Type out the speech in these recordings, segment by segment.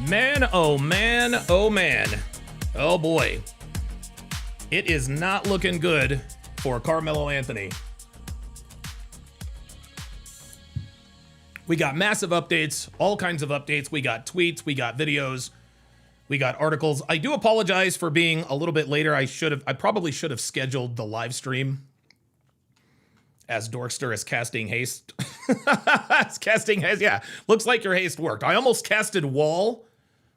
Man, oh man, oh man. Oh boy. It is not looking good for Karmelo Anthony. We got massive updates, all kinds of updates. We got tweets, we got videos, we got articles. I do apologize for being a little bit later. I probably should have scheduled the live stream as Dorkster is casting haste. It's casting haste, yeah. Looks like your haste worked. I almost casted wall,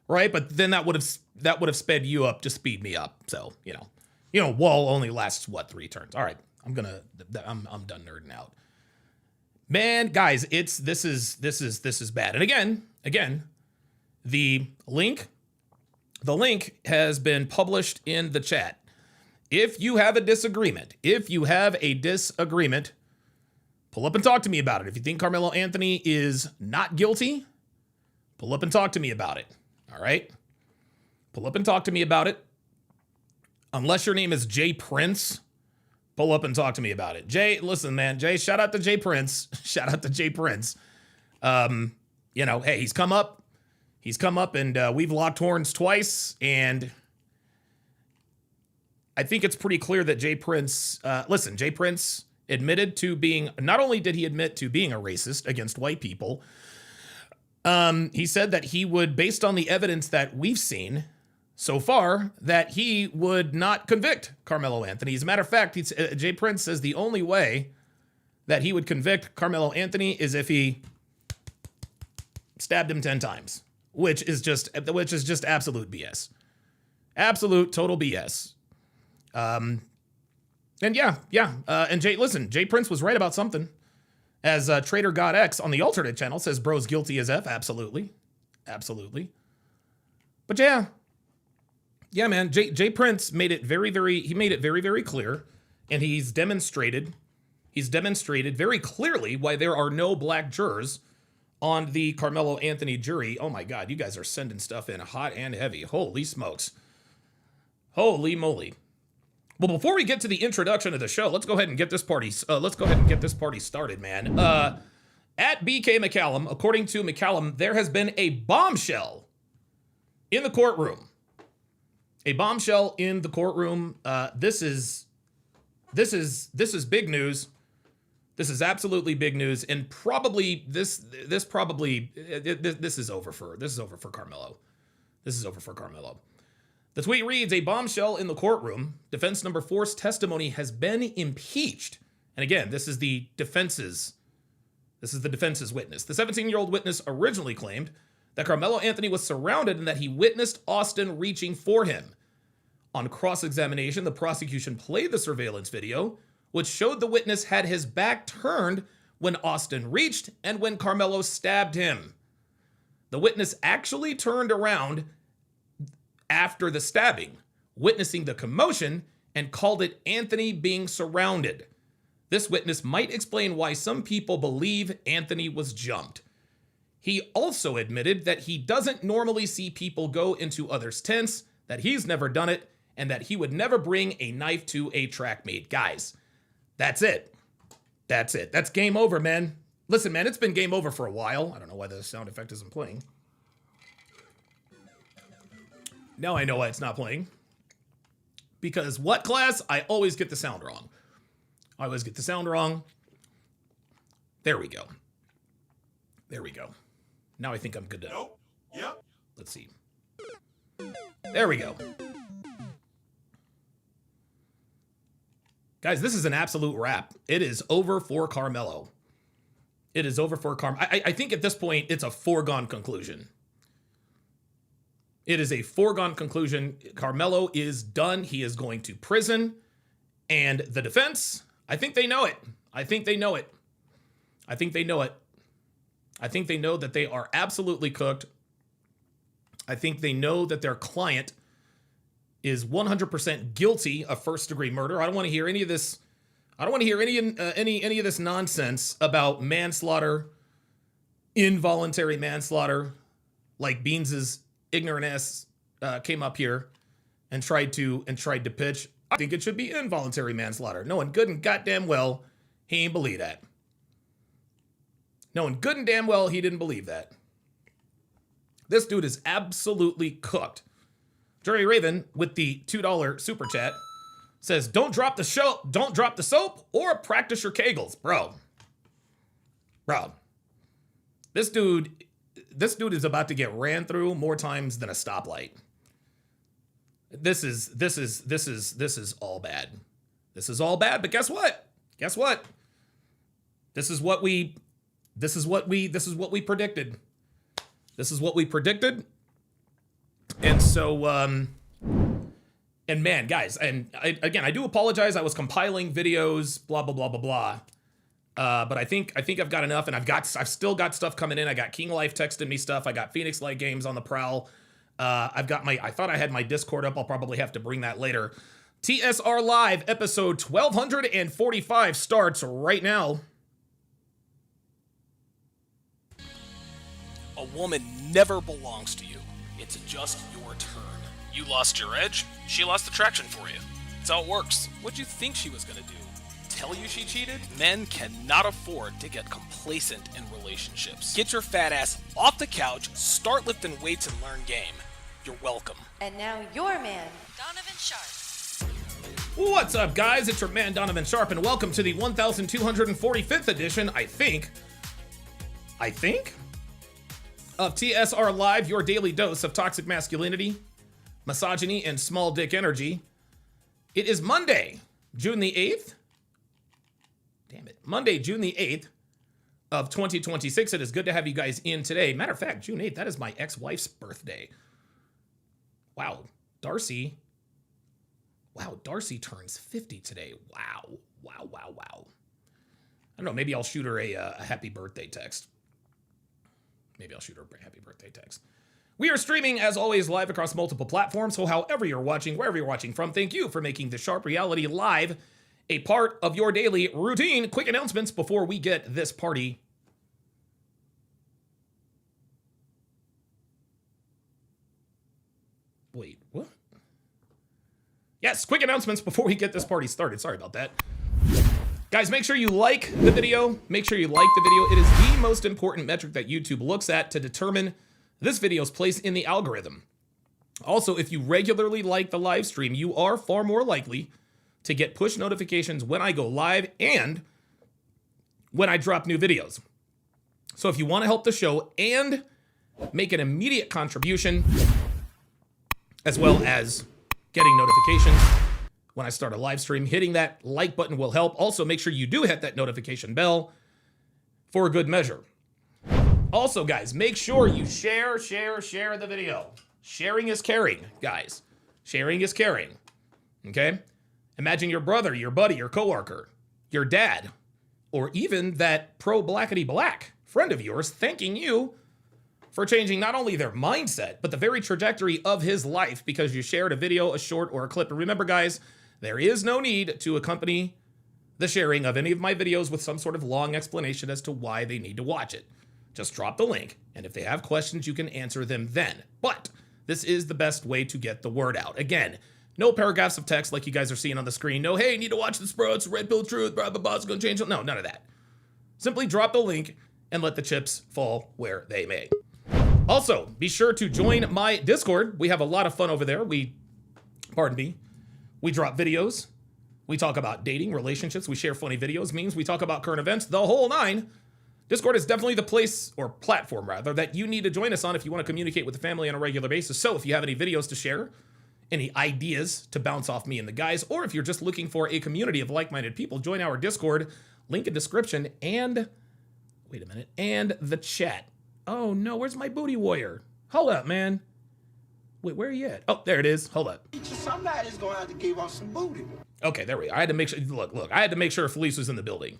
right? But then that would have sped you up to speed me up. So, you know, wall only lasts what, 3 turns. All right, I'm done nerding out. Man, guys, this is bad. And again, the link has been published in the chat. If you have a disagreement, pull up and talk to me about it. If you think Karmelo Anthony is not guilty, pull up and talk to me about it. All right? Pull up and talk to me about it. Unless your name is Jay Prince, pull up and talk to me about it. Jay, listen, man. Jay, shout out to Jay Prince. Shout out to Jay Prince. You know, hey, he's come up. And we've locked horns twice. And I think it's pretty clear that Jay Prince, Jay Prince admitted to being, not only did he admit to being a racist against white people, he said that he would, based on the evidence that we've seen so far, that he would not convict Karmelo Anthony. As a matter of fact, Jay Prince says the only way that he would convict Karmelo Anthony is if he stabbed him 10 times, which is just absolute BS. Absolute total BS. And and Jay Prince was right about something. As Trader God X on the alternate channel says, bro's guilty as F. Absolutely. But yeah, man, Jay Prince made it very, very clear, and he's demonstrated very clearly why there are no black jurors on the Karmelo Anthony jury. Oh my God, you guys are sending stuff in hot and heavy. Holy smokes. Holy moly. Well, before we get to the introduction of the show, let's go ahead and get this party started, man. At BK McCallum, according to McCallum, there has been a bombshell in the courtroom. A bombshell in the courtroom. This is big news. This is absolutely big news, and probably this is over for Karmelo. This is over for Karmelo. The tweet reads, a bombshell in the courtroom. Defense number 4's testimony has been impeached. And again, this is the defense's witness. The 17-year-old witness originally claimed that Karmelo Anthony was surrounded and that he witnessed Austin reaching for him. On cross-examination, the prosecution played the surveillance video, which showed the witness had his back turned when Austin reached and when Karmelo stabbed him. The witness actually turned around after the stabbing, witnessing the commotion, and called it Anthony being surrounded. This witness might explain why some people believe Anthony was jumped. He also admitted that he doesn't normally see people go into others' tents, that he's never done it, and that he would never bring a knife to a track meet. Guys, that's it. That's it. That's game over, man. Listen, man, it's been game over for a while. I don't know why the sound effect isn't playing. Now I know why it's not playing. Because what, class? I always get the sound wrong. There we go. Now I think I'm good to... Nope. Yep. Let's see. There we go. Guys, this is an absolute wrap. It is over for Karmelo. I think at this point, it's a foregone conclusion. It is a foregone conclusion. Karmelo is done. He is going to prison. And the defense, I think they know it. I think they know that they are absolutely cooked. I think they know that their client is 100% guilty of first-degree murder. I don't want to hear any of this. I don't want to hear any of this nonsense about manslaughter, involuntary manslaughter, like Beans's ignorant ass came up here and tried to pitch. I think it should be involuntary manslaughter. Knowing good and goddamn well he ain't believe that. Knowing good and damn well he didn't believe that. This dude is absolutely cooked. Jerry Raven with the $2 super chat says, don't drop the soap or practice your kegels. Bro. This dude is about to get ran through more times than a stoplight. This is all bad. This is all bad, but guess what? This is what we predicted. This is what we predicted. And so, and man, guys, and I do apologize. I was compiling videos, blah, blah, blah, blah, blah. But I think I've got enough, and I've still got stuff coming in. I got King Life texting me stuff. I got Phoenix Light Games on the prowl. I thought I had my Discord up. I'll probably have to bring that later. TSR Live episode 1245 starts right now. A woman never belongs to you. It's just your turn. You lost your edge, she lost the traction for you. That's how it works. What'd you think she was gonna do? Tell you she cheated? Men cannot afford to get complacent in relationships. Get your fat ass off the couch, start lifting weights, and learn game. You're welcome. And now your man, Donovan Sharp. What's up, guys? It's your man, Donovan Sharp, and welcome to the 1245th edition, I think, of TSR Live, your daily dose of toxic masculinity, misogyny, and small dick energy. It is Monday, June the 8th. Monday, June the 8th of 2026. It is good to have you guys in today. Matter of fact, June 8th, that is my ex-wife's birthday. Wow, Darcy turns 50 today. Wow. I don't know, maybe I'll shoot her a happy birthday text. We are streaming, as always, live across multiple platforms, so however you're watching, wherever you're watching from, thank you for making the Sharp Reality Live a part of your daily routine. Quick announcements before we get this party. Wait, what? Yes, quick announcements before we get this party started. Sorry about that. Guys, make sure you like the video. It is the most important metric that YouTube looks at to determine this video's place in the algorithm. Also, if you regularly like the live stream, you are far more likely to get push notifications when I go live and when I drop new videos. So if you want to help the show and make an immediate contribution, as well as getting notifications when I start a live stream, hitting that like button will help. Also, make sure you do hit that notification bell for a good measure. Also, guys, make sure you share the video. Sharing is caring, guys. Sharing is caring, okay? Imagine your brother, your buddy, your coworker, your dad, or even that pro-blackity-black friend of yours thanking you for changing not only their mindset, but the very trajectory of his life because you shared a video, a short, or a clip. And remember, guys, there is no need to accompany the sharing of any of my videos with some sort of long explanation as to why they need to watch it. Just drop the link, and if they have questions, you can answer them then. But this is the best way to get the word out. Again, no paragraphs of text like you guys are seeing on the screen. No, hey, need to watch this, bro. It's red pill truth, blah, blah, blah, it's gonna change. No, none of that. Simply drop the link and let the chips fall where they may. Also, be sure to join my Discord. We have a lot of fun over there. We drop videos. We talk about dating, relationships. We share funny videos, memes. We talk about current events, the whole nine. Discord is definitely the place, or platform rather, that you need to join us on if you want to communicate with the family on a regular basis. So if you have any videos to share, any ideas to bounce off me and the guys, or if you're just looking for a community of like-minded people, join our Discord, link in description, and, wait a minute, and the chat. Oh no, where's my booty warrior? Hold up, man. Wait, where are you at? Oh, there it is. Hold up. Somebody's going to have to give us some booty. Okay, there we go. I had to make sure, look, I had to make sure Felice was in the building.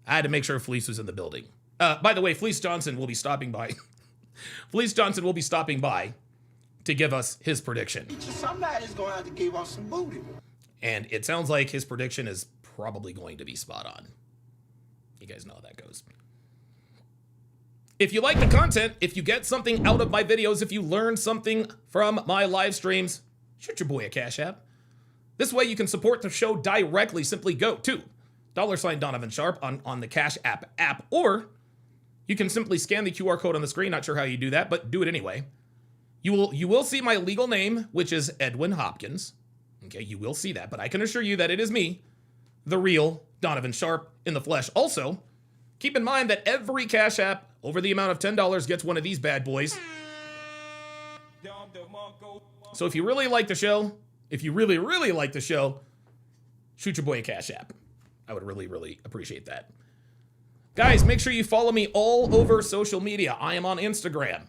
By the way, Felice Johnson will be stopping by. Felice Johnson will be stopping by to give us his prediction. Somebody's going to have to give us some booty. And it sounds like his prediction is probably going to be spot on. You guys know how that goes. If you like the content, if you get something out of my videos, if you learn something from my live streams, shoot your boy a Cash App. This way you can support the show directly. Simply go to $Donovan Sharp on the Cash App, or you can simply scan the QR code on the screen. Not sure how you do that, but do it anyway. You will see my legal name, which is Edwin Hopkins. Okay, you will see that, but I can assure you that it is me, the real Donovan Sharp in the flesh. Also, keep in mind that every Cash App over the amount of $10 gets one of these bad boys. So if you really like the show, if you really, really like the show, shoot your boy a Cash App. I would really, really appreciate that. Guys, make sure you follow me all over social media. I am on Instagram.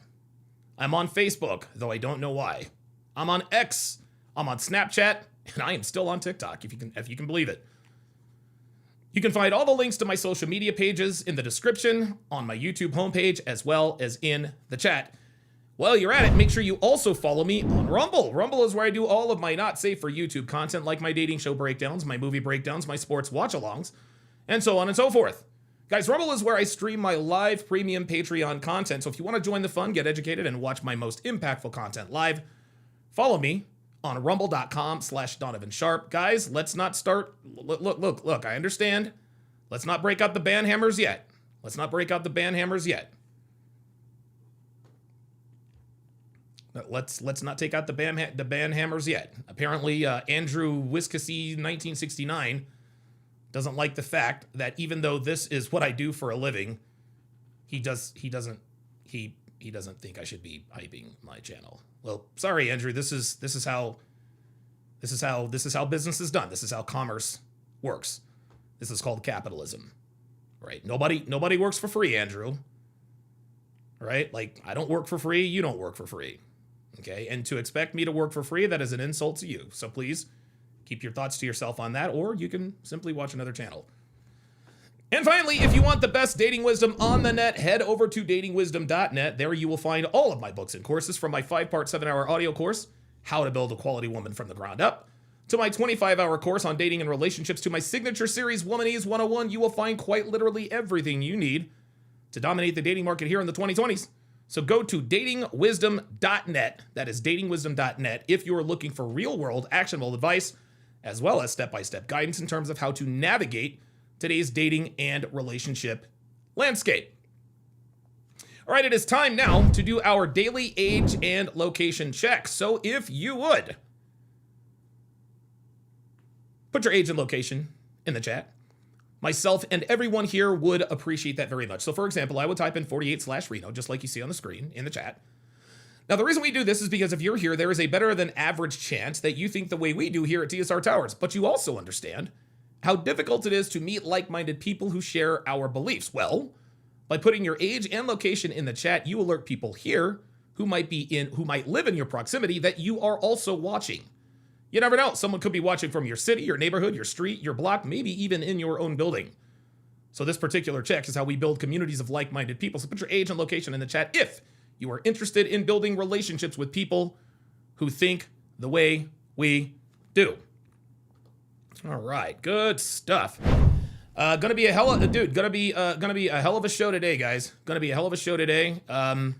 I'm on Facebook, though I don't know why. I'm on X. I'm on Snapchat, and I am still on TikTok, if you can believe it. You can find all the links to my social media pages in the description, on my YouTube homepage, as well as in the chat. While you're at it, make sure you also follow me on Rumble. Rumble is where I do all of my not safe for YouTube content, like my dating show breakdowns, my movie breakdowns, my sports watch-alongs, and so on and so forth. Guys, Rumble is where I stream my live premium Patreon content, so if you want to join the fun, get educated, and watch my most impactful content live, follow me on rumble.com/Donovan Sharp. Guys, let's not start... Look, I understand. Let's not break out the band hammers yet. Let's not break out the band hammers yet. Let's not take out the band hammers yet. Apparently, Andrew Wiskasey 1969 doesn't like the fact that even though this is what I do for a living, he doesn't think I should be hyping my channel. Well, sorry, Andrew. This is how business is done. This is how commerce works. This is called capitalism, right? Nobody works for free, Andrew. Right? Like, I don't work for free. You don't work for free. Okay, and to expect me to work for free, that is an insult to you. So please keep your thoughts to yourself on that, or you can simply watch another channel. And finally, if you want the best dating wisdom on the net, head over to datingwisdom.net. There you will find all of my books and courses, from my 5-part 7-hour audio course, How to Build a Quality Woman from the Ground Up, to my 25-hour course on dating and relationships, to my signature series, Womanese 101. You will find quite literally everything you need to dominate the dating market here in the 2020s. So go to datingwisdom.net. That is datingwisdom.net if you are looking for real-world, actionable advice, as well as step-by-step guidance in terms of how to navigate today's dating and relationship landscape. All right, it is time now to do our daily age and location check. So if you would, put your age and location in the chat. Myself and everyone here would appreciate that very much. So for example, I would type in 48/Reno, just like you see on the screen in the chat. Now, the reason we do this is because if you're here, there is a better than average chance that you think the way we do here at TSR Towers, but you also understand how difficult it is to meet like-minded people who share our beliefs. Well, by putting your age and location in the chat, you alert people here who might live in your proximity that you are also watching. You never know. Someone could be watching from your city, your neighborhood, your street, your block, maybe even in your own building. So this particular check is how we build communities of like-minded people. So put your age and location in the chat if you are interested in building relationships with people who think the way we do. All right, good stuff. Gonna be a hell of a show today, guys. Gonna be a hell of a show today. I don't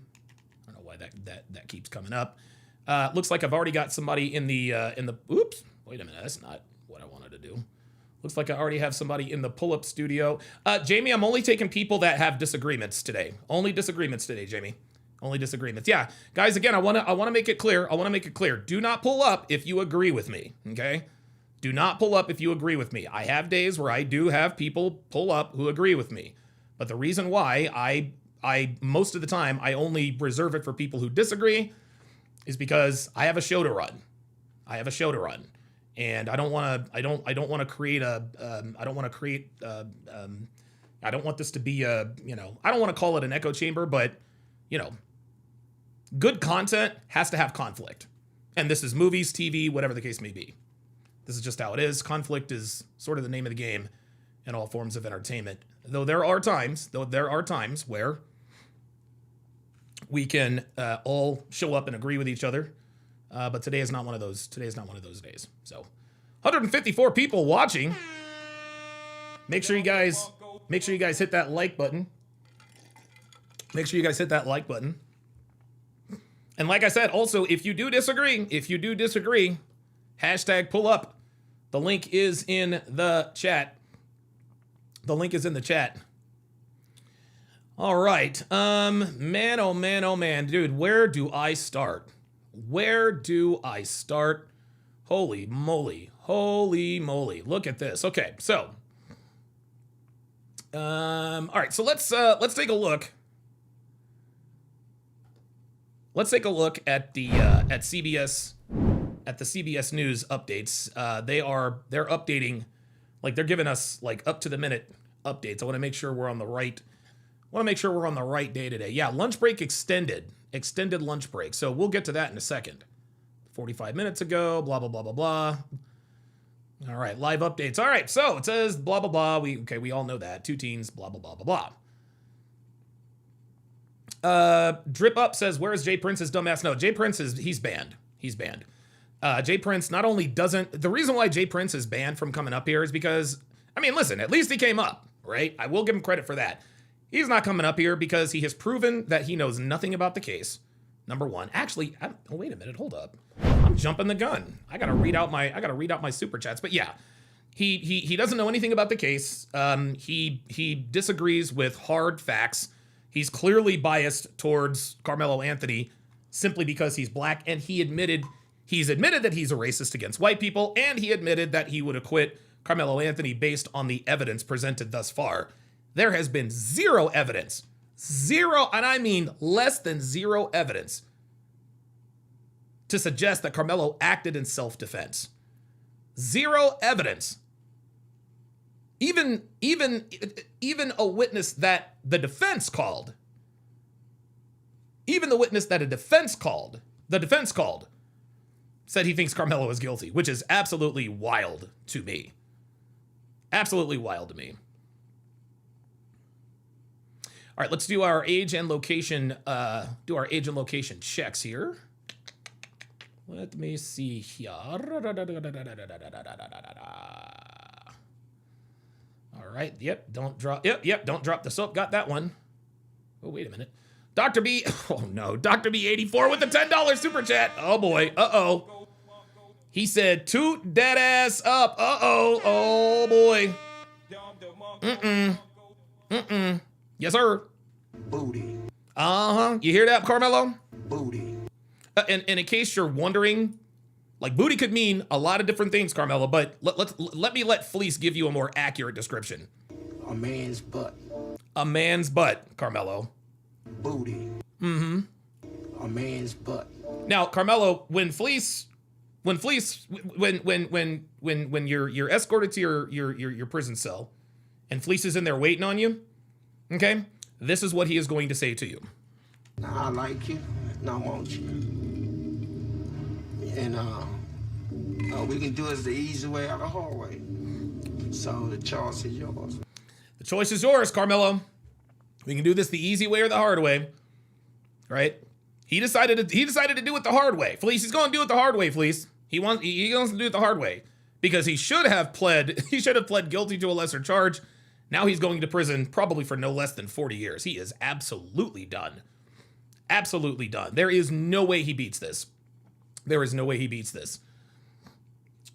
know why that keeps coming up. Looks like I've already got somebody in the oops, wait a minute, that's not what I wanted to do. Looks like I already have somebody in the pull-up studio. Jamie, I'm only taking people that have disagreements today. Only disagreements today, Jamie. Only disagreements. Yeah, guys, again, I wanna make it clear. Do not pull up if you agree with me, okay? Do not pull up if you agree with me. I have days where I do have people pull up who agree with me. But the reason why I most of the time, I only reserve it for people who disagree is because I have a show to run. And I don't want this to be a, I don't want to call it an echo chamber, but, good content has to have conflict. And this is movies, TV, whatever the case may be. This is just how it is. Conflict is sort of the name of the game in all forms of entertainment. Though there are times where we can all show up and agree with each other. But today is not one of those. Days. So 154 people watching. Make sure you guys hit that like button. And like I said, also, if you do disagree, hashtag pull up. The link is in the chat. All right. Man, oh man, dude, where do I start? Where do I start? Holy moly. Holy moly. Look at this. Okay, so all right, so let's take a look. Let's take a look at the CBS News updates. They're updating, like they're giving us like up to the minute updates. I want to make sure we're on the right day today. Yeah, lunch break extended lunch break. So we'll get to that in a second. 45 minutes ago, blah blah blah blah blah. All right, live updates. All right, so it says blah blah blah. We all know that. 2 teens, blah blah blah blah blah. Drip Up says, where is Jay Prince's dumbass? No, Jay Prince he's banned. He's banned. Jay Prince not only doesn't, the reason why Jay Prince is banned from coming up here is because, I mean, listen, at least he came up, right? I will give him credit for that. He's not coming up here because he has proven that he knows nothing about the case. Number one. Actually, oh, wait a minute, hold up. I'm jumping the gun. I gotta read out my super chats. But yeah, he doesn't know anything about the case. He disagrees with hard facts. He's clearly biased towards Karmelo Anthony simply because he's black, and he's admitted that he's a racist against white people, and he admitted that he would acquit Karmelo Anthony based on the evidence presented thus far. There has been zero evidence, and I mean less than zero evidence, to suggest that Karmelo acted in self-defense. Zero evidence. Even a witness that the defense called. Even the witness that the defense called said he thinks Karmelo is guilty, which is absolutely wild to me. Absolutely wild to me. All right, let's do our age and location. Checks here. Let me see here. All right. Yep. Don't drop. Yep. Don't drop the soap. Got that one. Oh, wait a minute. Dr. B. Oh no. Dr. B 84 with the $10 super chat. Oh boy. Uh-oh. He said, toot dead ass up. Uh-oh. Oh boy. Yes, sir. Booty. Uh-huh. You hear that, Karmelo? Booty. And in case you're wondering, like, booty could mean a lot of different things, Karmelo, but let me let Fleece give you a more accurate description. A man's butt. A man's butt, Karmelo. Booty. Mm-hmm. A man's butt. Now, Karmelo, when you're escorted to your prison cell, and Fleece is in there waiting on you, okay, this is what he is going to say to you. Now I like you, and I want you. And we can do it the easy way or the hard way. So the choice is yours. The choice is yours, Karmelo. We can do this the easy way or the hard way, right? He decided to do it the hard way. Fleece, he's going to do it the hard way, Fleece. He wants to do it the hard way because he should have pled guilty to a lesser charge. Now he's going to prison probably for no less than 40 years. He is absolutely done. Absolutely done. There is no way he beats this. There is no way he beats this.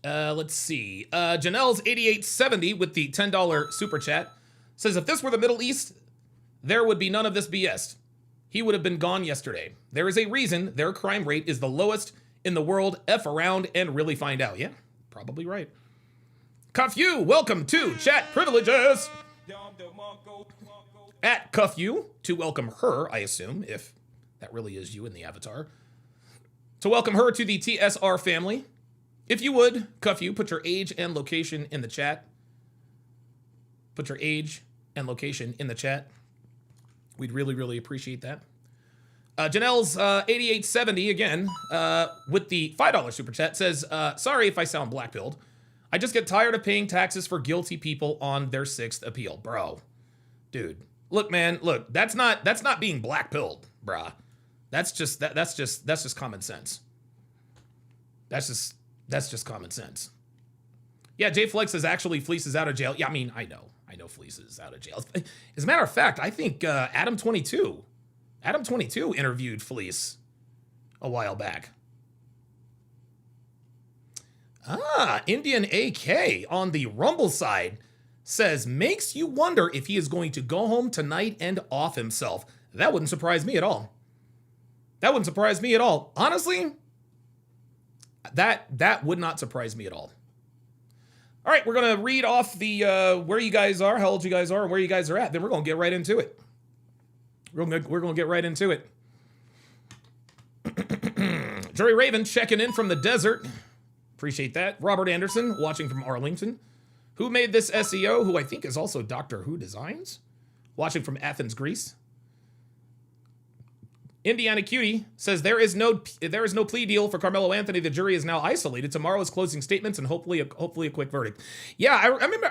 Let's see. Janelle's 8870 with the $10 super chat says, if this were the Middle East, there would be none of this BS. He would have been gone yesterday. There is a reason their crime rate is the lowest in the world. F around and really find out. Yeah, probably right. Cuff you, welcome to Chat Privileges. At Cuff you, to welcome her, I assume, if that really is you in the avatar. To welcome her to the TSR family. If you would, Cuff you, put your age and location in the chat. Put your age and location in the chat. We'd really, really appreciate that. Janelle's 8870 again with the $5 super chat says, sorry if I sound black-pilled. I just get tired of paying taxes for guilty people on their 6th appeal. Bro, dude, look, man, look, that's not being black-pilled, brah. That's just common sense. That's just common sense. Yeah, Jay Flex is actually Fleece is out of jail. Yeah, I mean, I know Fleece is out of jail. As a matter of fact, I think Adam 22 interviewed Fleece a while back. Indian AK on the Rumble side says, makes you wonder if he is going to go home tonight and off himself. That wouldn't surprise me at all. Honestly, That would not surprise me at all. All right, we're gonna read off the where you guys are, how old you guys are, and where you guys are at. Then we're gonna get right into it. We're gonna get right into it. Jerry Raven checking in from the desert. Appreciate that. Robert Anderson watching from Arlington. Who made this SEO? Who I think is also Doctor Who Designs. Watching from Athens, Greece. Indiana Cutie says there is no plea deal for Carmelo Anthony. The jury is now isolated. Tomorrow is closing statements and hopefully a quick verdict. Yeah, I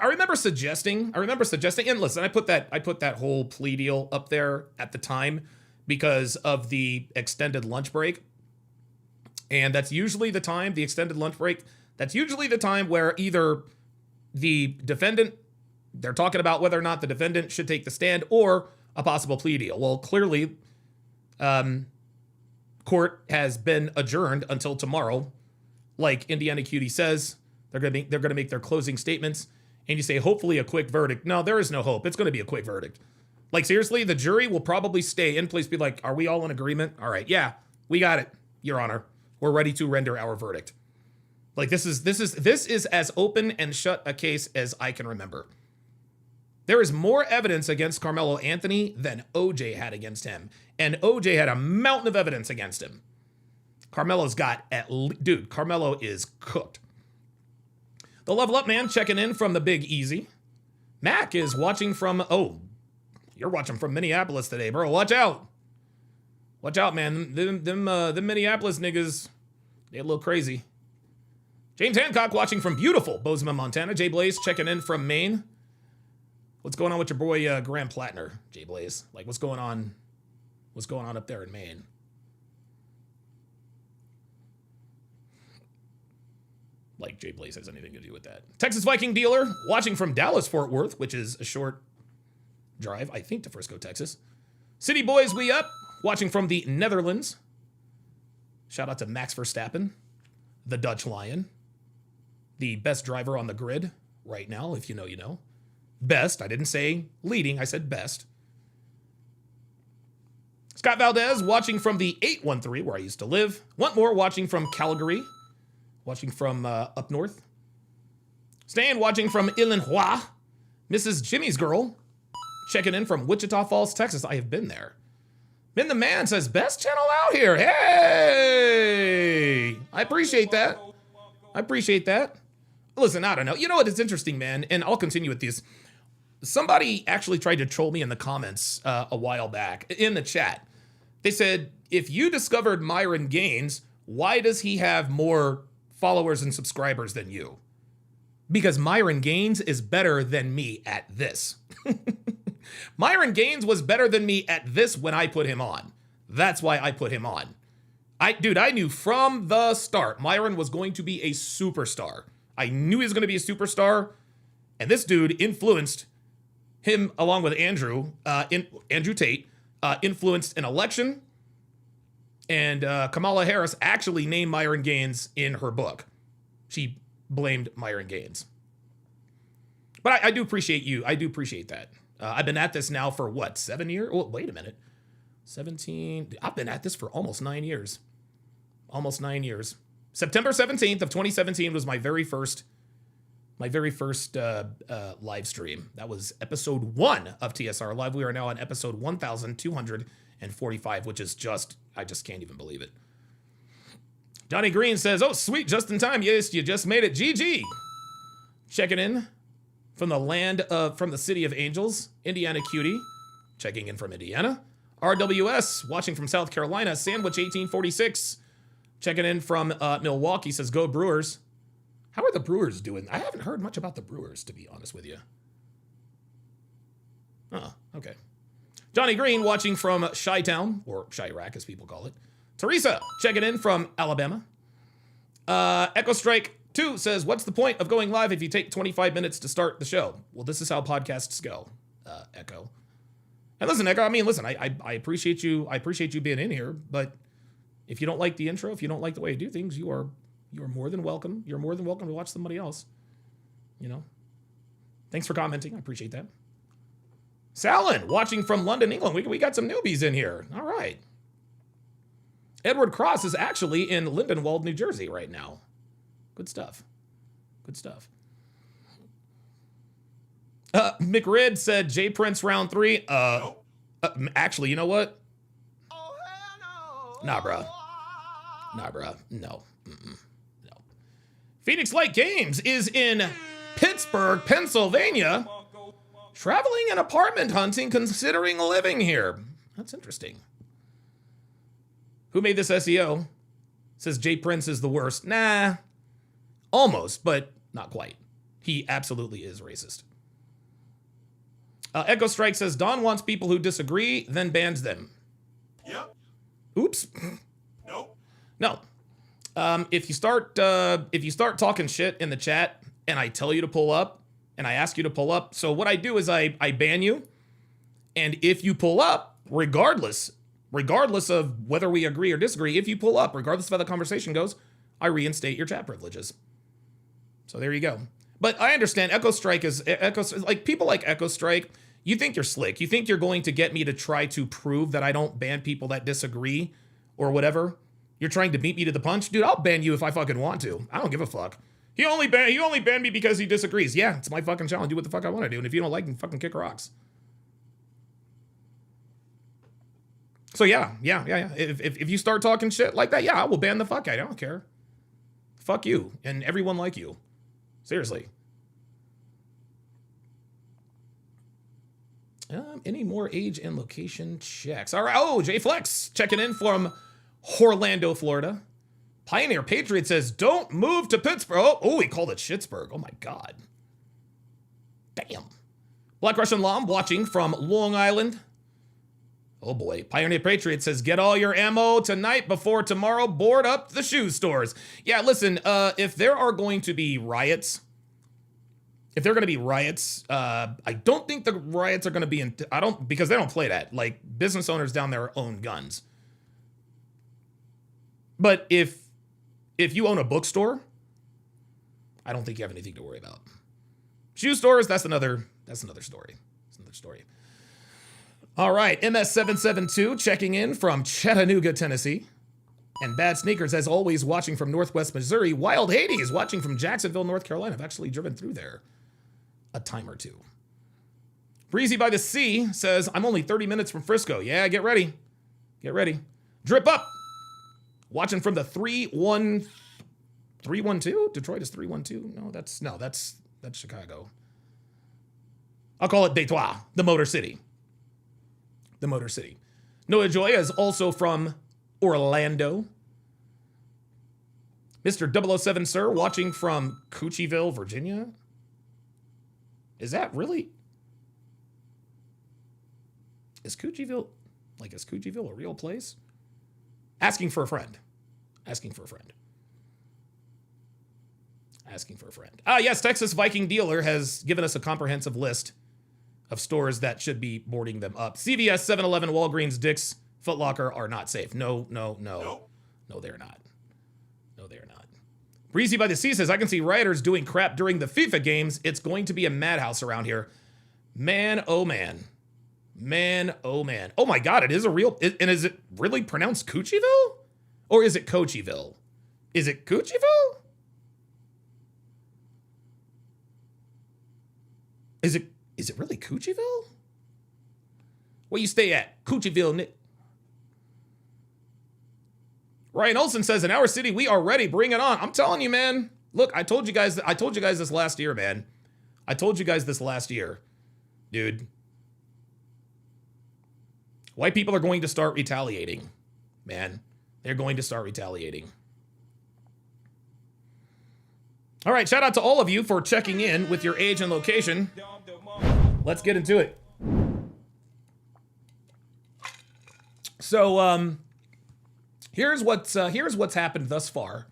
remember suggesting. And listen, I put that whole plea deal up there at the time because of the extended lunch break. And that's usually the time, the extended lunch break. That's usually the time where either the defendant, they're talking about whether or not the defendant should take the stand or a possible plea deal. Well, clearly. Court has been adjourned until tomorrow. Like Indiana Cutie says, they're gonna make their closing statements, and you say hopefully a quick verdict. No, there is no hope. It's gonna be a quick verdict. Like seriously, the jury will probably stay in place. Be like, are we all in agreement? All right, yeah, we got it, Your Honor. We're ready to render our verdict. Like this is as open and shut a case as I can remember. There is more evidence against Carmelo Anthony than OJ had against him. And OJ had a mountain of evidence against him. Carmelo's got dude, Carmelo is cooked. The Level Up Man checking in from the Big Easy. Mac is watching from, you're watching from Minneapolis today, bro. Watch out. Watch out, man. Them Minneapolis niggas, they a little crazy. James Hancock watching from beautiful Bozeman, Montana. Jay Blaze checking in from Maine. What's going on with your boy Graham Plattner, Jay Blaze? Like, what's going on? What's going on up there in Maine? Like, Jay Blaze has anything to do with that. Texas Viking Dealer, watching from Dallas, Fort Worth, which is a short drive, I think, to Frisco, Texas. City Boys, we up, watching from the Netherlands. Shout out to Max Verstappen, the Dutch Lion, the best driver on the grid right now, if you know, you know. Best. I didn't say leading. I said best. Scott Valdez watching from the 813 where I used to live. Want more watching from Calgary. Watching from up north. Stan watching from Illinois. Mrs. Jimmy's Girl checking in from Wichita Falls, Texas. I have been there. Min the Man says best channel out here. Hey! I appreciate that. I appreciate that. Listen, I don't know. You know what? It's interesting, man. And I'll continue with these. Somebody actually tried to troll me in the comments a while back in the chat. They said, if you discovered Myron Gaines, why does he have more followers and subscribers than you? Because Myron Gaines is better than me at this. Myron Gaines was better than me at this when I put him on. That's why I put him on. I knew from the start Myron was going to be a superstar. I knew he was going to be a superstar. And this dude influenced him, along with Andrew Tate, influenced an election, and Kamala Harris actually named Myron Gaines in her book. She blamed Myron Gaines. But I do appreciate you. I do appreciate that. I've been at this now for what, 7 years? Oh, wait a minute. 17. I've been at this for almost 9 years. Almost 9 years. September 17th of 2017 was my very first live stream. That was episode 1 of TSR Live. We are now on episode 1245, which is I just can't even believe it. Johnny Green says, oh, sweet, just in time. Yes, you just made it. GG. Checking in from the city of Angels, Indiana Cutie. Checking in from Indiana. RWS, watching from South Carolina. Sandwich 1846. Checking in from Milwaukee, says, go Brewers. How are the Brewers doing? I haven't heard much about the Brewers, to be honest with you. Oh, okay. Johnny Green watching from Chi-Town, or Chirac as people call it. Teresa checking in from Alabama. Echo Strike 2 says, what's the point of going live if you take 25 minutes to start the show? Well, this is how podcasts go, Echo. And listen, Echo, I appreciate you. I appreciate you being in here, but if you don't like the intro, if you don't like the way I do things, you are more than welcome. You're more than welcome to watch somebody else. You know? Thanks for commenting. I appreciate that. Salin, watching from London, England. We got some newbies in here. All right. Edward Cross is actually in Lindenwold, New Jersey right now. Good stuff. Good stuff. McRid said J Prince round 3. Actually, you know what? Nah, bruh. No. No. Phoenix Light Games is in Pittsburgh, Pennsylvania. Traveling and apartment hunting, considering living here. That's interesting. Who made this SEO? Says J Prince is the worst. Nah. Almost, but not quite. He absolutely is racist. Echo Strike says Don wants people who disagree, then bans them. Yep. Oops. Nope. No. If you start talking shit in the chat and I tell you to pull up and I ask you to pull up, so what I do is I ban you, and if you pull up, regardless of whether we agree or disagree, if you pull up, regardless of how the conversation goes, I reinstate your chat privileges. So there you go. But I understand Echo Strike is like people like Echo Strike. You think you're slick. You think you're going to get me to try to prove that I don't ban people that disagree or whatever. You're trying to beat me to the punch, dude. I'll ban you if I fucking want to. I don't give a fuck. He only banned me because he disagrees. Yeah, it's my fucking channel. Do what the fuck I want to do. And if you don't like me, fucking kick rocks. So yeah. If you start talking shit like that, yeah, I will ban the fuck out. I don't care. Fuck you and everyone like you. Seriously. Any more age and location checks? All right. Oh, J Flex checking in from Orlando, Florida. Pioneer Patriot says, don't move to Pittsburgh. Oh, he called it Schittsburg. Oh my God. Damn. Black Russian Lom watching from Long Island. Oh boy. Pioneer Patriot says, get all your ammo tonight before tomorrow. Board up the shoe stores. Yeah, listen, if there are going to be riots, I don't think the riots are going to be because they don't play that. Like, business owners down there own guns. But if you own a bookstore, I don't think you have anything to worry about. Shoe stores, that's another story. That's another story. All right, MS772 checking in from Chattanooga, Tennessee. And Bad Sneakers, as always, watching from Northwest Missouri. Wild Hades watching from Jacksonville, North Carolina. I've actually driven through there a time or two. Breezy by the Sea says, I'm only 30 minutes from Frisco. Yeah, get ready. Get ready. Drip up. Watching from the 312? Detroit is 312? No, that's Chicago. I'll call it Detroit, the Motor City. The Motor City. Noah Joy is also from Orlando. Mr. 007 Sir watching from Coochieeville, Virginia. Is that really? Is Coochieeville a real place? Asking for a friend. Yes, Texas Viking Dealer has given us a comprehensive list of stores that should be boarding them up. CVS, 7-Eleven, Walgreens, Dick's, Foot Locker are not safe. No, they're not. No, they are not. Breezy by the Sea says, I can see rioters doing crap during the FIFA games. It's going to be a madhouse around here. Man, oh man. Oh my God, it is a real, and is it really pronounced Coochieville? Or is it Coacheville? Is it Coochieville? Is it really Coochieville? Where you stay at? Coochieville, Nick. Ryan Olson says, in our city, we are ready. Bring it on. I'm telling you, man. Look, I told you guys this last year, man. Dude. White people are going to start retaliating, man. They're going to start retaliating. All right, shout out to all of you for checking in with your age and location. Let's get into it. So, here's what's happened thus far.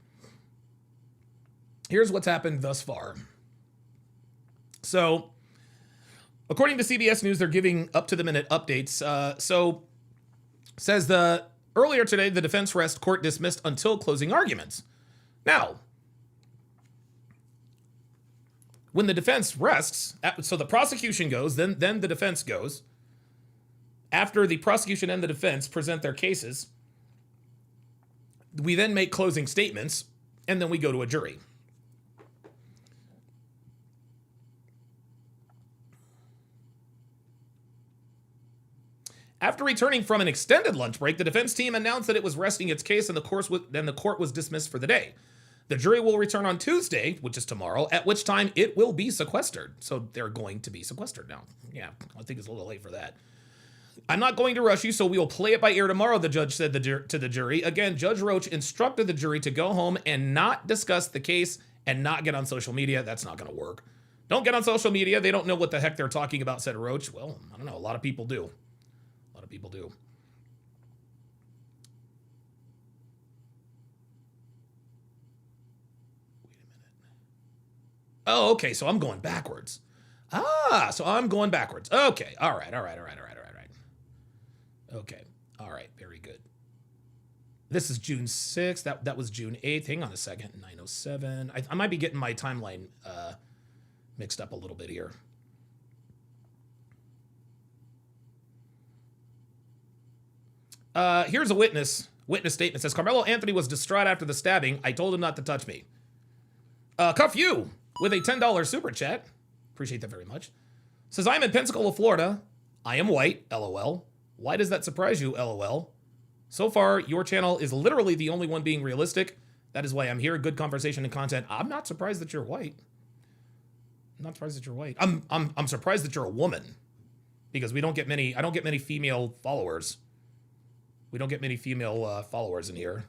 So, according to CBS News, they're giving up-to-the-minute updates. Says earlier today, the defense rest court dismissed until closing arguments. Now, when the defense rests, so the prosecution goes, then the defense goes. After the prosecution and the defense present their cases, We then make closing statements, and then we go to a jury. After returning from an extended lunch break, the defense team announced that it was resting its case and the court was dismissed for the day. The jury will return on Tuesday, which is tomorrow, at which time it will be sequestered. So they're going to be sequestered now. Yeah, I think it's a little late for that. I'm not going to rush you, so we will play it by ear tomorrow, the judge said to the jury. Again, Judge Roach instructed the jury to go home and not discuss the case and not get on social media. That's not going to work. Don't get on social media. They don't know what the heck they're talking about, said Roach. Well, I don't know. A lot of people do. People do. Wait a minute. Oh, okay. So I'm going backwards. So I'm going backwards. Okay. All right. Okay. All right. Very good. This is June 6th. That was June 8th. Hang on a second. 9:07. I might be getting my timeline mixed up a little bit here. Here's a witness statement. Says, Karmelo Anthony was distraught after the stabbing. I told him not to touch me. Cuff you with a $10 super chat. Appreciate that very much. Says, I'm in Pensacola, Florida. I am white, LOL. Why does that surprise you, LOL? So far, your channel is literally the only one being realistic. That is why I'm here. Good conversation and content. I'm not surprised that you're white. I'm not surprised that you're white. I'm surprised that you're a woman. Because I don't get many female followers. We don't get many female followers in here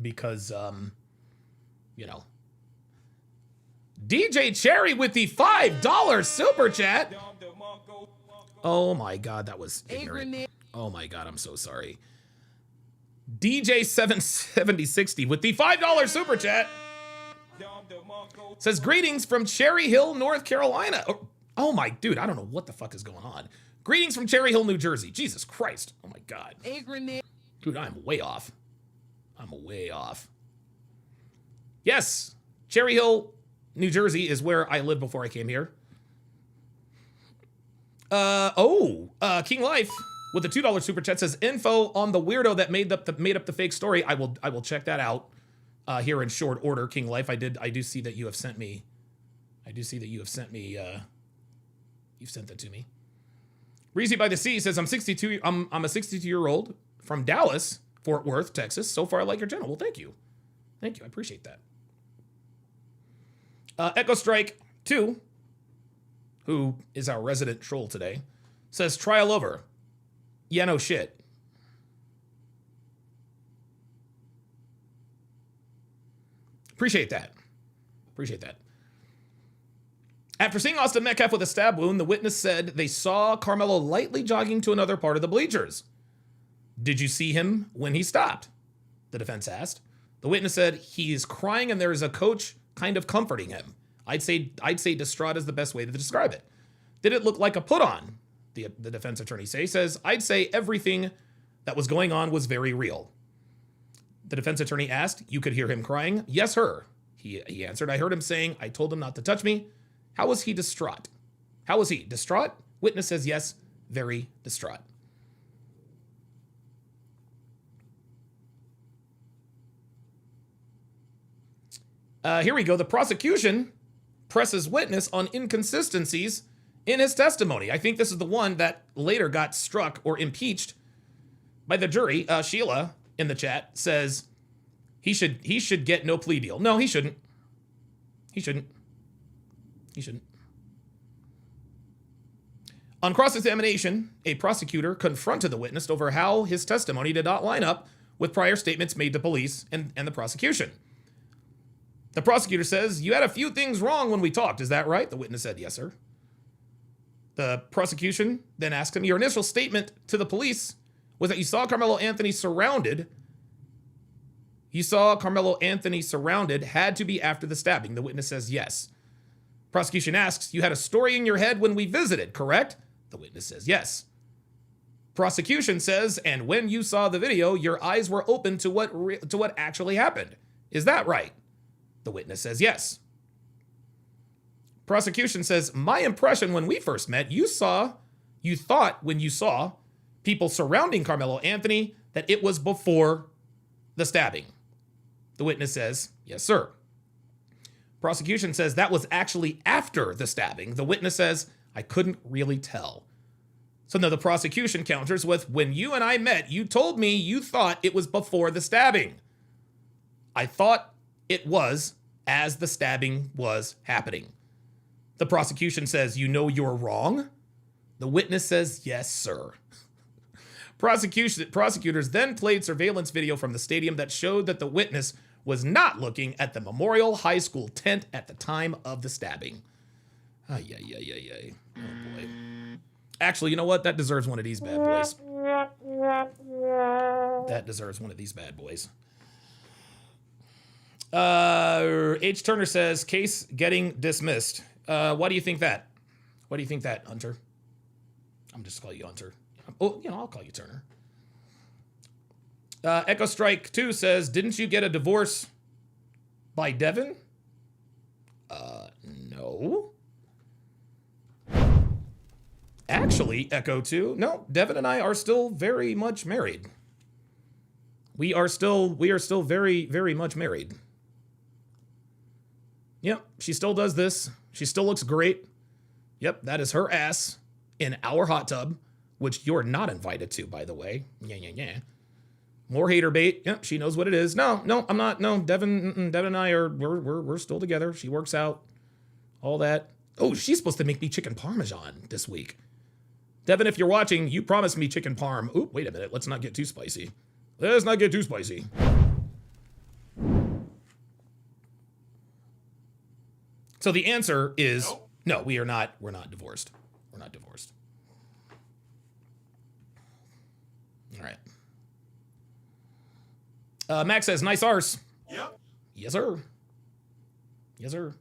because, DJ Cherry with the $5 super chat. Oh my God, that was ignorant. Oh my God, I'm so sorry. DJ 77060 with the $5 super chat says, greetings from Cherry Hill, North Carolina. Oh my, dude, I don't know what the fuck is going on. Greetings from Cherry Hill, New Jersey. Jesus Christ. Oh my God. Dude, I'm way off. Yes, Cherry Hill, New Jersey is where I lived before I came here. King Life with the $2 super chat says, info on the weirdo that made up the fake story. I will check that out here in short order, King Life. I do see that you have sent me. You've sent that to me. Reezy by the Sea says, I'm a 62-year-old from Dallas, Fort Worth, Texas. So far, I like your channel. Well, thank you. I appreciate that. Echo Strike 2, who is our resident troll today, says, trial over. Yeah, no shit. Appreciate that. After seeing Austin Metcalf with a stab wound, the witness said they saw Karmelo lightly jogging to another part of the bleachers. Did you see him when he stopped? The defense asked. The witness said he's crying and there is a coach kind of comforting him. I'd say distraught is the best way to describe it. Did it look like a put on? The defense attorney says, I'd say everything that was going on was very real. The defense attorney asked, you could hear him crying? Yes, sir. He answered, I heard him saying, I told him not to touch me. How was he distraught? Distraught? Witness says yes, very distraught. Here we go. The prosecution presses witness on inconsistencies in his testimony. I think this is the one that later got struck or impeached by the jury. Sheila in the chat says he should get no plea deal. No, he shouldn't. He shouldn't. On cross-examination, a prosecutor confronted the witness over how his testimony did not line up with prior statements made to police and the prosecution. The prosecutor says, you had a few things wrong when we talked, is that right? The witness said, yes, sir. The prosecution then asked him, your initial statement to the police was that you saw Karmelo Anthony surrounded. Had to be after the stabbing. The witness says, yes. Prosecution asks, you had a story in your head when we visited, correct? The witness says, yes. Prosecution says, and when you saw the video, your eyes were open to what actually happened. Is that right? The witness says, yes. Prosecution says, my impression when we first met, you thought when you saw people surrounding Karmelo Anthony that it was before the stabbing. The witness says, yes, sir. Prosecution says that was actually after the stabbing. The witness says, I couldn't really tell. So now the prosecution counters with, when you and I met, you told me you thought it was before the stabbing. I thought it was as the stabbing was happening. The prosecution says, you know you're wrong? The witness says, yes, sir. Prosecutors then played surveillance video from the stadium that showed that the witness was not looking at the Memorial High School tent at the time of the stabbing. Ay. Oh, boy. Actually, you know what? That deserves one of these bad boys. That deserves one of these bad boys. H. Turner says, case getting dismissed. Why do you think that? Why do you think that, Hunter? I'm just calling you Hunter. Oh, I'll call you Turner. Echo Strike 2 says, didn't you get a divorce by Devin? No. Actually, Echo 2, no, Devin and I are still very much married. We are still very, very much married. Yep, she still does this. She still looks great. Yep, that is her ass in our hot tub, which you're not invited to, by the way. Yeah. More hater bait. Yep, she knows what it is. No, I'm not. No, Devin and I we're still together. She works out, all that. Oh, she's supposed to make me chicken parmesan this week. Devin, if you're watching, you promised me chicken parm. Oop, wait a minute. Let's not get too spicy. Let's not get too spicy. So the answer is no, we're not divorced. We're not divorced. All right. Max says, nice arse. Yep. Yes, sir. Yes, sir.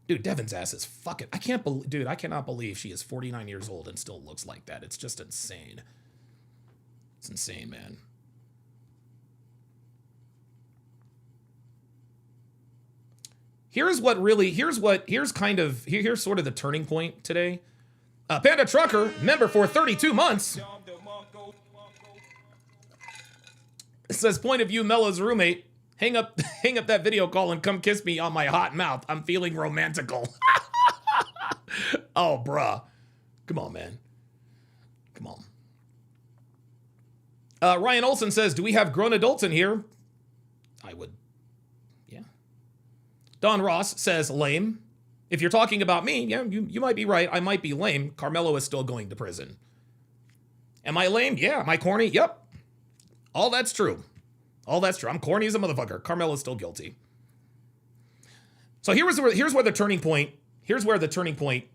Dude, Devin's ass is fucking... I cannot believe she is 49 years old and still looks like that. It's just insane. It's insane, man. Here's sort of the turning point today. Panda Trucker, member for 32 months. It says, point of view, Mella's roommate. Hang up that video call and come kiss me on my hot mouth. I'm feeling romantical. Oh, bruh. Come on, man. Come on. Ryan Olson says, do we have grown adults in here? I would. Yeah. Don Ross says, lame. If you're talking about me, yeah, you might be right. I might be lame. Karmelo is still going to prison. Am I lame? Yeah. Am I corny? Yep. All that's true. All that's true. I'm corny as a motherfucker. Karmelo's still guilty. So here's where the turning point. Here's where the turning point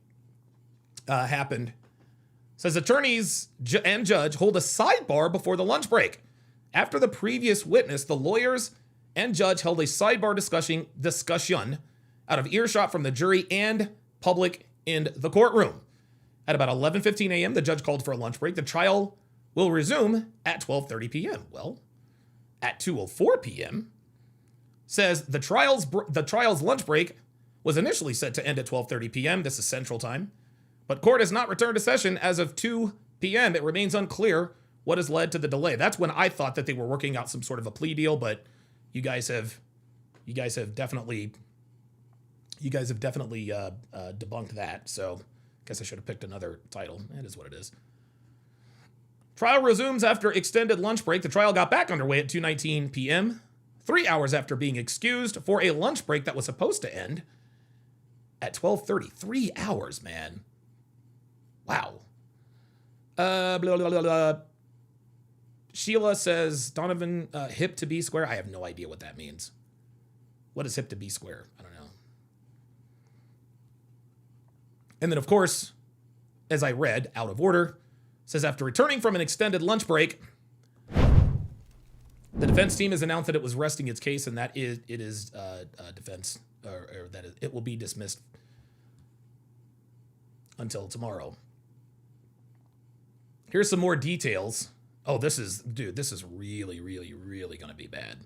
happened. Says attorneys and judge hold a sidebar before the lunch break. After the previous witness, the lawyers and judge held a sidebar discussion out of earshot from the jury and public in the courtroom. At about 11:15 a.m., the judge called for a lunch break. The trial will resume at 12:30 p.m. Well, at 2:04 p.m., says the trial's lunch break was initially set to end at 12:30 p.m. This is Central Time, but court has not returned to session as of 2 p.m. It remains unclear what has led to the delay. That's when I thought that they were working out some sort of a plea deal, but you guys have definitely debunked that. So, I guess I should have picked another title. It is what it is. Trial resumes after extended lunch break. The trial got back underway at 2:19 p.m., 3 hours after being excused for a lunch break that was supposed to end at 12:30. 3 hours, man. Wow. Blah, blah, blah, blah. Sheila says, Donovan, hip to be square. I have no idea what that means. What is hip to be square? I don't know. And then, of course, as I read, out of order, says after returning from an extended lunch break, the defense team has announced that it was resting its case and that it is defense, or that it will be dismissed until tomorrow. Here's some more details. Oh, this is really, really, really going to be bad.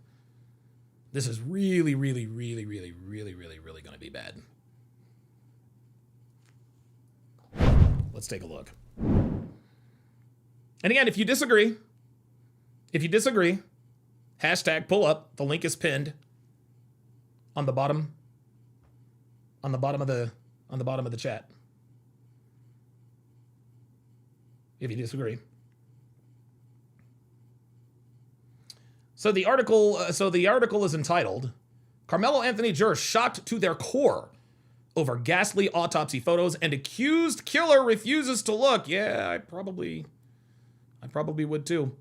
This is really, really, really, really, really, really, really going to be bad. Let's take a look. And again, if you disagree, Hashtag pull up. The link is pinned on the bottom. On the bottom of the chat. If you disagree. So the article is entitled Karmelo Anthony jurors shocked to their core over ghastly autopsy photos and accused killer refuses to look. Yeah, I probably would too.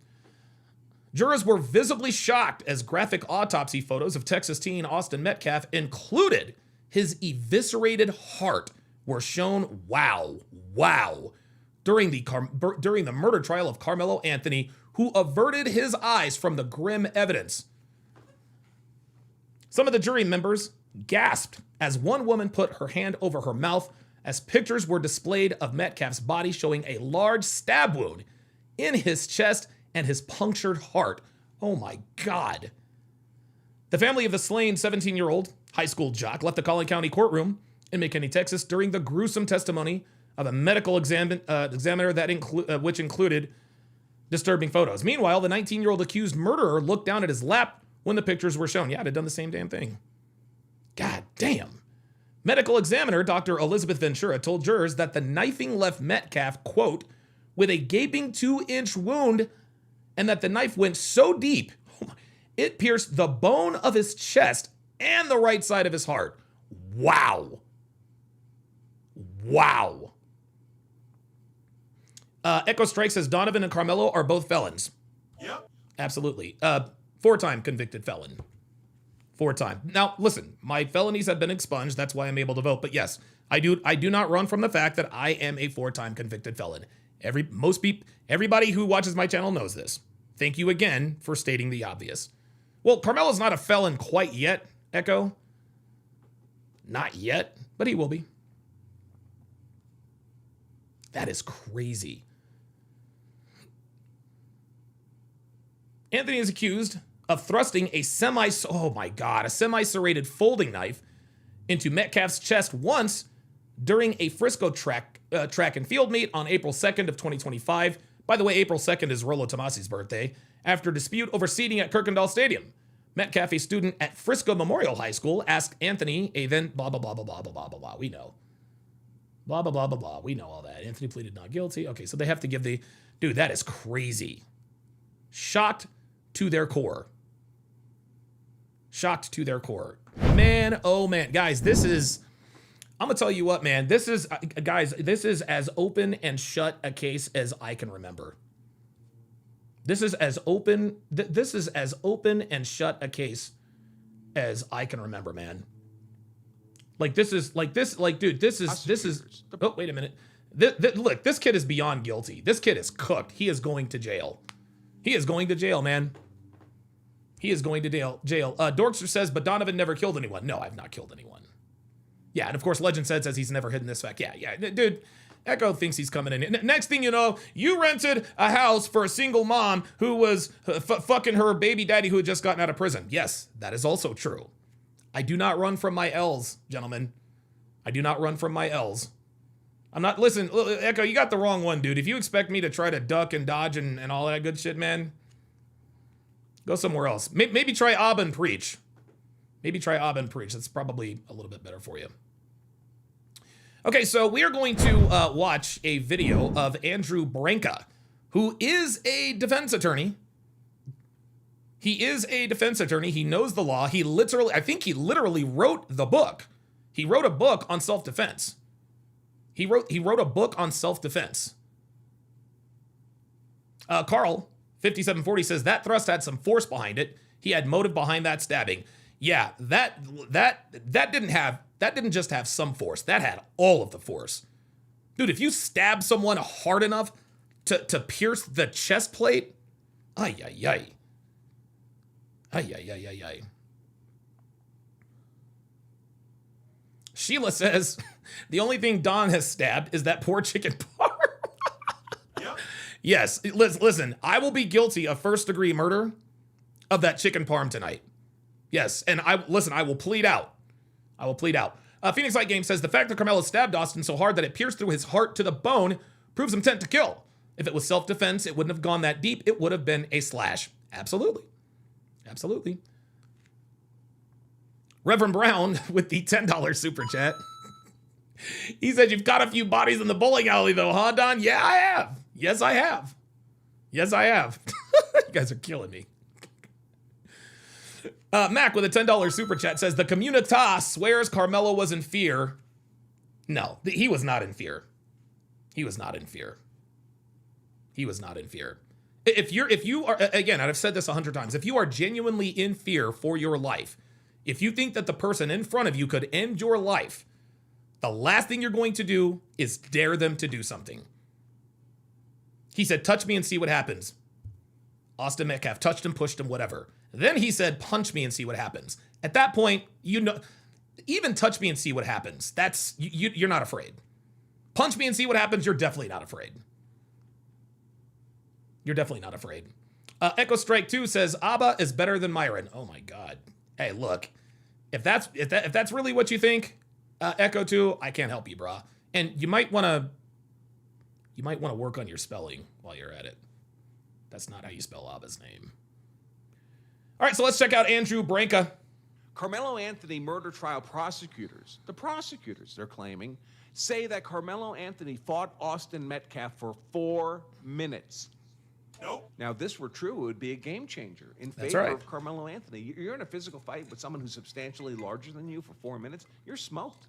Jurors were visibly shocked as graphic autopsy photos of Texas teen Austin Metcalf included his eviscerated heart were shown. Wow. During the murder trial of Karmelo Anthony, who averted his eyes from the grim evidence. Some of the jury members gasped as one woman put her hand over her mouth as pictures were displayed of Metcalf's body showing a large stab wound in his chest and his punctured heart. Oh my God. The family of the slain 17-year-old high school jock left the Collin County courtroom in McKinney, Texas during the gruesome testimony of a medical examiner that which included disturbing photos. Meanwhile, the 19-year-old accused murderer looked down at his lap when the pictures were shown. Yeah, I'd have done the same damn thing. God damn. Medical examiner Dr. Elizabeth Ventura told jurors that the knifing left Metcalf, quote, with a gaping 2-inch wound, and that the knife went so deep, it pierced the bone of his chest and the right side of his heart. Wow. Echo Strike says Donovan and Karmelo are both felons. Yep. Absolutely. 4-time convicted felon. 4-time. Now, listen, my felonies have been expunged. That's why I'm able to vote. But yes, I do not run from the fact that I am a 4-time convicted felon. Everybody who watches my channel knows this. Thank you again for stating the obvious. Well, Karmelo's not a felon quite yet, Echo. Not yet, but he will be. That is crazy. Anthony is accused of thrusting a semi-serrated folding knife into Metcalf's chest once during a Frisco track and field meet on April 2nd of 2025. By the way, April 2nd is Rollo Tomasi's birthday. After dispute over seating at Kirkendall Stadium, Metcalf, a student at Frisco Memorial High School, asked Anthony a then blah, blah, blah, blah, blah, blah, blah, blah, blah. We know. Blah, blah, blah, blah, blah. We know all that. Anthony pleaded not guilty. Okay, so they have to give the... Dude, that is crazy. Shocked to their core. Shocked to their core. Man, oh man. Guys, this is... I'm going to tell you what, man. This is... Guys, this is as open and shut a case as I can remember. This is as open... This is as open and shut a case as I can remember, man. Like, this is... Like, this... Like, dude, this is... Oh, wait a minute. Look, this kid is beyond guilty. This kid is cooked. He is going to jail. He is going to jail, man. He is going to jail. Dorkster says, but Donovan never killed anyone. No, I've not killed anyone. Yeah, and of course, Legend says he's never hidden this fact. Yeah, dude. Echo thinks he's coming in. Next thing you know, you rented a house for a single mom who was fucking her baby daddy who had just gotten out of prison. Yes, that is also true. I do not run from my L's, gentlemen. I do not run from my L's. I'm not... Listen, Echo, you got the wrong one, dude. If you expect me to try to duck and dodge and all that good shit, man, go somewhere else. Maybe try Abba Preach. Maybe try Abba Preach. That's probably a little bit better for you. Okay, so we are going to watch a video of Andrew Branca, who is a defense attorney. He is a defense attorney. He knows the law. I think he literally wrote the book. He wrote a book on self-defense. He wrote a book on self-defense. Carl, 5740 says that thrust had some force behind it. He had motive behind that stabbing. Yeah, that didn't just have some force. That had all of the force. Dude, if you stab someone hard enough to pierce the chest plate, ay. Sheila says, the only thing Don has stabbed is that poor chicken parm. Yep. Yes, listen, I will be guilty of first-degree murder of that chicken parm tonight. Yes, and I will plead out. I will plead out. Phoenix Light Game says, the fact that Karmelo stabbed Austin so hard that it pierced through his heart to the bone proves intent to kill. If it was self-defense, it wouldn't have gone that deep. It would have been a slash. Absolutely. Absolutely. Reverend Brown with the $10 super chat. He said, you've got a few bodies in the bowling alley, though, huh, Don? Yeah, I have. Yes, I have. Yes, I have. You guys are killing me. Mac with a $10 super chat says, the Communitas swears Karmelo was in fear. No, he was not in fear. He was not in fear. He was not in fear. If you are, again, I've said this 100 times, if you are genuinely in fear for your life, if you think that the person in front of you could end your life, the last thing you're going to do is dare them to do something. He said, touch me and see what happens. Austin Metcalf touched him, pushed him, whatever. Then he said, punch me and see what happens. At that point, you know, even touch me and see what happens. That's, you're not afraid. Punch me and see what happens. You're definitely not afraid. You're definitely not afraid. Echo Strike 2 says, Abba is better than Myron. Oh my God. Hey, look, if that's really what you think, Echo 2, I can't help you, brah. And you might want to work on your spelling while you're at it. That's not how you spell Abba's name. All right, so let's check out Andrew Branca. Karmelo Anthony murder trial prosecutors, the prosecutors, they're claiming, say that Karmelo Anthony fought Austin Metcalf for 4 minutes. Nope. Now, if this were true, it would be a game changer in That's favor right. of Karmelo Anthony. You're in a physical fight with someone who's substantially larger than you for 4 minutes. You're smoked.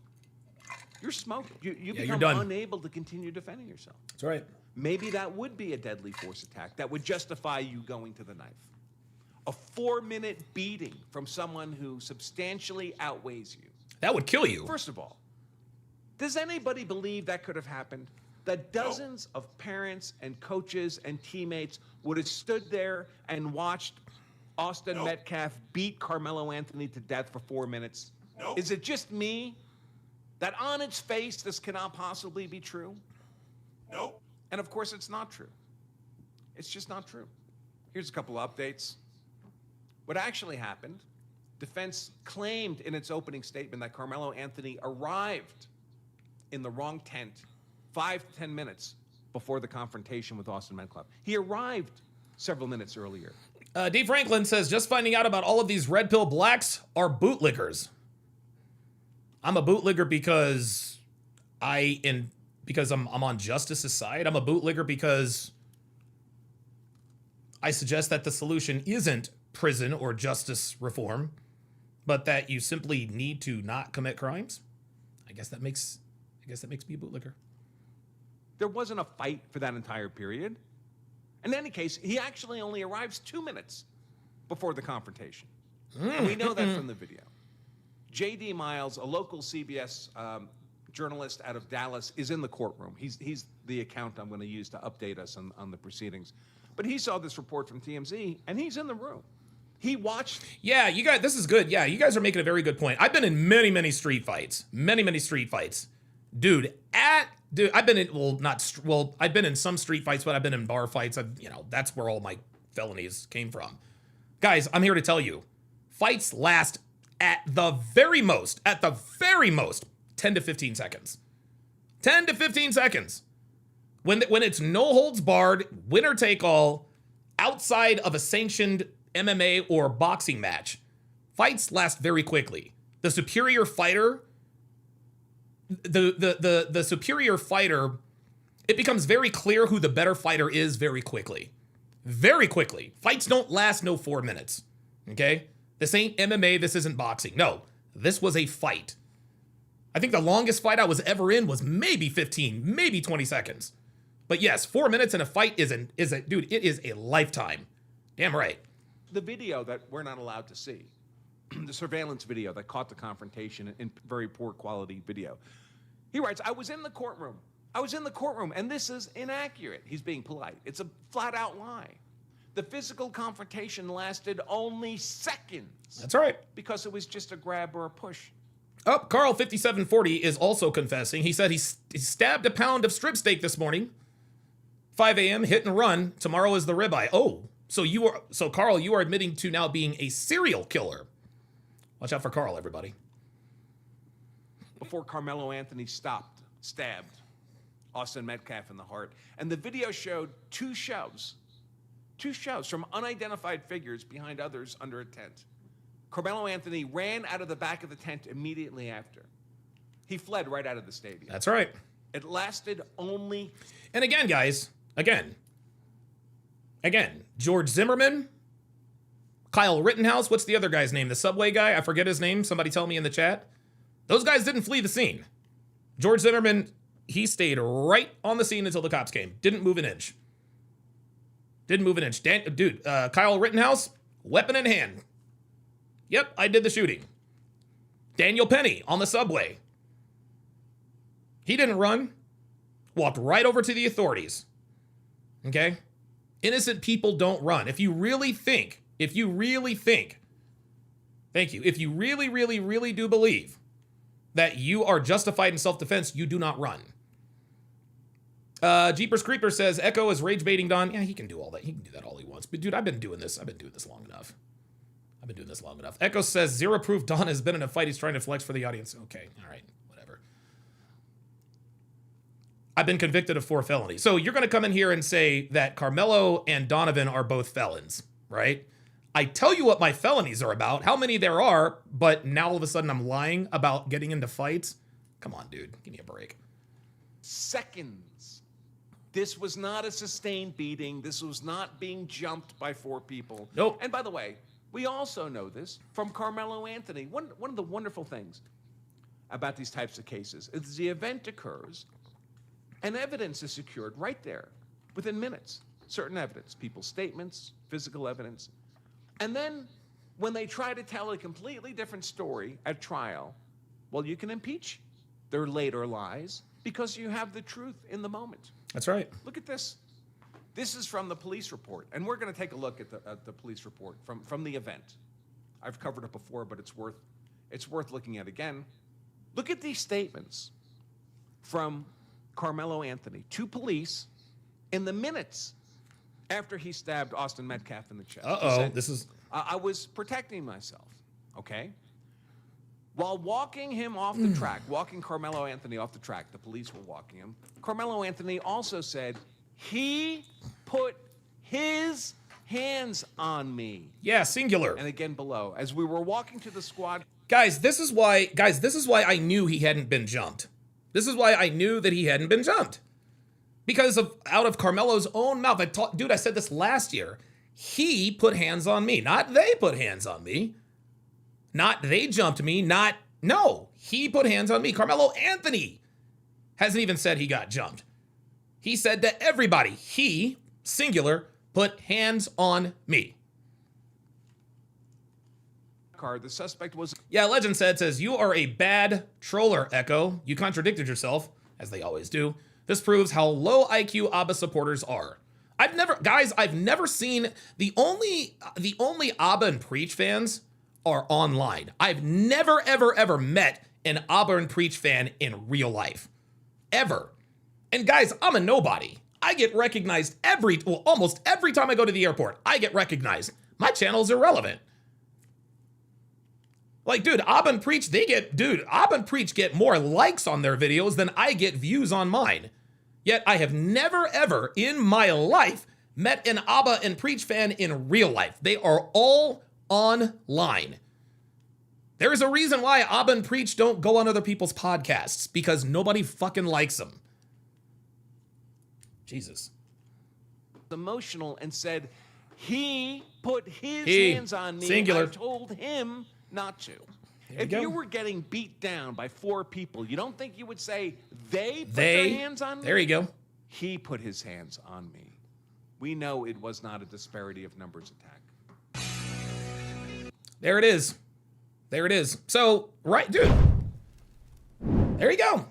You're smoked. You you're become done. unable to continue defending yourself. That's right. Maybe that would be a deadly force attack that would justify you going to the knife. A 4-minute beating from someone who substantially outweighs you. That would kill you. First of all, does anybody believe that could have happened? That dozens of parents and coaches and teammates would have stood there and watched Austin Metcalf beat Karmelo Anthony to death for 4 minutes? No. Is it just me that on its face this cannot possibly be true? Nope. And of course it's not true. It's just not true. Here's a couple of updates. What actually happened, defense claimed in its opening statement that Karmelo Anthony arrived in the wrong tent 5 to 10 minutes before the confrontation with Austin Metcalf. He arrived several minutes earlier. Dave Franklin says, just finding out about all of these red pill blacks are bootlickers. I'm a bootligger because I'm on justice's side. I'm a bootligger because I suggest that the solution isn't prison or justice reform, but that you simply need to not commit crimes. I guess that makes me a bootlicker. There wasn't a fight for that entire period. In any case, he actually only arrives 2 minutes before the confrontation. And we know that from the video. J.D. Miles, a local CBS journalist out of Dallas, is in the courtroom. He's the account I'm going to use to update us on the proceedings. But he saw this report from TMZ, and he's in the room. He watched. Yeah, you guys, this is good. Yeah, you guys are making a very good point. I've been in many street fights. Many street fights. I've been in some street fights, but I've been in bar fights. That's where all my felonies came from. Guys, I'm here to tell you, fights last at the very most, 10 to 15 seconds. 10 to 15 seconds. When it's no holds barred, winner take all, outside of a sanctioned MMA or boxing match, fights last very quickly. The superior fighter, the superior fighter, it becomes very clear who the better fighter is very quickly. Very quickly. Fights don't last no 4 minutes. Okay? This ain't MMA, this isn't boxing. No, this was a fight. I think the longest fight I was ever in was maybe 15, maybe 20 seconds. But yes, 4 minutes in a fight it is a lifetime. Damn right. The video that we're not allowed to see, the surveillance video that caught the confrontation in very poor quality video. He writes, I was in the courtroom, and this is inaccurate. He's being polite. It's a flat out lie. The physical confrontation lasted only seconds. That's right. Because it was just a grab or a push. Oh, Carl 5740 is also confessing. He said he stabbed a pound of strip steak this morning. 5 a.m. hit and run. Tomorrow is the ribeye. Oh, so Carl, you are admitting to now being a serial killer. Watch out for Carl, everybody. Before Karmelo Anthony stabbed Austin Metcalf in the heart. And the video showed two shoves 2 shows from unidentified figures behind others under a tent. Karmelo Anthony ran out of the back of the tent immediately after. He fled right out of the stadium. That's right. It lasted only... And again, guys, again, George Zimmerman, Kyle Rittenhouse, what's the other guy's name? The subway guy? I forget his name. Somebody tell me in the chat. Those guys didn't flee the scene. George Zimmerman, he stayed right on the scene until the cops came. Didn't move an inch. Didn't move an inch. Kyle Rittenhouse, weapon in hand. Yep, I did the shooting. Daniel Penny on the subway. He didn't run. Walked right over to the authorities. Okay? Innocent people don't run. If you really think, thank you, if you really, really, really do believe that you are justified in self-defense, you do not run. Jeepers Creeper says, Echo is rage baiting Don. Yeah, he can do all that. He can do that all he wants. But dude, I've been doing this long enough. Echo says, zero proof Don has been in a fight. He's trying to flex for the audience. Okay, all right, whatever. I've been convicted of 4 felonies. So you're going to come in here and say that Karmelo and Donovan are both felons, right? I tell you what my felonies are about, how many there are, but now all of a sudden I'm lying about getting into fights. Come on, dude. Give me a break. Seconds. This was not a sustained beating. This was not being jumped by 4 people. Nope. And by the way, we also know this from Karmelo Anthony. One of the wonderful things about these types of cases is the event occurs and evidence is secured right there within minutes. Certain evidence, people's statements, physical evidence. And then when they try to tell a completely different story at trial, well, you can impeach their later lies because you have the truth in the moment. That's right. Look at this. This is from the police report, and we're going to take a look at the police report from the event. I've covered it before, but it's worth looking at again. Look at these statements from Karmelo Anthony to police in the minutes after he stabbed Austin Metcalf in the chest. This is... I was protecting myself, okay? While walking him off the track, walking Karmelo Anthony off the track, the police were walking him, Karmelo Anthony also said, he put his hands on me. Yeah, singular. And again below, as we were walking to the squad. This is why I knew he hadn't been jumped. This is why I knew that he hadn't been jumped. Because out of Karmelo's own mouth, I said this last year. He put hands on me, not they put hands on me. Not they jumped me, no, he put hands on me. Karmelo Anthony hasn't even said he got jumped. He said to everybody, he, singular, put hands on me. The suspect was... Yeah, Legend says, you are a bad troller, Echo. You contradicted yourself, as they always do. This proves how low IQ ABBA supporters are. I've never seen... The only ABBA and Preach fans are online. I've never, ever, ever met an ABBA and Preach fan in real life. Ever. And guys, I'm a nobody. I get recognized almost every time I go to the airport. I get recognized. My channel's irrelevant. Like, dude, ABBA and Preach, ABBA and Preach get more likes on their videos than I get views on mine. Yet I have never, ever in my life met an ABBA and Preach fan in real life. They are all online. There is a reason why ABBA and Preach don't go on other people's podcasts, because nobody fucking likes them. Jesus. Emotional and said, he put his hands on me. Singular. I told him not to. If you were getting beat down by 4 people, you don't think you would say, they put their hands on me? There you go. He put his hands on me. We know it was not a disparity of numbers attack. There it is. There it is. So, right, dude. There you go.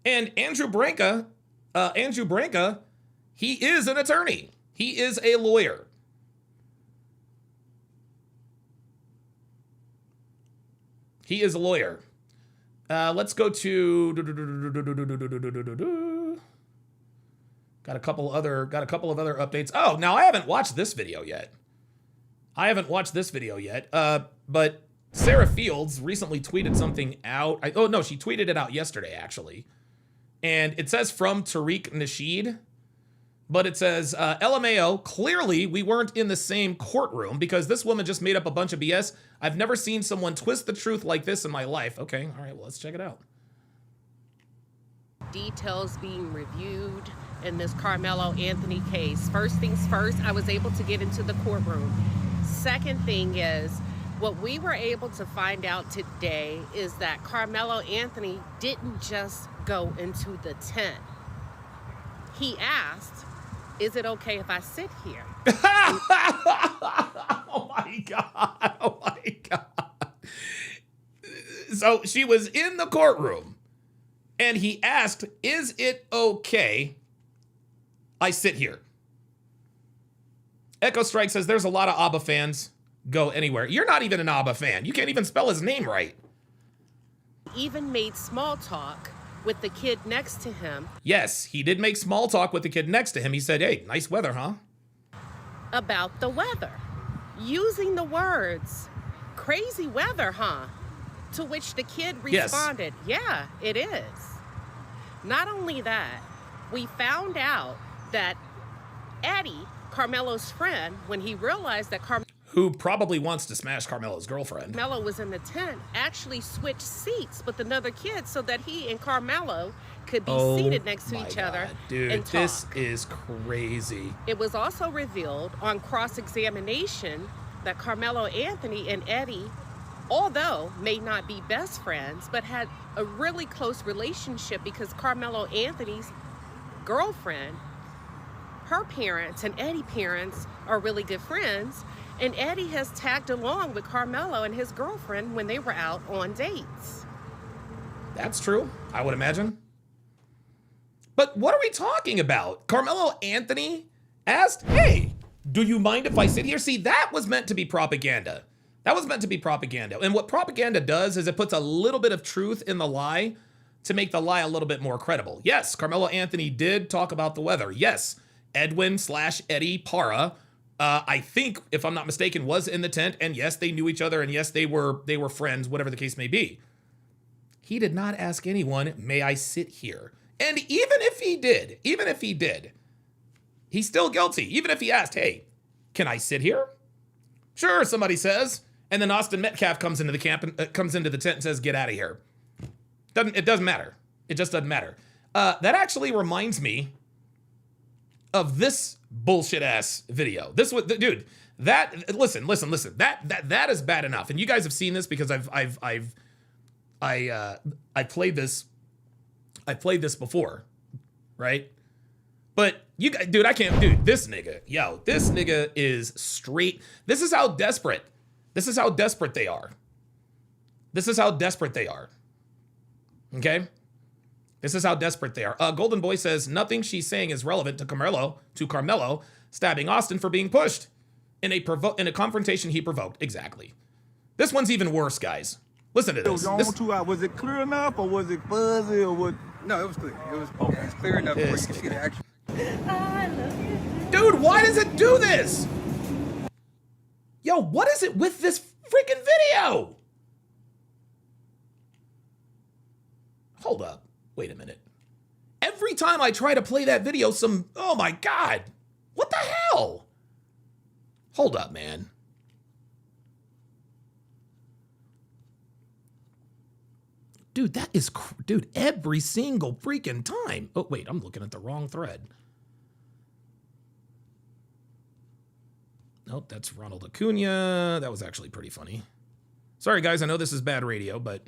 And Andrew Branca, he is an attorney. He is a lawyer. He is a lawyer. Let's go to got a couple of other updates. Oh, now I haven't watched this video yet. But Sarah Fields recently tweeted something out. She tweeted it out yesterday, actually. And it says from Tariq Nasheed. But it says, LMAO, clearly we weren't in the same courtroom because this woman just made up a bunch of BS. I've never seen someone twist the truth like this in my life. Okay, all right, well, let's check it out. Details being reviewed in this Karmelo Anthony case. First things first, I was able to get into the courtroom. Second thing is, what we were able to find out today is that Karmelo Anthony didn't just go into the tent. He asked, is it okay if I sit here? Oh my God. Oh my God. So she was in the courtroom and he asked, is it okay I sit here? Echo Strike says there's a lot of ABBA fans. Go anywhere. You're not even an ABBA fan. You can't even spell his name right. Even made small talk with the kid next to him. Yes, he did make small talk with the kid next to him. He said, hey, nice weather, huh? About the weather. Using the words, crazy weather, huh? To which the kid responded, yeah, it is. Not only that, we found out that Eddie, Karmelo's friend, when he realized that who probably wants to smash Karmelo's girlfriend. Karmelo was in the tent, actually switched seats with another kid so that he and Karmelo could be seated next to each other dude, and talk. This is crazy. It was also revealed on cross-examination that Karmelo Anthony and Eddie, although may not be best friends, but had a really close relationship because Karmelo Anthony's girlfriend, her parents and Eddie's parents are really good friends. And Eddie has tagged along with Karmelo and his girlfriend when they were out on dates. That's true, I would imagine. But what are we talking about? Karmelo Anthony asked, hey, do you mind if I sit here? See, that was meant to be propaganda. That was meant to be propaganda. And what propaganda does is it puts a little bit of truth in the lie to make the lie a little bit more credible. Yes, Karmelo Anthony did talk about the weather. Yes, Edwin/Eddie Para, I think, if I'm not mistaken, was in the tent, and yes, they knew each other, and yes, they were friends, whatever the case may be. He did not ask anyone, may I sit here? And even if he did, he's still guilty. Even if he asked, hey, can I sit here? Sure, somebody says, and then Austin Metcalf comes into the camp and comes into the tent and says, get out of here. It doesn't matter. It just doesn't matter. That actually reminds me of this bullshit ass video. This was, dude, that, listen, that is bad enough. And you guys have seen this because I played this before, right? But you guys, dude, I can't, dude, this nigga is straight. This is how desperate they are. Okay? This is how desperate they are. Golden Boy says, nothing she's saying is relevant to Karmelo stabbing Austin for being pushed in a confrontation he provoked. Exactly. This one's even worse, guys. Listen to this. Was it clear enough or was it fuzzy or what? No, it was clear. It was clear enough where you can see the action. Dude, why does it do this? Yo, what is it with this freaking video? Hold up. Wait a minute. Every time I try to play that video, oh my God. What the hell? Hold up, man. Dude, that is, dude, every single freaking time. Oh, wait, I'm looking at the wrong thread. Nope, that's Ronald Acuna. That was actually pretty funny. Sorry, guys, I know this is bad radio, but...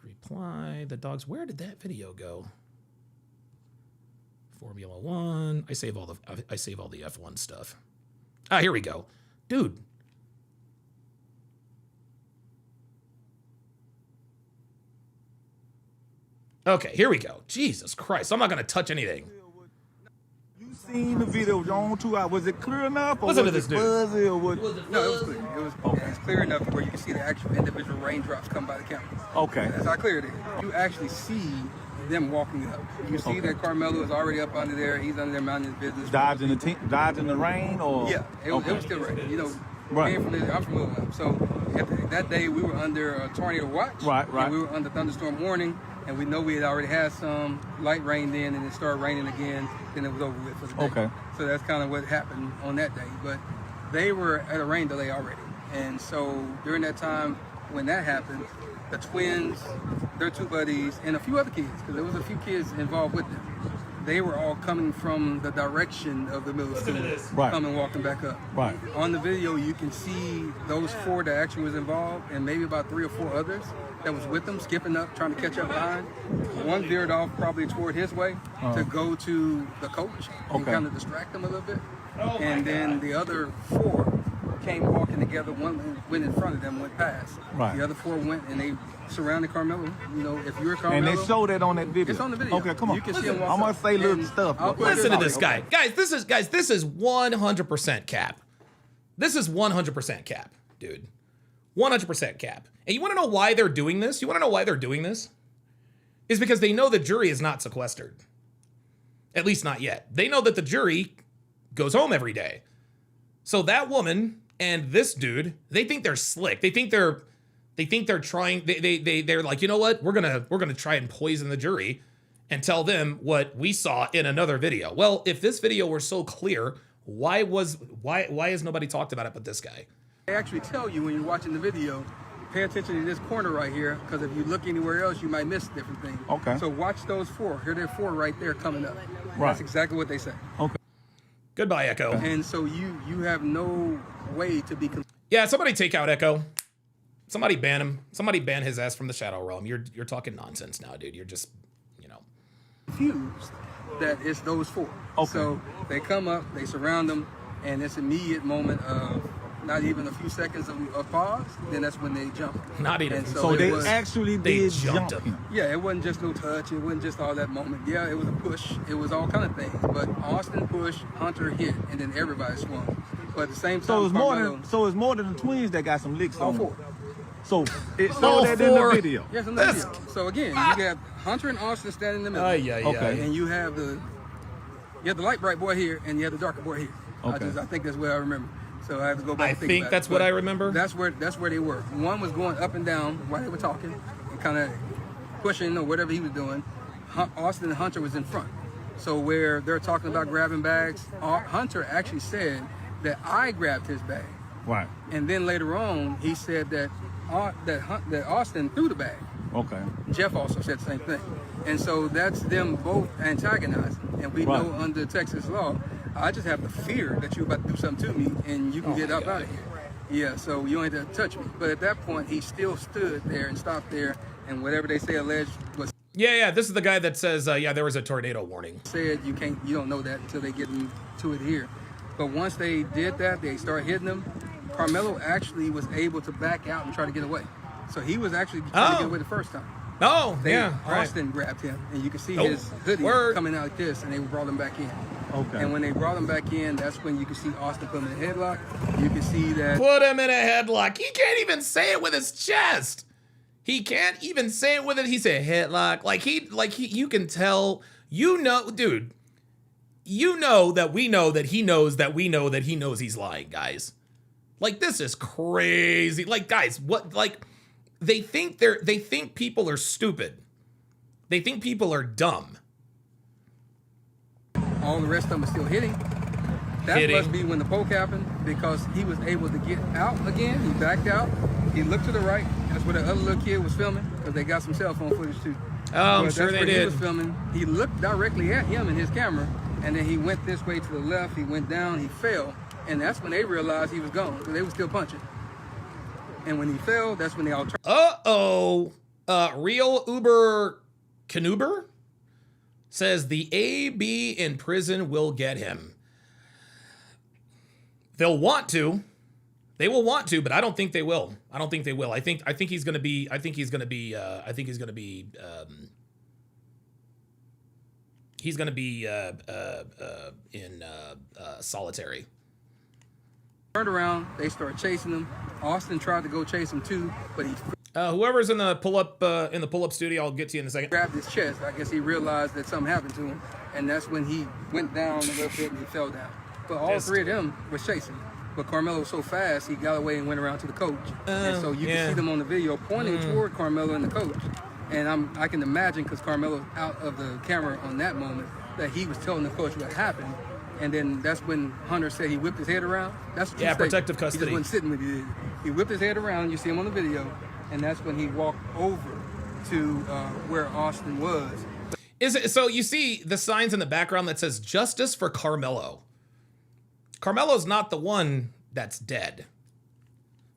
Reply, the dogs. Where did that video go? Formula One. I save all the F1 stuff. Ah, here we go. Dude. Okay, here we go. Jesus Christ. I'm not going to touch anything. You seen the video on 2 hours. Was it clear enough or Listen to was this it dude. fuzzy or what? No, it was clear. It was clear enough where you can see the actual individual raindrops come by the camera. Okay. That's how clear it is. You actually see them walking up. You see that Karmelo is already up under there. He's under there minding his business. Dodging the rain or? Yeah, it was still raining. You know, Right. I'm familiar with them. So that day we were under a tornado watch. Right. And we were under thunderstorm warning. And we know we had already had some light rained in, and it started raining again. Then it was over with for the day. Okay. So that's kind of what happened on that day. But they were at a rain delay already. And so during that time when that happened, the twins, their two buddies, and a few other kids, because there was a few kids involved with them, they were all coming from the direction of the middle school, Right. coming walking back up. Right. On the video, you can see those 4 that actually was involved, and maybe about 3 or 4 others that was with them, skipping up, trying to catch up behind. One veered off probably toward his way to go to the coach and Okay. kind of distract him a little bit. And then the other 4 came walking together. One went in front of them, went past. Right. The other 4 went and they surrounded Carmelo. You know, if you're Carmelo, And they showed that on that video. it's on the video. Okay, come on. You can see him walk I'm gonna up. say little And stuff. I'll but- put it Listen to this this way. guy. This is 100% cap. This is 100% cap, dude. 100% cap. And you want to know why they're doing this? You want to know why they're doing this? Is because they know the jury is not sequestered. At least not yet. They know that the jury goes home every day. So that woman and this dude, they think they're slick. They think they're trying. They're like, you know what? We're gonna try and poison the jury, and tell them what we saw in another video. Well, if this video were so clear, why has nobody talked about it but this guy? They actually tell you when you're watching the video, pay attention to this corner right here, because if you look anywhere else, you might miss different things. Okay. So watch those 4. Here, there are 4 right there coming up. Right. That's exactly what they say. Okay. Goodbye, Echo. And so you have no way to be Yeah, somebody take out Echo. Somebody ban him. Somebody ban his ass from the Shadow Realm. You're talking nonsense now, dude. You're just, you know. confused that it's those 4. Okay. So they come up, they surround them, and this immediate moment of not even a few seconds of pause, then that's when they jump. Not even. And So it they was- actually they did jumped jump him. him. Yeah, it wasn't just no touch. It wasn't just all that moment. Yeah, it was a push. It was all kind of things. But Austin pushed, Hunter hit, and then everybody swung. But at the same time, So it's more Carmelo- than the twins that got some licks all on them. 4. So it All showed that in the 4. video. Yes, in the video. So again, you have Hunter and Austin standing in the middle. Okay. And you have the light bright boy here, and you have the darker boy here. Okay. I think that's what I remember. So I have to go back I and think think about that's it. what But I remember. That's where they were. One was going up and down while they were talking, and kind of pushing or whatever he was doing. Austin and Hunter was in front. So where they're talking about grabbing bags, Hunter actually said that I grabbed his bag, Right. and then later on he said that Austin threw the bag. Okay. Jeff also said the same thing. And so that's them both antagonizing. And we Right. know under Texas law, I just have the fear that you're about to do something to me and you can get up out of here. Yeah, so you don't have to touch me. But at that point, he still stood there and stopped there. And whatever they say alleged was Yeah. This is the guy that says, yeah, there was a tornado warning. said, you don't know that until they get into it here. But once they did that, they started hitting them. Karmelo actually was able to back out and try to get away. So he was actually trying to get away the first time. Oh, yeah. Right. Austin grabbed him, and you can see Oh, his hoodie word. coming out like this, and they brought him back in. Okay. And when they brought him back in, that's when you can see Austin put him in a headlock. You can see that Put him in a headlock. He can't even say it with his chest. He can't even say it with it. He said headlock. You can tell, dude, you know that we know that he knows that we know that he knows he's lying, guys. Like, this is crazy. Like, guys, they think people are stupid. They think people are dumb. all the rest of them are still hitting. That Hitting. must be when the poke happened, because he was able to get out again. He backed out. He looked to the right. That's where the other little kid was filming, because they got some cell phone footage too. Oh, I'm But sure that's they where he did. was filming. He looked directly at him in his camera, and then he went this way to the left. He went down. He fell, and that's when they realized he was gone, because they were still punching. And when he fell, that's when they all turned. Real Uber Canuber says the AB in prison will get him. They'll want to. They will want to, but I don't think they will. I don't think they will. I think he's gonna be in solitary. Turned around. They started chasing him. Austin tried to go chase him too, but he Whoever's in the pull-up studio, I'll get to you in a second. grabbed his chest. I guess he realized that something happened to him, and that's when he went down a little bit and he fell down. But all Pissed. three of them were chasing. But Karmelo was so fast, he got away and went around to the coach. And so you can see them on the video pointing toward Karmelo and the coach. And I can imagine, because Karmelo's out of the camera on that moment, that he was telling the coach what happened. And then that's when Hunter said he whipped his head around. That's a true statement. Protective He custody. just wasn't sitting with you. He whipped his head around. You see him on the video. And that's when he walked over to where Austin was. Is it, so you see the signs in the background that says justice for Karmelo. Carmelo's not the one that's dead.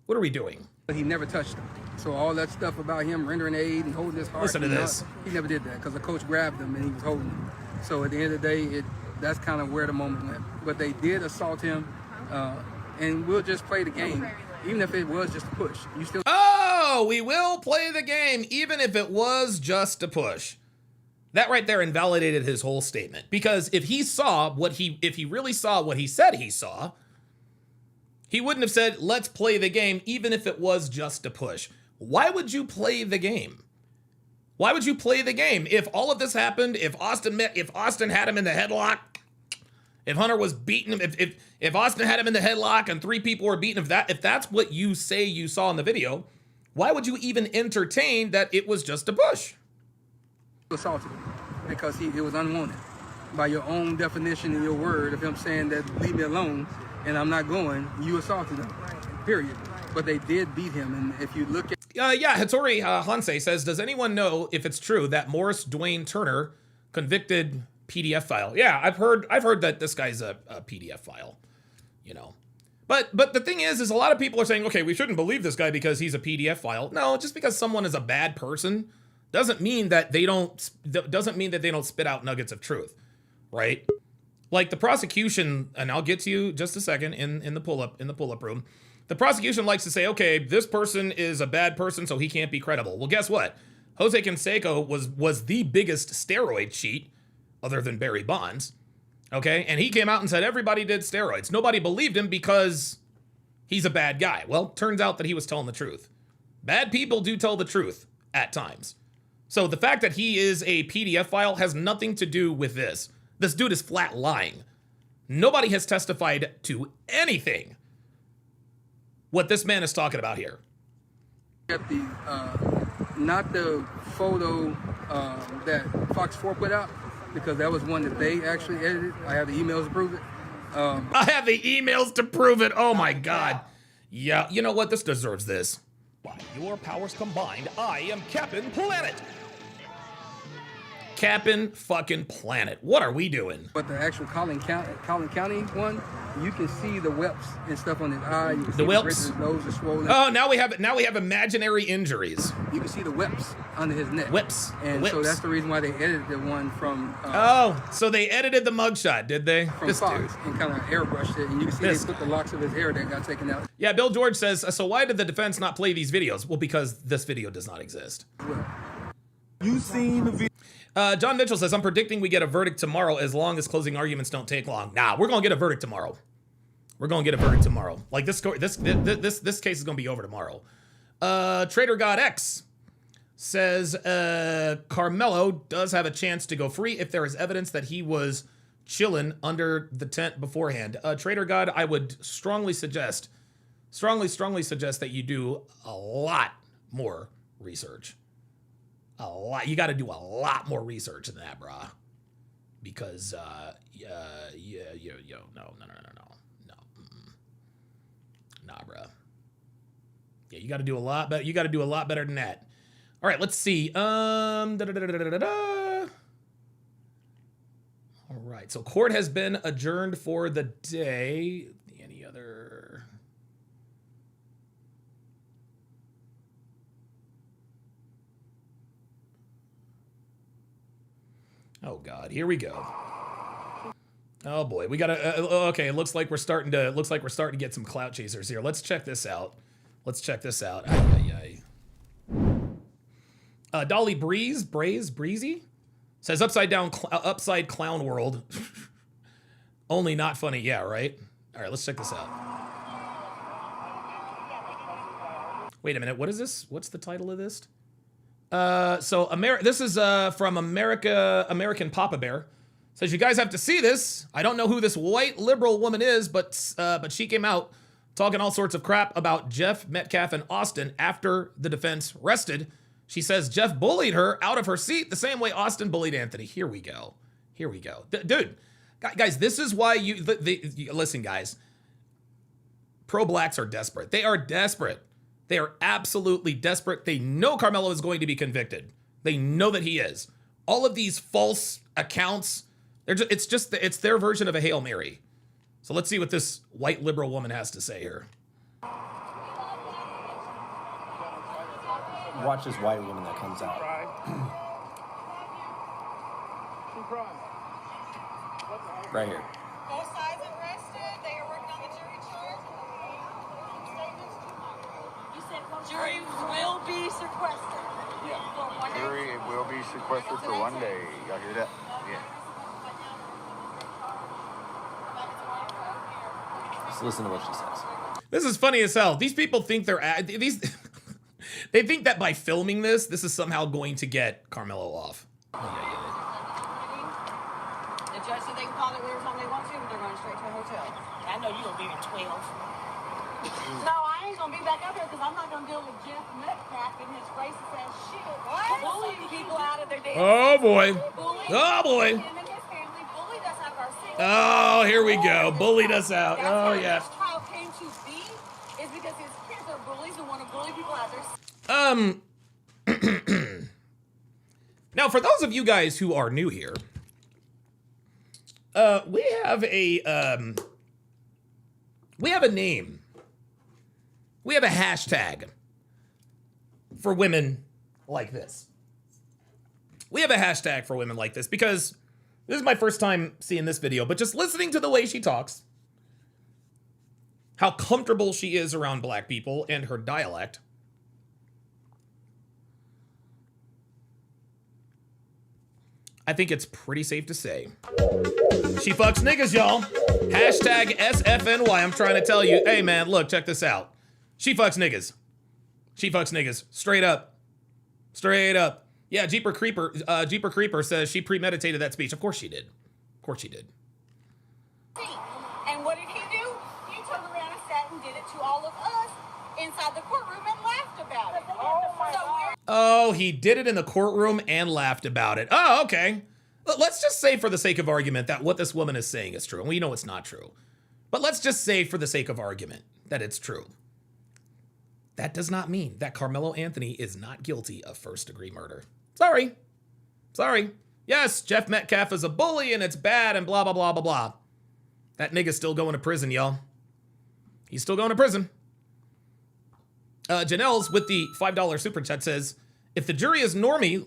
What are we doing? But he never touched him. So all that stuff about him rendering aid and holding his heart. Listen to this. He never did that because the coach grabbed him and he was holding him. So at the end of the day, that's kind of where the moment went. But they did assault him, and we'll just play the game, even if it was just a push. You still. Oh, we will play the game, even if it was just a push. That right there invalidated his whole statement. Because if he really saw what he said he saw, he wouldn't have said, let's play the game, even if it was just a push. Why would you play the game? Why would you play the game? If all of this happened, if Austin had him in the headlock, if Hunter was beating him, if Austin had him in the headlock and 3 people were beating him, if that's what you say you saw in the video, why would you even entertain that it was just a push? Assaulted him because it was unwanted. By your own definition and your word of him saying that leave me alone and I'm not going, you assaulted him, period. But they did beat him, and if you look at... Hattori Hansei says, does anyone know if it's true that Morris Dwayne Turner convicted PDF file? Yeah, I've heard that this guy's a PDF file, you know. But the thing is a lot of people are saying, okay, we shouldn't believe this guy because he's a PDF file. No, just because someone is a bad person doesn't mean that they don't spit out nuggets of truth, right? Like the prosecution, and I'll get to you just a second in the pull-up room. The prosecution likes to say, okay, this person is a bad person, so he can't be credible. Well, guess what? Jose Canseco was the biggest steroid cheat, other than Barry Bonds, okay? And he came out and said everybody did steroids. Nobody believed him because he's a bad guy. Well, turns out that he was telling the truth. Bad people do tell the truth at times. So the fact that he is a PDF file has nothing to do with this. This dude is flat lying. Nobody has testified to anything what this man is talking about here. At the not the photo that Fox 4 put out, because that was one that they actually edited. I have the emails to prove it. I have the emails to prove it. Oh my God. Yeah, you know what? This deserves this. By your powers combined, I am Captain Planet. Captain fucking Planet. What are we doing? But the actual Collin County one, you can see the whelps and stuff on his eye. You can see The whelps? His nose is swollen. Oh, now we have imaginary injuries. You can see the whelps under his neck. Whips. And Whips. so that's the reason why they edited the one from So they edited the mugshot, did they? from This Fox dude. and kind of airbrushed it, and you can see This they put the locks of his hair that got taken out. Yeah, Bill George says, so why did the defense not play these videos? Well, because this video does not exist. You seen the video? John Mitchell says, I'm predicting we get a verdict tomorrow as long as closing arguments don't take long. Nah, we're going to get a verdict tomorrow. We're going to get a verdict tomorrow. Like this case is going to be over tomorrow. Trader God X says, Karmelo does have a chance to go free if there is evidence that he was chilling under the tent beforehand. Trader God, I would strongly suggest that you do a lot more research. A lot. You got to do a lot more research than that, brah. Because, no. Nah, bruh. Yeah, you got to do a lot better. You got to do a lot better than that. All right, let's see. All right, so court has been adjourned for the day. Any other? Oh God, here we go. Oh boy, we gotta. Okay, it looks like we're starting to get some clout chasers here. Let's check this out. Dolly Breezy says upside clown world. Only not funny. Yeah, right. All right, let's check this out. Wait a minute. What is this? What's the title of this? This is from American Papa Bear. Says, you guys have to see this. I don't know who this white liberal woman is, but she came out talking all sorts of crap about Jeff Metcalf and Austin after the defense rested She says Jeff bullied her out of her seat the same way Austin bullied Anthony. Here we go. Here we go. Dude, guys, this is why listen, guys. Pro-blacks are desperate. They are desperate. They are absolutely desperate. They know Karmelo is going to be convicted. They know that he is. All of these false accounts, it's their version of a Hail Mary. So let's see what this white liberal woman has to say here. Watch this white woman that comes out. Right here. Both sides arrested. They are working on the jury charge. You said jury will be sequestered. Yeah. For 1 day. Jury will be sequestered for 1 day. Y'all hear that? Yeah. Just listen to what she says. This is funny as hell. These people think they think that by filming this is somehow going to get Karmelo off. The judge said they can call it whatever time they want to, but they're going straight to a hotel. I know you're going to be at 12. No, I ain't going to be back up here because I'm not going to deal with Jeff Metcalf and his racist ass shit. What? Bullying people out of their damn Oh boy. Bullying Oh boy. him and his family bullied us out of our seats. Oh, here we go. Bullied us out. That's Oh how yeah. this trial came to be, is because his kids are bullies and want to bully people out of their seats. Now, for those of you guys who are new here, we have a name. We have a hashtag for women like this. We have a hashtag for women like this because this is my first time seeing this video, but just listening to the way she talks, how comfortable she is around black people and her dialect, I think it's pretty safe to say she fucks niggas, y'all. Hashtag SFNY. I'm trying to tell you, hey man, look, check this out. She fucks niggas. She fucks niggas. Straight up. Straight up. Yeah, Jeeper Creeper says she premeditated that speech. Of course she did. Of course she did. And what did he do? He turned around and sat and did it to all of us inside the courtroom and laughed about it. Oh, he did it in the courtroom and laughed about it. Oh, okay. Let's just say for the sake of argument that what this woman is saying is true. And we know it's not true. But let's just say for the sake of argument that it's true. That does not mean that Karmelo Anthony is not guilty of first-degree murder. Sorry. Sorry. Yes, Jeff Metcalf is a bully and it's bad and blah, blah, blah, blah, blah. That nigga's still going to prison, y'all. He's still going to prison. Janelle's with the $5 super chat says, if the jury is normies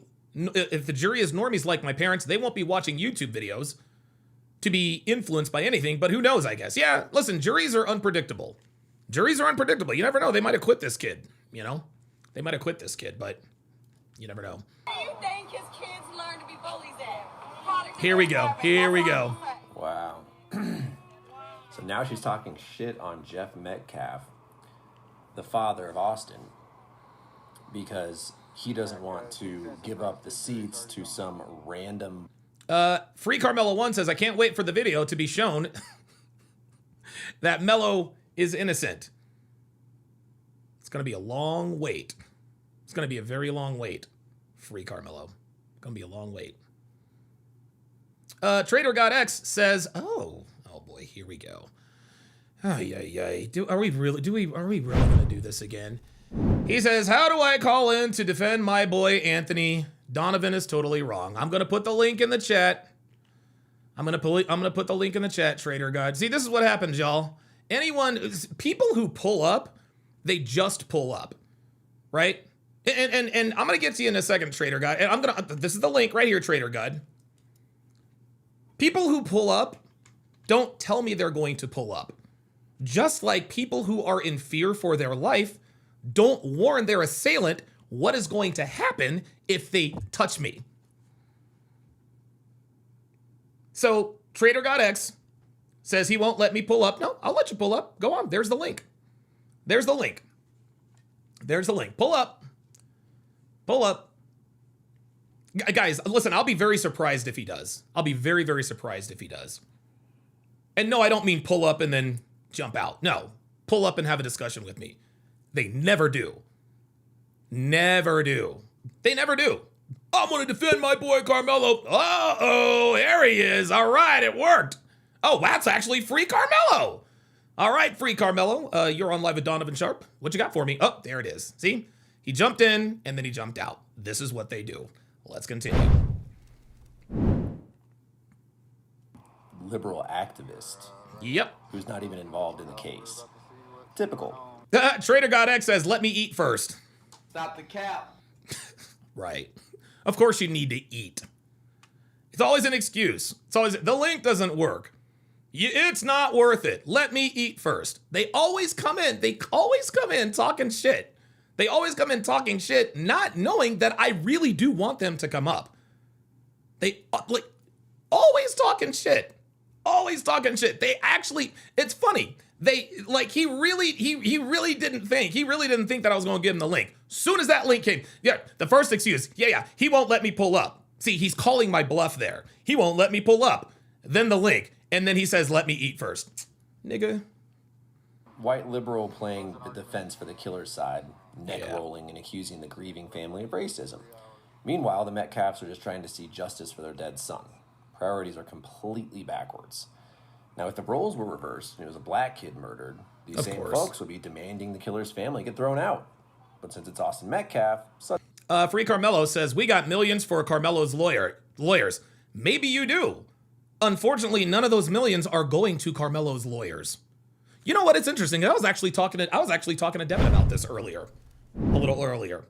like my parents, they won't be watching YouTube videos to be influenced by anything, but who knows, I guess. Yeah, listen, juries are unpredictable. Juries are unpredictable. You never know. They might have quit this kid, you know? They might have quit this kid, but you never know. What do you think his kids learn to be bullies at? Here we go. Here we go. Wow. So now she's talking shit on Jeff Metcalf, the father of Austin, because he doesn't want to give up the seats to some random... Free Karmelo 1 says, I can't wait for the video to be shown that Melo is innocent. It's going to be a long wait. It's going to be a very long wait. Free Karmelo. Going to be a long wait. Trader God X says, oh boy, here we go. Ay. Are we really going to do this again? He says, how do I call in to defend my boy Anthony? Donovan is totally wrong. I'm going to put the link in the chat. I'm going to put the link in the chat, Trader God. See, this is what happens, y'all. People who pull up, they just pull up, right? And I'm going to get to you in a second, Trader God. And this is the link right here, Trader God. People who pull up don't tell me they're going to pull up. Just like people who are in fear for their life don't warn their assailant what is going to happen if they touch me. So Trader God X says he won't let me pull up. No, I'll let you pull up. Go on. There's the link. There's the link. There's the link. Pull up. Pull up. Guys, listen, I'll be very surprised if he does. I'll be very, very surprised if he does. And no, I don't mean pull up and then jump out. No, pull up and have a discussion with me. They never do. Never do. They never do. I'm going to defend my boy Karmelo. Uh-oh, there he is. All right, it worked. Oh, that's actually free Karmelo. All right, free Karmelo. You're on live with Donovan Sharp. What you got for me? Oh, there it is. See? He jumped in, and then he jumped out. This is what they do. Let's continue. Liberal activist. Yep. Who's not even involved in the case. Typical. Trader God X says, let me eat first. Stop the cap. Right. Of course you need to eat. It's always an excuse. It's always, the link doesn't work. It's not worth it. Let me eat first. They always come in. They always come in talking shit. They always come in talking shit, not knowing that I really do want them to come up. They like always talking shit. Always talking shit. They actually, it's funny. They like he really didn't think that I was going to give him the link. Soon as that link came, yeah, the first excuse, yeah, he won't let me pull up. See, he's calling my bluff there. He won't let me pull up. Then the link, and then he says, let me eat first. Nigga. White liberal playing the defense for the killer's side, neck rolling and accusing the grieving family of racism. Meanwhile, the Metcalfs are just trying to see justice for their dead son. Priorities are completely backwards. Now, if the roles were reversed and it was a black kid murdered, these same folks would be demanding the killer's family get thrown out. But since it's Austin Metcalf, Free Karmelo says, we got millions for Karmelo's lawyers. Maybe you do. Unfortunately, none of those millions are going to Karmelo's lawyers. You know what? It's interesting. I was actually talking to Devin about this a little earlier.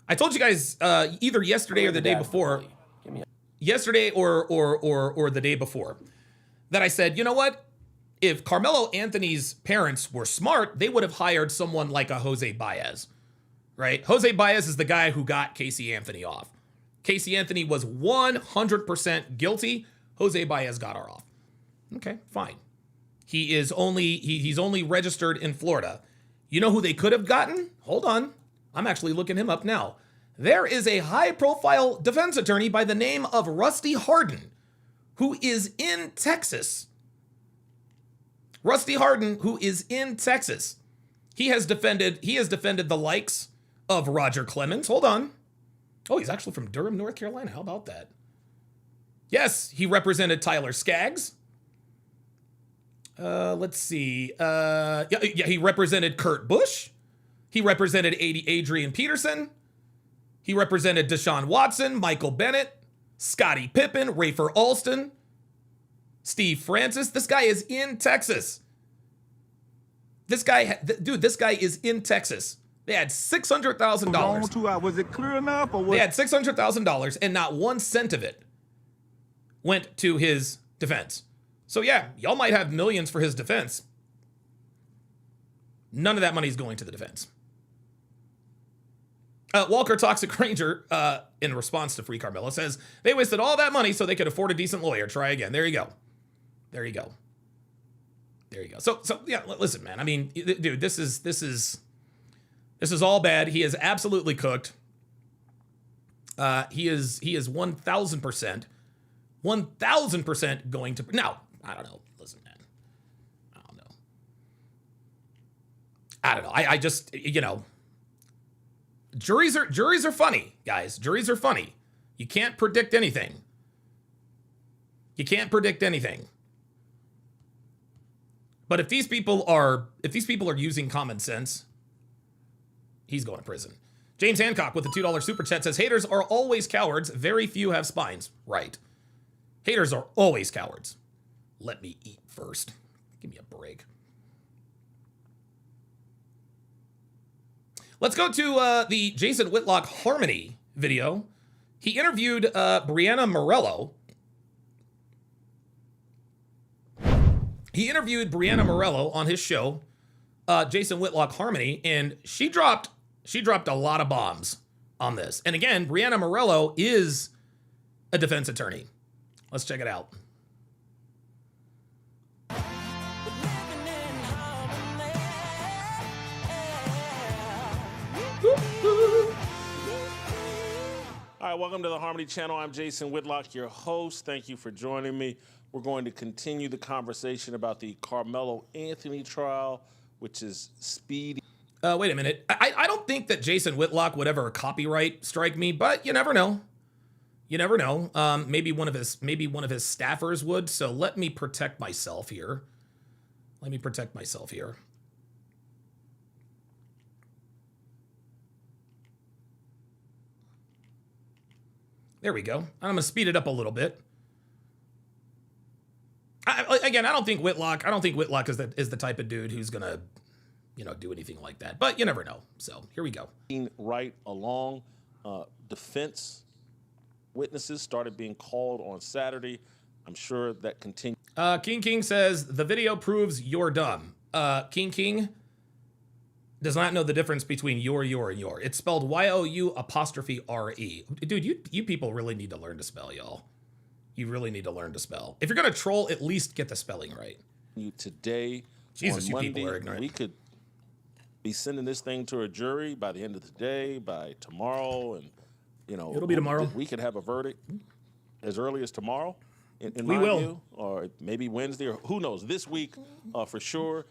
I told you guys either yesterday or the day before, yesterday or the day before, that I said, you know what? If Carmelo Anthony's parents were smart, they would have hired someone like a Jose Baez, right? Jose Baez is the guy who got Casey Anthony off. Casey Anthony was 100% guilty. Jose Baez got her off. Okay, fine. He's only registered in Florida. You know who they could have gotten? Hold on. I'm actually looking him up now. There is a high-profile defense attorney by the name of Rusty Hardin, who is in Texas. Rusty Hardin, who is in Texas. He has defended the likes of Roger Clemens. Hold on. Oh, he's actually from Durham, North Carolina. How about that? Yes, he represented Tyler Skaggs. Let's see. He represented Kurt Busch. He represented Adrian Peterson. He represented Deshaun Watson, Michael Bennett, Scottie Pippen, Rafer Alston, Steve Francis. This guy is in Texas. This guy is in Texas. They had $600,000. Was it clear enough? Or they had $600,000 and not 1 cent of it went to his defense. So yeah, y'all might have millions for his defense. None of that money is going to the defense. Walker Toxic Ranger, in response to Free Karmelo, says, they wasted all that money so they could afford a decent lawyer. Try again. There you go. There you go. There you go. So yeah, listen, man. I mean, dude, this is all bad. He is absolutely cooked. He is 1,000% going to, now, I don't know. Listen, man. I don't know. I just, you know, juries are funny, guys. Juries are funny. You can't predict anything. You can't predict anything. But if these people are using common sense, he's going to prison. James Hancock with the $2 super chat says, haters are always cowards. Very few have spines. Right. Haters are always cowards. Let me eat first. Give me a break. Let's go to the Jason Whitlock Harmony video. He interviewed Brianna Morello. He interviewed Brianna Morello on his show, Jason Whitlock Harmony, and she dropped a lot of bombs on this. And again, Brianna Morello is a defense attorney. Let's check it out. All right, welcome to the Harmony Channel. I'm Jason Whitlock, your host. Thank you for joining me. We're going to continue the conversation about the Carmelo Anthony trial, which is speedy. Wait a minute. I don't think that Jason Whitlock would ever copyright strike me, but you never know. You never know. Maybe one of his staffers would. So let me protect myself here. There we go. I'm gonna speed it up a little bit. Again, I don't think Whitlock is the type of dude who's gonna, do anything like that. But you never know. So here we go. Right along, defense witnesses started being called on Saturday. I'm sure that continues. King says the video proves you're dumb. King does not know the difference between your, and your. It's spelled Y-O-U''RE. Dude, you people really need to learn to spell, y'all. You really need to learn to spell. If you're gonna troll, at least get the spelling right. Today, Jesus, on you Monday, people are ignorant. We could be sending this thing to a jury by the end of the day, by tomorrow, and it'll be tomorrow. We could have a verdict as early as tomorrow. In we my will. view, or maybe Wednesday, or who knows, this week for sure.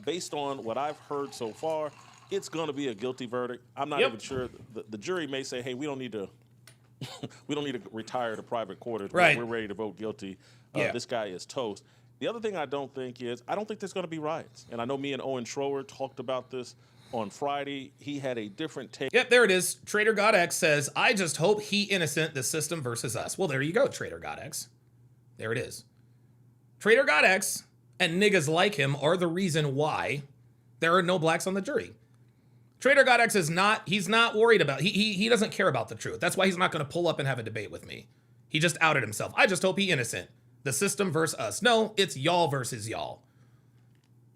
Based on what I've heard so far, it's going to be a guilty verdict. I'm not even sure. The jury may say, "Hey, we don't need to retire to private quarters. Right. We're ready to vote guilty. Yeah. This guy is toast." The other thing I don't think there's going to be riots. And I know me and Owen Schroer talked about this on Friday. He had a different take. Yep, there it is. Trader God X says, I just hope he innocent, the system versus us. Well, there you go, Trader God X. There it is. Trader God X and niggas like him are the reason why there are no blacks on the jury. Trader God X he's not worried about, he doesn't care about the truth. That's why he's not going to pull up and have a debate with me. He just outed himself. I just hope he innocent. The system versus us. No, it's y'all versus y'all.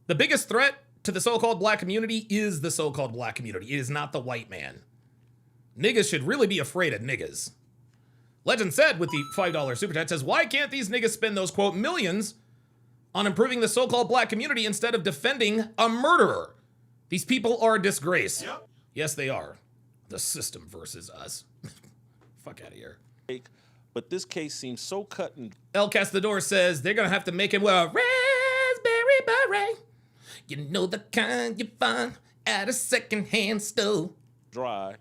The biggest threat to the so-called black community is the so-called black community. It is not the white man. Niggas should really be afraid of niggas. Legend said with the $5 super chat says, why can't these niggas spend those, quote, millions on improving the so-called black community instead of defending a murderer? These people are a disgrace. Yep. Yes, they are. The system versus us. Fuck out of here. But this case seems so cut and... El Castador says they're going to have to make him wear a raspberry beret. You know the kind you find at a secondhand store. Dry.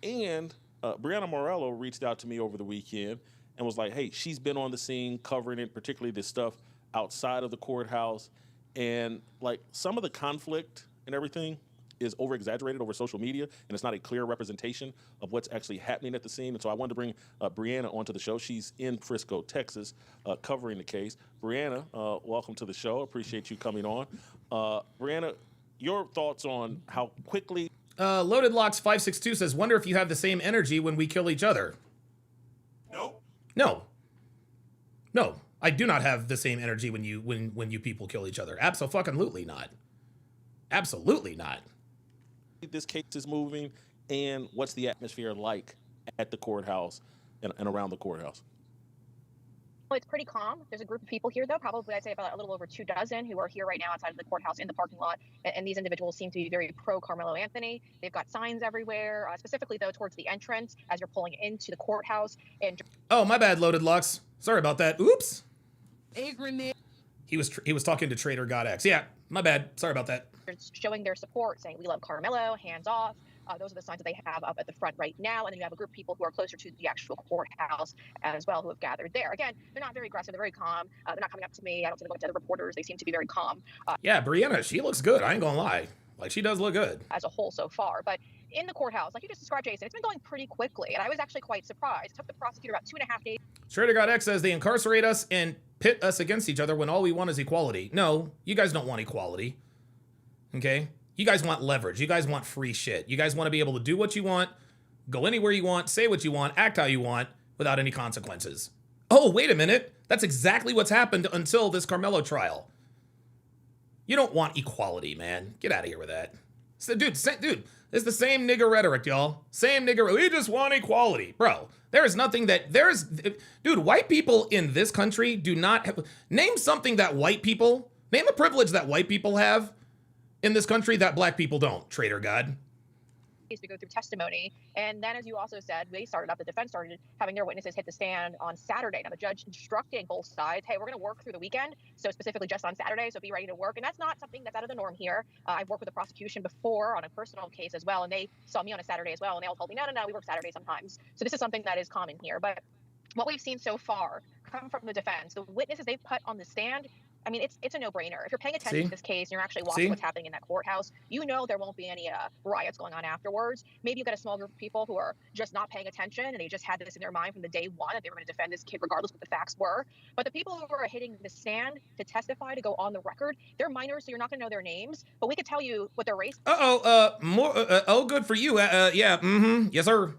And Brianna Morello reached out to me over the weekend and was like, hey, she's been on the scene covering it, particularly this stuff outside of the courthouse. And like some of the conflict and everything is over-exaggerated over social media, and it's not a clear representation of what's actually happening at the scene. And so I wanted to bring Brianna onto the show. She's in Frisco, Texas, covering the case. Brianna, welcome to the show. Appreciate you coming on. Brianna, your thoughts on how quickly... Loaded Locks 562 says, wonder if you have the same energy when we kill each other. No, I do not have the same energy when you people kill each other. Abso-fucking-lutely not. Absolutely not. This case is moving, and what's the atmosphere like at the courthouse and around the courthouse? Well, it's pretty calm. There's a group of people here, though, probably I'd say about a little over 24 who are here right now outside of the courthouse in the parking lot. And these individuals seem to be very pro Karmelo Anthony. They've got signs everywhere, specifically, though, towards the entrance as you're pulling into the courthouse. And oh, my bad, Loaded Lux. Sorry about that. Oops. Agron. He was talking to Trader God X. Yeah, my bad. Sorry about that. Showing their support, saying, we love Karmelo, hands off. Those are the signs that they have up at the front right now. And then you have a group of people who are closer to the actual courthouse as well who have gathered there. Again, they're not very aggressive. They're very calm. They're not coming up to me. I don't see them going to other reporters. They seem to be very calm. Yeah, Brianna, she looks good. I ain't gonna lie. Like, she does look good. As a whole so far. But in the courthouse, like you just described, Jason, it's been going pretty quickly. And I was actually quite surprised. It took the prosecutor about 2.5 days. Trader God X says they incarcerate us and pit us against each other when all we want is equality. No, you guys don't want equality. Okay? You guys want leverage. You guys want free shit. You guys want to be able to do what you want, go anywhere you want, say what you want, act how you want without any consequences. Oh, wait a minute. That's exactly what's happened until this Karmelo trial. You don't want equality, man. Get out of here with that. So, dude, it's the same nigger rhetoric, y'all. Same nigger. We just want equality. Bro, there is nothing that dude, white people in this country do not have, name something that name a privilege that white people have in this country that black people don't, Trader God. to go through testimony. And then, as you also said, the defense started having their witnesses hit the stand on Saturday. Now, the judge instructing both sides, hey, we're going to work through the weekend, so specifically just on Saturday, so be ready to work. And that's not something that's out of the norm here. I've worked with the prosecution before on a personal case as well, and they saw me on a Saturday as well, and they all told me, no, we work Saturday sometimes. So this is something that is common here. But what we've seen so far come from the defense, the witnesses they've put on the stand, I mean, it's a no-brainer. If you're paying attention to this case and you're actually watching what's happening in that courthouse, you know there won't be any riots going on afterwards. Maybe you've got a small group of people who are just not paying attention and they just had this in their mind from the day one that they were going to defend this kid regardless of what the facts were. But the people who are hitting the stand to testify, to go on the record, they're minors, so you're not going to know their names. But we could tell you what their race. Good for you. Yes, sir.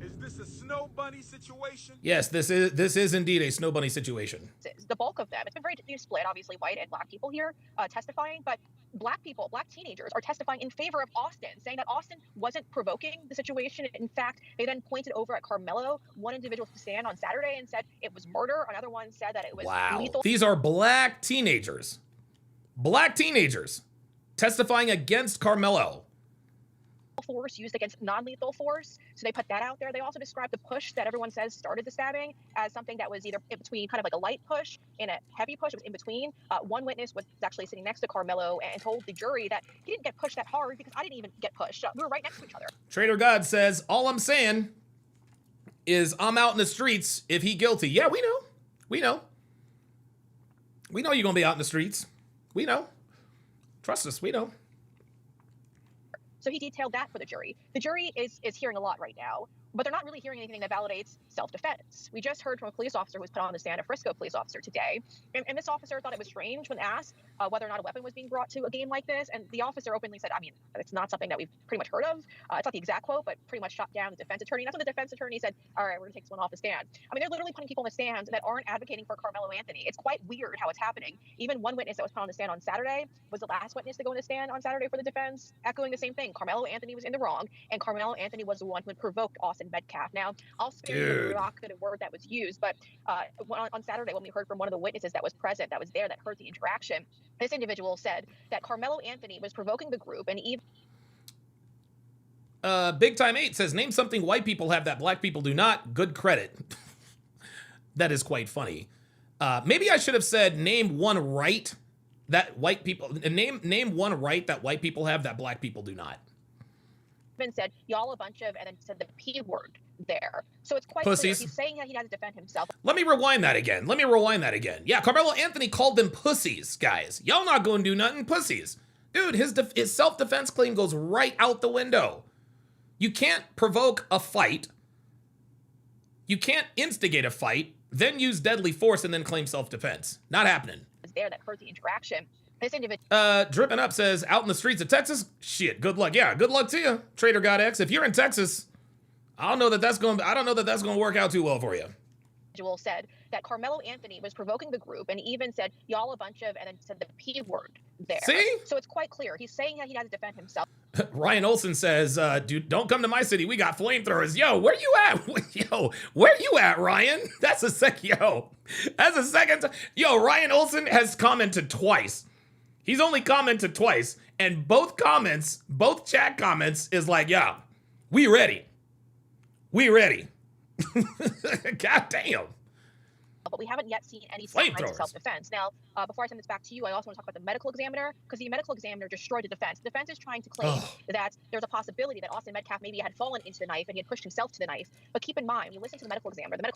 Is this a snow bunny situation? Yes, this is indeed a snow bunny situation. The bulk of them, it's been very split, obviously white and black people here testifying, but black teenagers are testifying in favor of Austin, saying that Austin wasn't provoking the situation. In fact, they then pointed over at Karmelo. One individual to stand on Saturday and said it was murder. Another one said that it was lethal. These are black teenagers testifying against Karmelo. Force used against non-lethal force, so they put that out there. They also described the push that everyone says started the stabbing as something that was either in between, kind of like a light push and a heavy push. It was in between. One witness was actually sitting next to Karmelo and told the jury that he didn't get pushed that hard because I didn't even get pushed. We were right next to each other. Trader God says, all I'm saying is I'm out in the streets if he guilty. Yeah, we know you're gonna be out in the streets. We know. Trust us, we know. So he detailed that for the jury. The jury is hearing a lot right now, but they're not really hearing anything that validates self-defense. We just heard from a police officer who was put on the stand, a Frisco police officer today, and this officer thought it was strange when asked whether or not a weapon was being brought to a game like this, and the officer openly said, I mean, it's not something that we've pretty much heard of. It's not the exact quote, but pretty much shot down the defense attorney. And that's when the defense attorney said, all right, we're gonna take this one off the stand. I mean, they're literally putting people on the stand that aren't advocating for Karmelo Anthony. It's quite weird how it's happening. Even one witness that was put on the stand on Saturday was the last witness to go on the stand on Saturday for the defense, echoing the same thing. Karmelo Anthony was in the wrong, and Karmelo Anthony was the one who had provoked Austin Metcalf. Now, I'll spare you the provocative word that was used, but on Saturday when we heard from one of the witnesses that was present, that was there, that heard the interaction, this individual said that Karmelo Anthony was provoking the group, and even Big Time 8 says, name something white people have that black people do not. Good credit. That is quite funny. Maybe I should have said, name one right that white people, name one right that white people have that black people do not. said, y'all a bunch of, and then said the P word there. So it's quite pussies. clear. He's saying that he had to defend himself. Let me rewind that again. Yeah, Karmelo Anthony called them pussies, guys. Y'all not gonna do nothing, pussies. Dude, his self-defense claim goes right out the window. You can't provoke a fight. You can't instigate a fight, then use deadly force and then claim self-defense. Not happening. Was there that heard the interaction. This individual. Dripping Up says, out in the streets of Texas? Shit, good luck. Yeah, good luck to you, Trader God X. If you're in Texas, I don't know that that's going to work out too well for you. Said that Karmelo Anthony was provoking the group, and he even said, y'all a bunch of, and then said the P word there. See? So it's quite clear. He's saying that he had to defend himself. Ryan Olson says, dude, don't come to my city. We got flamethrowers. Yo, where you at? Yo, where you at, Ryan? That's a second time. Yo, Ryan Olson has commented twice. He's only commented twice, and both chat comments is like, yeah, we ready. God damn. But we haven't yet seen any signs of self-defense. Now, before I send this back to you, I also want to talk about the medical examiner, because the medical examiner destroyed the defense. The defense is trying to claim that there's a possibility that Austin Metcalf maybe had fallen into the knife and he had pushed himself to the knife. But keep in mind, when you listen to the medical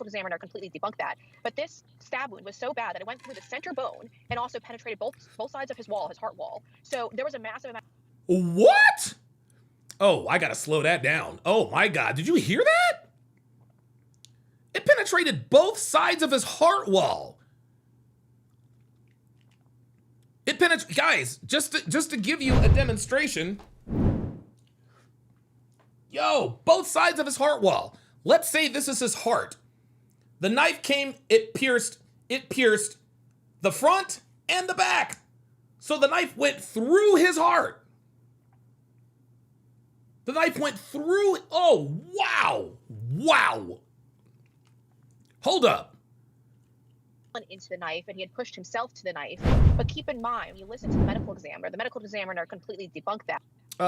examiner completely debunked that. But this stab wound was so bad that it went through the center bone and also penetrated both sides of his wall, his heart wall. So there was a massive amount. What? Oh, I gotta slow that down. Oh my God, did you hear that? It penetrated both sides of his heart wall. Guys, just to give you a demonstration. Yo, both sides of his heart wall. Let's say this is his heart. The knife came, it pierced the front and the back. So the knife went through his heart. The knife went through, oh, wow. Hold up. Into the knife, and he had pushed himself to the knife. But keep in mind, when you listen to the medical examiner completely debunked that.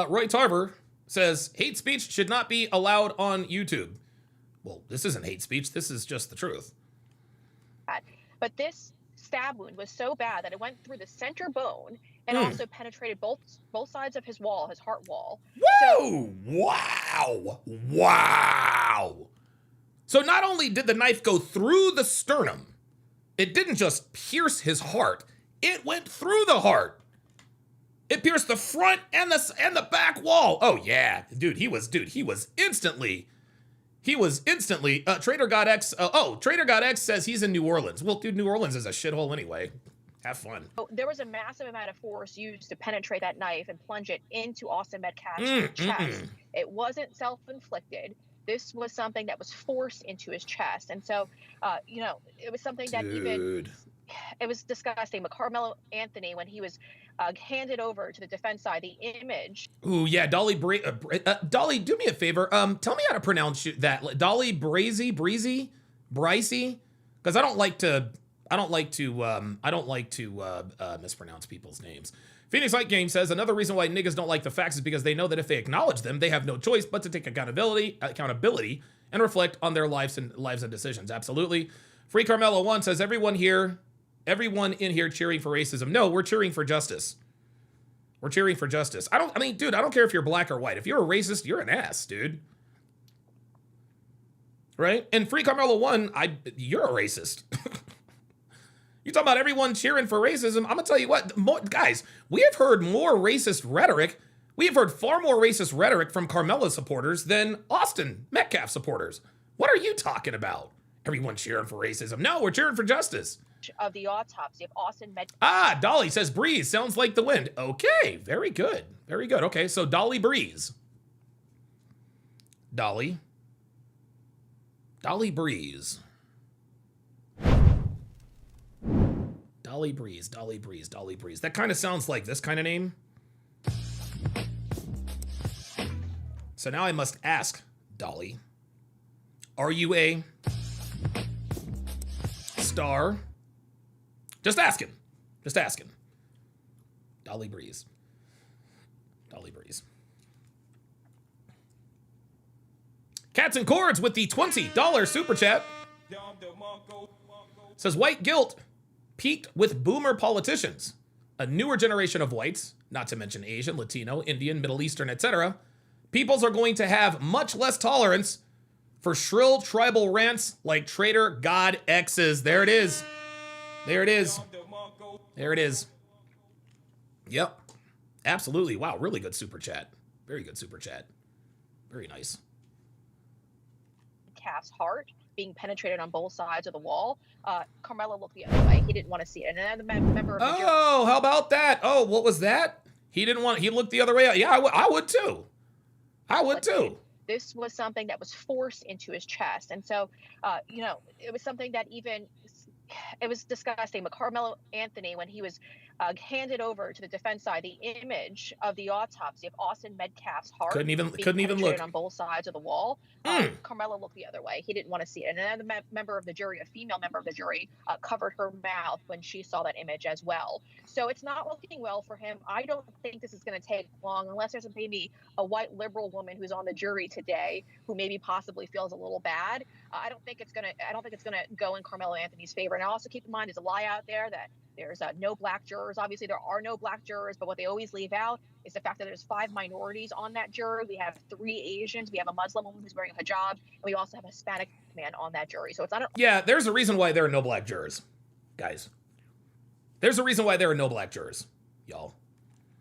Roy Tarver says hate speech should not be allowed on YouTube. Well, this isn't hate speech. This is just the truth. But this stab wound was so bad that it went through the center bone and also penetrated both sides of his wall, his heart wall. Whoa! Wow! Wow! So not only did the knife go through the sternum, it didn't just pierce his heart, it went through the heart. It pierced the front and the back wall. Oh yeah, dude, he was instantly. Trader God X. Trader God X says he's in New Orleans. Well, dude, New Orleans is a shithole anyway. Have fun. There was a massive amount of force used to penetrate that knife and plunge it into Austin Metcalf's chest. It wasn't self-inflicted. This was something that was forced into his chest. And so, it was something that it was disgusting. But Karmelo Anthony, when he was handed over to the defense side, the image. Ooh, yeah, Dolly, Dolly, do me a favor. Tell me how to pronounce that. Dolly Brycey? Because I don't like to mispronounce people's names. Phoenix Light Game says another reason why niggas don't like the facts is because they know that if they acknowledge them, they have no choice but to take accountability, and reflect on their lives and decisions. Absolutely. Free Karmelo 1 says everyone in here cheering for racism. No, we're cheering for justice. We're cheering for justice. I don't care if you're black or white. If you're a racist, you're an ass, dude. Right? And Free Karmelo 1, you're a racist. You talking about everyone cheering for racism? I'm gonna tell you what, guys, we have heard more racist rhetoric. We have heard far more racist rhetoric from Karmelo supporters than Austin Metcalf supporters. What are you talking about? Everyone cheering for racism. No, we're cheering for justice. Of the autopsy of Austin Metcalf. Dolly says breeze sounds like the wind. Okay, very good. Very good. Okay, so Dolly Breeze. Dolly Breeze. Dolly Breeze. That kind of sounds like this kind of name. So now I must ask, Dolly, are you a star? Just asking. Dolly Breeze. Cats and Cords with the $20 super chat. Says white guilt peaked with boomer politicians. A newer generation of whites, not to mention Asian, Latino, Indian, Middle Eastern, etc. Peoples are going to have much less tolerance for shrill tribal rants like Trader God X's. There it is. Yep. Absolutely. Wow, really good super chat. Very good super chat. Very nice. Calf's heart being penetrated on both sides of the wall. Karmelo looked the other way. He didn't want to see it. And another member of the jury. Oh, how about that? Oh, what was that? He looked the other way. Yeah, I would too. This was something that was forced into his chest. And so, it was something that it was disgusting. But Karmelo Anthony, when he was handed over to the defense side, the image of the autopsy of Austin Metcalf's heart couldn't even look on both sides of the wall. Karmelo looked the other way. He didn't want to see it. And another member of the jury, a female member of the jury, covered her mouth when she saw that image as well. So it's not looking well for him. I don't think this is going to take long, unless there's maybe a white liberal woman who's on the jury today who maybe possibly feels a little bad. I don't think it's gonna go in Karmelo Anthony's favor. And also keep in mind, there's a lie out there that there's no black jurors. Obviously, there are no black jurors, but what they always leave out is the fact that there's 5 minorities on that jury. We have 3 Asians. We have a Muslim woman who's wearing a hijab, and we also have a Hispanic man on that jury. So it's not. Yeah, there's a reason why there are no black jurors, guys. There's a reason why there are no black jurors, y'all.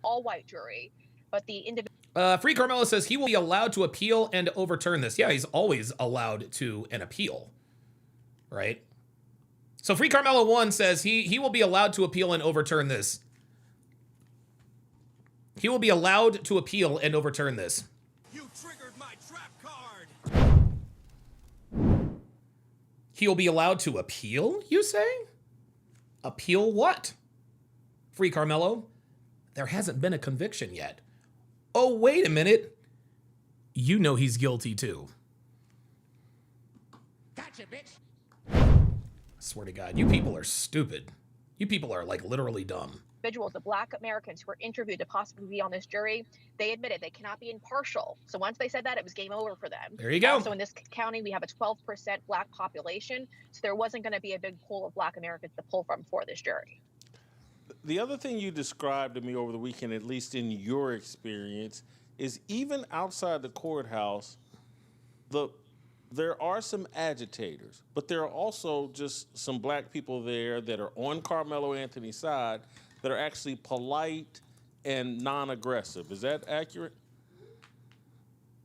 All white jury, but the individual. Free Karmelo says he will be allowed to appeal and overturn this. Yeah, he's always allowed to an appeal, right? So Free Karmelo 1 says he will be allowed to appeal and overturn this. He will be allowed to appeal and overturn this. You triggered my trap card. He'll be allowed to appeal, you say? Appeal what? Free Karmelo? There hasn't been a conviction yet. Oh, wait a minute. You know he's guilty too. Gotcha, bitch. Swear to God, you people are stupid. You people are like literally dumb. Individuals, the Black Americans who were interviewed to possibly be on this jury, they admitted they cannot be impartial. So once they said that, it was game over for them. There you go. Also, in this county, we have a 12% Black population, so there wasn't going to be a big pool of Black Americans to pull from for this jury. The other thing you described to me over the weekend, at least in your experience, is even outside the courthouse, there are some agitators, but there are also just some Black people there that are on Karmelo Anthony's side that are actually polite and non-aggressive. Is that accurate?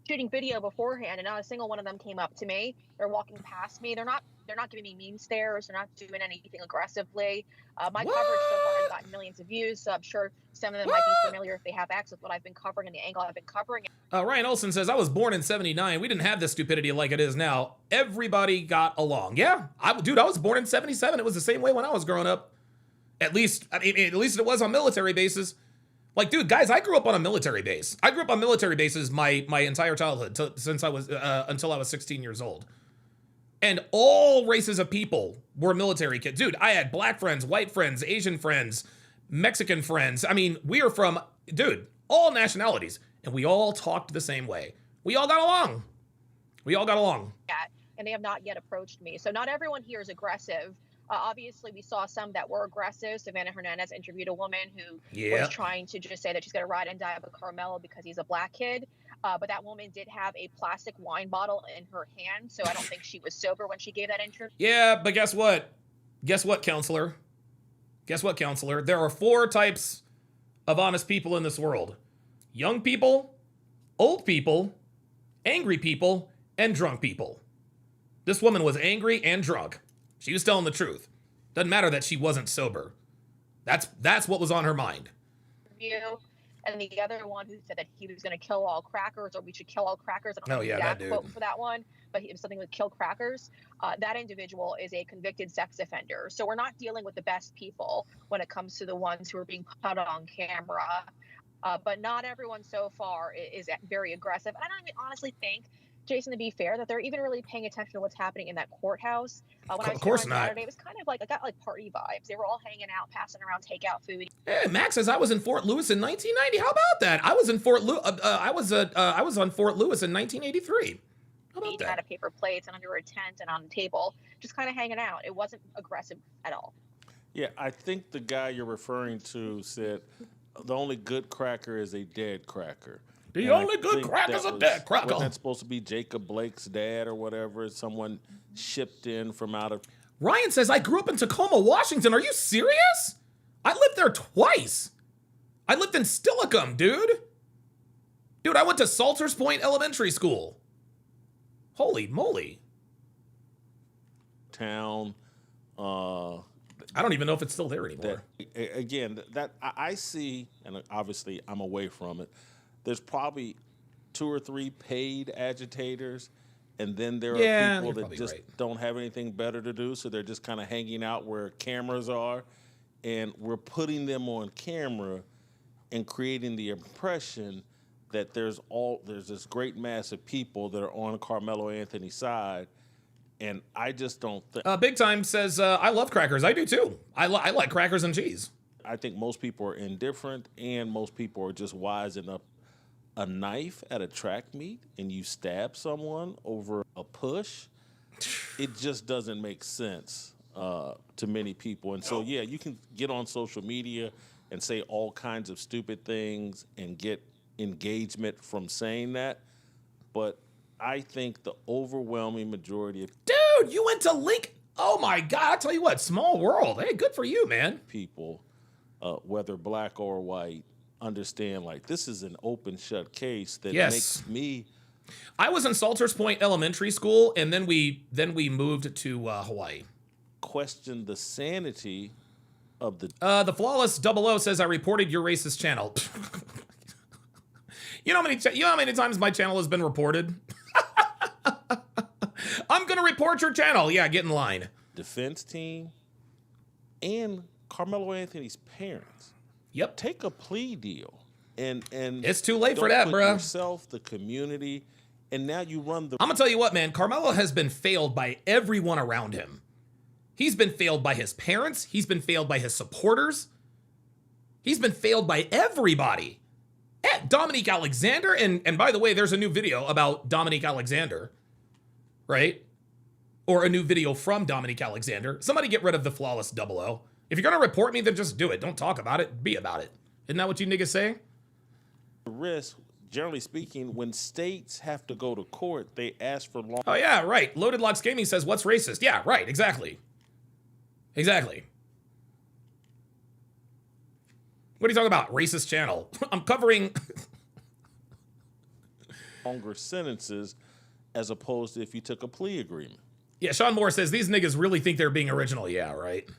Shooting video beforehand, and not a single one of them came up to me. They're walking past me. They're not giving me mean stares. They're not doing anything aggressively. My coverage so far has gotten millions of views, so I'm sure some of them might be familiar if they have access to what I've been covering and the angle I've been covering. Ryan Olson says, I was born in 79. We didn't have this stupidity like it is now. Everybody got along. Yeah, dude, I was born in 77. It was the same way when I was growing up. At least it was on military bases. Like, dude, guys, I grew up on a military base. I grew up on military bases my entire childhood since I was until I was 16 years old. And all races of people were military kids. Dude, I had Black friends, white friends, Asian friends, Mexican friends. I mean, we are from, dude, all nationalities. And we all talked the same way. We all got along. And they have not yet approached me. So not everyone here is aggressive. Obviously, we saw some that were aggressive. Savannah Hernandez interviewed a woman who was trying to just say that she's going to ride and die with Karmelo because he's a Black kid. But that woman did have a plastic wine bottle in her hand, so I don't think she was sober when she gave that interview. Yeah, but guess what? Counselor? There are 4 types of honest people in this world. Young people, old people, angry people, and drunk people. This woman was angry and drunk. She was telling the truth. Doesn't matter that she wasn't sober. That's what was on her mind. And the other one who said that he was going to kill all crackers, or we should kill all crackers. I don't know the exact quote for that one, but it was something with kill crackers. That individual is a convicted sex offender. So we're not dealing with the best people when it comes to the ones who are being caught on camera. But not everyone so far is very aggressive. And I don't even honestly think, Jason, to be fair, that they're even really paying attention to what's happening in that courthouse. When I was here on Saturday, it was kind of like, I got like party vibes. They were all hanging out, passing around takeout food. Hey, Max says I was in Fort Lewis in 1990. How about that? I was in Fort Lewis. I was on Fort Lewis in 1983. How about that? Out of paper plates and under a tent and on a table, just kind of hanging out. It wasn't aggressive at all. Yeah, I think the guy you're referring to said the only good cracker is a dead cracker. The only good cracker is a dead cracker. Wasn't that supposed to be Jacob Blake's dad or whatever? Someone shipped in from out of... Ryan says, I grew up in Tacoma, Washington. Are you serious? I lived there twice. I lived in Steilacoom, dude. Dude, I went to Salters Point Elementary School. Holy moly. Town. I don't even know if it's still there anymore. That I see, and obviously I'm away from it, there's probably 2 or 3 paid agitators, and then there are people that just don't have anything better to do, so they're just kind of hanging out where cameras are, and we're putting them on camera and creating the impression that there's this great mass of people that are on Karmelo Anthony's side, and I just don't think... Big Time says, I love crackers. I do too. I like crackers and cheese. I think most people are indifferent, and most people are just wising up. A knife at a track meet and you stab someone over a push, it just doesn't make sense to many people. And so, yeah, you can get on social media and say all kinds of stupid things and get engagement from saying that. But I think the overwhelming majority of... Dude, you went to Link. Oh, my God. I tell you what, small world. Hey, good for you, man. People, whether Black or white, understand like this is an open shut case that makes me... I was in Salters Point Elementary School, and then we moved to Hawaii. Question the sanity of the... The Flawless 00 says, I reported your racist channel. You know how many times my channel has been reported? I'm gonna report your channel. Yeah, get in line. Defense team and Karmelo Anthony's parents. Yep. Take a plea deal, and it's too late for that, bro. Yourself, the community, and now you run the... I'm gonna tell you what, man. Karmelo has been failed by everyone around him. He's been failed by his parents. He's been failed by his supporters. He's been failed by everybody. Dominique Alexander, and by the way, there's a new video about Dominique Alexander, right? Or a new video from Dominique Alexander. Somebody get rid of the flawless 00. If you're going to report me, then just do it. Don't talk about it. Be about it. Isn't that what you niggas say? The risk, generally speaking, when states have to go to court, they ask for long. Oh, yeah, right. Loaded Locks Gaming says, what's racist? Yeah, right. Exactly. Exactly. What are you talking about? Racist channel. I'm covering... longer sentences as opposed to if you took a plea agreement. Yeah, Sean Moore says, these niggas really think they're being original. Yeah, right.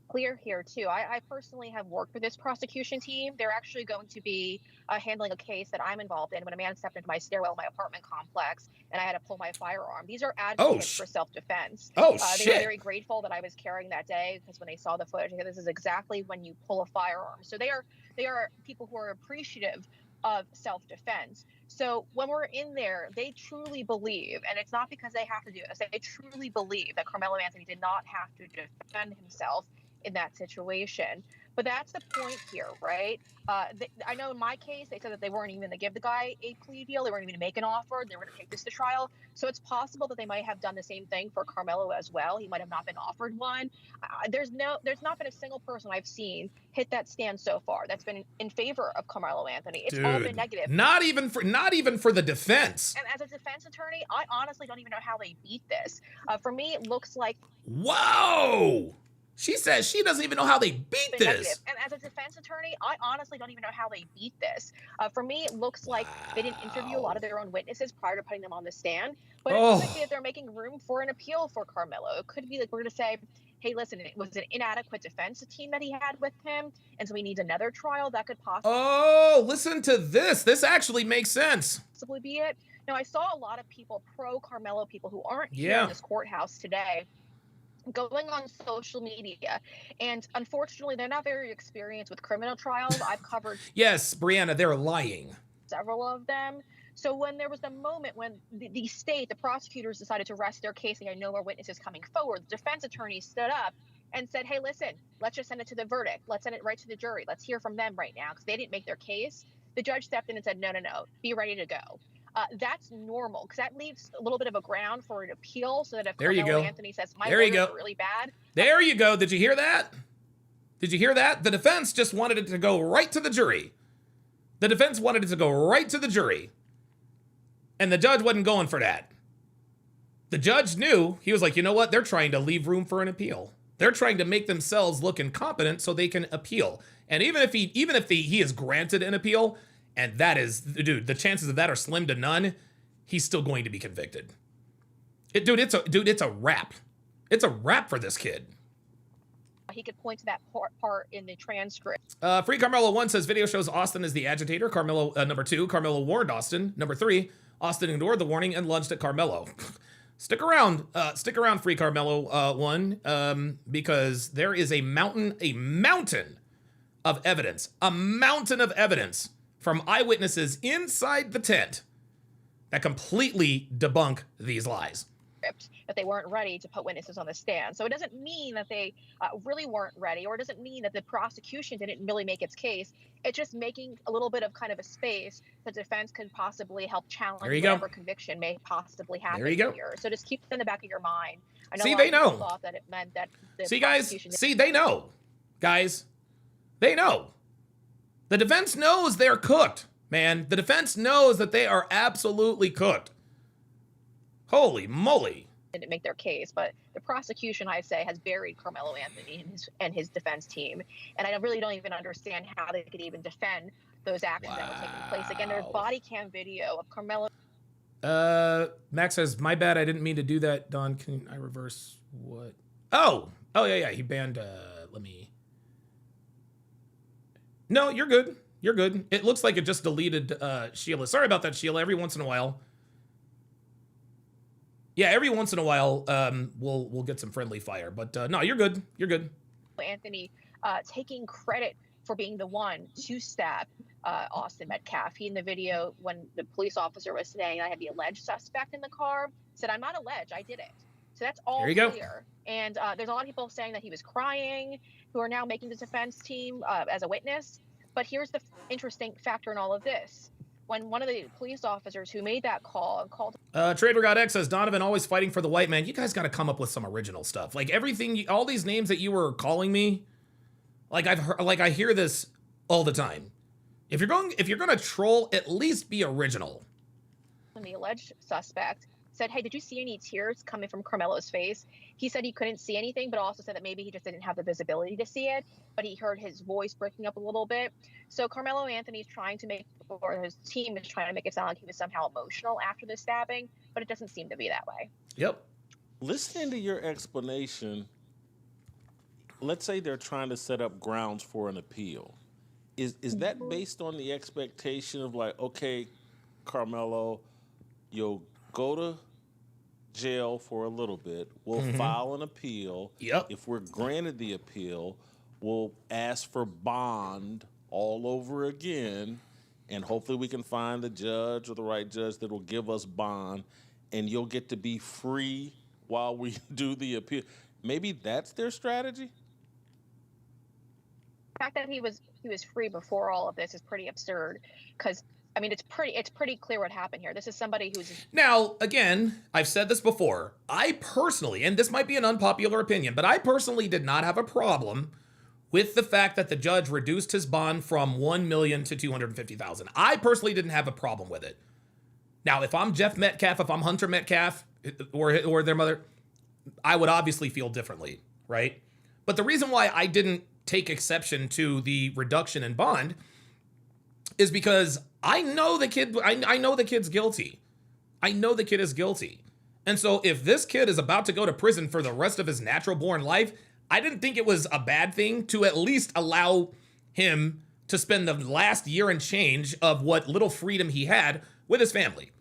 Clear here too. I personally have worked with this prosecution team. They're actually going to be handling a case that I'm involved in when a man stepped into my stairwell in my apartment complex and I had to pull my firearm. These are advocates for self-defense. Oh, they were very grateful that I was carrying that day because when they saw the footage, they said, this is exactly when you pull a firearm. So they are people who are appreciative of self-defense. So when we're in there, they truly believe, and it's not because they have to do this, they truly believe that Karmelo Anthony did not have to defend himself in that situation. But that's the point here, right? I know in my case, they said that they weren't even going to give the guy a plea deal. They weren't even going to make an offer. They were going to take this to trial. So it's possible that they might have done the same thing for Karmelo as well. He might have not been offered one. There's not been a single person I've seen hit that stand so far that's been in favor of Karmelo Anthony. It's all been negative. Not even for the defense. And as a defense attorney, I honestly don't even know how they beat this. For me, it looks like... Whoa! She says she doesn't even know how they beat this. Negative. And as a defense attorney, I honestly don't even know how they beat this. For me, it looks like they didn't interview a lot of their own witnesses prior to putting them on the stand. But it could be that they're making room for an appeal for Karmelo. It could be like we're going to say, hey, listen, it was an inadequate defense team that he had with him, and so he needs another trial. That could possibly... Oh, listen to this. This actually makes sense. ...possibly be it. Now, I saw a lot of people, pro-Karmelo people, who aren't here in this courthouse today, going on social media, and unfortunately they're not very experienced with criminal trials. I've covered yes, Brianna, they're lying, several of them. So when there was the moment when the prosecutors decided to rest their case and had no more witnesses coming forward, the defense attorney stood up and said, hey, listen, let's just send it to the verdict. Let's send it right to the jury. Let's hear from them right now because they didn't make their case. The judge stepped in and said, no, be ready to go. That's normal because that leaves a little bit of a ground for an appeal so that if Karmelo Anthony says, my lawyers are really bad. There you go. Did you hear that? Did you hear that? The defense just wanted it to go right to the jury. The defense wanted it to go right to the jury. And the judge wasn't going for that. The judge knew. He was like, you know what? They're trying to leave room for an appeal. They're trying to make themselves look incompetent so they can appeal. And even if he is granted an appeal, and that is, dude, the chances of that are slim to none, he's still going to be convicted. It's a wrap. It's a wrap for this kid. He could point to that part in the transcript. Free Karmelo 1 says video shows Austin as the agitator. Karmelo, number 2, Karmelo warned Austin. Number 3, Austin ignored the warning and lunged at Karmelo. Stick around, Free Karmelo 1, because there is a mountain of evidence from eyewitnesses inside the tent that completely debunk these lies. That they weren't ready to put witnesses on the stand. So it doesn't mean that they really weren't ready, or it doesn't mean that the prosecution didn't really make its case. It's just making a little bit of kind of a space the defense could possibly help challenge whatever conviction may possibly happen here. So just keep it in the back of your mind. I know they know. Thought that it meant that the they know. Guys, they know. The defense knows they're cooked, man. The defense knows that they are absolutely cooked. Holy moly. Didn't make their case, but the prosecution, I say, has buried Karmelo Anthony and his defense team. And I really don't even understand how they could even defend those actions that were taking place. Again, there's body cam video of Karmelo. Max says, my bad, I didn't mean to do that. Don, can I reverse what? Oh, yeah. He banned, let me. No, you're good. You're good. It looks like it just deleted Sheila. Sorry about that, Sheila. Every once in a while. Yeah, every once in a while, we'll get some friendly fire. But no, you're good. You're good. Anthony taking credit for being the one to stab Austin Metcalf. He, in the video, when the police officer was saying I had the alleged suspect in the car, said, I'm not alleged, I did it. So that's all There you go. clear. And there's a lot of people saying that he was crying, who are now making the defense team as a witness. But here's the interesting factor in all of this. When one of the police officers who mmade that call and called... Trader God X says, Donovan always fighting for the white man. You guys got to come up with some original stuff. Like everything, all these names that you were calling me, like I've heard, like I hear this all the time. If you're going to troll, at least be original. The alleged suspect said, hey, did you see any tears coming from Karmelo's face? He said he couldn't see anything, but also said that maybe he just didn't have the visibility to see it, but he heard his voice breaking up a little bit. So Karmelo Anthony's trying to make, or his team is trying to make it sound like he was somehow emotional after the stabbing, but it doesn't seem to be that way. Yep. Listening to your explanation, let's say they're trying to set up grounds for an appeal. Is that based on the expectation of like, okay, Karmelo, you'll go to jail for a little bit. We'll file an appeal. Yep. If we're granted the appeal, we'll ask for bond all over again, and hopefully we can find the judge or the right judge that will give us bond, and you'll get to be free while we do the appeal. Maybe that's their strategy? The fact that he was free before all of this is pretty absurd, because I mean, it's pretty clear what happened here. This is somebody who's... Now, again, I've said this before. I personally, and this might be an unpopular opinion, but I personally did not have a problem with the fact that the judge reduced his bond from $1 million to $250,000. I personally didn't have a problem with it. Now, if I'm Jeff Metcalf, if I'm Hunter Metcalf, or their mother, I would obviously feel differently, right? But the reason why I didn't take exception to the reduction in bond is because I know the kid. I know the kid's guilty. I know the kid is guilty. And so if this kid is about to go to prison for the rest of his natural born life, I didn't think it was a bad thing to at least allow him to spend the last year and change of what little freedom he had with his family.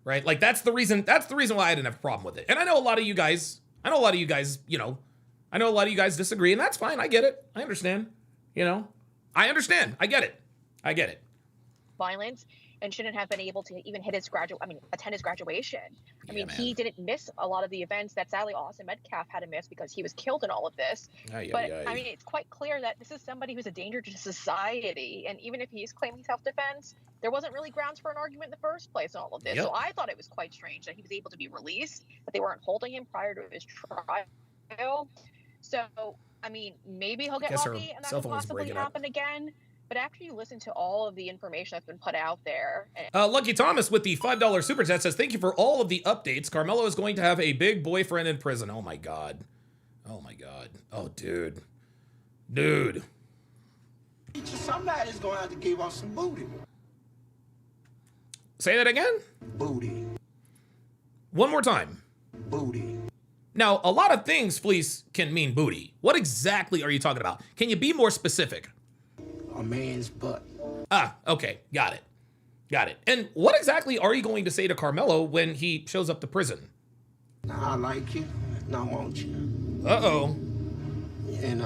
Right? Like that's the reason why I didn't have a problem with it. And I know a lot of you guys, you know, I know a lot of you guys disagree, and that's fine. I get it. I understand. You know, I understand. I get it. Violence, and shouldn't have been able to even attend his graduation. I mean, he didn't miss a lot of the events that sadly Austin Metcalf had to miss because he was killed in all of this. I mean, it's quite clear that this is somebody who's a danger to society, and even if he's claiming self-defense, there wasn't really grounds for an argument in the first place in all of this. Yep. So I thought it was quite strange that he was able to be released, that they weren't holding him prior to his trial. So, I mean, maybe he'll get lucky and that could possibly happen again. But after you listen to all of the information that's been put out there... Lucky Thomas with the $5 super chat says, thank you for all of the updates. Karmelo is going to have a big boyfriend in prison. Oh my God. Oh my God. Oh, dude. Dude. Somebody's going to have to give us some booty. Say that again? Booty. One more time. Booty. Now, a lot of things, Fleece, can mean booty. What exactly are you talking about? Can you be more specific? A man's butt. Ah, okay. Got it. And what exactly are you going to say to Karmelo when he shows up to prison? I like you. I want you. Uh-oh. And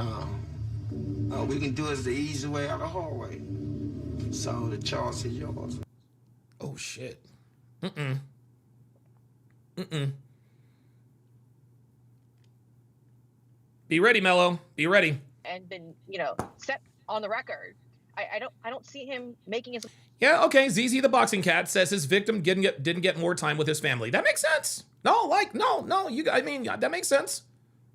we can do it the easy way or the hard way. So the choice is yours. Oh, shit. Be ready, Mello. Be ready. And been, set on the record. I don't see him making his... Yeah, okay. ZZ the Boxing Cat says his victim didn't get more time with his family. That makes sense. No, that makes sense.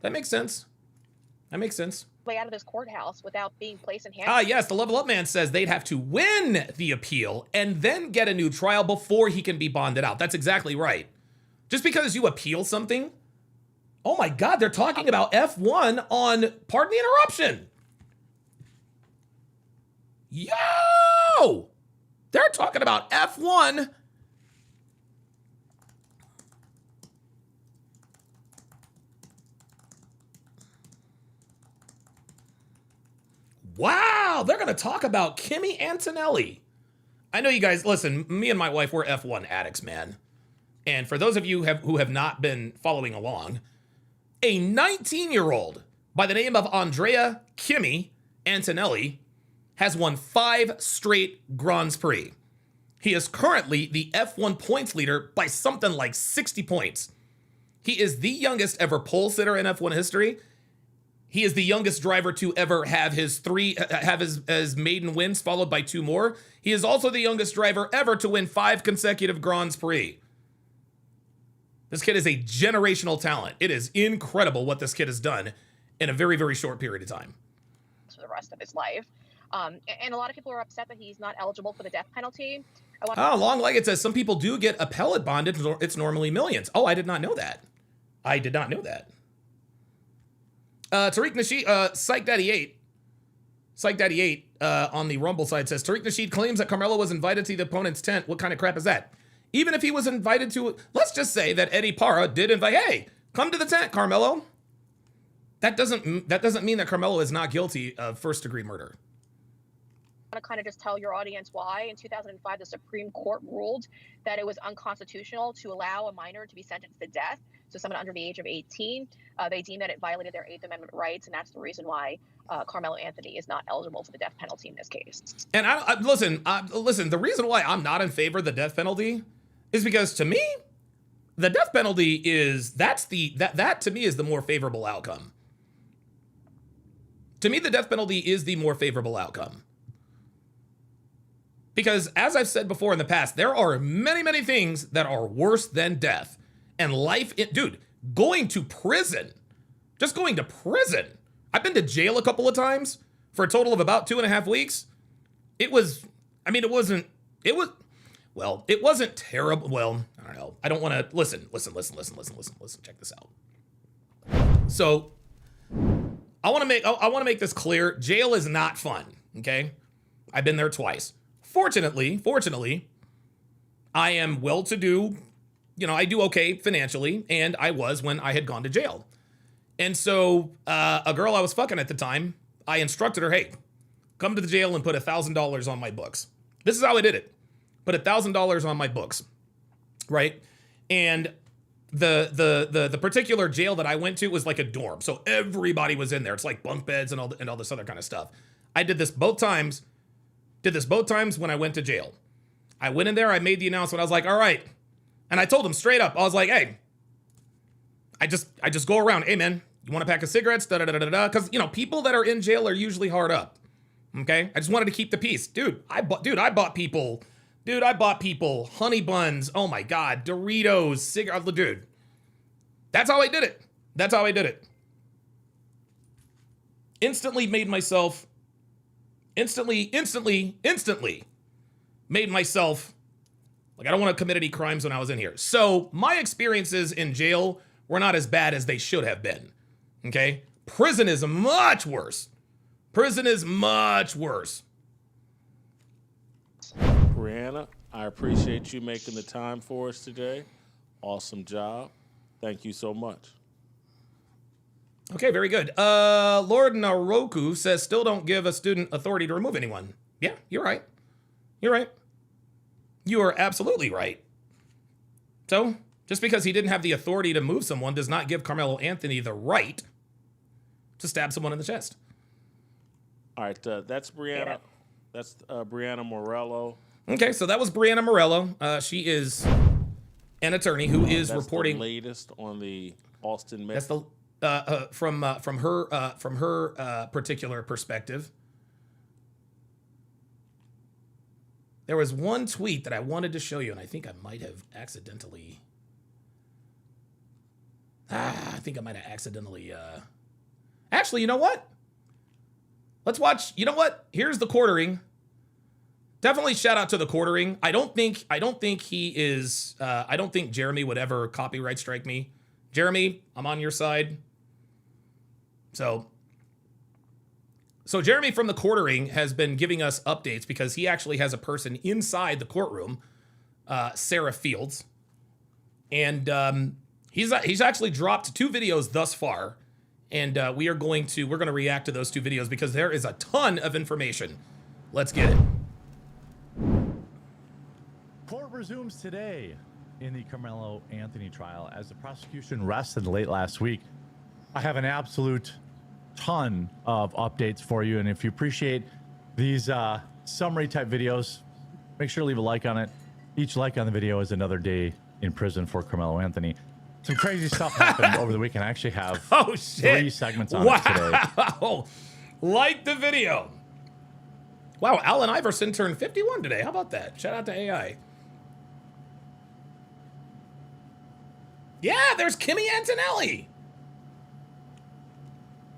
That makes sense. Way out of this courthouse without being placed in handcuffs. Ah, yes. The Level Up Man says they'd have to win the appeal and then get a new trial before he can be bonded out. That's exactly right. Just because you appeal something... Oh my God, they're talking about F1 on... Pardon the interruption. Yo! They're talking about F1. Wow, they're going to talk about Kimi Antonelli. I know you guys, listen, me and my wife, we're F1 addicts, man. And for those of you who have not been following along, a 19-year-old by the name of Andrea Kimi Antonelli has won 5 straight Grands Prix. He is currently the F1 points leader by something like 60 points. He is the youngest ever pole sitter in F1 history. He is the youngest driver to ever have his maiden wins followed by 2 more. He is also the youngest driver ever to win 5 consecutive Grands Prix. This kid is a generational talent. It is incredible what this kid has done in a very, very short period of time. For the rest of his life. And a lot of people are upset that he's not eligible for the death penalty. Long-legged says some people do get appellate bond. It's normally millions. Oh, I did not know that. I did not know that. Tariq Nasheed, Psych Daddy 8 on the Rumble side says, Tariq Nasheed claims that Karmelo was invited to the opponent's tent. What kind of crap is that? Even if he was invited to, let's just say that Eddie Parra did invite, hey, come to the tent, Karmelo. That doesn't mean that Karmelo is not guilty of first-degree murder. I want to kind of just tell your audience why. In 2005, the Supreme Court ruled that it was unconstitutional to allow a minor to be sentenced to death. So someone under the age of 18, they deemed that it violated their 8th Amendment rights, and that's the reason why Karmelo Anthony is not eligible for the death penalty in this case. And listen, the reason why I'm not in favor of the death penalty is because to me, the death penalty is that to me is the more favorable outcome. To me, the death penalty is the more favorable outcome. Because as I've said before in the past, there are many, many things that are worse than death. And dude, going to prison, just going to prison. I've been to jail a couple of times for a total of about 2.5 weeks. It wasn't terrible. Well, I don't know. I don't want to, listen, check this out. So I want to make this clear. Jail is not fun, okay? I've been there twice. Fortunately, I am well-to-do. You know, I do okay financially, and I was when I had gone to jail. And so a girl I was fucking at the time, I instructed her, hey, come to the jail and put $1,000 on my books. This is how I did it. Put $1,000 on my books, right? And the particular jail that I went to was like a dorm. So everybody was in there. It's like bunk beds and all this other kind of stuff. I did this both times. When I went to jail. I went in there, I made the announcement. I was like, all right. And I told them straight up, I was like, hey, I just go around, hey man, you want a pack of cigarettes? Because people that are in jail are usually hard up. Okay? I just wanted to keep the peace. I bought people honey buns. Oh my God, Doritos, cigarettes, dude. That's how I did it. Instantly made myself like I don't want to commit any crimes when I was in here. So my experiences in jail were not as bad as they should have been. Okay? Prison is much worse. Brianna, I appreciate you making the time for us today. Awesome job. Thank you so much. Okay, very good. Lord Naroku says, still don't give a student authority to remove anyone. Yeah, you're right. You are absolutely right. So, just because he didn't have the authority to move someone does not give Karmelo Anthony the right to stab someone in the chest. All right, that's Brianna. Yeah. That's Brianna Morello. Okay, so that was Brianna Morello. She is an attorney who is reporting the latest on the Austin. That's the from her particular perspective. There was one tweet that I wanted to show you, and I think I might have accidentally. Actually, you know what? Let's watch. You know what? Here's the quartering. Definitely shout out to the quartering. I don't think he is. I don't think Jeremy would ever copyright strike me. Jeremy, I'm on your side. So Jeremy from the quartering has been giving us updates because he actually has a person inside the courtroom, Sarah Fields, and he's actually dropped 2 videos thus far, and we're going to react to those 2 videos because there is a ton of information. Let's get it. Court resumes today in the Karmelo Anthony trial as the prosecution rested late last week. I have an absolute ton of updates for you, and if you appreciate these summary type videos, make sure to leave a like on it. Each like on the video is another day in prison for Karmelo Anthony. Some crazy stuff happened over the weekend. I actually have Oh, shit. 3 segments on it today. Wow. Like the video. Wow, Allen Iverson turned 51 today. How about that? Shout out to AI. Yeah, there's Kimmy Antonelli.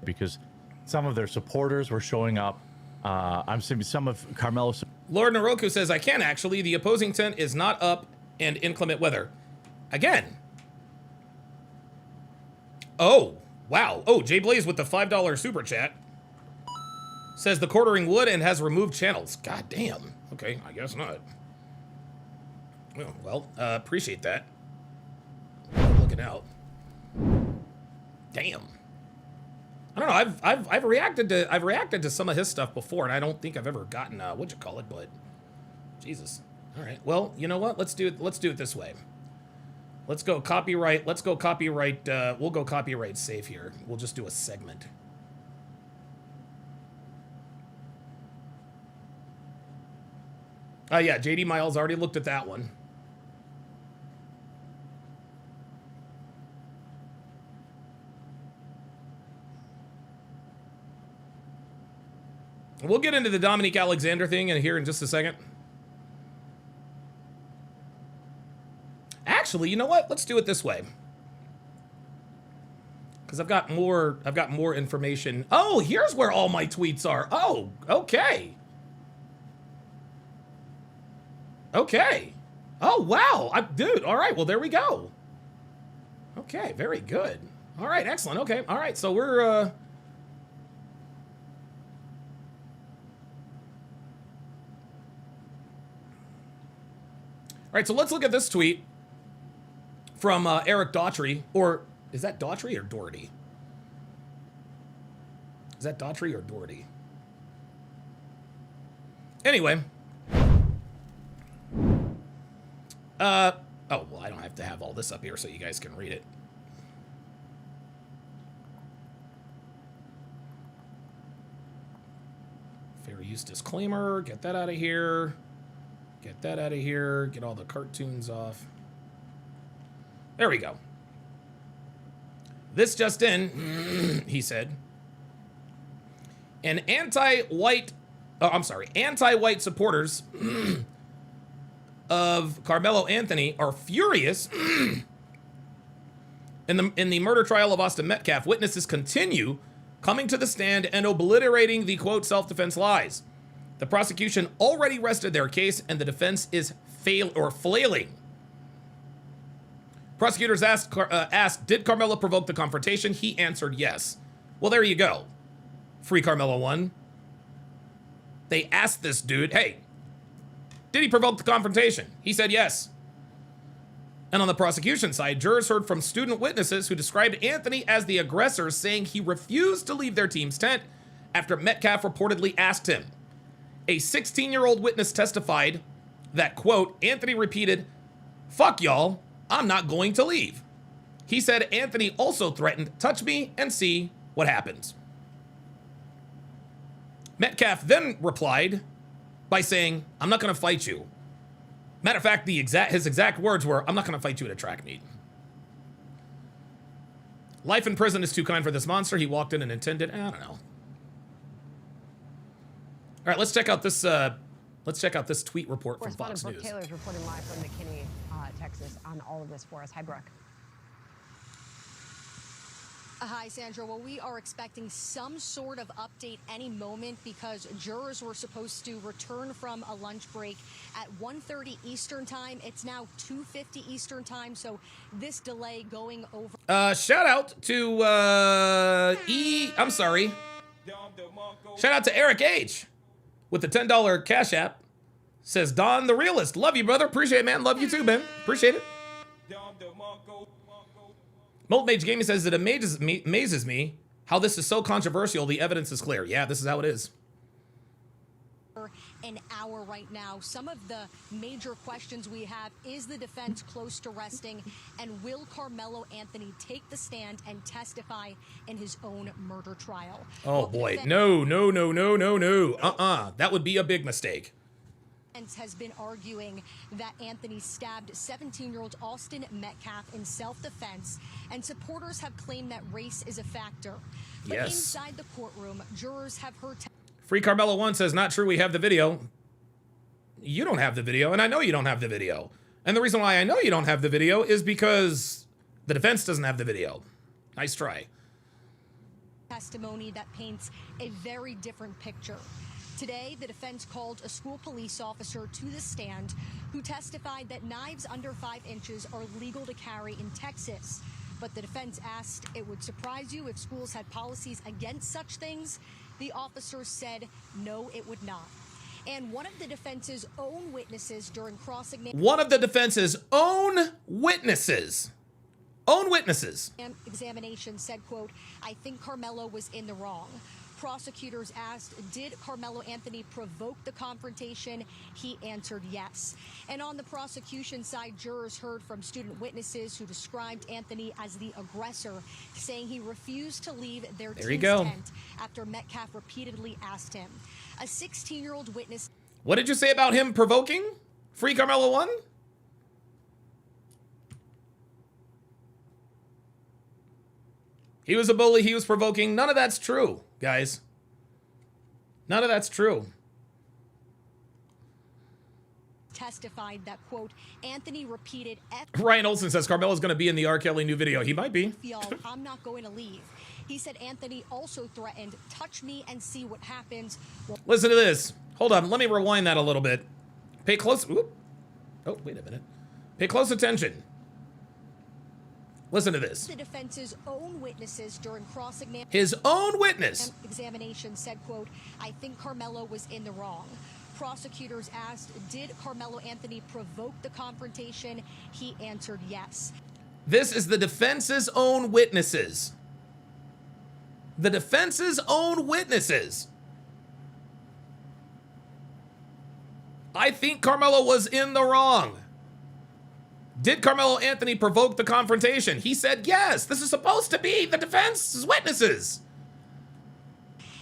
Because some of their supporters were showing up. I'm seeing some of Karmelo's. Lord Naroku says, I can actually. The opposing tent is not up and inclement weather. Again. Oh, wow. Oh, Jay Blaze with the $5 super chat. Says the quartering wood and has removed channels. God damn. Okay, I guess not. Well, appreciate that. Looking out. Damn. I don't know. I've reacted to some of his stuff before, and I don't think I've ever gotten what you call it, but Jesus. All right. Well, you know what? Let's do it this way. Let's go copyright. We'll go copyright safe here. We'll just do a segment. Yeah, JD Miles already looked at that one. We'll get into the Dominique Alexander thing here in just a second. Actually, you know what? Let's do it this way. Because I've got more information. Oh, here's where all my tweets are. Oh, okay. Okay. Oh, wow. Dude, all right. Well, there we go. Okay, very good. All right, excellent. Okay, all right. So we're... All right, so let's look at this tweet from Eric Daughtry. Or is that Daughtry or Doherty? Is that Daughtry or Doherty? Anyway. Oh, well, I don't have to have all this up here so you guys can read it. Fair use disclaimer. Get that out of here. Get that out of here. Get all the cartoons off. There we go. This just in, he said, anti-white supporters of Karmelo Anthony are furious in the murder trial of Austin Metcalf. Witnesses continue coming to the stand and obliterating the, quote, self-defense lies. The prosecution already rested their case, and the defense is flailing. Prosecutors asked, did Karmelo provoke the confrontation? He answered yes. Well, there you go. Free Karmelo 1. They asked this dude, hey, did he provoke the confrontation? He said yes. And on the prosecution side, jurors heard from student witnesses who described Anthony as the aggressor, saying he refused to leave their team's tent after Metcalf reportedly asked him. A 16-year-old witness testified that, quote, Anthony repeated, fuck y'all, I'm not going to leave. He said Anthony also threatened, touch me and see what happens. Metcalf then replied by saying, I'm not going to fight you. Matter of fact, his exact words were, I'm not going to fight you at a track meet. Life in prison is too kind for this monster. He walked in and intended, I don't know. All right, let's check out this tweet report from Fox Brooke News. Taylor is reporting live from McKinney, Texas, on all of this for us. Hi, Brooke. Hi, Sandra. Well, we are expecting some sort of update any moment because jurors were supposed to return from a lunch break at 1:30 Eastern time. It's now 2:50 Eastern time, so this delay going over. Shout out to Shout out to Eric H. with the $10 Cash App. Says Don the Realist. Love you, brother. Appreciate it, man. Love you too, man. Appreciate it. Molten Mage Gaming says it amazes me how this is so controversial. The evidence is clear. Yeah, this is how it is. An hour right now. Some of the major questions we have: is the defense close to resting, and will Karmelo Anthony take the stand and testify in his own murder trial? Oh boy, no. That would be a big mistake. Has been arguing that Anthony stabbed 17-year-old Austin Metcalf in self-defense, and supporters have claimed that race is a factor. But Yes. inside the courtroom, jurors have heard. Free Karmelo 1 says, not true, we have the video. You don't have the video, and I know you don't have the video. And the reason why I know you don't have the video is because the defense doesn't have the video. Nice try. Testimony that paints a very different picture. Today, the defense called a school police officer to the stand who testified that knives under 5 inches are legal to carry in Texas. But the defense asked, it would surprise you if schools had policies against such things. The officer said, no, it would not. And one of the defense's own witnesses during examination said, quote, I think Karmelo was in the wrong. Prosecutors asked, did Karmelo Anthony provoke the confrontation? He answered yes. And on the prosecution side, jurors heard from student witnesses who described Anthony as the aggressor, saying he refused to leave their team's tent after Metcalf repeatedly asked him. A 16-year-old witness. What did you say about him provoking? Free Karmelo 1? He was a bully. He was provoking. None of that's true, guys. None of that's true. Testified that, quote, Anthony repeated Ryan Olson says Karmelo's going to be in the R. Kelly new video. He might be. Y'all, I'm not going to leave. He said Anthony also threatened, touch me and see what happens. Listen to this. Hold on. Let me rewind that a little bit. Pay close. Whoop. Oh, wait a minute. Pay close attention. Listen to this. The defense's own witnesses during cross-examination. His own witness. Examination said, quote, I think Karmelo was in the wrong. Prosecutors asked, did Karmelo Anthony provoke the confrontation? He answered yes. This is the defense's own witnesses. The defense's own witnesses. I think Karmelo was in the wrong. Did Karmelo Anthony provoke the confrontation? He said yes. This is supposed to be the defense's witnesses.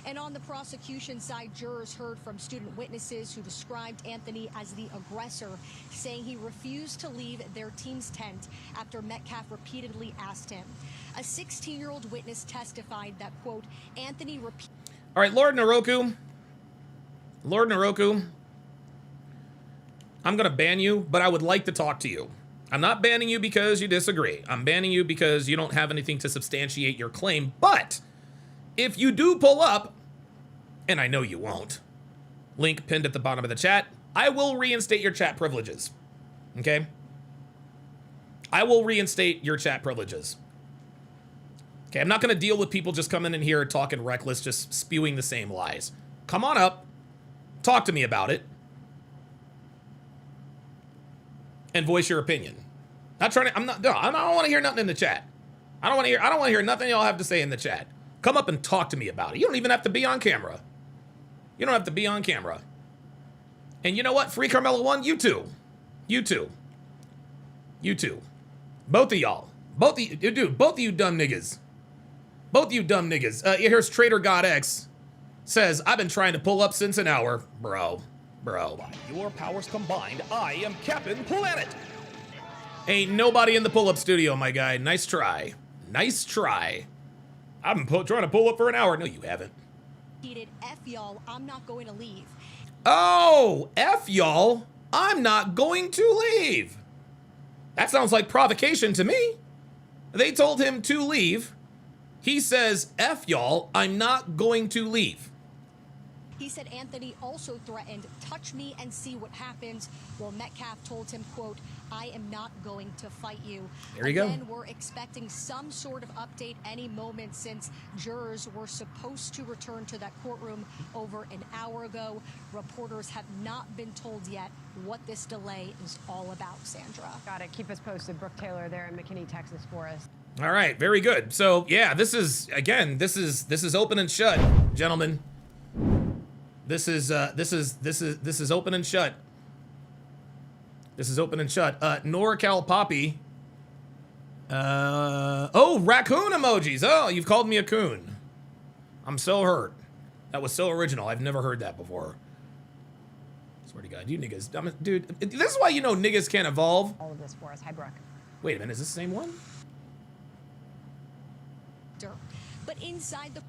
And on the prosecution side, jurors heard from student witnesses who described Anthony as the aggressor, saying he refused to leave their team's tent after Metcalf repeatedly asked him. A 16-year-old witness testified that, quote, Anthony repeated. All right, Lord Naroku. Lord Naroku. I'm going to ban you, but I would like to talk to you. I'm not banning you because you disagree. I'm banning you because you don't have anything to substantiate your claim. But if you do pull up, and I know you won't, link pinned at the bottom of the chat, I will reinstate your chat privileges. Okay? I will reinstate your chat privileges. Okay, I'm not going to deal with people just coming in here talking reckless, just spewing the same lies. Come on up. Talk to me about it. And voice your opinion. Not trying to, I don't want to hear nothing in the chat. I don't want to hear nothing y'all have to say in the chat. Come up and talk to me about it. You don't even have to be on camera. You don't have to be on camera. And you know what? Free Karmelo 1, you too. You too. You too. Both of y'all. Both of you, dude, both of you dumb niggas. Both of you dumb niggas. Here's Trader God X. Says, I've been trying to pull up since an hour. Bro. By your powers combined, I am Captain Planet. Ain't nobody in the pull-up studio, my guy. Nice try. Nice try. I've been trying to pull up for an hour. No, you haven't. F y'all, I'm not going to leave. Oh, F y'all, I'm not going to leave. That sounds like provocation to me. They told him to leave. He says, F y'all, I'm not going to leave. He said Anthony also threatened, touch me and see what happens. Well, Metcalf told him, quote, I am not going to fight you. There you go. Again, we're expecting some sort of update any moment since jurors were supposed to return to that courtroom over an hour ago. Reporters have not been told yet what this delay is all about, Sandra. Got it. Keep us posted. Brooke Taylor there in McKinney, Texas for us. All right, very good. So yeah, this is open and shut, gentlemen. This is open and shut. This is open and shut. NorCal Poppy. Oh, raccoon emojis. Oh, you've called me a coon. I'm so hurt. That was so original. I've never heard that before. Swear to God, you niggas, dude. This is why you know niggas can't evolve. All of this for us. Hi, Brooke. Wait a minute, is this the same one? But inside the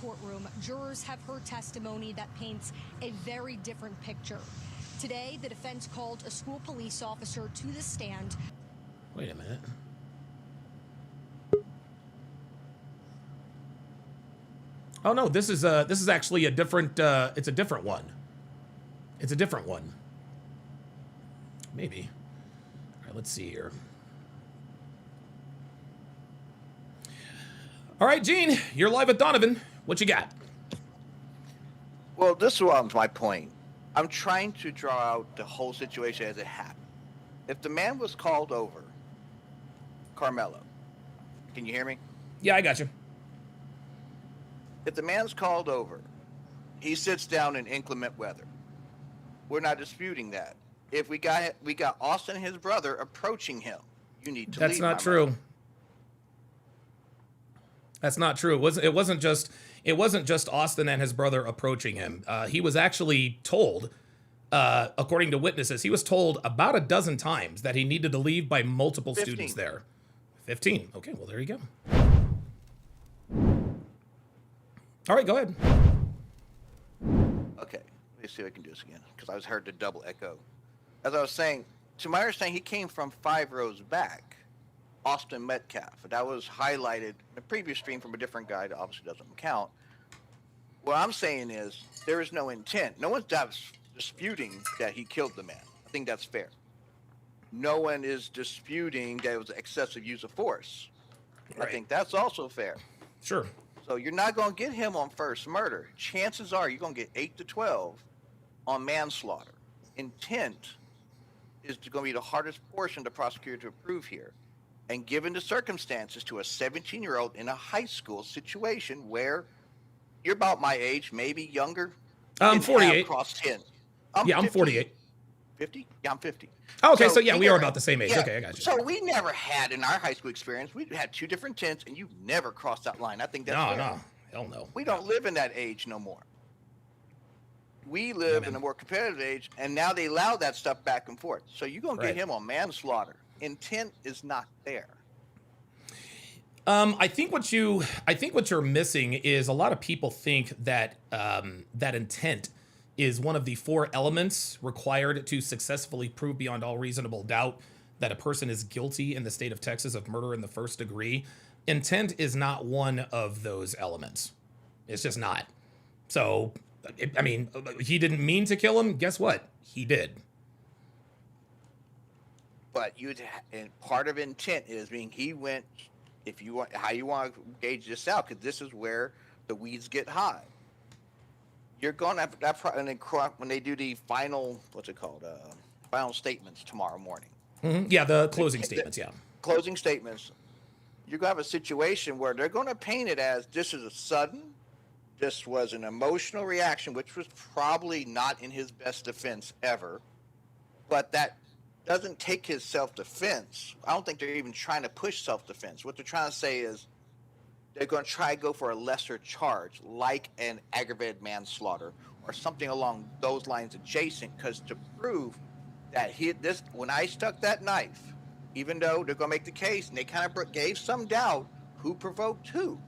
courtroom, jurors have heard testimony that paints a very different picture. Today, the defense called a school police officer to the stand. Wait a minute. Oh no, this is actually a different. It's a different one. It's a different one. Maybe. All right, let's see here. All right, Gene, you're live with Donovan. What you got? Well, this was my point. I'm trying to draw out the whole situation as it happened. If the man was called over, Karmelo, can you hear me? Yeah, I got you. If the man's called over, he sits down in inclement weather. We're not disputing that. If we got Austin and his brother approaching him, you need to leave. That's not true. That's not true. It wasn't just Austin and his brother approaching him. He was actually told, according to witnesses, he was told about a dozen times that he needed to leave by multiple 15. students there. 15. Okay, well, there you go. All right, go ahead. Okay, let me see if I can do this again, because I was heard the double echo. As I was saying, to my understanding, he came from 5 rows back, Austin Metcalf. That was highlighted in a previous stream from a different guy that obviously doesn't count. What I'm saying is there is no intent. No one's disputing that he killed the man. I think that's fair. No one is disputing that it was excessive use of force. Right. I think that's also fair. Sure. So you're not going to get him on first murder. Chances are you're going to get 8 to 12 on manslaughter. Intent is going to be the hardest portion the prosecutor to prove here. And given the circumstances to a 17-year-old in a high school situation where you're about my age, maybe younger. I'm 48. Cross 10. I'm 48. 50? Yeah, I'm 50. Oh, okay, so yeah, we are about the same age. Yeah, Okay, I got you. So we never had in our high school experience, we had 2 different tents, and you never crossed that line. I think that's fair. No, hell no. We don't live in that age no more. We live in a more competitive age, and now they allow that stuff back and forth. So you're going to get him on manslaughter. Intent is not there. I think what you're missing is a lot of people think that that intent is one of the 4 elements required to successfully prove beyond all reasonable doubt that a person is guilty in the state of Texas of murder in the first degree. Intent is not one of those elements. It's just not. So, I mean, he didn't mean to kill him. Guess what? He did. But and part of intent is being he went. If you want, how you want to gauge this out, because this is where the weeds get high. You're going to have that, and then when they do the final, what's it called, final statements tomorrow morning. Mm-hmm. Yeah, the closing statements. Yeah, closing statements. You're going to have a situation where they're going to paint it as this is a sudden, this was an emotional reaction, which was probably not in his best defense ever, but that doesn't take his self-defense. I don't think they're even trying to push self-defense. What they're trying to say is they're going to try to go for a lesser charge, like an aggravated manslaughter or something along those lines adjacent, because to prove that when I stuck that knife, even though they're going to make the case, and they kind of gave some doubt, who provoked who?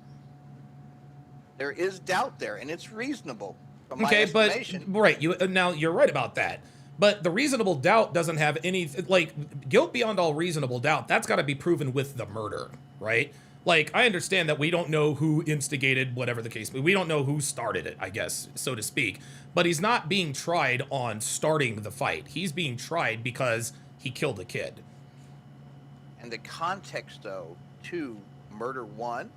There is doubt there, and it's reasonable. From my estimation. But right, now you're right about that. But the reasonable doubt doesn't have any, like, guilt beyond all reasonable doubt. That's got to be proven with the murder, right? Like, I understand that we don't know who instigated whatever the case, but we don't know who started it, I guess, so to speak. But he's not being tried on starting the fight. He's being tried because he killed a kid. And the context, though, to murder 1,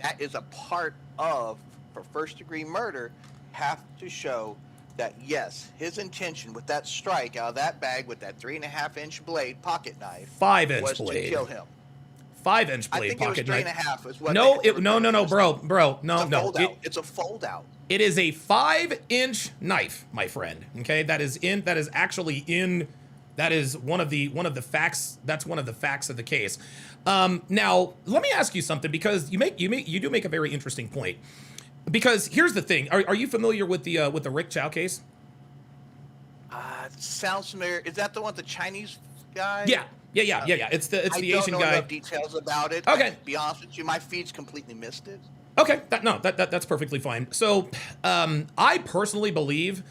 that is a part of, for first-degree murder, have to show that, yes, his intention with that strike out of that bag with that 3.5-inch blade pocket knife 5-inch was blade to kill him. 5-inch blade pocket knife. I think it was 3.5 is what. No, bro. No. It's a fold out. It is a 5-inch knife, my friend. Okay, that is actually in. That is one of the facts. That's one of the facts of the case. Now, let me ask you something, because you do make a very interesting point. Because here's the thing: Are you familiar with the Rick Chow case? Sounds familiar. Is that the one with the Chinese guy? Yeah. It's the Asian I don't know guy. enough details about it. Okay. To be honest with you, my feed's completely missed it. Okay, that's perfectly fine. So, I personally believe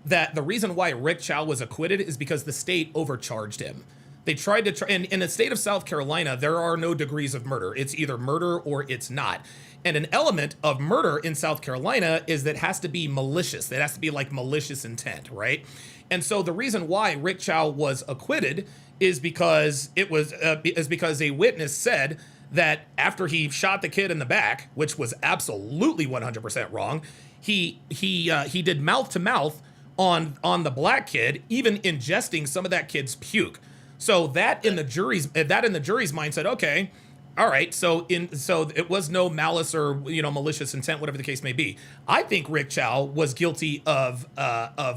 that the reason why Rick Chow was acquitted is because the state overcharged him. They tried to and in the state of South Carolina, there are no degrees of murder. It's either murder or it's not. And an element of murder in South Carolina is that it has to be malicious. It has to be like malicious intent, right? And so the reason why Rick Chow was acquitted is because because a witness said that after he shot the kid in the back, which was absolutely 100% wrong, he did mouth to mouth on the black kid, even ingesting some of that kid's puke. So that in the jury's mind said, okay, all right, so it was no malice or malicious intent, whatever the case may be. I think Rick Chow was guilty of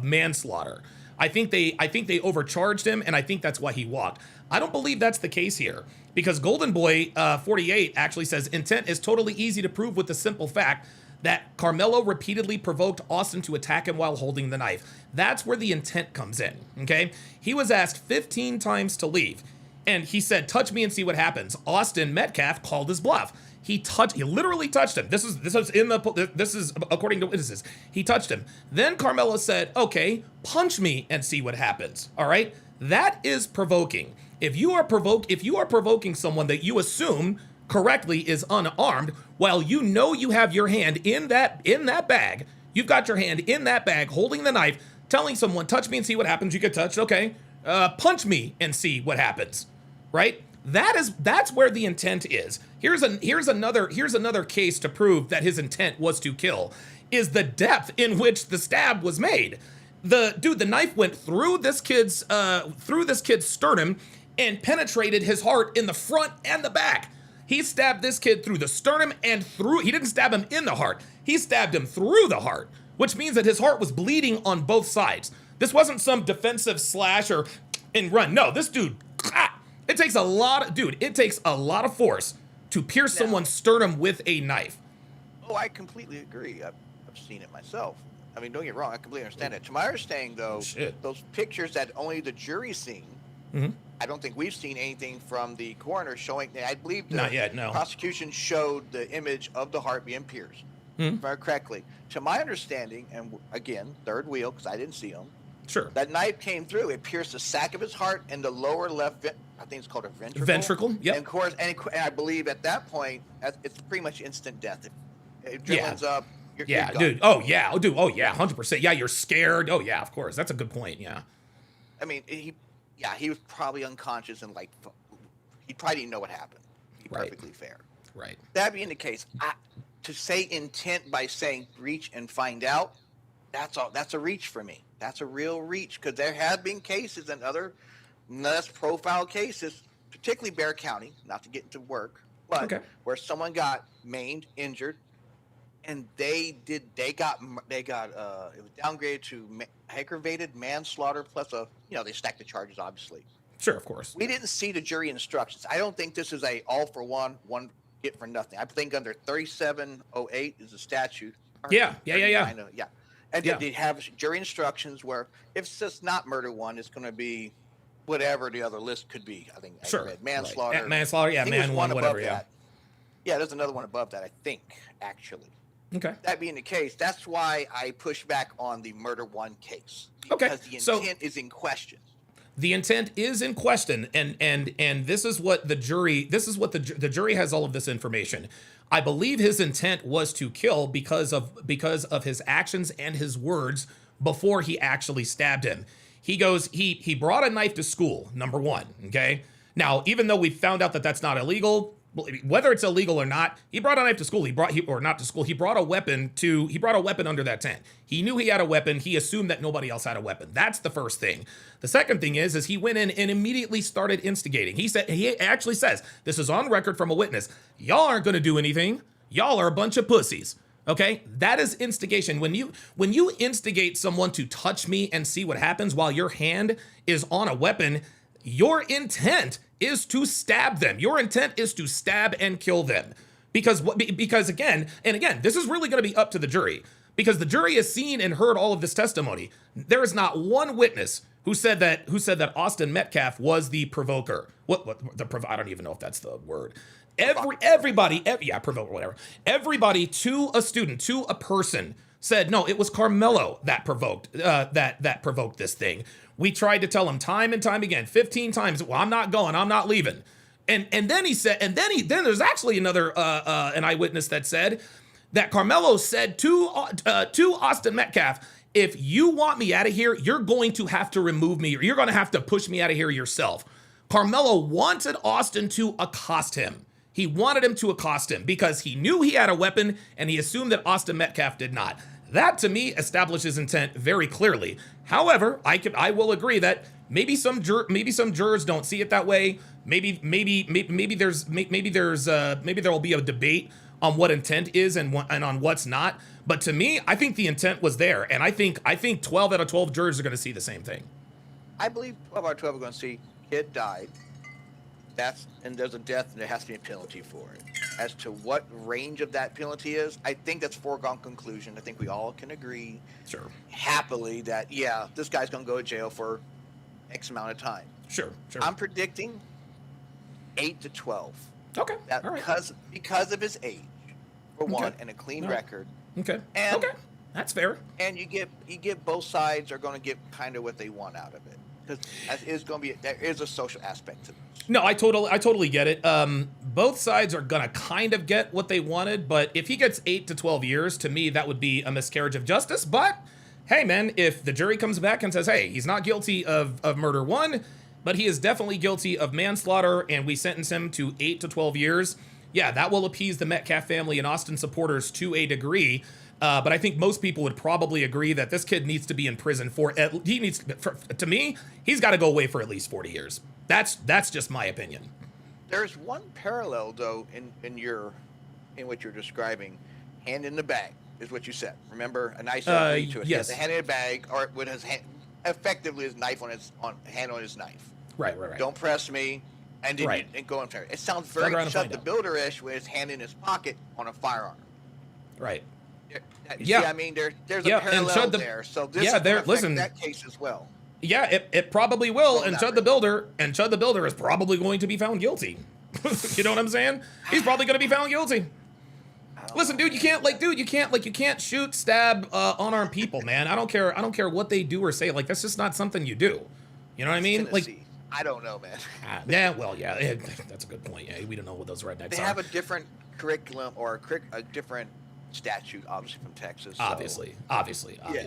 manslaughter. I think they overcharged him, and I think that's why he walked. I don't believe that's the case here, because Golden Boy 48 actually says intent is totally easy to prove with the simple fact that Karmelo repeatedly provoked Austin to attack him while holding the knife. That's where the intent comes in, okay? He was asked 15 times to leave, and he said, touch me and see what happens. Austin Metcalf called his bluff. He literally touched him. This is according to witnesses. He touched him. Then Karmelo said, okay, punch me and see what happens, all right? That is provoking. If you are provoking someone that you assume correctly is unarmed, while you know you have your hand in that bag, you've got your hand in that bag holding the knife, telling someone, touch me and see what happens. You get touched, okay. Punch me and see what happens, right? That's where the intent is. Here's another case to prove that his intent was to kill, is the depth in which the stab was made. The knife went through this kid's sternum and penetrated his heart in the front and the back. He stabbed this kid through the sternum and he didn't stab him in the heart. He stabbed him through the heart, which means that his heart was bleeding on both sides. This wasn't some defensive slash and run. No, this dude, it takes a lot of force to pierce someone's sternum with a knife. Oh, I completely agree. I've seen it myself. I mean, don't get me wrong, I completely understand it. To my understanding, though, those pictures that only the jury's seen, I don't think we've seen anything from the coroner showing. I believe the prosecution showed the image of the heart being pierced, if I correctly. To my understanding, and again, third wheel, because I didn't see him. Sure. That knife came through. It pierced the sac of his heart and the lower left, I think it's called a ventricle. Ventricle, yep. And of course, and I believe at that point, it's pretty much instant death. If adrenaline's up, you're gone. Dude. Oh, yeah. 100%. Yeah, you're scared. Oh, yeah, of course. That's a good point, yeah. I mean, he was probably unconscious and he probably didn't know what happened. To be perfectly fair. Right. That being the case, to say intent by saying reach and find out, that's a reach for me. That's a real reach, because there have been cases and other less profile cases, particularly Bexar County, not to get into work, but where someone got maimed, injured, and it was downgraded to aggravated manslaughter plus they stacked the charges, obviously. Sure, of course. We didn't see the jury instructions. I don't think this is a all for one get for nothing. I think under 3708 is the statute. Yeah. And they have jury instructions where if it's just not murder one, it's going to be whatever the other list could be. I think manslaughter. Right. Manslaughter, yeah, man one, whatever, yeah. Yeah, there's another one above that, I think, actually. Okay. That being the case, that's why I push back on the murder one case. Because the intent is in question. The intent is in question, and this is what the jury has all of this information. I believe his intent was to kill because of his actions and his words before he actually stabbed him. He goes, he brought a knife to school, number one, okay? Now, even though we found out that that's not illegal, whether it's illegal or not, he brought a knife to school. He brought a weapon under that tent. He knew he had a weapon. He assumed that nobody else had a weapon. That's the first thing. The second thing is he went in and immediately started instigating. He actually says, this is on record from a witness, y'all aren't going to do anything. Y'all are a bunch of pussies. Okay? That is instigation. When you instigate someone to touch me and see what happens while your hand is on a weapon, your intent is to stab them. Your intent is to stab and kill them. Because again, this is really going to be up to the jury. because the jury has seen and heard all of this testimony. There is not one witness who said that Austin Metcalf was the provoker. I don't even know if that's the word. Everybody, provoker, whatever. Everybody to a student, to a person, said no, it was Karmelo that provoked that provoked this thing. We tried to tell him time and time again, 15 times. Well, I'm not going. I'm not leaving. And then he said, and then there's actually another an eyewitness that said that Karmelo said to Austin Metcalf, if you want me out of here, you're going to have to remove me, or you're going to have to push me out of here yourself. Karmelo wanted Austin to accost him. He wanted him to accost him because he knew he had a weapon and he assumed that Austin Metcalf did not. That to me establishes intent very clearly. However, I will agree that maybe some jurors don't see it that way. Maybe there will be a debate on what intent is and on what's not. But to me, I think the intent was there, and I think 12 out of 12 jurors are going to see the same thing. I believe 12 out of 12 are going to see kid died. And there's a death, and there has to be a penalty for it. As to what range of that penalty is, I think that's foregone conclusion. I think we all can agree, happily, that this guy's going to go to jail for X amount of time. Sure. I'm predicting 8 to 12. Okay. That all right. because of his age, for one, and a clean record. Okay. And, that's fair. And you get both sides are going to get kind of what they want out of it, because there is a social aspect to this. No, I totally get it. Both sides are gonna kind of get what they wanted, but if he gets 8 to 12 years, to me that would be a miscarriage of justice. But hey, man, if the jury comes back and says, hey, he's not guilty of murder 1, but he is definitely guilty of manslaughter, and we sentence him to 8 to 12 years, yeah, that will appease the Metcalf family and Austin supporters to a degree. But I think most people would probably agree that this kid needs to be in prison to me, he's got to go away for at least 40 years. That's just my opinion. There's one parallel though in what you're describing. Hand in the bag is what you said. Remember, a nice to it. Yes. He has a hand in a bag, or with his hand, effectively his knife hand on his knife. Right. Don't press me, and then and go and fire. It sounds very Shut the Builder-ish with his hand in his pocket on a firearm. Right. See, I mean, there's a parallel there. So this is affect that case as well. Yeah, it probably will. And Chud the Builder is probably going to be found guilty. You know what I'm saying? He's probably going to be found guilty. Listen, dude, you can't shoot, stab, unarmed people, man. I don't care what they do or say. Like, that's just not something you do. You know what I mean? Tennessee. Like, I don't know, man. That's a good point. Yeah, we don't know what those rednecks are. They have a different curriculum or a different statute, obviously, from Texas. So. Obviously. Yeah.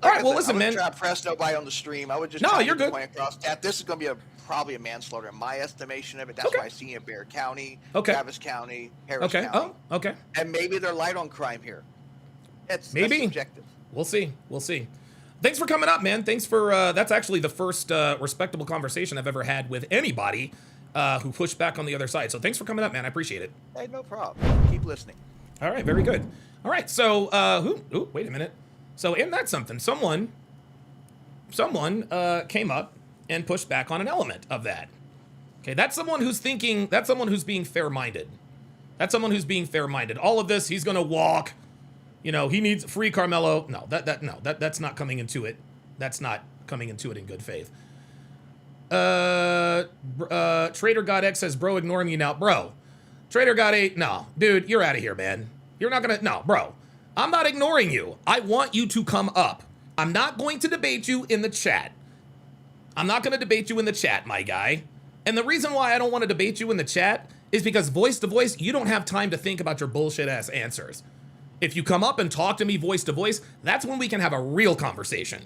All right, well, listen, man. I'm not trying to press nobody on the stream. I would just you're good. Point across that this is going to be probably a manslaughter in my estimation of it. That's why I see in Bexar County, Travis County, Harris County. Oh, okay. And maybe they're light on crime here. That's subjective. We'll see. Thanks for coming up, man. Thanks for that's actually the first respectable conversation I've ever had with anybody who pushed back on the other side. So thanks for coming up, man. I appreciate it. Hey, no problem. Keep listening. All right, very good. All right, so wait a minute. So in that something, someone came up and pushed back on an element of that. Okay, that's someone who's being fair-minded. All of this, he's gonna walk. You know, he needs free Karmelo. No, that's not coming into it. That's not coming into it in good faith. Trader God X says, bro, ignoring you now. Bro, Trader God 8, no. Dude, you're out of here, man. You're not gonna, no, bro. I'm not ignoring you. I want you to come up. I'm not going to debate you in the chat. My guy. And the reason why I don't want to debate you in the chat is because voice to voice, you don't have time to think about your bullshit ass answers. If you come up and talk to me voice to voice, that's when we can have a real conversation.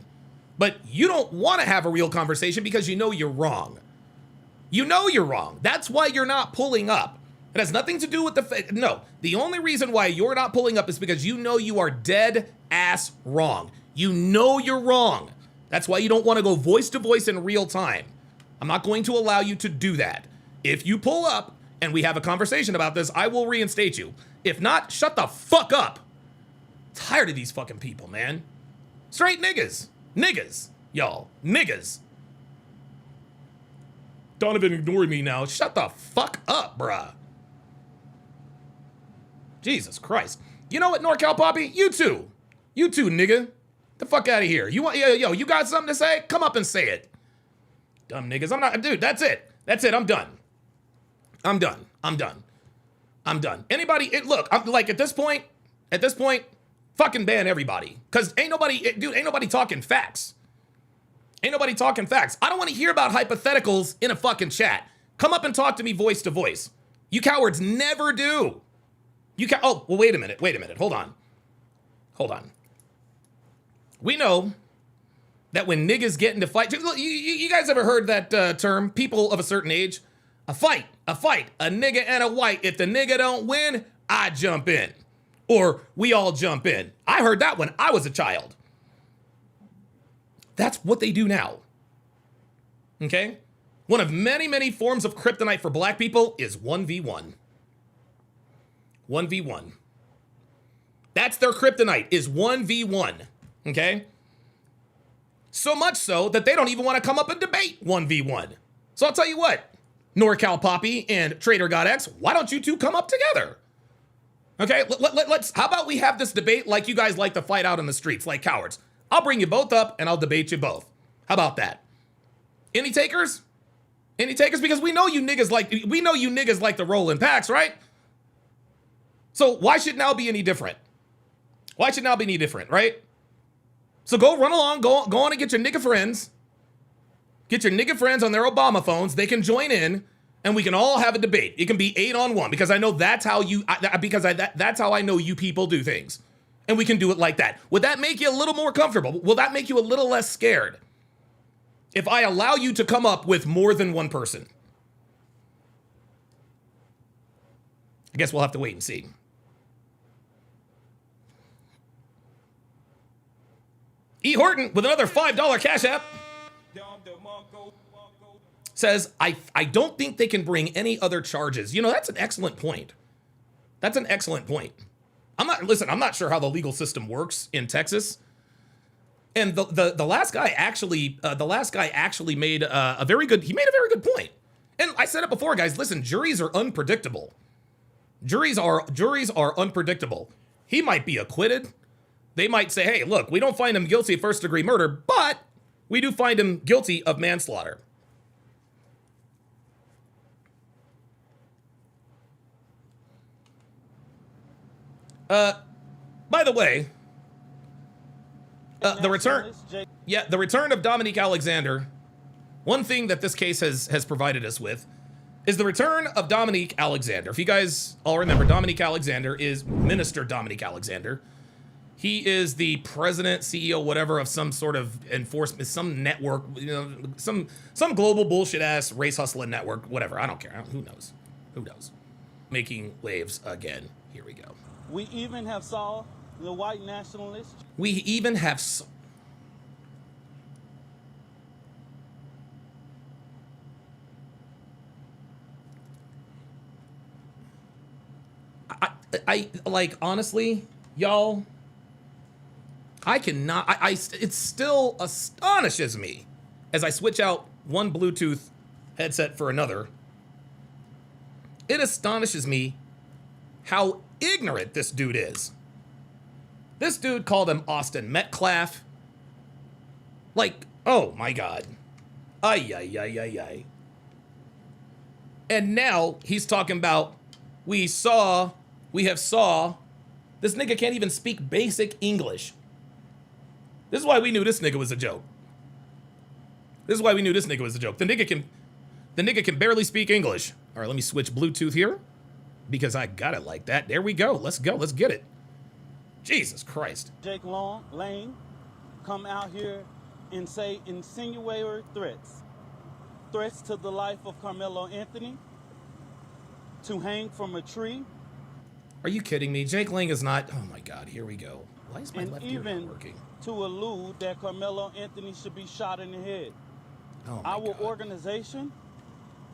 But you don't want to have a real conversation because you know you're wrong. That's why you're not pulling up. It has nothing to do with the only reason why you're not pulling up is because you know you are dead ass wrong. You know you're wrong. That's why you don't want to go voice to voice in real time. I'm not going to allow you to do that. If you pull up and we have a conversation about this, I will reinstate you. If not, shut the fuck up. Tired of these fucking people, man. Straight niggas. Y'all. Niggas. Donovan ignoring me now. Shut the fuck up, bruh. Jesus Christ. You know what, NorCal Poppy? You too. You too, nigga. The fuck out of here. You want, yo, you got something to say? Come up and say it. Dumb niggas. I'm not, dude, that's it. That's it. I'm done. I'm done. I'm done. I'm done. Anybody, look, I'm like, at this point, fucking ban everybody. Cause ain't nobody talking facts. Ain't nobody talking facts. I don't want to hear about hypotheticals in a fucking chat. Come up and talk to me voice to voice. You cowards never do. Oh, well, wait a minute. Hold on. We know that when niggas get into fight, you guys ever heard that term, people of a certain age? A fight, a nigga and a white. If the nigga don't win, I jump in. Or we all jump in. I heard that when I was a child. That's what they do now. Okay? One of many, many forms of kryptonite for black people is 1v1. 1v1. That's their kryptonite, is 1v1. Okay? So much so that they don't even want to come up and debate 1v1. So I'll tell you what, NorCal Poppy and Trader God X, why don't you two come up together? Okay, let's, how about we have this debate like you guys like to fight out in the streets, like cowards. I'll bring you both up and I'll debate you both. How about that? Any takers? Any takers? Because we know you niggas like to roll in packs, right? So why should now be any different? Why should now be any different, right? So go run along, go on and get your nigga friends. Get your nigga friends on their Obama phones. They can join in and we can all have a debate. It can be 8-on-1 because I know that's how that's how I know you people do things. And we can do it like that. Would that make you a little more comfortable? Will that make you a little less scared? If I allow you to come up with more than one person? I guess we'll have to wait and see. E. Horton with another $5 Cash App says, I don't think they can bring any other charges. You know, that's an excellent point. That's an excellent point. I'm not sure how the legal system works in Texas. And the last guy actually made a very good point. And I said it before, guys, listen, juries are unpredictable. Juries are unpredictable. He might be acquitted. They might say, hey, look, we don't find him guilty of first-degree murder, but we do find him guilty of manslaughter. By the way, the return of Dominique Alexander, one thing that this case has provided us with is the return of Dominique Alexander. If you guys all remember, Dominique Alexander is Minister Dominique Alexander. He is the president, CEO, whatever, of some sort of enforcement, some network, you know, some global bullshit ass race hustling network, whatever. I don't care. Who knows? Who knows? Making waves again. Here we go. We even have saw the white nationalists. We even have. I like, honestly, y'all, I cannot, it still astonishes me as I switch out one Bluetooth headset for another. It astonishes me how ignorant this dude is. This dude called him Austin Metcalf. Like, oh my God. Ay. And now he's talking about, we have saw, this nigga can't even speak basic English. This is why we knew this nigga was a joke. The nigga can barely speak English. All right, let me switch Bluetooth here because I got it like that. There we go. Let's go. Let's get it. Jesus Christ. Jake Lane come out here and say insinuatory threats to the life of Karmelo Anthony, to hang from a tree. Are you kidding me? Jake Lang is not. Oh my God, here we go. Why is my and left ear not even working? To allude that Karmelo Anthony should be shot in the head. Oh my Our God. organization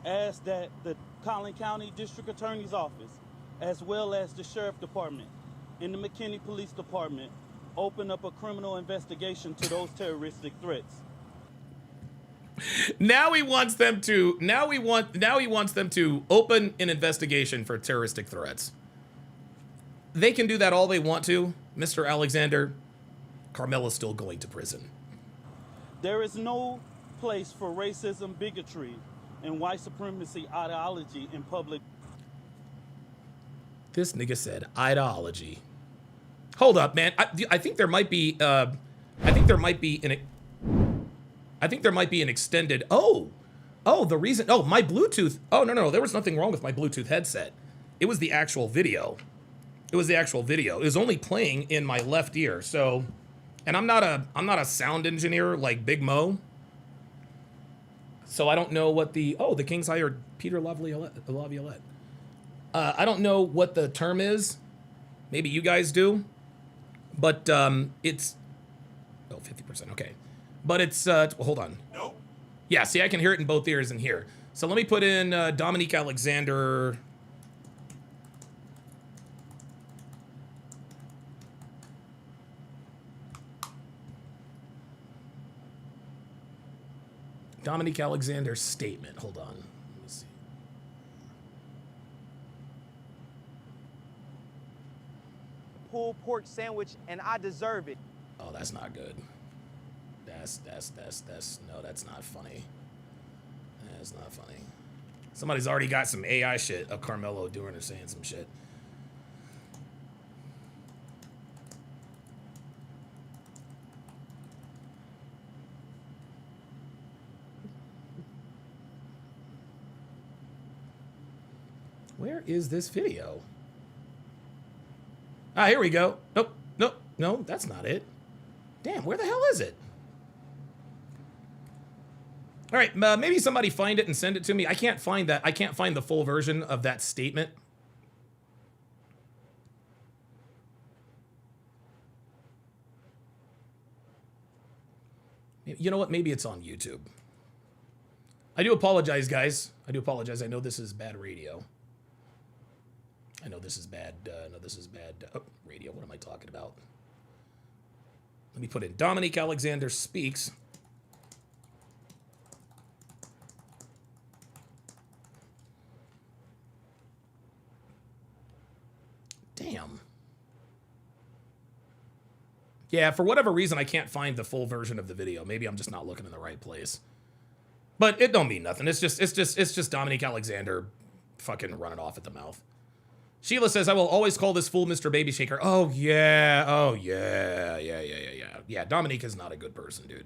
asked that the Collin County District Attorney's Office, as well as the Sheriff Department and the McKinney Police Department, open up a criminal investigation to those terroristic threats. Now he wants them to. Now he wants them to open an investigation for terroristic threats. They can do that all they want to, Mr. Alexander. Karmelo's still going to prison. There is no place for racism, bigotry, and white supremacy ideology in public. This nigga said ideology. Hold up, man. I think there might be an extended. Oh, the reason. Oh, my Bluetooth. Oh, no. There was nothing wrong with my Bluetooth headset. It was the actual video. It was only playing in my left ear. So, and I'm not a sound engineer like Big Mo. So I don't know what the Kings hired Peter Laviolette. I don't know what the term is. Maybe you guys do. But it's 50%. Okay. But it's well, hold on. No. Yeah, see, I can hear it in both ears in here. So let me put in Dominique Alexander. Dominique Alexander's statement. Hold on. Let me see. Pulled pork sandwich, and I deserve it. Oh, that's not good. That's no, that's not funny. That's not funny. Somebody's already got some AI shit of Karmelo doing or saying some shit. Where is this video? Ah, here we go. Nope, no, that's not it. Damn, where the hell is it? All right, maybe somebody find it and send it to me. I can't find that. I can't find the full version of that statement. You know what? Maybe it's on YouTube. I do apologize, guys. I do apologize. I know this is bad radio. I know this is bad. Radio. What am I talking about? Let me put in Dominique Alexander speaks. Damn. Yeah, for whatever reason, I can't find the full version of the video. Maybe I'm just not looking in the right place. But it don't mean nothing. It's just Dominique Alexander fucking running off at the mouth. Sheila says, I will always call this fool Mr. Baby Shaker. Oh, yeah. Yeah, Dominique is not a good person, dude.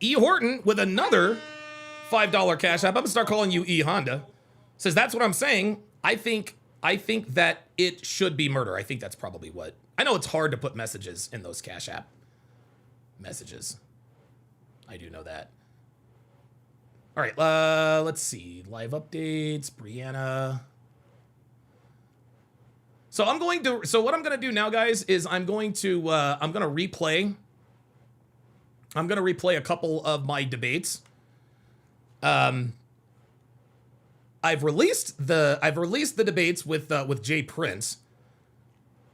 E. Horton with another $5 cash app. I'm gonna start calling you E. Honda. Says, that's what I'm saying. I think that it should be murder. I think that's probably what. I know it's hard to put messages in those cash app messages. I do know that. All right, let's see. Live updates, Brianna. So what I'm gonna do now, guys, is I'm gonna replay a couple of my debates. I've released the debates with Jay Prince,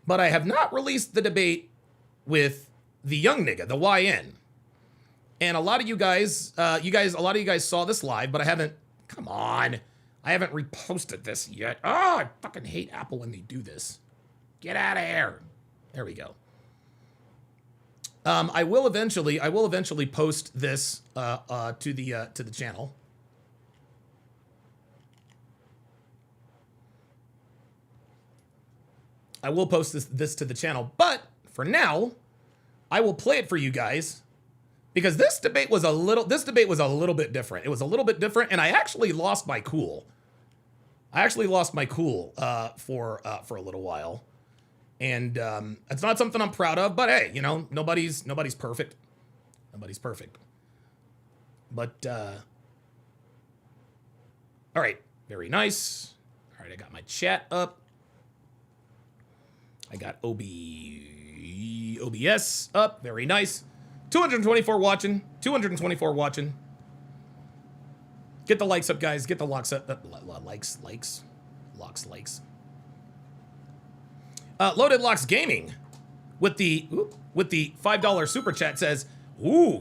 but I have not released the debate with the young nigga, the YN. And a lot of you guys saw this live, but I haven't reposted this yet. Oh, I fucking hate Apple when they do this. Get out of here. There we go. I will eventually post this to the channel. I will post this to the channel, but for now, I will play it for you guys because this debate was a little bit different. It was a little bit different, and I actually lost my cool. For a little while, and it's not something I'm proud of. But hey, nobody's perfect. Nobody's perfect. But all right, very nice. All right, I got my chat up. I got OBS up. Very nice. 224 watching. 224 watching. Get the likes up, guys. Get the likes up. Likes. Likes. Loaded Locks Gaming with the $5 super chat says, wow.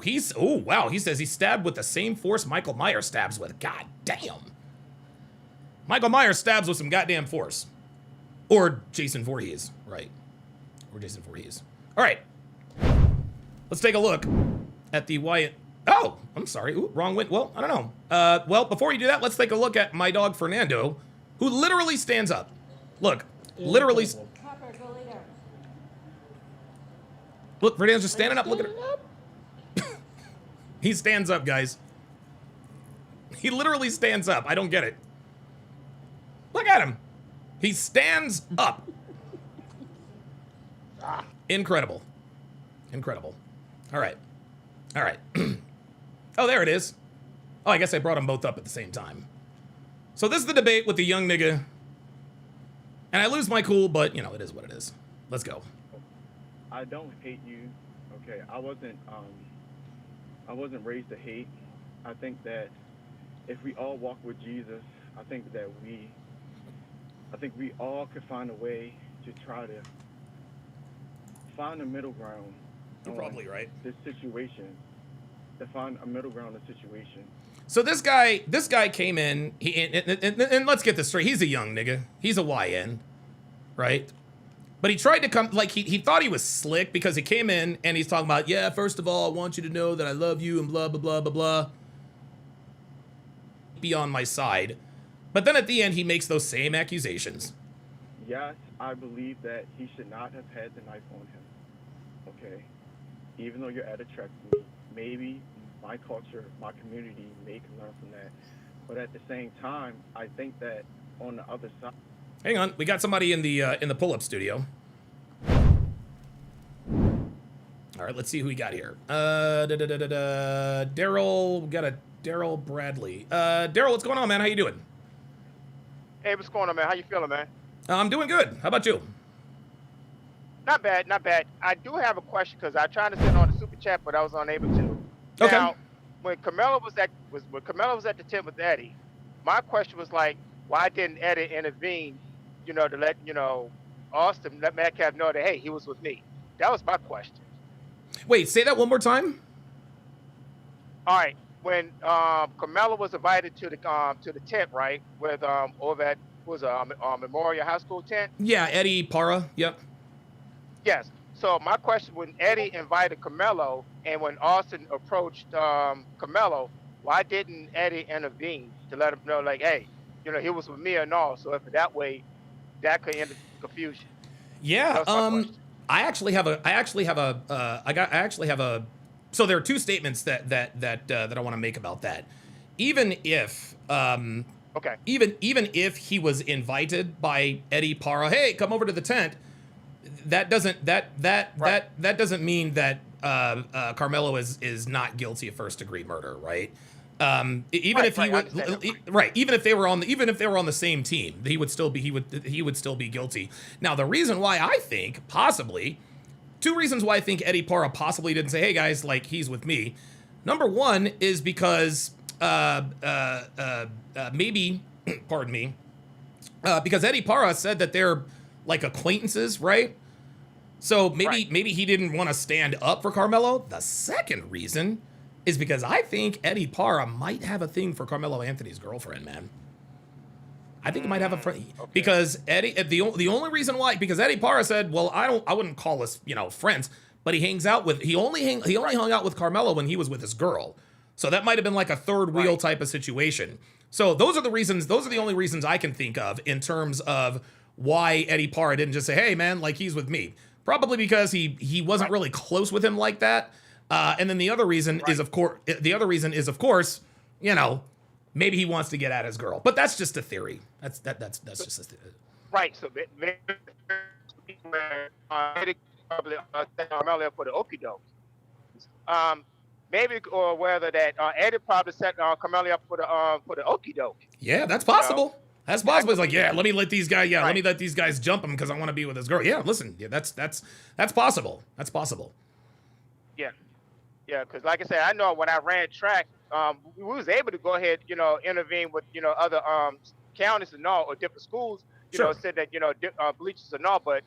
He says he stabbed with the same force Michael Myers stabs with. God damn. Michael Myers stabs with some goddamn force. Or Jason Voorhees, right? Or Jason Voorhees. All right. Let's take a look at the Wyatt. Oh, I'm sorry. Ooh, wrong win. Well, I don't know. Well, before you do that, let's take a look at my dog Fernando, who literally stands up. Look, literally. Look, Fernando's just standing up. Look at her. He stands up, guys. He literally stands up. I don't get it. Look at him. He stands up. Incredible. Incredible. All right. All right. Oh, there it is. Oh, I guess I brought them both up at the same time. So this is the debate with the young nigga. And I lose my cool, but, you know, it is what it is. Let's go. I don't hate you. Okay, I wasn't raised to hate. I think that if we all walk with Jesus, I think we all could find a way to try to find a middle ground. You're probably right. This situation, to find a middle ground in the situation. So this guy came in, and let's get this straight. He's a young nigga. He's a YN, right? But he tried to come, like, he thought he was slick because he came in and he's talking about, yeah, first of all, I want you to know that I love you and blah, blah, blah, blah, blah. Be on my side. But then at the end, he makes those same accusations. Yes, I believe that he should not have had the knife on him. Okay? Even though you're at a track meet, maybe my culture, my community may can learn from that. But at the same time, I think that on the other side. Hang on, we got somebody in the pull-up studio. All right, let's see who we got here. Daryl, we got a Daryl Bradley. Daryl, what's going on, man? How you doing? Hey, what's going on, man? How you feeling, man? I'm doing good. How about you? Not bad, not bad. I do have a question because I tried to send on the super chat, but I was unable to. Okay. Now, when Karmelo was at the tent with Eddie, my question was like, why didn't Eddie intervene? You know, to let Austin, let Metcalf know that hey, he was with me. That was my question. Wait, say that one more time. All right, when Karmelo was invited to the tent, right, with over at Memorial High School tent. Yeah, Eddie Para. Yep. Yes. So my question: when Eddie invited Karmelo, and when Austin approached Karmelo, why didn't Eddie intervene to let him know, like, hey, he was with me and all? So if that way, that could end the confusion. Yeah. I actually have a. So there are two statements that I want to make about that. Even if okay. Even if he was invited by Eddie Para, hey, come over to the tent. That doesn't mean that Karmelo is not guilty of first degree murder, right? Even if they were on the same team, he would still be guilty. Now, the reason why I think possibly two reasons why I think Eddie Para possibly didn't say, hey guys, like, he's with me. Number one is because maybe pardon me, because Eddie Para said that they're like acquaintances, right? So maybe he didn't want to stand up for Karmelo. The second reason is because I think Eddie Para might have a thing for Carmelo Anthony's girlfriend, man. I think he might have a friend because the only reason why, because Eddie Para said, well, I wouldn't call us, friends, but he only hung out with Carmelo when he was with his girl. So that might have been like a third wheel type of situation. So those are the only reasons I can think of in terms of why Eddie Para didn't just say, hey man, like, he's with me. Probably because he wasn't really close with him like that. And then the other reason is, of course, maybe he wants to get at his girl. But that's just a theory. That's just a theory. Right. So maybe Eddie probably Carmelo for the okie doke. Maybe, or whether that Eddie probably set Carmelo up for the okie doke. Yeah, that's possible. That's possible. It's like, let me let these guys jump him because I want to be with his girl. Yeah, listen, that's possible. That's possible. Yeah, because like I said, I know when I ran track, we was able to go ahead, intervene with, other counties and all, or different schools, said that, bleachers and all, but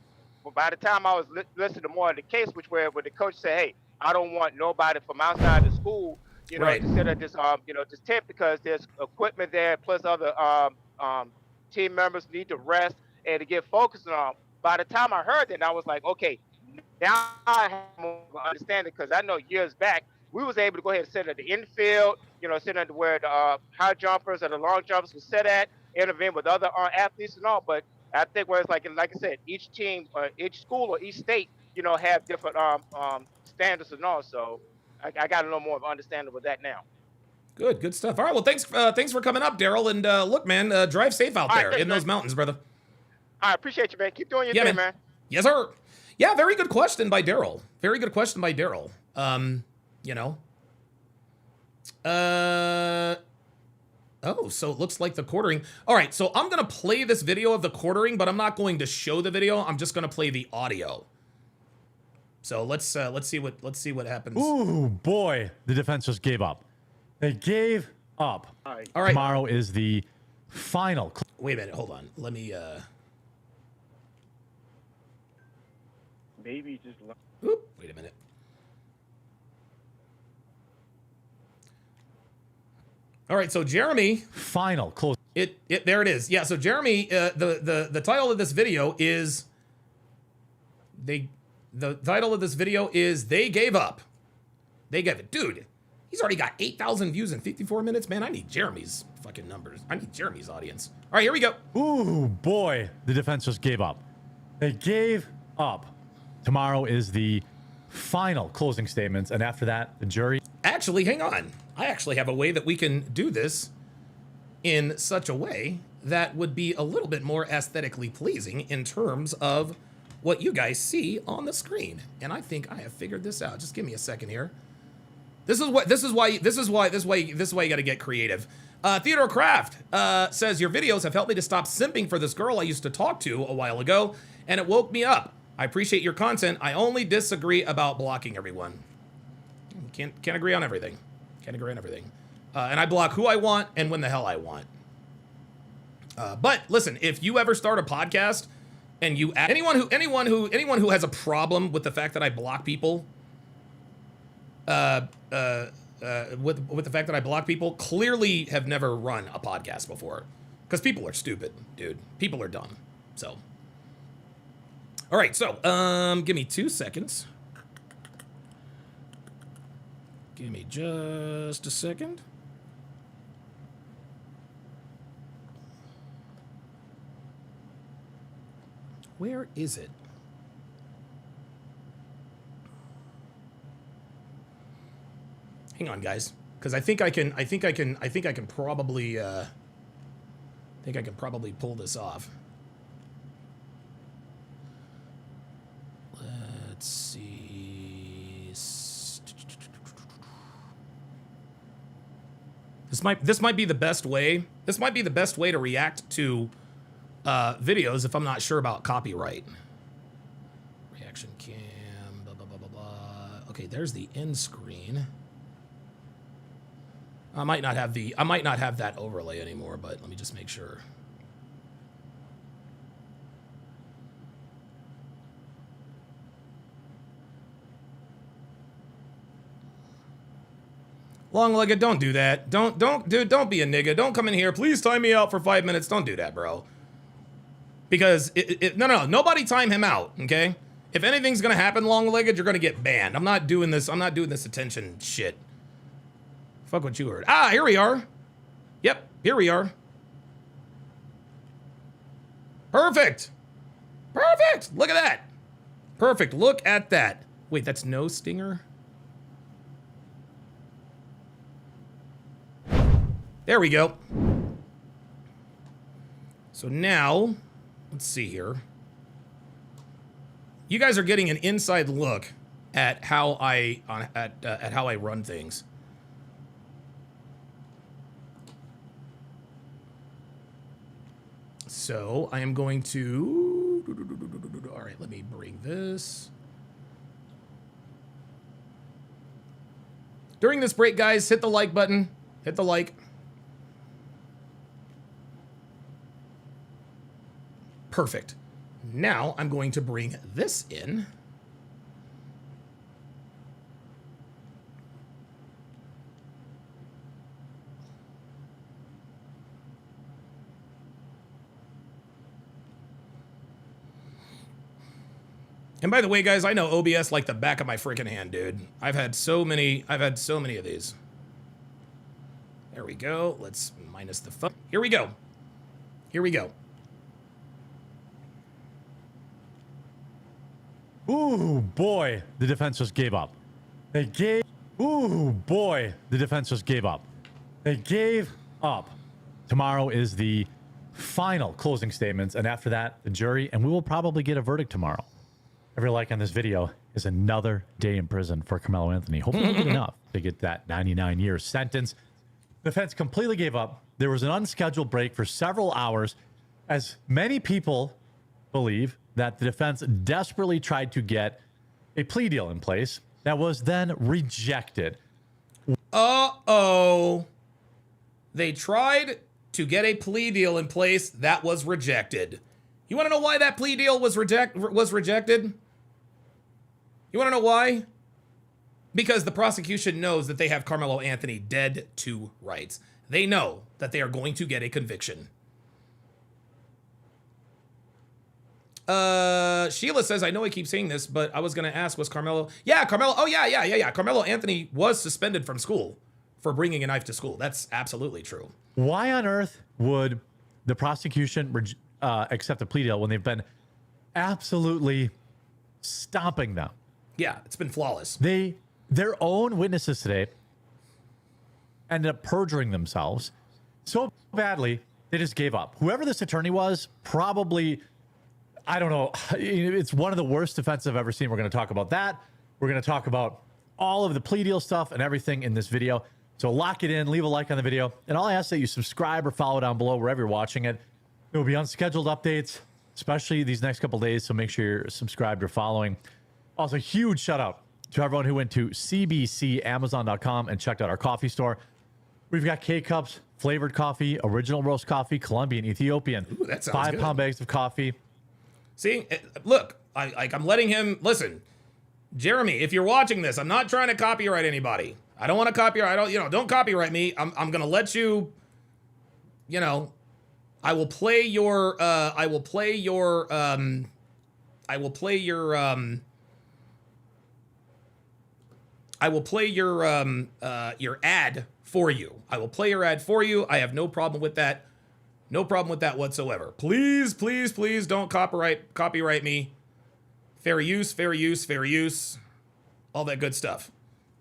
by the time I was listening to more of the case, where the coach said, hey, I don't want nobody from outside the school, to sit at this, this tent because there's equipment there, plus other team members need to rest, and to get focused on. By the time I heard that, I was like, okay, now I have more understanding because I know years back we was able to go ahead and sit at the infield, sit at where the high jumpers or the long jumpers was set at, intervene with other athletes and all. But I think where it's like I said, each team, each school or each state, have different standards and all. So I got a little more of understanding with that now. Good stuff. All right, well, thanks for coming up, Daryl. And look, man, drive safe out there in those mountains, brother. I appreciate you, man. Keep doing your thing, man. Yes, sir. Yeah, very good question by Daryl. Oh, so it looks like the quartering. All right, so I'm gonna play this video of the quartering, but I'm not going to show the video. I'm just gonna play the audio. So let's see what happens. Ooh, boy, the defense just gave up. They gave up. All right. Tomorrow is the final. Wait a minute, hold on. Let me. Maybe just. Oop, wait a minute. All right, so Jeremy. Final close. There it is. Yeah, so Jeremy, the title of this video is. The title of this video is They Gave Up. They gave it. Dude, he's already got 8,000 views in 54 minutes. Man, I need Jeremy's fucking numbers. I need Jeremy's audience. All right, here we go. Ooh, boy, the defense just gave up. They gave up. Tomorrow is the final closing statements, and after that, the jury. Actually, hang on. I actually have a way that we can do this in such a way that would be a little bit more aesthetically pleasing in terms of what you guys see on the screen. And I think I have figured this out. Just give me a second here. This is why you got to get creative. Theodore Kraft says your videos have helped me to stop simping for this girl I used to talk to a while ago, and it woke me up. I appreciate your content. I only disagree about blocking everyone. Can't agree on everything. Can't agree on everything. And I block who I want and when the hell I want. But listen, if you ever start a podcast and you anyone who has a problem with the fact that I block people, with the fact that I block people, clearly have never run a podcast before, because people are stupid, dude. People are dumb. So, all right. So, give me 2 seconds. Give me just a second. Where is it? Hang on, guys, because I think I can probably pull this off. Let's see. This might be the best way. This might be the best way to react to videos if I'm not sure about copyright. Reaction cam, blah blah blah blah blah. Okay, there's the end screen. I might not have that overlay anymore, but let me just make sure. Long-legged, don't do that. Don't be a nigga. Don't come in here. Please time me out for 5 minutes. Don't do that, bro. Because no, nobody time him out, okay? If anything's gonna happen, long-legged, you're gonna get banned. I'm not doing this attention shit. Fuck what you heard. Ah, here we are. Yep, here we are. Perfect. Perfect. Look at that. Perfect. Look at that. Wait, that's no stinger? There we go. So now, let's see here. You guys are getting an inside look at how I run things. So I am going to. All right, let me bring this. During this break, guys, hit the like button. Hit the like. Perfect. Now I'm going to bring this in. And by the way, guys, I know OBS like the back of my freaking hand, dude. I've had so many of these. There we go. Let's minus the fun. Here we go. Here we go. Ooh, boy, the defense just gave up. Ooh, boy, the defense just gave up. They gave up. Tomorrow is the final closing statements, and after that, the jury, and we will probably get a verdict tomorrow. Every like on this video is another day in prison for Karmelo Anthony. Hopefully he'll get enough to get that 99-year sentence. The defense completely gave up. There was an unscheduled break for several hours, as many people believe that the defense desperately tried to get a plea deal in place that was then rejected. Uh-oh. They tried to get a plea deal in place that was rejected. You want to know why that plea deal was rejected? You want to know why? Because the prosecution knows that they have Karmelo Anthony dead to rights. They know that they are going to get a conviction. Sheila says, I know I keep saying this, but I was going to ask, was Karmelo... Yeah, Karmelo... Oh, yeah. Karmelo Anthony was suspended from school for bringing a knife to school. That's absolutely true. Why on earth would the prosecution accept a plea deal when they've been absolutely stomping them? Yeah, it's been flawless. Their own witnesses today ended up perjuring themselves so badly, they just gave up. Whoever this attorney was, probably... I don't know. It's one of the worst defenses I've ever seen. We're going to talk about that. We're going to talk about all of the plea deal stuff and everything in this video. So lock it in, leave a like on the video, and I'll ask that you subscribe or follow down below wherever you're watching it. There will be unscheduled updates, especially these next couple days, so make sure you're subscribed or following. Also, huge shout out to everyone who went to cbcamazon.com and checked out our coffee store. We've got K-Cups, flavored coffee, original roast coffee, Colombian, Ethiopian. Ooh, that sounds good. 5-pound bags of coffee. See, look, I'm letting him listen. Jeremy, if you're watching this, I'm not trying to copyright anybody. I don't want to copyright. Don't copyright me. I'm going to let you, I will play your ad for you. I will play your ad for you. I have no problem with that. No problem with that whatsoever. Please, please, please don't copyright me. Fair use, fair use, fair use. All that good stuff.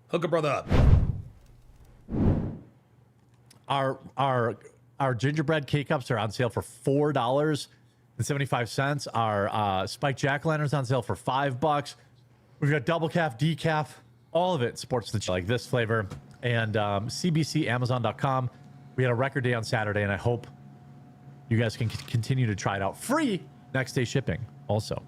Hook a brother up. Our gingerbread K-Cups are on sale for $4.75. Our spiked jack-o'-lanterns on sale for $5. We've got double calf, decaf. All of it supports the like this flavor. And cbcamazon.com. We had a record day on Saturday, and I hope you guys can continue to try it out. Free next day shipping also.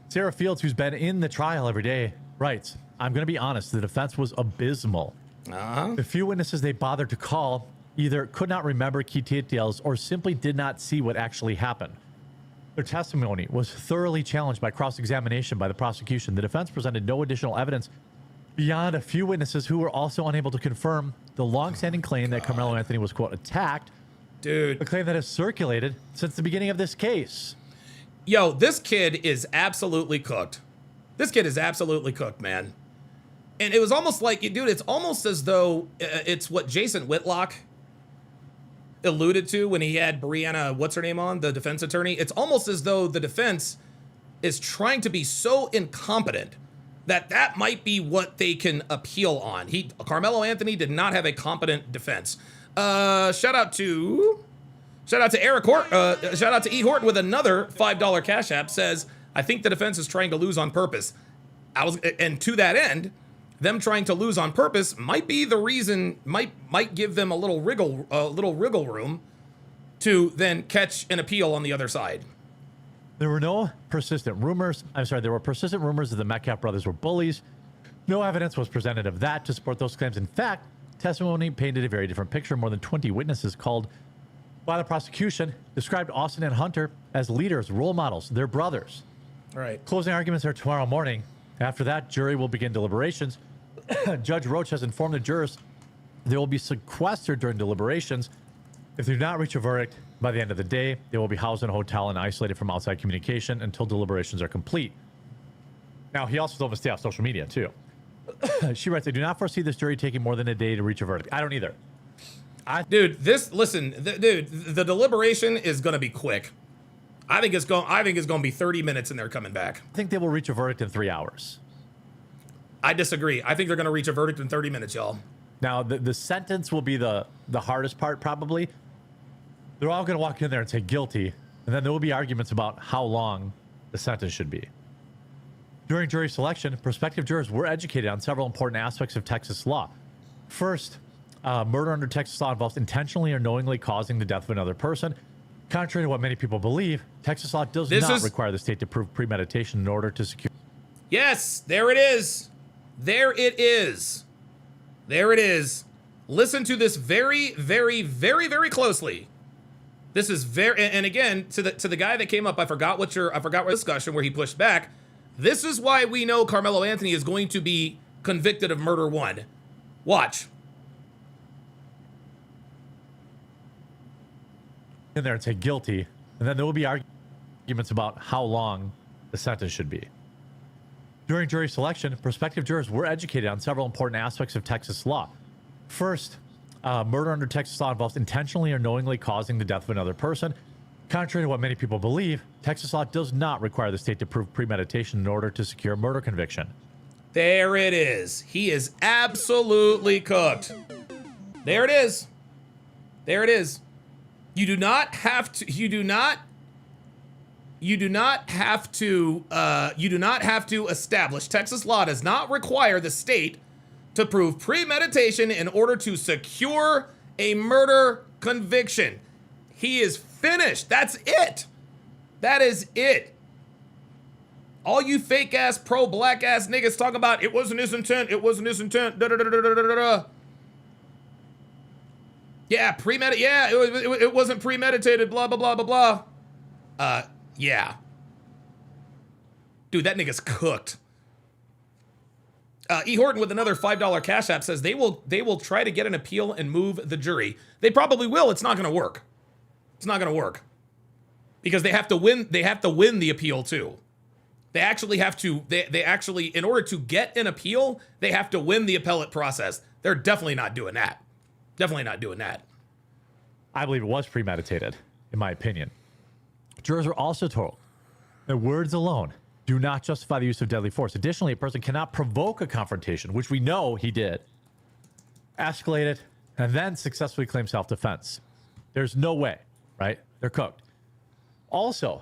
Sarah Fields, who's been in the trial every day, writes, I'm going to be honest, the defense was abysmal. The few witnesses they bothered to call either could not remember key details or simply did not see what actually happened. Their testimony was thoroughly challenged by cross-examination by the prosecution. The defense presented no additional evidence beyond a few witnesses who were also unable to confirm the long-standing claim that Karmelo Anthony was, quote, attacked. Dude. A claim that has circulated since the beginning of this case. Yo, this kid is absolutely cooked. This kid is absolutely cooked, man. And it was almost like, dude, it's almost as though it's what Jason Whitlock alluded to when he had Brianna, what's her name on, the defense attorney. It's almost as though the defense is trying to be so incompetent that might be what they can appeal on. Karmelo Anthony did not have a competent defense. Shout out to Eric Horton. Shout out to E. Horton with another $5 Cash App. Says, I think the defense is trying to lose on purpose. And to that end, them trying to lose on purpose might be the reason. Might give them a little wriggle room to then catch an appeal on the other side. There were persistent rumors that the Metcalf brothers were bullies. No evidence was presented of that to support those claims. In fact, testimony painted a very different picture. More than 20 witnesses called by the prosecution described Austin and Hunter as leaders, role models, their brothers. All right. Closing arguments are tomorrow morning. After that, jury will begin deliberations. Judge Roach has informed the jurors they will be sequestered during deliberations. If they do not reach a verdict, By the end of the day, they will be housed in a hotel and isolated from outside communication until deliberations are complete. Now, he also told them to stay off social media, too. She writes, I do not foresee this jury taking more than a day to reach a verdict. I don't either. Dude, the deliberation is going to be quick. I think it's going to be 30 minutes and they're coming back. I think they will reach a verdict in 3 hours. I disagree. I think they're going to reach a verdict in 30 minutes, y'all. Now, the sentence will be the hardest part, probably. They're all going to walk in there and say guilty, and then there will be arguments about how long the sentence should be. During jury selection, prospective jurors were educated on several important aspects of Texas law. First, murder under Texas law involves intentionally or knowingly causing the death of another person. Contrary to what many people believe, Texas law does not require the state to prove premeditation in order to secure. Yes, there it is. There it is. There it is. Listen to this very, very, very, very closely. This is very, and again, to the guy that came up, I forgot what discussion where he pushed back. This is why we know Karmelo Anthony is going to be convicted of murder 1. Watch. In there and say guilty, and then there will be arguments about how long the sentence should be. During jury selection, prospective jurors were educated on several important aspects of Texas law. First, murder under Texas law involves intentionally or knowingly causing the death of another person. Contrary to what many people believe, Texas law does not require the state to prove premeditation in order to secure a murder conviction. There it is. He is absolutely cooked. There it is. There it is. You do not have to establish. Texas law does not require the state to prove premeditation in order to secure a murder conviction. He is finished. That's it. That is it. All you fake ass pro-black ass niggas talking about it wasn't his intent. It wasn't his intent. Yeah, Yeah, it wasn't premeditated. Blah blah blah blah blah. Yeah. Dude, that nigga's cooked. E. Horton with another $5 Cash App says they will try to get an appeal and move the jury. They probably will. It's not going to work. It's not going to work because they have to win. They have to win the appeal too. They actually have to. They actually, in order to get an appeal, they have to win the appellate process. They're definitely not doing that. Definitely not doing that. I believe it was premeditated, in my opinion. Jurors were also told that words alone do not justify the use of deadly force. Additionally, a person cannot provoke a confrontation, which we know he did, escalate it, and then successfully claim self-defense. There's no way, right? They're cooked. Also,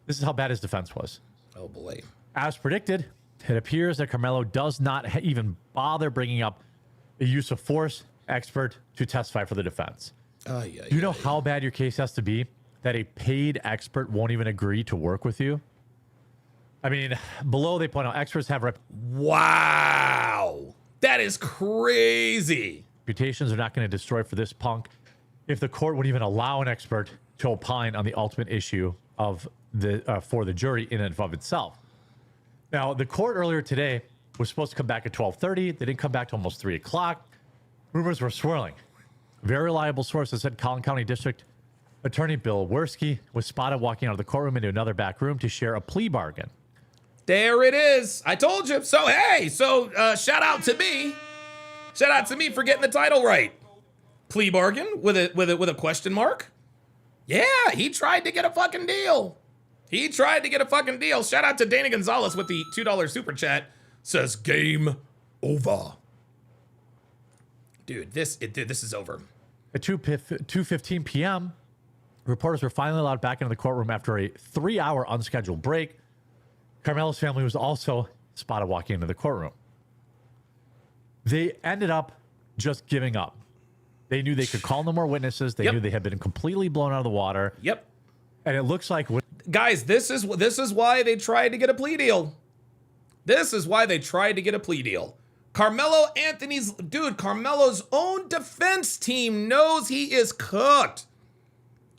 this is how bad his defense was. Oh, boy. As predicted, it appears that Karmelo does not even bother bringing up a use of force expert to testify for the defense. Do you know how bad your case has to be that a paid expert won't even agree to work with you? I mean, below they point out experts have wow. That is crazy. Reputations are not going to destroy for this punk if the court would even allow an expert to opine on the ultimate issue of the for the jury in and of itself. Now, the court earlier today was supposed to come back at 12:30. They didn't come back to almost 3 o'clock. Rumors were swirling. Very reliable sources said Collin County District Attorney Bill Werski was spotted walking out of the courtroom into another back room to share a plea bargain. There it is. I told you. So, hey, shout out to me. Shout out to me for getting the title right. Plea bargain with a question mark. Yeah, he tried to get a fucking deal. He tried to get a fucking deal. Shout out to Dana Gonzalez with the $2 super chat. Says game over. Dude, this is over. At 2:15 p.m., reporters were finally allowed back into the courtroom after a 3-hour unscheduled break. Karmelo's family was also spotted walking into the courtroom. They ended up just giving up. They knew they could call no more witnesses. They knew they had been completely blown out of the water. Yep. And it looks like... Guys, this is why they tried to get a plea deal. This is why they tried to get a plea deal. Karmelo's own defense team knows he is cooked.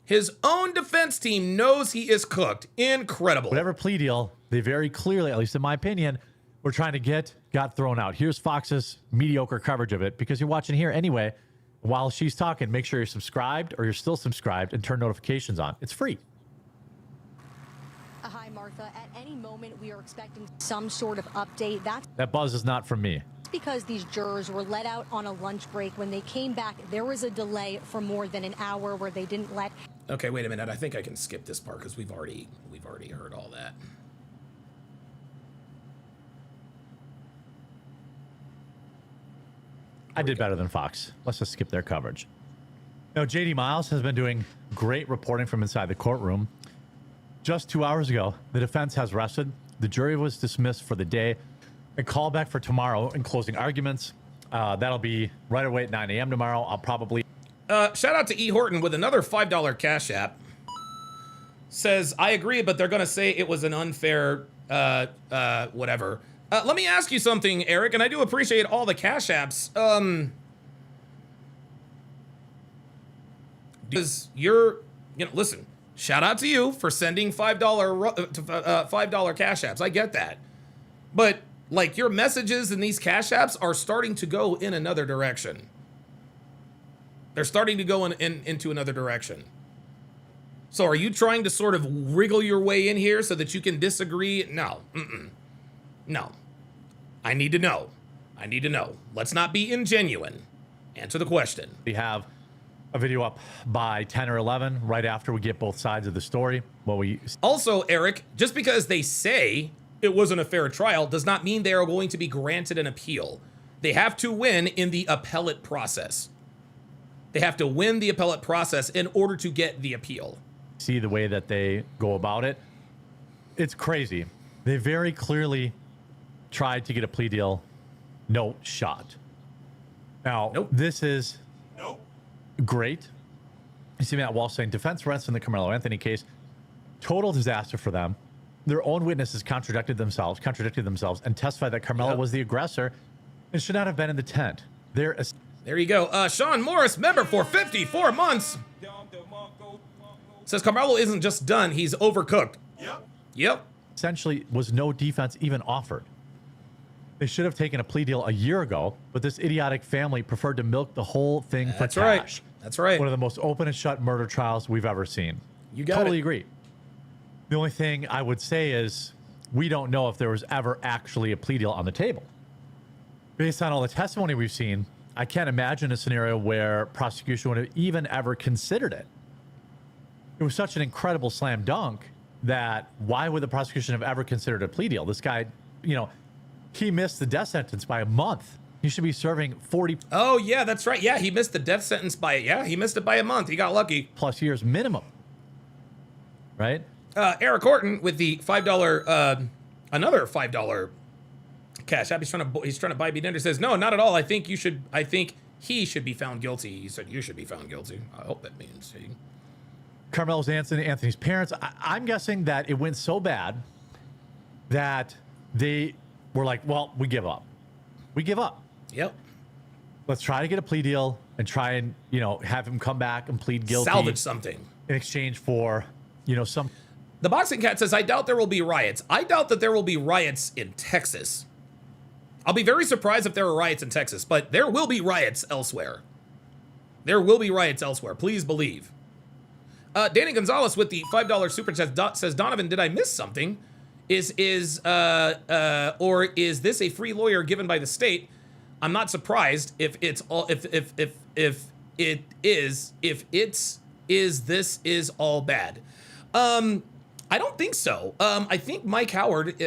His own defense team knows he is cooked. Incredible. Whatever plea deal they very clearly, at least in my opinion, were trying to get got thrown out. Here's Fox's mediocre coverage of it, because you're watching here anyway. while she's talking, make sure you're subscribed or you're still subscribed and turn notifications on. It's free. Hi, Martha. At any moment, we are expecting some sort of update. That's That buzz is not from me. because these jurors were let out on a lunch break. When they came back, there was a delay for more than an hour where they didn't let. Okay, wait a minute. I think I can skip this part because we've already heard all that. I did better than Fox. Let's just skip their coverage. Now, JD Miles has been doing great reporting from inside the courtroom. Just 2 hours ago, the defense has rested. The jury was dismissed for the day. A call back for tomorrow in closing arguments. That'll be right away at 9 a.m. tomorrow. I'll probably... Shout out to E. Horton with another $5 Cash App. Says, I agree, but they're going to say it was an unfair, whatever. Let me ask you something, Eric, and I do appreciate all the Cash Apps. Because listen, shout out to you for sending $5 Cash Apps. I get that. But, like, your messages in these Cash Apps are starting to go in another direction. They're starting to go into another direction. So are you trying to sort of wriggle your way in here so that you can disagree? No. No. I need to know. I need to know. Let's not be ingenuine. Answer the question. We have a video up by 10 or 11 right after we get both sides of the story. Also, Eric, just because they say it wasn't a fair trial does not mean they are going to be granted an appeal. They have to win in the appellate process. They have to win the appellate process in order to get the appeal. See the way that they go about it. It's crazy. They very clearly tried to get a plea deal. No shot. Now, this is great. You see Matt Walsh saying defense rests in the Karmelo Anthony case. Total disaster for them. Their own witnesses contradicted themselves, and testified that Karmelo was the aggressor and should not have been in the tent. There you go. Sean Morris, member for 54 months. Says Karmelo isn't just done, he's overcooked. Yep. Essentially was no defense even offered. They should have taken a plea deal a year ago, but this idiotic family preferred to milk the whole thing for cash. Right. That's right. One of the most open and shut murder trials we've ever seen. You got Totally it. agree. The only thing I would say is we don't know if there was ever actually a plea deal on the table. Based on all the testimony we've seen, I can't imagine a scenario where prosecution would have even ever considered it. It was such an incredible slam dunk that why would the prosecution have ever considered a plea deal? This guy, he missed the death sentence by a month. He should be serving 40. Oh, yeah, that's right. Yeah, he missed the death sentence he missed it by a month. He got lucky. Plus years minimum. Right? Eric Horton with the $5, another $5 Cash App. He's trying to buy me dinner. Says, no, not at all. I think he should be found guilty. He said you should be found guilty. I hope that means he. Carmelo's Anthony's parents. I'm guessing that it went so bad that they were like, well, we give up. We give up. Yep. Let's try to get a plea deal and try and, have him come back and plead guilty. Salvage something. In exchange for, some. The Boxing Cat says, I doubt there will be riots. I doubt that there will be riots in Texas. I'll be very surprised if there are riots in Texas, but there will be riots elsewhere. There will be riots elsewhere. Please believe. Danny Gonzalez with the $5 super chat says, Donovan, did I miss something? Or is this a free lawyer given by the state? I'm not surprised if this is all bad. I don't think so. I think Mike Howard,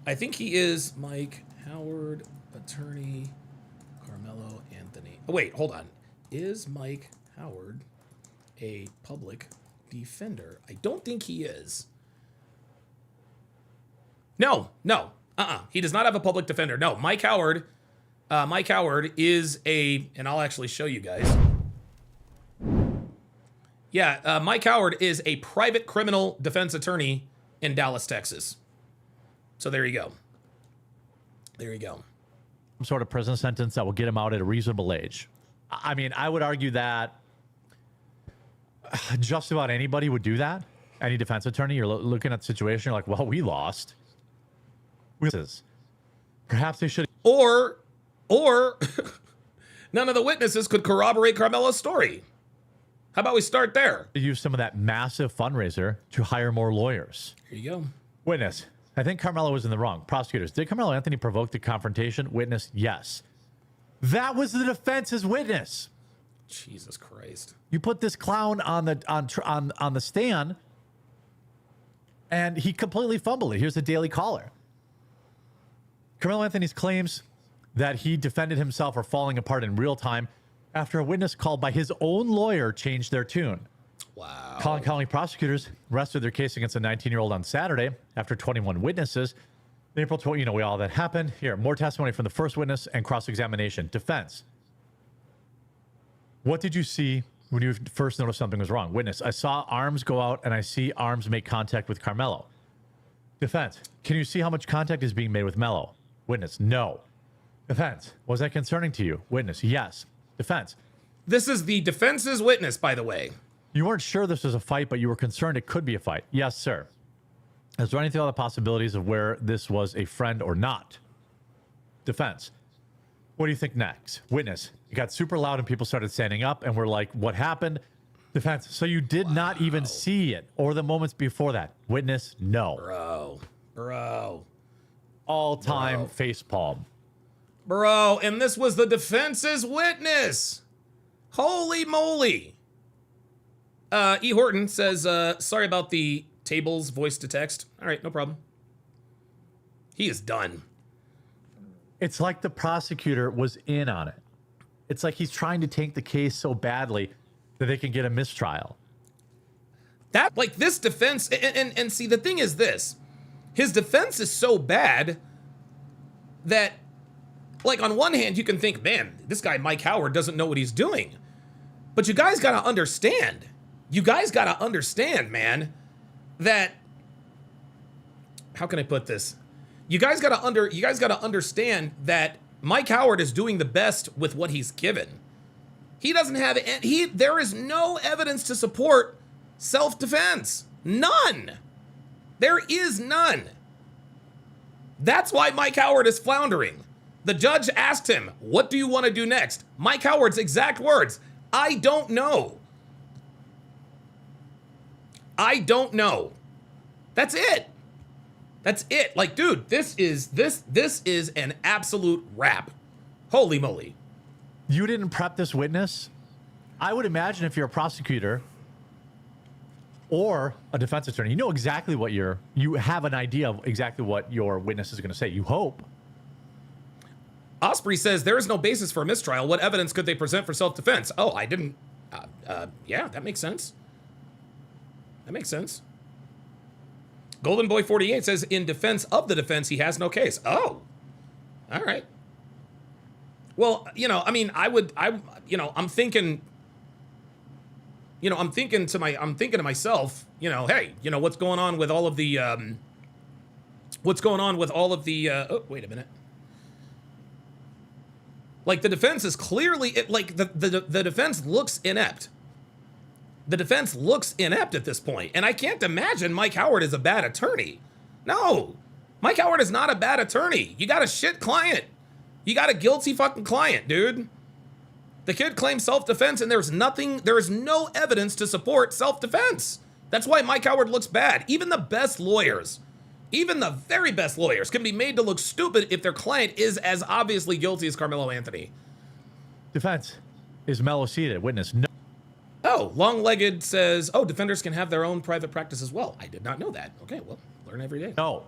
I think he is Mike Howard, attorney, Karmelo Anthony. Oh, wait, hold on. Is Mike Howard a public defender? I don't think he is. No. He does not have a public defender. No, Mike Howard is and I'll actually show you guys. Yeah, Mike Howard is a private criminal defense attorney in Dallas, Texas. So there you go. Some sort of prison sentence that will get him out at a reasonable age. I mean, I would argue that just about anybody would do that. Any defense attorney, you're looking at the situation, you're like, well, we lost. Perhaps they should. Or Or none of the witnesses could corroborate Karmelo's story. How about we start there? Use some of that massive fundraiser to hire more lawyers. Here you go. Witness, I think Karmelo was in the wrong. Prosecutors, did Karmelo Anthony provoke the confrontation? Witness, yes. That was the defense's witness. Jesus Christ. You put this clown on the stand, and he completely fumbled it. Here's the Daily Caller. Karmelo Anthony's claims that he defended himself are falling apart in real time after a witness called by his own lawyer changed their tune. Wow. Collin County prosecutors rested their case against a 19-year-old on Saturday after 21 witnesses. April 20, we all that happened. Here, more testimony from the first witness and cross-examination. Defense. What did you see when you first noticed something was wrong? Witness, I saw arms go out and I see arms make contact with Karmelo. Defense, can you see how much contact is being made with Melo? Witness, no. Defense, was that concerning to you? Witness, yes. Defense. This is the defense's witness, by the way. You weren't sure this was a fight, but you were concerned it could be a fight. Yes, sir. Is there anything other possibilities of where this was a friend or not? Defense. What do you think next? Witness. It got super loud and people started standing up and we're like, what happened? Defense. So you did not even see it or the moments before that? Witness. No. Bro. All-time facepalm. Bro, and this was the defense's witness. Holy moly. E. Horton says, sorry about the tables voice to text. All right, no problem. He is done. It's like the prosecutor was in on it. It's like he's trying to tank the case so badly that they can get a mistrial. That, like, this defense, and see, the thing is this. His defense is so bad that, like, on one hand, you can think, man, this guy, Mike Howard, doesn't know what he's doing. But you guys got to understand. You guys got to understand, man, that, how can I put this? You guys got to understand that Mike Howard is doing the best with what he's given. He doesn't have there is no evidence to support self-defense. None. There is none. That's why Mike Howard is floundering. The judge asked him, "What do you want to do next?" Mike Howard's exact words, "I don't know. I don't know." That's it. That's it. Like, dude, this is an absolute wrap. Holy moly. You didn't prep this witness? I would imagine if you're a prosecutor or a defense attorney, you know exactly what you have an idea of exactly what your witness is going to say. You hope. Osprey says there is no basis for a mistrial. What evidence could they present for self-defense? Oh, I didn't. Yeah, that makes sense. That makes sense. Golden Boy 48 says in defense of the defense, he has no case. Oh, all right. Well, I mean, I'm thinking to myself, hey, what's going on with all of the, oh, wait a minute. Like, the defense is clearly, the defense looks inept. The defense looks inept at this point, and I can't imagine Mike Howard is a bad attorney. No, Mike Howard is not a bad attorney. You got a shit client. You got a guilty fucking client, dude. The kid claims self-defense, and there is no evidence to support self-defense. That's why Mike Howard looks bad. Even the best lawyers, even the very best lawyers, can be made to look stupid if their client is as obviously guilty as Karmelo Anthony. Defense. Is Melo seated? Witness. No. Oh, Long-Legged says, oh, defenders can have their own private practice as well. I did not know that. Okay, well, learn every day. No.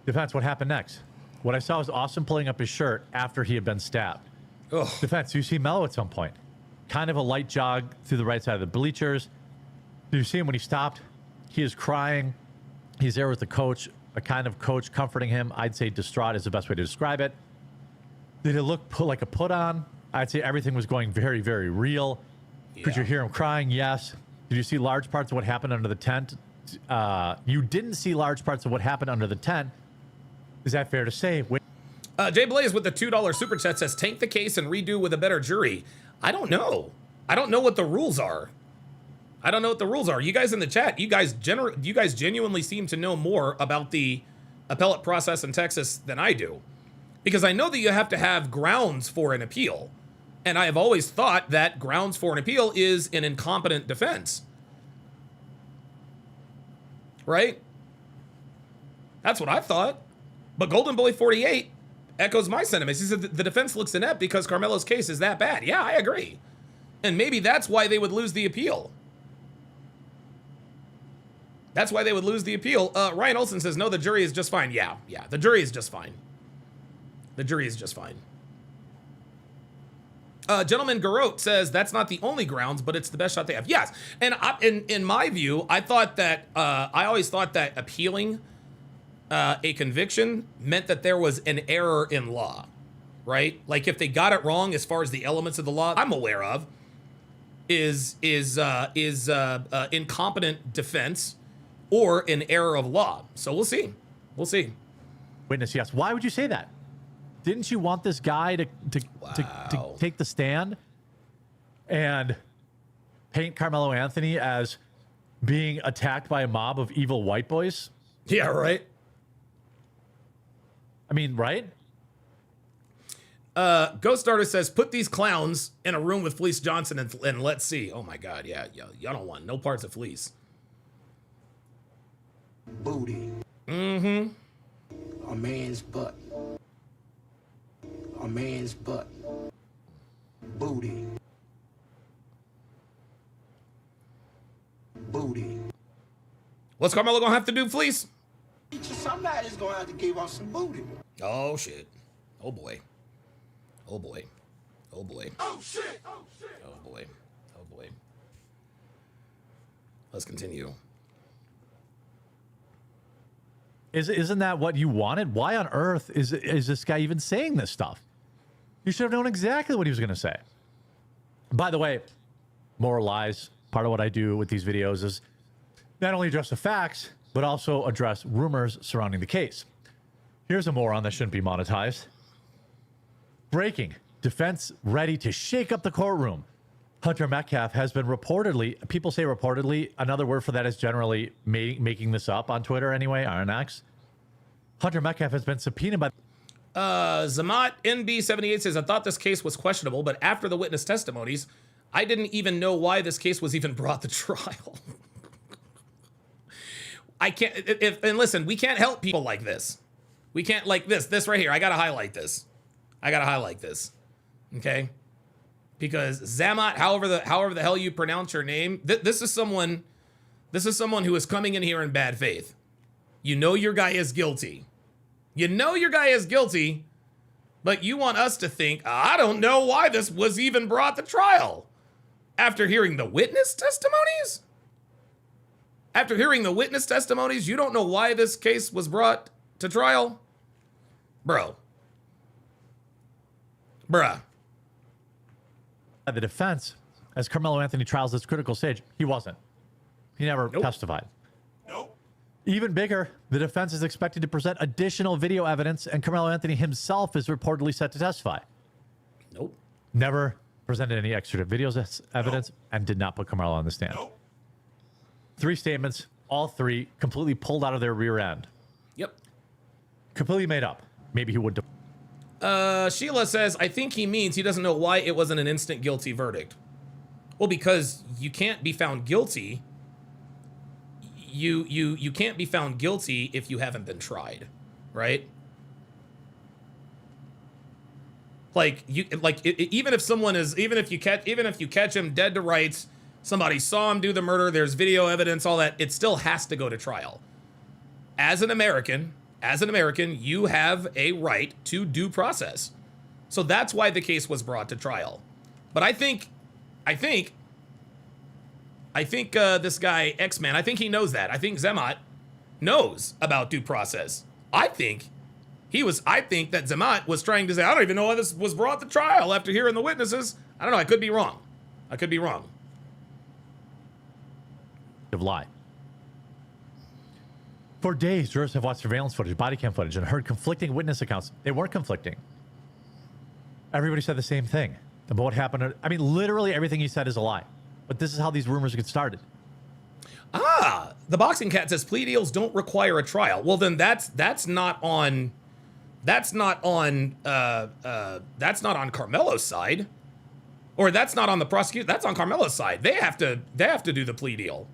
Defense, what happened next? What I saw was Austin pulling up his shirt after he had been stabbed. Ugh. Defense, you see Melo at some point. Kind of a light jog through the right side of the bleachers. Did you see him when he stopped? He is crying. He's there with the coach, a kind of coach comforting him. I'd say distraught is the best way to describe it. Did it look like a put on? I'd say everything was going very, very real. Yeah. Could you hear him crying? Yes. Did you see large parts of what happened under the tent? You didn't see large parts of what happened under the tent. Is that fair to say? Jay Blaze with the $2 super chat says, tank the case and redo with a better jury. I don't know. I don't know what the rules are. You guys in the chat, you guys genuinely seem to know more about the appellate process in Texas than I do. Because I know that you have to have grounds for an appeal. And I have always thought that grounds for an appeal is an incompetent defense. Right? That's what I thought. But Golden Boy 48 echoes my sentiments. He said the defense looks inept because Karmelo's case is that bad. Yeah, I agree. And maybe that's why they would lose the appeal. That's why they would lose the appeal. Ryan Olson says, no, the jury is just fine. Yeah, the jury is just fine. The jury is just fine. Gentleman Garot says that's not the only grounds, but it's the best shot they have. Yes, and in my view, I always thought that appealing a conviction meant that there was an error in law, right? Like if they got it wrong as far as the elements of the law I'm aware of is incompetent defense or an error of law. So we'll see. We'll see. Witness, yes. Why would you say that? Didn't you want this guy to take the stand and paint Karmelo Anthony as being attacked by a mob of evil white boys? Yeah, right. I mean, right? Ghost Starter says, put these clowns in a room with Fleece Johnson and let's see. Oh my God, yeah. Y'all don't want no parts of Fleece. Booty. Mm-hmm. A man's butt. A man's butt. Booty. Booty. What's Karmelo gonna have to do, Fleece? Somebody's gonna have to give us some booty. Oh shit. Oh boy. Oh boy. Oh boy. Oh shit! Oh shit! Oh boy. Oh boy. Let's continue. Isn't that what you wanted? Why on earth is this guy even saying this stuff? You should have known exactly what he was going to say. By the way, more lies. Part of what I do with these videos is not only address the facts, but also address rumors surrounding the case. Here's a moron that shouldn't be monetized. Breaking. Defense ready to shake up the courtroom. Hunter Metcalf has been reportedly, people say reportedly, another word for that is generally making this up on Twitter anyway, RNX. Hunter Metcalf has been subpoenaed by... Zamat NB78 says, I thought this case was questionable, but after the witness testimonies, I didn't even know why this case was even brought to trial. I can't, and listen, we can't help people like this. We can't, like this right here. I gotta highlight this. Okay? Because Zamat, however the hell you pronounce your name, this is someone who is coming in here in bad faith. You know your guy is guilty. You know your guy is guilty, but you want us to think, I don't know why this was even brought to trial. After hearing the witness testimonies? After hearing the witness testimonies, you don't know why this case was brought to trial? Bruh. The defense, as Karmelo Anthony trials this critical stage, he wasn't. He never testified. Even bigger, the defense is expected to present additional video evidence, and Karmelo Anthony himself is reportedly set to testify. Never presented any extra videos as evidence and did not put Karmelo on the stand. 3 statements, all 3 completely pulled out of their rear end. Yep. Completely made up. Maybe he would. Sheila says, I think he means he doesn't know why it wasn't an instant guilty verdict. Well, because you can't be found guilty. You can't be found guilty if you haven't been tried, right? Even if you catch him dead to rights, somebody saw him do the murder, there's video evidence, all that, it still has to go to trial. As an American, you have a right to due process. So that's why the case was brought to trial. But I think this guy, X-Man, I think he knows that. I think Zamat knows about due process. I think that Zamat was trying to say, I don't even know why this was brought to trial after hearing the witnesses. I don't know. I could be wrong. Of lie. For days, jurors have watched surveillance footage, body cam footage, and heard conflicting witness accounts. They weren't conflicting. Everybody said the same thing about what happened. I mean, literally everything he said is a lie. But this is how these rumors get started. The Boxing Cat says plea deals don't require a trial. Well, then that's not on That's not on Karmelo's side, or that's not on the prosecutor. That's on Karmelo's side. They have to do the plea deal.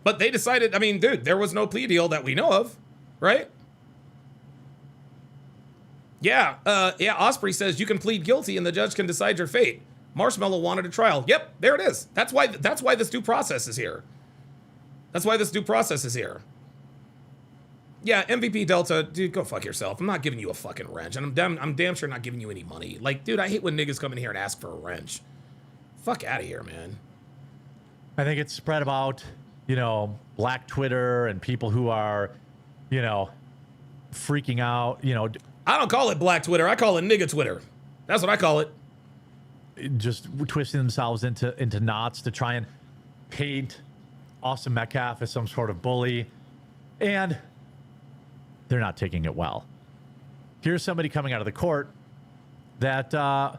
But they decided, I mean, dude, there was no plea deal that we know of, right? Yeah, Osprey says you can plead guilty and the judge can decide your fate. Marshmallow wanted a trial. Yep, there it is. That's why this due process is here. That's why this due process is here. Yeah, MVP Delta, dude, go fuck yourself. I'm not giving you a fucking wrench, and I'm damn sure not giving you any money. Like, dude, I hate when niggas come in here and ask for a wrench. Fuck out of here, man. I think it's spread about, you know, Black Twitter and people who are, you know, freaking out, you know. I don't call it Black Twitter. I call it nigga Twitter. That's what I call it. Just twisting themselves into knots to try and paint Austin Metcalf as some sort of bully. And they're not taking it well. Here's somebody coming out of the court that, I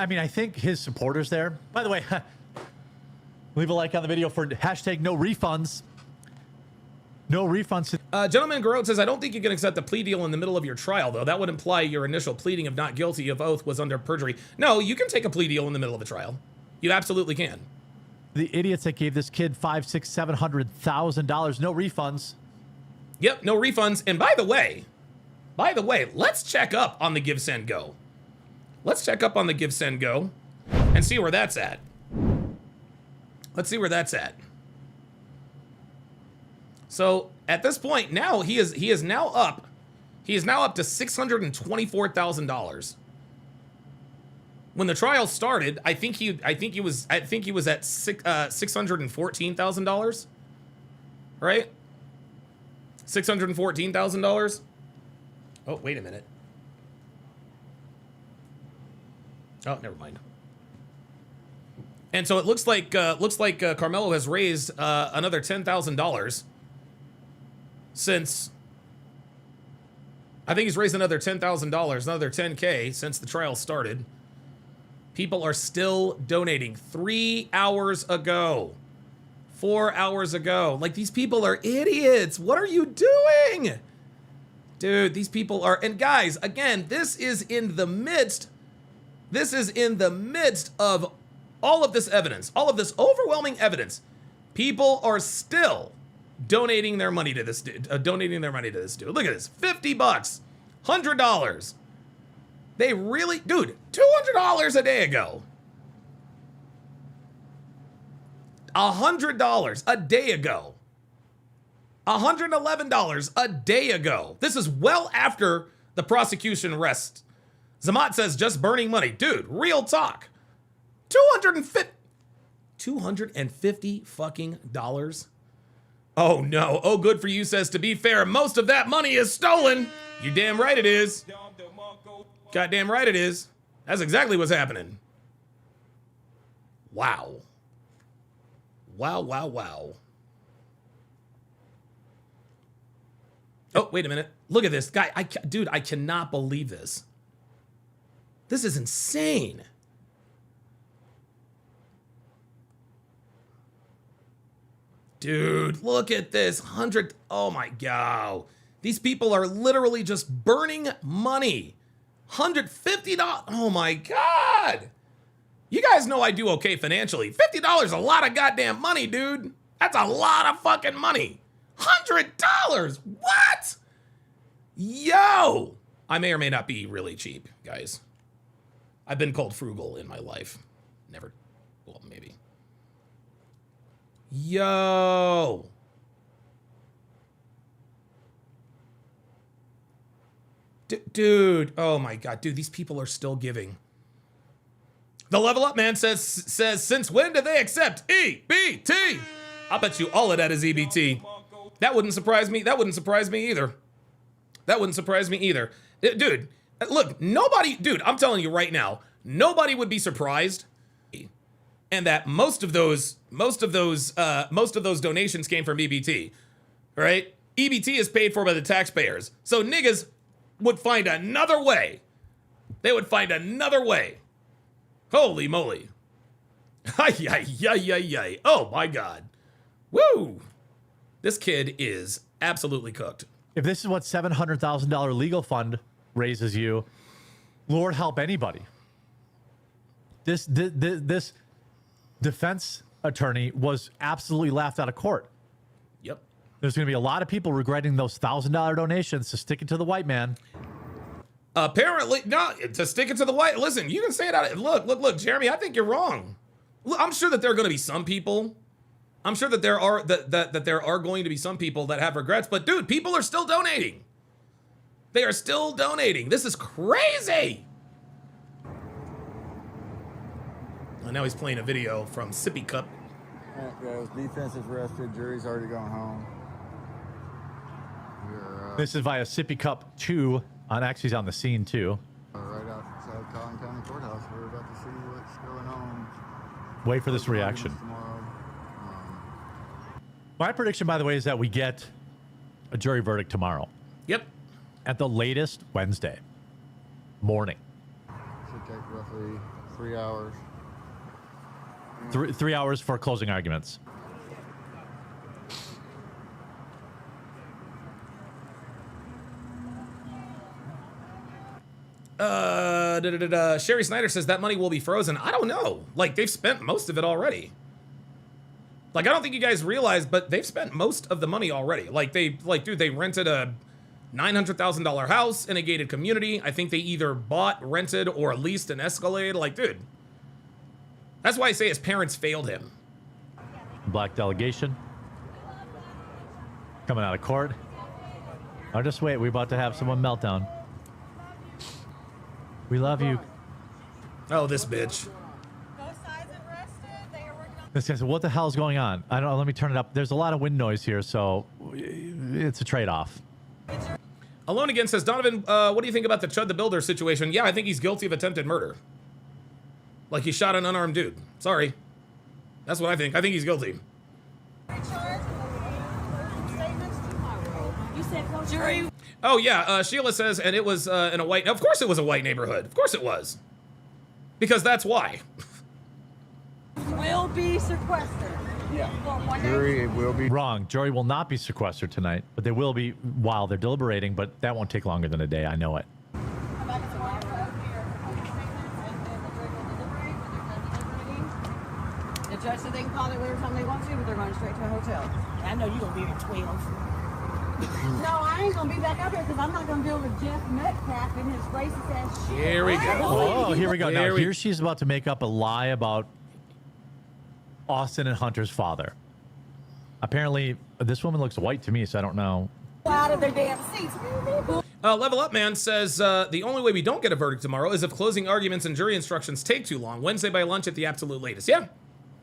mean, I think his supporters there, by the way, leave a like on the video for hashtag no refunds. No refunds. Gentleman Garrot says, I don't think you can accept the plea deal in the middle of your trial, though. That would imply your initial pleading of not guilty of oath was under perjury. No, you can take a plea deal in the middle of a trial. You absolutely can. The idiots that gave this kid $500,000, $600,000, $700,000, no refunds. Yep, no refunds. And by the way, let's check up on the Give Send Go. Let's check up on the Give Send Go and see where that's at. Let's see where that's at. So at this point now he is now up to $624,000. When the trial started, I think he was at $614,000, right? $614,000. Oh, wait a minute. Oh, never mind. And so it looks like Karmelo has raised another $10,000 since. I think he's raised another $10,000, another 10K since the trial started. People are still donating. 3 hours ago. 4 hours ago. Like, these people are idiots. What are you doing? Dude, these people are, and guys, again, this is in the midst of all of this evidence, all of this overwhelming evidence. People are still donating their money to this dude, Look at this, $50, $100. They really, dude, $200 a day ago. $100 a day ago. $111 a day ago. This is well after the prosecution rests. Zamat says just burning money. Dude, real talk. $250 fucking dollars. Oh no. Oh, good for you says, to be fair, most of that money is stolen. You damn right it is. Goddamn right it is. That's exactly what's happening. Wow. Wow, wow, wow. Oh, wait a minute. Look at this guy. Dude, I cannot believe this. This is insane. Dude, look at this. Oh my God. These people are literally just burning money. $150. Oh my God. You guys know I do okay financially. $50 is a lot of goddamn money, dude. That's a lot of fucking money. $100. What? Yo. I may or may not be really cheap, guys. I've been called frugal in my life. Never. Well, maybe. Yo. Dude. Oh my God. Dude, these people are still giving. The Level Up Man says, since when did they accept EBT? I'll bet you all of that is EBT. That wouldn't surprise me. That wouldn't surprise me either. Dude, look, nobody, dude, I'm telling you right now, nobody would be surprised. And that most of those donations came from EBT, right? EBT is paid for by the taxpayers. So niggas would find another way. They would find another way. Holy moly. Oh my God. Woo. This kid is absolutely cooked. If this is what $700,000 legal fund raises you. Lord help anybody. This defense attorney was absolutely laughed out of court. Yep. There's going to be a lot of people regretting those $1,000 donations to stick it to the white man. Apparently, no, to stick it to the white. Listen, you can say it out. Look, Jeremy, I think you're wrong. I'm sure that there are going to be some people. I'm sure that there are that there are going to be some people that have regrets. But dude, people are still donating. They are still donating. This is crazy. And now he's playing a video from Sippy Cup. Guys, defense is rested. Jury's already gone home. This is via Sippy Cup 2 on X. On the scene too. Right outside Collin County Courthouse. We're about to see what's going on. Wait for this reaction. My prediction, by the way, is that we get a jury verdict tomorrow. Yep. At the latest, Wednesday morning. Should take roughly 3 hours. 3 hours for closing arguments. Sherry Snyder says that money will be frozen. I don't know. Like, they've spent most of it already. Like, I don't think you guys realize, but they've spent most of the money already. Dude, they rented a $900,000 house in a gated community. I think they either bought, rented, or leased an Escalade. Like, dude, that's why I say his parents failed him. Black delegation coming out of court. Oh, just wait. We're about to have someone meltdown. We love you. Oh, this bitch. This guy said, what the hell is going on? I don't know. Let me turn it up. There's a lot of wind noise here, so it's a trade-off. Alone Again says, Donovan, what do you think about the Chud the Builder situation? Yeah, I think he's guilty of attempted murder. Like, he shot an unarmed dude. Sorry. That's what I think. I think he's guilty. Oh, yeah. Sheila says, and it was in a white... Of course it was a white neighborhood. Of course it was. Because that's why. Will be sequestered. Yeah. Jury will be... Wrong. Jury will not be sequestered tonight, but they will be while they're deliberating, but that won't take longer than a day. I know it. The judge said they can call it whatever time they want to, but they're going straight to a hotel. I know you're going to be here at 12. No, I ain't gonna be back up here because I'm not gonna deal with Jeff Metcalf and his racist ass shit. Here we go. Oh, here we go. Now, here she's about to make up a lie about Austin and Hunter's father. Apparently, this woman looks white to me, so I don't know. Out of their damn seats. Level Up Man says, the only way we don't get a verdict tomorrow is if closing arguments and jury instructions take too long. Wednesday by lunch at the absolute latest. Yeah.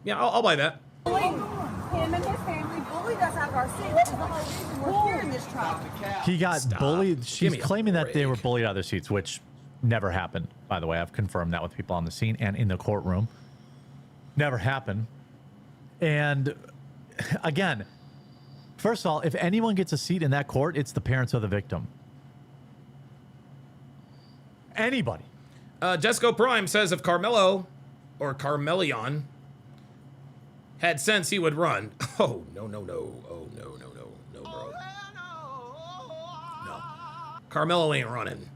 Yeah, I'll buy that. Him and his family bullied us out of our seats, which is the whole reason we're here in this trial. He got bullied. She's claiming that they were bullied out of their seats, which never happened, by the way. I've confirmed that with people on the scene and in the courtroom. Never happened. And again, first of all, if anyone gets a seat in that court, it's the parents of the victim. Anybody. Jesco Prime says if Karmelo or Karmelion had sense, he would run. Oh, no. Oh, no, bro. No. Karmelo ain't running.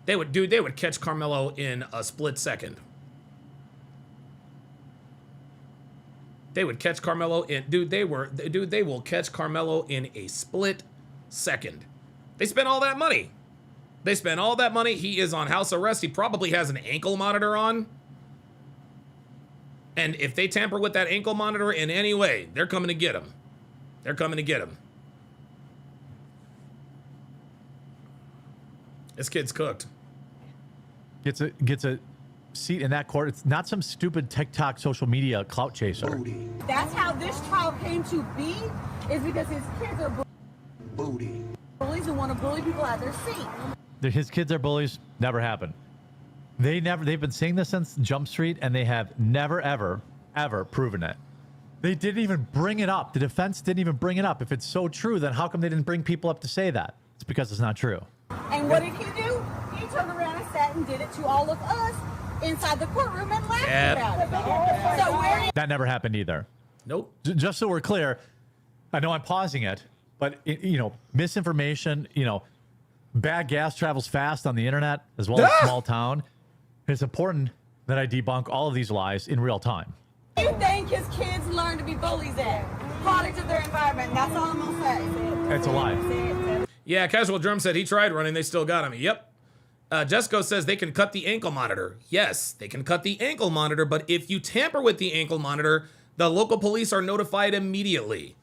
They would catch Karmelo in a split second. They would catch Karmelo in, they will catch Karmelo in a split second. They spent all that money. He is on house arrest. He probably has an ankle monitor on. And if they tamper with that ankle monitor in any way, they're coming to get him. This kid's cooked. Gets a seat in that court. It's not some stupid TikTok social media clout chaser. That's how this trial came to be, is because his kids are bullies and want to bully people out of their seat. His kids are bullies. Never happened. They've been saying this since Jump Street, and they have never, ever proven it. They didn't even bring it up. The defense didn't even bring it up. If it's so true, then how come they didn't bring people up to say that? It's because it's not true. And what did he do? He turned around and sat and did it to all of us inside the courtroom and laughed about it. So where that never happened either. Nope. Just so we're clear, I know I'm pausing it, but misinformation, bad gas travels fast on the internet as well as small town. It's important that I debunk all of these lies in real time. You think his kids learn to be bullies at? Product of their environment. That's all I'm gonna say. It's a lie. Yeah, Casual Drum said he tried running. They still got him. Yep. Jesco says they can cut the ankle monitor. Yes, they can cut the ankle monitor, but if you tamper with the ankle monitor, the local police are notified immediately.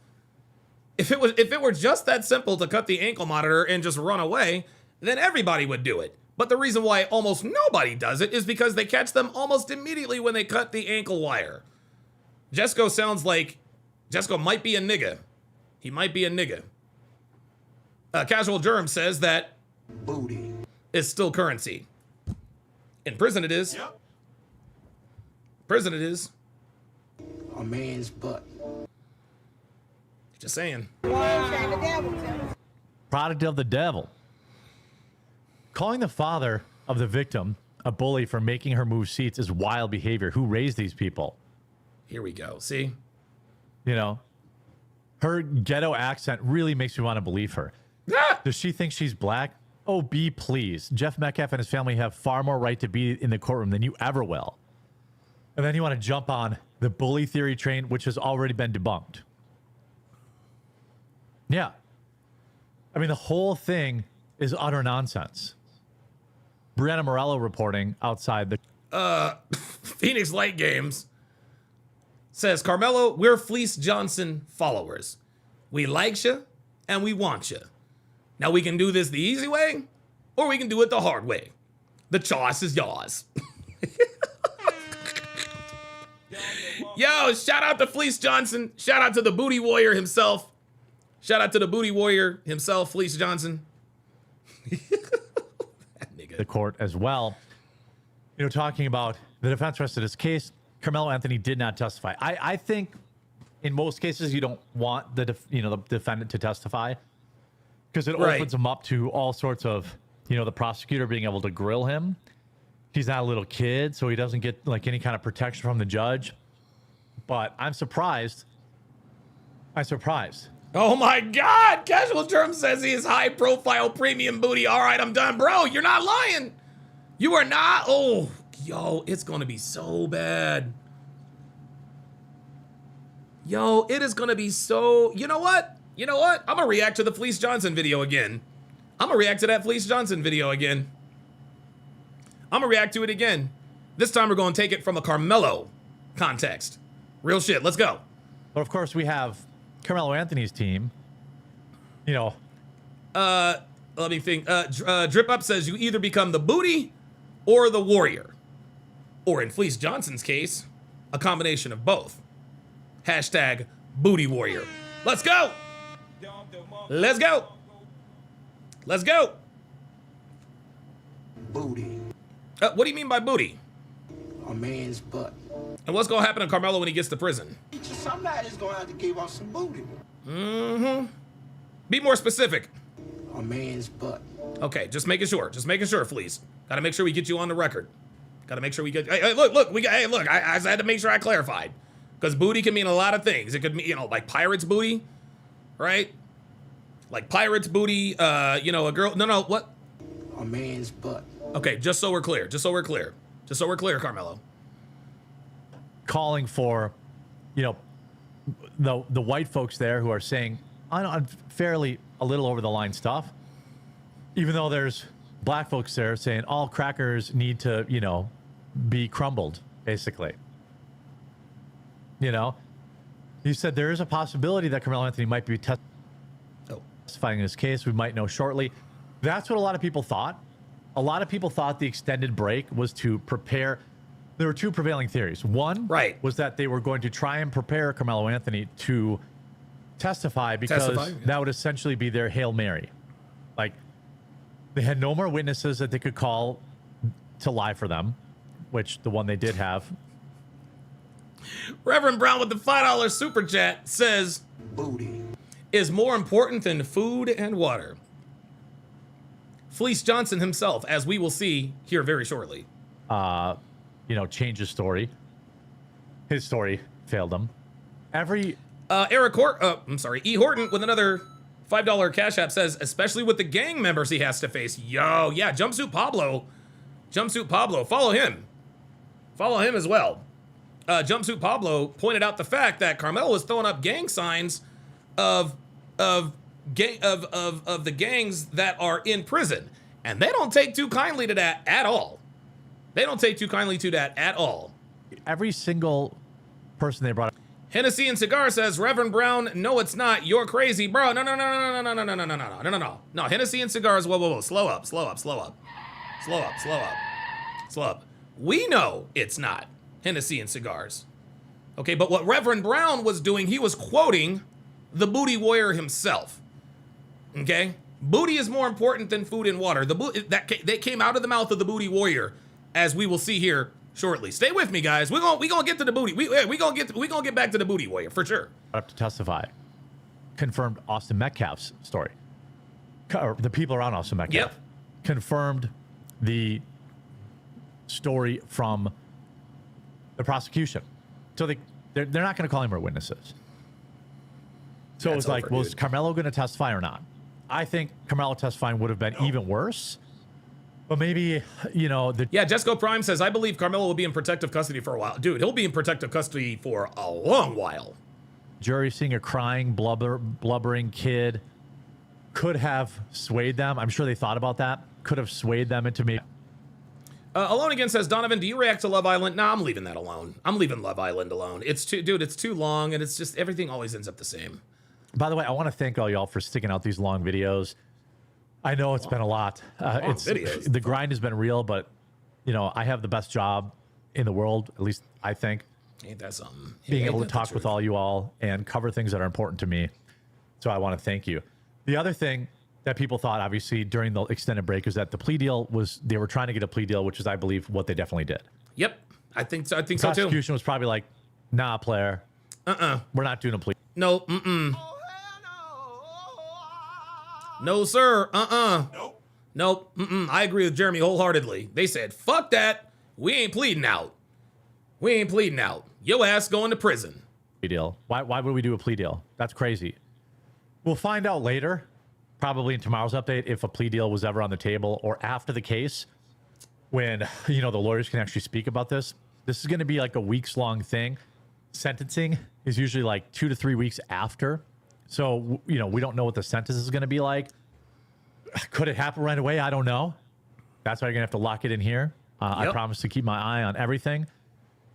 If it were just that simple to cut the ankle monitor and just run away, then everybody would do it. But the reason why almost nobody does it is because they catch them almost immediately when they cut the ankle wire. Jesco sounds like Jesco might be a nigga. He might be a nigga. Casual Germ says that Booty is still currency. In prison it is. Yep. Prison it is. A man's butt. Just saying. Product of the devil. Calling the father of the victim a bully for making her move seats is wild behavior. Who raised these people? Here we go. See? You know, her ghetto accent really makes me want to believe her. Does she think she's black? Oh, be pleased. Jeff Metcalf and his family have far more right to be in the courtroom than you ever will. And then you want to jump on the bully theory train, which has already been debunked. Yeah. I mean, the whole thing is utter nonsense. Brianna Morello reporting outside the Phoenix Light Games says, Karmelo, we're Fleece Johnson followers. We likes you and we want you. Now we can do this the easy way or we can do it the hard way. The choice is yours. Yo, shout out to Fleece Johnson. Shout out to the Booty Warrior himself. Shout out to the Booty Warrior himself, Fleece Johnson. the court as well. You know, talking about the defense rested his case. Karmelo Anthony did not testify. I think in most cases you don't want the defendant to testify because it opens him up to all sorts of, the prosecutor being able to grill him. He's not a little kid, so he doesn't get like any kind of protection from the judge. But I'm surprised. Oh my God! Casual Term says he is high profile premium booty. All right, I'm done. Bro, you're not lying. You are not. Oh, yo, it's going to be so bad. Yo, it is going to be so. You know what? I'm going to react to the Fleece Johnson video again. I'm going to react to that Fleece Johnson video again. I'm going to react to it again. This time we're going to take it from a Karmelo context. Real shit. Let's go. But of course, we have Karmelo Anthony's team. Let me think. Drip Up says you either become the booty or the warrior. Or in Fleece Johnson's case, a combination of both. Hashtag booty warrior. Let's go. Let's go. Let's go. Booty. What do you mean by booty? A man's butt. And what's going to happen to Karmelo when he gets to prison? Somebody's going to have to give us some booty. Mm-hmm. Be more specific. A man's butt. Okay, just making sure. Just making sure, Fleece. Got to make sure we get you on the record. Got to make sure we get... Hey, look. I had to make sure I clarified. Because booty can mean a lot of things. It could mean, like pirate's booty, right? Like pirate's booty, a girl... No, what? A man's butt. Okay, just so we're clear, Karmelo. Calling for, the white folks there who are saying unfairly a little over the line stuff, even though there's black folks there saying all crackers need to, be crumbled, basically. He said there is a possibility that Karmelo Anthony might be testifying in his case. We might know shortly. That's what a lot of people thought. A lot of people thought the extended break was to prepare. There were two prevailing theories. One was that they were going to try and prepare Karmelo Anthony to testify because that would essentially be their Hail Mary. Like, they had no more witnesses that they could call to lie for them, which the one they did have. Reverend Brown with the $5 super chat says, booty is more important than food and water. Fleece Johnson himself, as we will see here very shortly. Change his story. His story failed him. E. Horton with another $5 Cash App says, especially with the gang members he has to face. Yo, yeah, Jumpsuit Pablo. Jumpsuit Pablo. Follow him. Follow him as well. Jumpsuit Pablo pointed out the fact that Karmelo was throwing up gang signs of the gangs that are in prison. And they don't take too kindly to that at all. They don't take too kindly to that at all. Every single person they brought up. Hennessy and Cigar says, Reverend Brown, no, it's not. You're crazy, bro. No. No, Hennessy and Cigars, whoa. Slow up. We know it's not Hennessy and Cigars. Okay, but what Reverend Brown was doing, he was quoting the Booty Warrior himself. Okay? Booty is more important than food and water. That came out of the mouth of the Booty Warrior, as we will see here shortly. Stay with me, guys. We're gonna get to the booty. We gonna get back to the Booty Warrior for sure. Up to testify, confirmed Austin Metcalf's story. Or the people around Austin Metcalf. Yep. Confirmed the story from the prosecution. So they're not going to call him our witnesses. So it was like, was Karmelo going to testify or not? I think Karmelo testifying would have been even worse. But maybe, Yeah, Jesco Prime says, I believe Karmelo will be in protective custody for a while. Dude, he'll be in protective custody for a long while. Jury seeing a crying, blubbering kid could have swayed them. I'm sure they thought about that. Could have swayed them into me. Alone Again says, Donovan, do you react to Love Island? No, I'm leaving that alone. I'm leaving Love Island alone. It's too long, and it's just, everything always ends up the same. By the way, I want to thank all y'all for sticking out these long videos. I know it's been a lot. The grind has been real, but I have the best job in the world, at least I think. Ain't that something? Being able to talk with all you all and cover things that are important to me. So I want to thank you. The other thing that people thought, obviously, during the extended break is that the plea deal was, they were trying to get a plea deal, which is, I believe, what they definitely did. Yep. I think so too. Prosecution was probably like, nah, player. We're not doing a plea. No, No, sir. Nope. I agree with Jeremy wholeheartedly. They said, fuck that. We ain't pleading out. Yo ass going to prison. Plea deal. Why would we do a plea deal? That's crazy. We'll find out later, probably in tomorrow's update, if a plea deal was ever on the table or after the case when, the lawyers can actually speak about this. This is going to be like a weeks-long thing. Sentencing is usually like 2 to 3 weeks after. So, we don't know what the sentence is going to be like. Could it happen right away? I don't know. That's why you're going to have to lock it in here. I promise to keep my eye on everything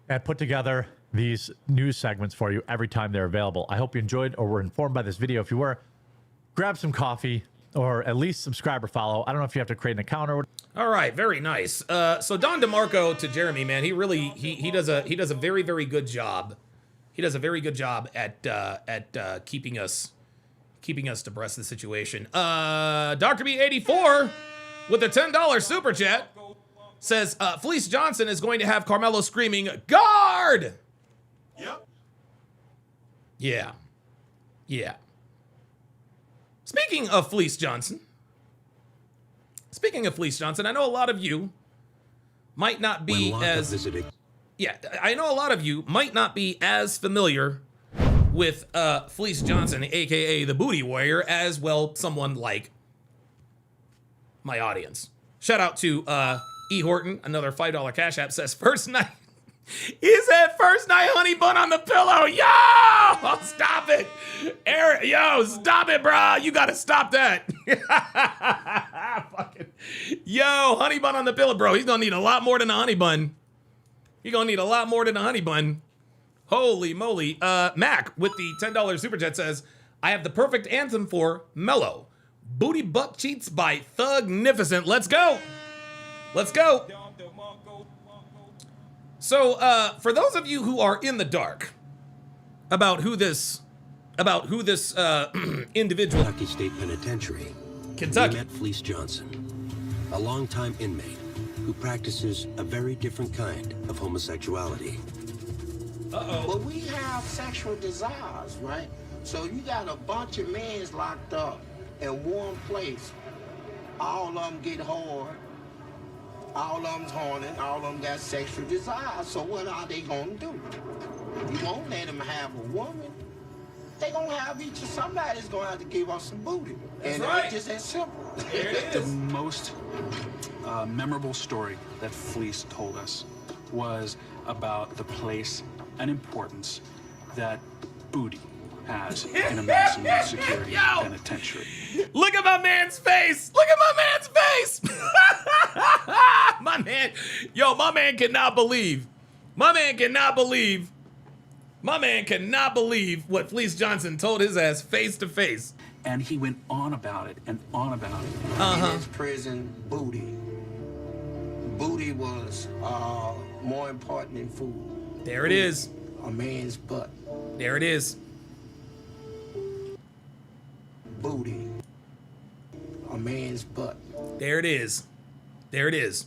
and put together these news segments for you every time they're available. I hope you enjoyed or were informed by this video. If you were, grab some coffee or at least subscribe or follow. I don't know if you have to create an account or what. All right, very nice. So Don DeMarco to Jeremy, man, he does a very, very good job. He does a very good job at keeping us abreast of the situation. Dr. B84 with a $10 super chat says Felice Johnson is going to have Karmelo screaming guard. Yep. Yeah. Speaking of Felice Johnson, I know a lot of you might not be as I know a lot of you might not be as familiar with Felice Johnson, aka the Booty Warrior, as well someone like my audience. Shout out to E. Horton, another $5 Cash App says first night. He said first night honey bun on the pillow. Yo, stop it. Eric, yo, stop it, bro. You gotta stop that. Fucking, yo, honey bun on the pillow, bro. He's gonna need a lot more than a honey bun. Holy moly. Mac with the $10 super chat says, I have the perfect anthem for Mellow. Booty Butt Cheats by Thugnificent. Let's go. So, for those of you who are in the dark about who this individual, Kentucky State Penitentiary, Kentucky, we met Felice Johnson, a longtime inmate who practices a very different kind of homosexuality. But we have sexual desires, right? So you got a bunch of men locked up in one place. All of them get hard. All of them's horny. All of them got sexual desires. So what are they gonna do? You won't let them have a woman. they gonna have somebody's gonna have to give us some booty. That's and right. it's just that simple. There it The is. most memorable story that Fleece told us was about the place and importance that booty has in a maximum security penitentiary. Look at my man's face. Look at my man's face. My man, my man cannot believe. My man cannot believe what Fleece Johnson told his ass face to face. And he went on about it and on about it. In his prison, booty was more important than food. There it is. A man's butt. There it is. Booty. A man's butt. There it is. There it is.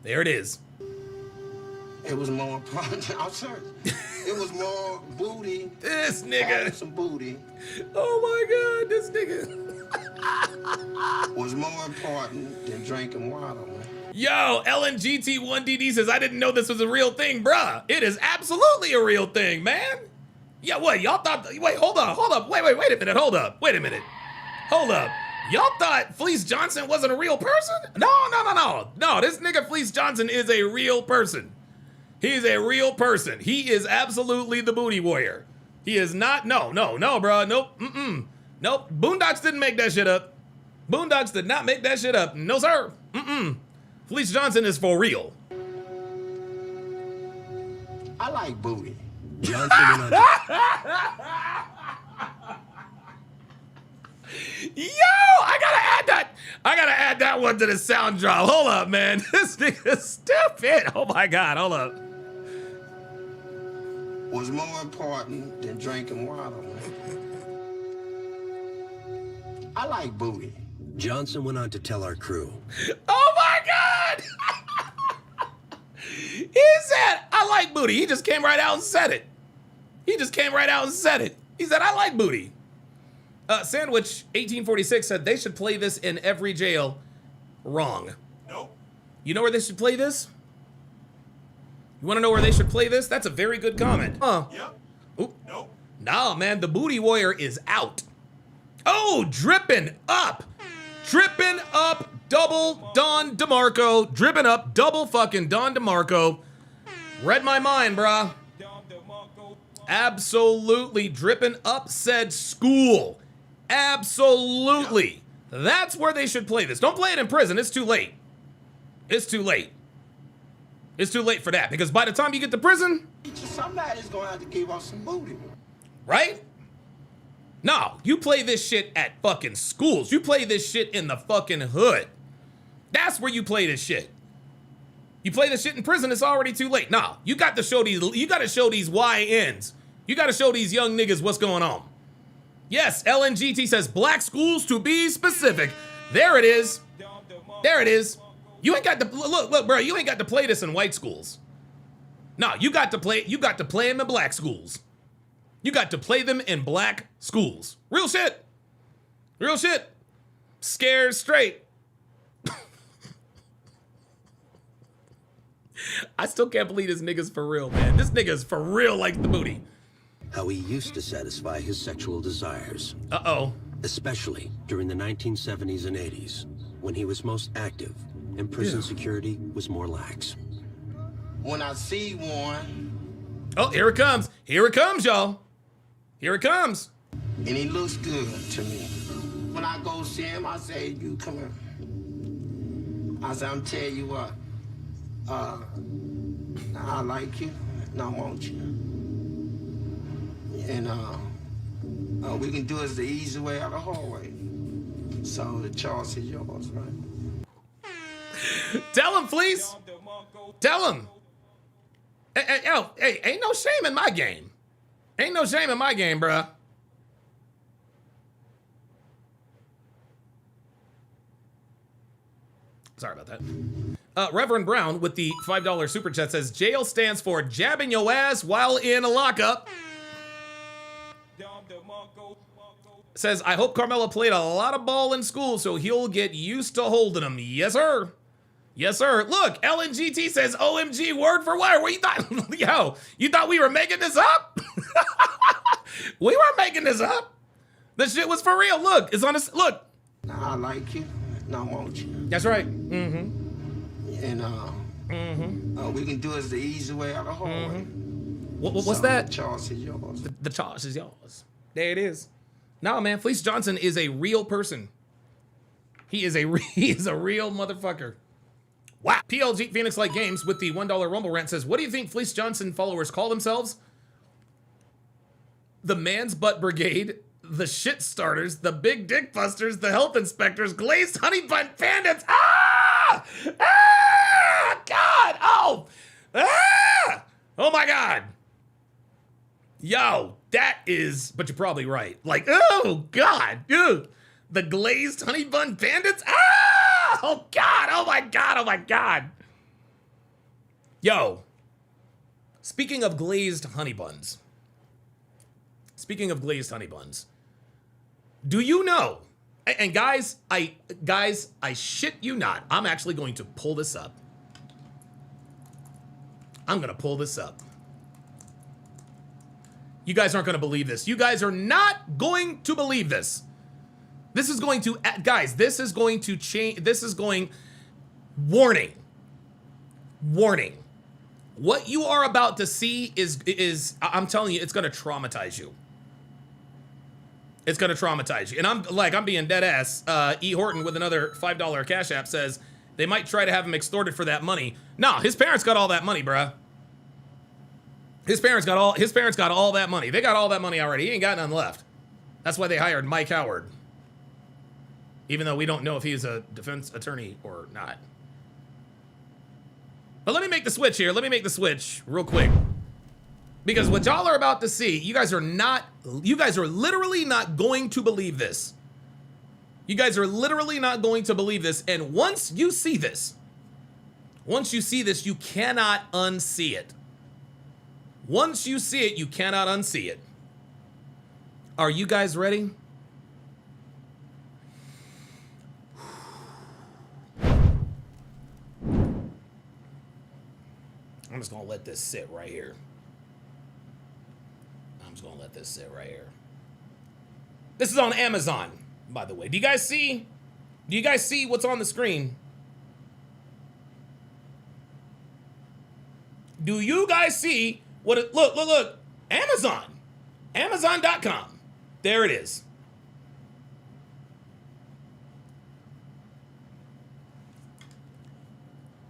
There it is. It was more important. I'm sorry. It was more booty. This nigga. Having some booty. Oh my God, this nigga. Was more important than drinking water, man. Yo, LNGT1DD says, I didn't know this was a real thing, bruh. It is absolutely a real thing, man. Yeah, what, y'all thought, wait, hold up. Wait a minute, hold up. Wait a minute. Hold up. Y'all thought Fleece Johnson wasn't a real person? No, this nigga Fleece Johnson is a real person. He's a real person. He is absolutely the booty warrior. He is not, no, bro. Nope, Nope, Boondocks didn't make that shit up. Boondocks did not make that shit up. No, sir. Fleece Johnson is for real. I like booty. Johnson I gotta add that one to the sound drop. Hold up, man. This nigga's stupid. Oh my God, hold up. Was more important than drinking water, man. I like booty. Johnson went on to tell our crew. Oh my God! He said, I like booty. He just came right out and said it. He said, I like booty. Sandwich 1846 said they should play this in every jail. Wrong. Nope. You know where they should play this? You want to know where they should play this? That's a very good comment. Yep. Oop. Nope. Nah, man, the booty warrior is out. Oh, dripping up. Dripping up double Don DeMarco. Dripping up double fucking Don DeMarco. Read my mind, brah. Absolutely dripping up said school. Absolutely. That's where they should play this. Don't play it in prison. It's too late. It's too late. It's too late for that because by the time you get to prison, somebody's gonna have to give us some booty. Right? No, you play this shit at fucking schools. You play this shit in the fucking hood. That's where you play this shit. You play this shit in prison, it's already too late. Nah, you got to show these YNs. You got to show these young niggas what's going on. Yes, LNGT says black schools to be specific. There it is. There it is. You ain't got to look, bro. You ain't got to play this in white schools. No, you got to play them in black schools. You got to play them in black schools. Real shit. Real shit. Scared straight. I still can't believe this nigga's for real, man. This nigga's for real like the booty. How he used to satisfy his sexual desires. Uh-oh. Especially during the 1970s and 80s, when he was most active and prison security was more lax. When I see one... Oh, here it comes. Here it comes, y'all. Here it comes. And he looks good to me. When I go see him, I say, you come here. I say, I'm telling you what. I like you, and I want you. And we can do it the easy way or the hard way. So the choice is yours, right? Tell him, Fleece. Tell him. Hey, ain't no shame in my game. Ain't no shame in my game, bruh. Sorry about that. Reverend Brown with the $5 super chat says, jail stands for jabbing your ass while in a lockup. Says, I hope Karmelo played a lot of ball in school so he'll get used to holding them. Yes, sir. Yes, sir. Look, LNGT says OMG word for word. What you thought? Yo, you thought we were making this up? We weren't making this up. This shit was for real. Look, it's on this. Look. I like you, and I want you. That's right. Mm-hmm. And we can do it the easy way or the hard way. What's So, that? The choice is yours. The choice is yours. There it is. No, man, Fleece Johnson is a real person. He is a real motherfucker. Wow. PLG Phoenix Light Games with the $1 Rumble rant says, what do you think Fleece Johnson followers call themselves? The Man's Butt Brigade, the Shit Starters, the Big Dick Busters, the Health Inspectors, Glazed Honey Bun Bandits. Ah! Ah! God! Oh! Ah! Oh my God! Yo, that is, but you're probably right. Like, oh God, dude. The Glazed Honey Bun Bandits? Ah! Oh God, oh my God, oh my God. Yo, speaking of glazed honey buns. Do you know, and guys, I shit you not, I'm actually going to pull this up. I'm gonna pull this up. You guys aren't gonna believe this. You guys are not going to believe this. This is going to, guys, this is going to change, warning. What you are about to see is I'm telling you, it's gonna traumatize you. It's gonna traumatize you. And I'm being dead ass. E. Horton with another $5 Cash App says they might try to have him extorted for that money. No, his parents got all that money, bruh. His parents got all that money. They got all that money already. He ain't got none left. That's why they hired Mike Howard. Even though we don't know if he's a defense attorney or not. But let me make the switch here. Let me make the switch real quick. Because what y'all are about to see, you guys are literally not going to believe this. You guys are literally not going to believe this. And once you see this, you cannot unsee it. Once you see it, you cannot unsee it. Are you guys ready? I'm just gonna let this sit right here. This is on Amazon, by the way. Do you guys see what's on the screen? Do you guys see what it, look, Amazon. Amazon.com. There it is.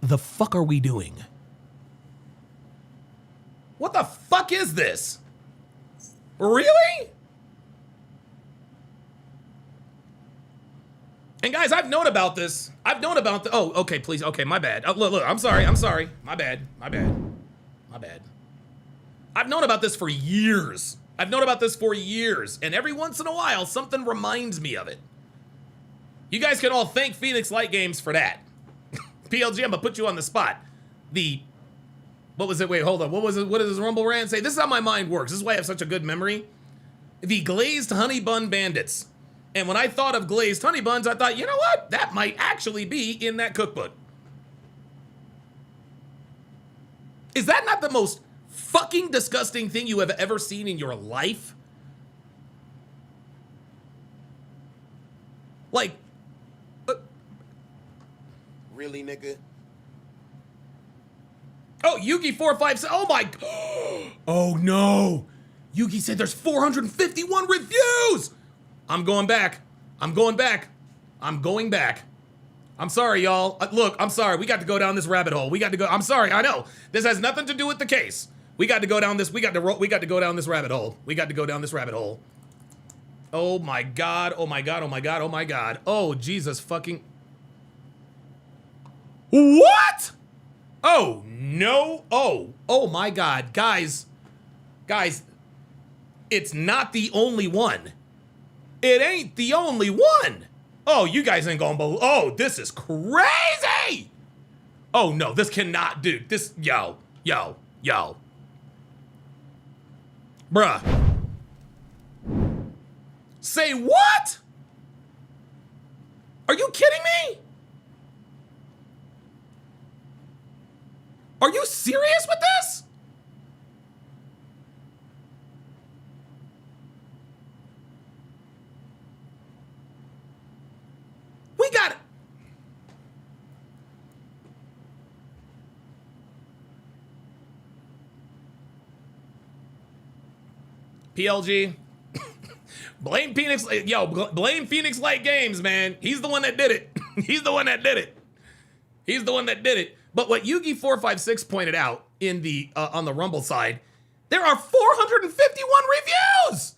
The fuck are we doing? What the fuck is this? Really? And guys, I've known about this. Oh, okay, please. Okay, my bad. Oh, look, I'm sorry. My bad. I've known about this for years. And every once in a while, something reminds me of it. You guys can all thank Phoenix Light Games for that. PLG, I'm gonna put you on the spot. What was it? Wait, hold on. What was it? What does Rumble Rand say? This is how my mind works. This is why I have such a good memory. The Glazed Honey Bun Bandits. And when I thought of glazed honey buns, I thought, you know what? That might actually be in that cookbook. Is that not the most fucking disgusting thing you have ever seen in your life? Like, really, nigga? Oh, Yugi457. Oh my. Oh no. Yugi said there's 451 reviews. I'm going back. I'm sorry, y'all. Look, I'm sorry. We got to go down this rabbit hole. I'm sorry. I know. This has nothing to do with the case. We got to go down this rabbit hole. Oh my God. Oh, Jesus fucking. What? Oh, no. Oh my God. Guys, it's not the only one. It ain't the only one. Oh, you guys ain't gonna believe. Oh, this is crazy. Oh no, this cannot, dude. This, yo. Bruh. Say what? Are you kidding me? Are you serious with this? We got it. PLG. Blame Phoenix. Yo, blame Phoenix Light Games, man. He's the one that did it. He's the one that did it. He's the one that did it. But what Yugi456 pointed out in the on the Rumble side, there are 451 reviews.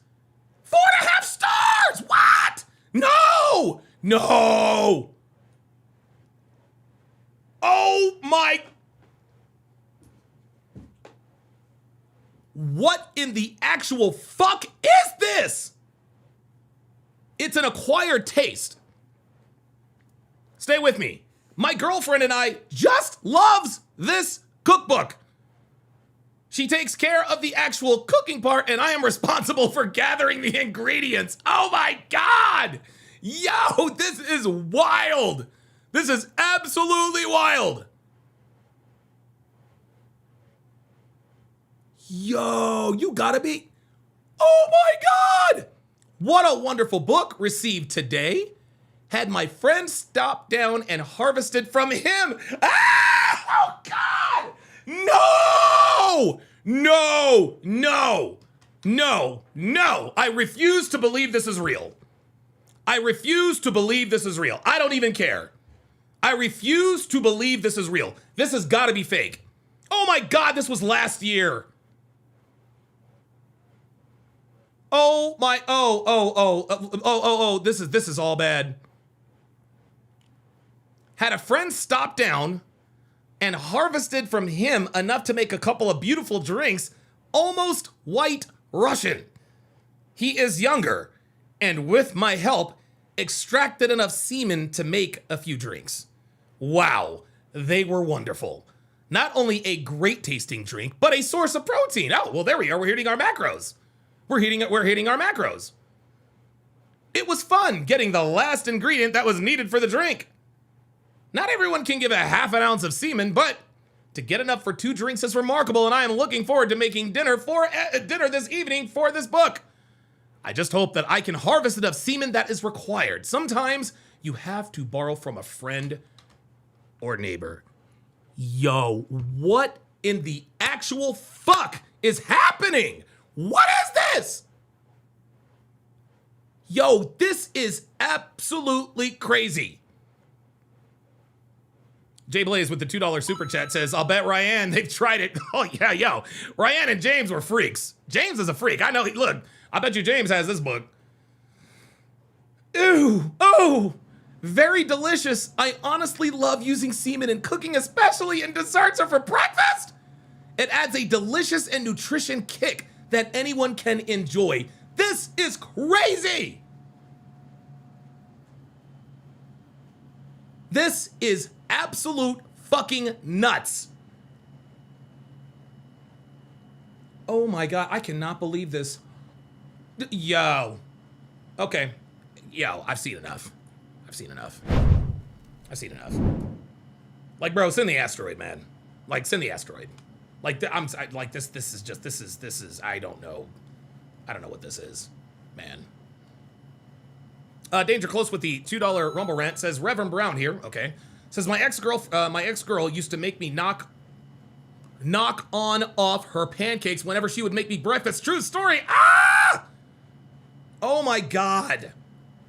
4.5 stars. What? No. No. Oh my. What in the actual fuck is this? It's an acquired taste. Stay with me. My girlfriend and I just loves this cookbook. She takes care of the actual cooking part, and I am responsible for gathering the ingredients. Oh my God. Yo, this is wild. This is absolutely wild. Yo, you gotta be. Oh my God. What a wonderful book. Received today. Had my friend stop down and harvested from him. Ah! Oh God. No! No! No! No! No! I refuse to believe this is real. I refuse to believe this is real. I don't even care. I refuse to believe this is real. This has got to be fake. Oh my God, this was last year. Oh my, this is all bad. Had a friend stop down and harvested from him enough to make a couple of beautiful drinks, almost white Russian. He is younger, and with my help, extracted enough semen to make a few drinks. Wow, they were wonderful. Not only a great tasting drink, but a source of protein. Oh, well, there we are. We're hitting our macros. We're hitting our macros. It was fun getting the last ingredient that was needed for the drink. Not everyone can give a half an ounce of semen, but to get enough for 2 drinks is remarkable, and I am looking forward to making dinner this evening for this book. I just hope that I can harvest enough semen that is required. Sometimes you have to borrow from a friend or neighbor. Yo, what in the actual fuck is happening? What is this? Yo, this is absolutely crazy. Jay Blaze with the $2 super chat says, I'll bet Ryan, they've tried it. Oh, yeah, yo. Ryan and James were freaks. James is a freak. I know. Look, I bet you James has this book. Ew. Oh, very delicious. I honestly love using semen in cooking, especially in desserts or for breakfast. It adds a delicious and nutrition kick that anyone can enjoy. This is crazy. This is absolute fucking nuts. Oh my God, I cannot believe this. Yo. Okay. Yo, I've seen enough. I've seen enough. I've seen enough. Like, bro, send the asteroid, man. Like, send the asteroid. Like, this is, I don't know. I don't know what this is, man. Danger Close with the $2 Rumble rant says, Reverend Brown here, okay. Says, my ex-girl used to make me knock on off her pancakes whenever she would make me breakfast. True story. Ah! Oh my God.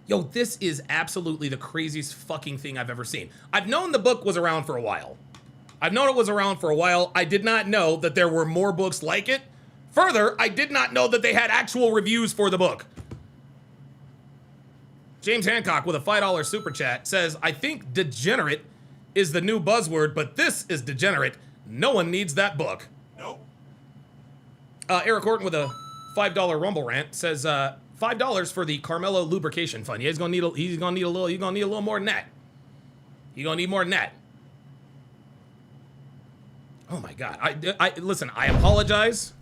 Yo, this is absolutely the craziest fucking thing I've ever seen. I've known the book was around for a while. I've known it was around for a while. I did not know that there were more books like it. Further, I did not know that they had actual reviews for the book. James Hancock with a $5 super chat says, I think degenerate is the new buzzword, but this is degenerate. No one needs that book. Nope. Eric Horton with a $5 Rumble rant says, $5 for the Karmelo lubrication fund. Yeah, he's gonna need a little more than that. You're gonna need more than that. Oh my God. Listen, I apologize.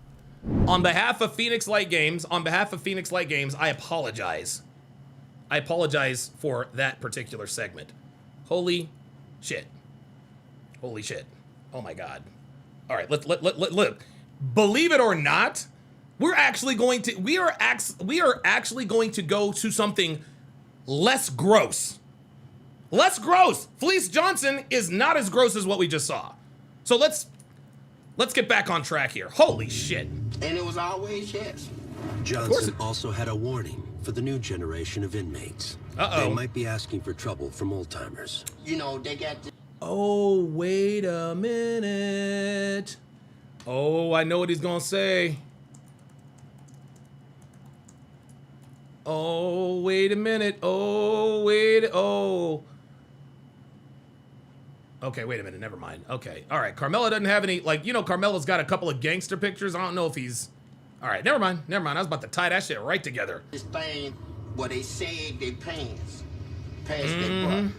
On behalf of Phoenix Light Games, I apologize. I apologize for that particular segment. Holy shit. Holy shit. Oh my God. All right, look. Believe it or not, we are actually going to go to something less gross. Less gross. Fleece Johnson is not as gross as what we just saw. So let's get back on track here. Holy shit. And it was always yes. Johnson also had a warning for the new generation of inmates. They might be asking for trouble from old-timers. You know, they got the... Oh, wait a minute. Oh, I know what he's gonna say. Oh, wait a minute. Oh. Okay, wait a minute. Never mind. Okay. All right. Karmelo doesn't have any, like, Karmelo's got a couple of gangster pictures. I don't know if he's... All right. Never mind. I was about to tie that shit right together. This thing where they sag their pants past their butt.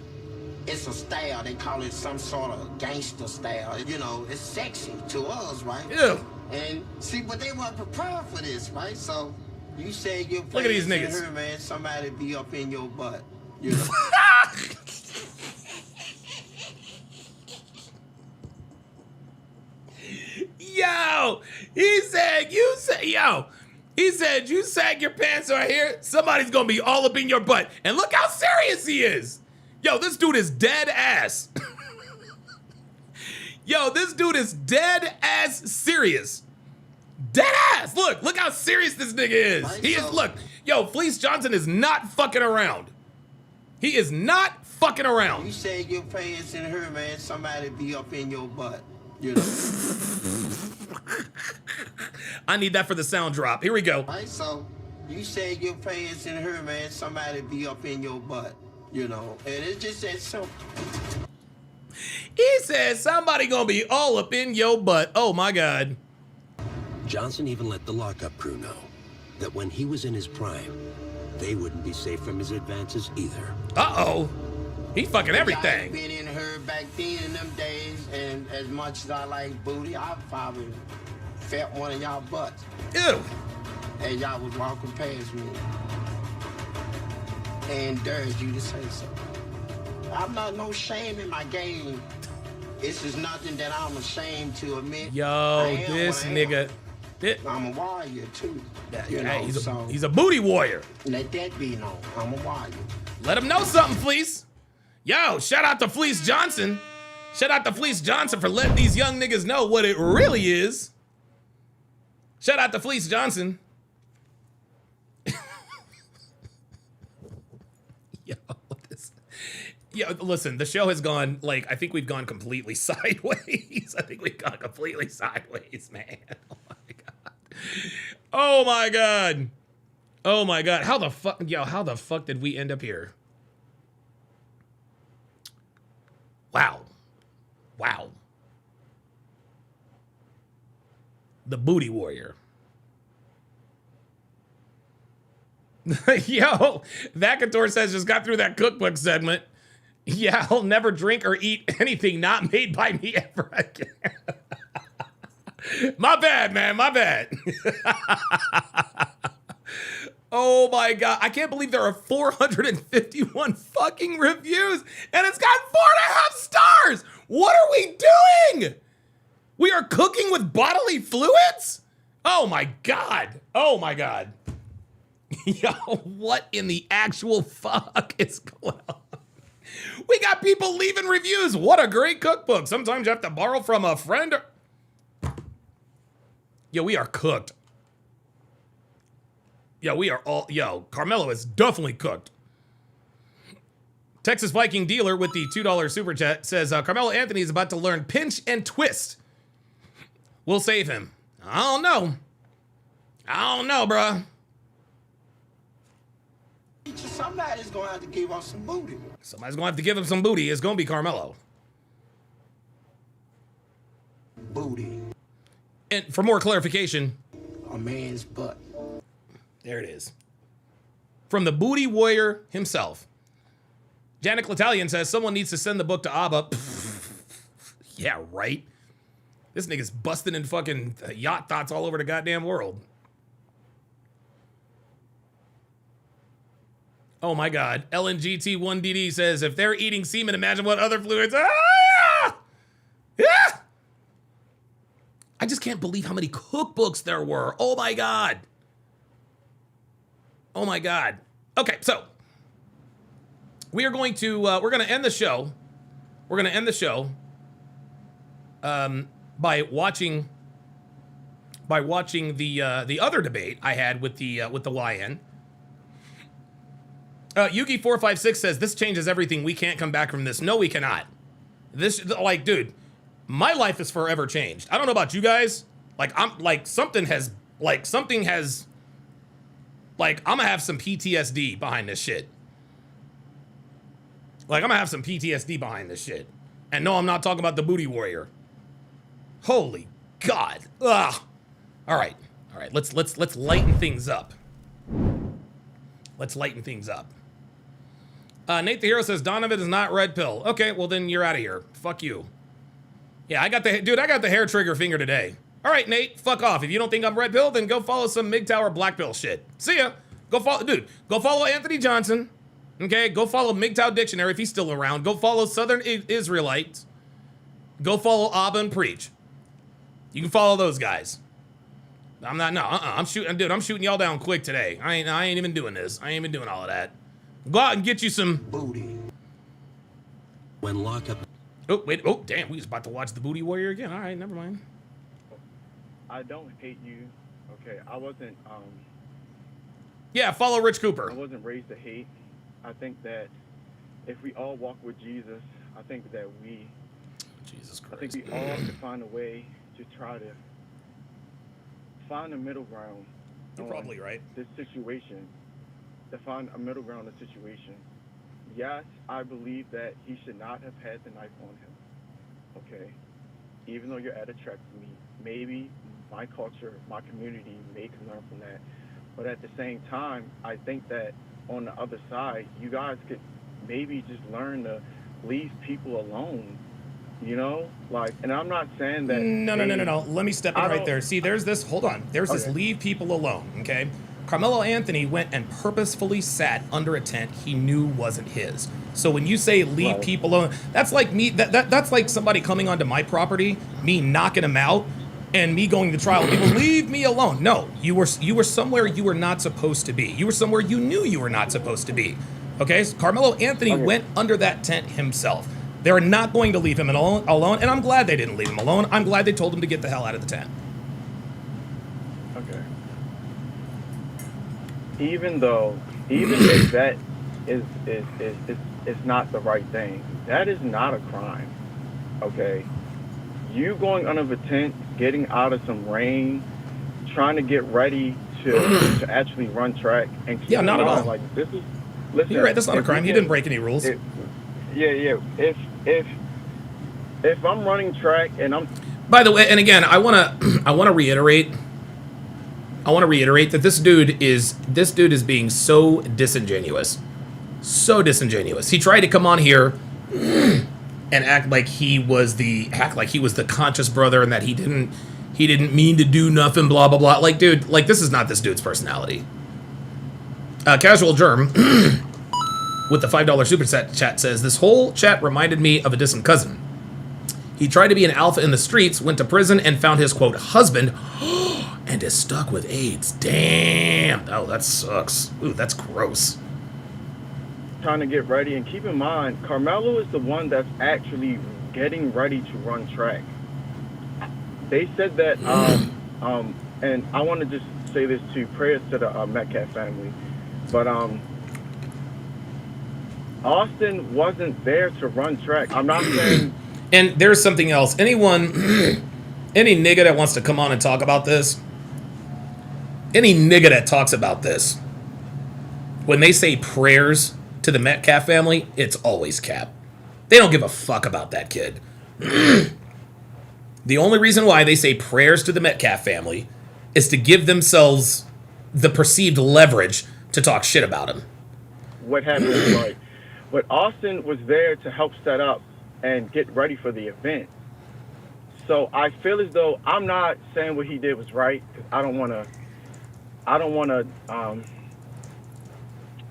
It's a style. They call it some sort of gangster style. You know, it's sexy to us, right? Ew. And see, but they weren't prepared for this, right? So you say your Look at these niggas. Here, man, somebody be up in your butt. You know? Yo, he said you sag your pants right here, somebody's gonna be all up in your butt. And look how serious he is. Yo, this dude is dead ass. Yo, this dude is dead ass serious. Dead ass. Look how serious this nigga is. Yo, Fleece Johnson is not fucking around. He is not fucking around. You sag your pants in her, man, somebody be up in your butt. You know? I need that for the sound drop. Here we go. Right, so you sag your pants in her, man, somebody be up in your butt. You know, and it's just that simple. He said somebody gonna be all up in your butt. Oh my God. Johnson even let the lockup crew know that when he was in his prime, they wouldn't be safe from his advances either. Uh-oh. He fucking everything. I've been in her back then in them days, and as much as I like booty, I probably felt one of y'all butts. Ew. And y'all was walking past me. And dares you to say so. I'm not no shame in my game. This is nothing that I'm ashamed to admit. Yo, this nigga. I'm a warrior too. He's a booty warrior. Let that be known. I'm a warrior. Let him know something, Fleece. Yo, shout out to Fleece Johnson. Shout out to Fleece Johnson for letting these young niggas know what it really is. Shout out to Fleece Johnson. Yo, listen, the show has gone, like, I think we've gone completely sideways. Man. Oh my God. Oh my God. How the fuck did we end up here? Wow. The booty warrior. Yo, Vacator says just got through that cookbook segment. Yeah, I'll never drink or eat anything not made by me ever again. My bad, man. My bad. Oh my God. I can't believe there are 451 fucking reviews and it's got 4.5 stars. What are we doing? We are cooking with bodily fluids? Oh my God. Oh my God. Yo, what in the actual fuck is going on? We got people leaving reviews. What a great cookbook. Sometimes you have to borrow from a friend. Yo, we are cooked. Yo, Karmelo is definitely cooked. Texas Viking Dealer with the $2 super chat says, Karmelo Anthony is about to learn pinch and twist. We'll save him. I don't know, bruh. Somebody's going to have to give us some booty. Somebody's going to have to give him some booty. It's going to be Karmelo. Booty. And for more clarification, a man's butt. There it is. From the booty warrior himself. Janet L'Italian says, someone needs to send the book to Abba. Yeah, right. This nigga's busting in fucking yacht thoughts all over the goddamn world. Oh my God. LNGT1DD says, if they're eating semen, imagine what other fluids. Ah! Yeah! just can't believe how many cookbooks there were. Oh my God. Oh my God. Okay, so we are going to we're going to end the show. We're going to end the show by watching the other debate I had with the YN. Yugi456 says this changes everything. We can't come back from this. No, we cannot. This, like, dude, my life is forever changed. I don't know about you guys. Like, I'm like something has I'm gonna have some PTSD behind this shit. Like, I'm gonna have some PTSD behind this shit. And no, I'm not talking about the booty warrior. Holy God. Ugh. All right. Let's lighten things up. Let's lighten things up. Nate the Hero says Donovan is not red pill. Okay, well then you're out of here. Fuck you. Yeah, I got the hair trigger finger today. All right, Nate, fuck off. If you don't think I'm red pill, then go follow some MGTOW black pill shit. See ya. Go follow Anthony Johnson. Okay, go follow MGTOW Dictionary if he's still around. Go follow Southern Israelites. Go follow Abba and Preach. You can follow those guys. I'm shooting y'all down quick today. I ain't even doing this. I ain't even doing all of that. Go out and get you some booty. When lockup. Oh, wait. Oh, damn. We was about to watch the Booty Warrior again. All right, never mind. I don't hate you. Okay, I wasn't. Yeah, follow Rich Cooper. I wasn't raised to hate. I think that if we all walk with Jesus, I think that Jesus Christ. I think we all can find a way to try to find a middle ground. You're probably right. This situation. To find a middle ground in the situation. Yes, I believe that he should not have had the knife on him. Okay? Even though you're at a track meet, maybe my culture, my community may can learn from that. But at the same time, I think that on the other side, you guys could maybe just learn to leave people alone. You know? Like, and I'm not saying that. No. Let me step in right there. See, there's this, hold on. There's this leave people alone, okay? Karmelo Anthony went and purposefully sat under a tent he knew wasn't his. So when you say leave people alone, that's like me, that's like somebody coming onto my property, me knocking him out, and me going to trial. People, leave me alone. No, you were somewhere you were not supposed to be. You were somewhere you knew you were not supposed to be. Okay, so Karmelo Anthony went under that tent himself. They're not going to leave him alone, and I'm glad they didn't leave him alone. I'm glad they told him to get the hell out of the tent. Okay. Even if that is not the right thing, that is not a crime. Okay. You going under the tent, getting out of some rain, trying to get ready to actually run track and keep not at all. Like this is. Listen, you're right. That's not a crime. He didn't break any rules. If I'm running track and I'm. By the way, and again, I want to reiterate that this dude is being so disingenuous. So disingenuous. He tried to come on here and act like he was the conscious brother and that he didn't mean to do nothing, blah blah blah. Like, dude, like, this is not this dude's personality. Casual Germ with the $5 super chat says, this whole chat reminded me of a distant cousin. He tried to be an alpha in the streets, went to prison, and found his, quote, husband, and is stuck with AIDS. Damn. Oh, that sucks. Ooh, that's gross. Trying to get ready, and keep in mind, Karmelo is the one that's actually getting ready to run track. They said that, and I want to just say this too, prayers to the Metcalf family, but Austin wasn't there to run track. I'm not saying... And there's something else. Any nigga that wants to come on and talk about this, any nigga that talks about this, when they say prayers to the Metcalf family, it's always cap. They don't give a fuck about that kid. The only reason why they say prayers to the Metcalf family is to give themselves the perceived leverage to talk shit about him. What happened was right. But Austin was there to help set up and get ready for the event. So I feel as though I'm not saying what he did was right, because I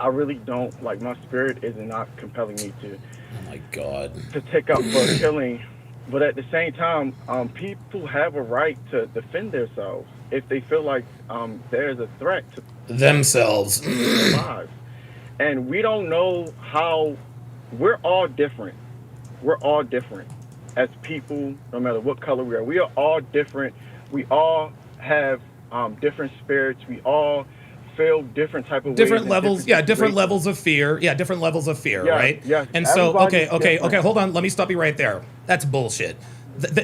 really don't, like, my spirit is not compelling me to. Oh my God. To take up for killing But at the same time, people have a right to defend themselves if they feel like there's a threat to Themselves. their lives. And we don't know how. We're all different. We're all different as people, no matter what color we are. We are all different. We all have different spirits. We all feel different type of Different ways. levels, different levels of fear. Yeah, different levels of fear, right? Yes. And so, okay, Everybody's hold on. Let me stop you right there. That's bullshit.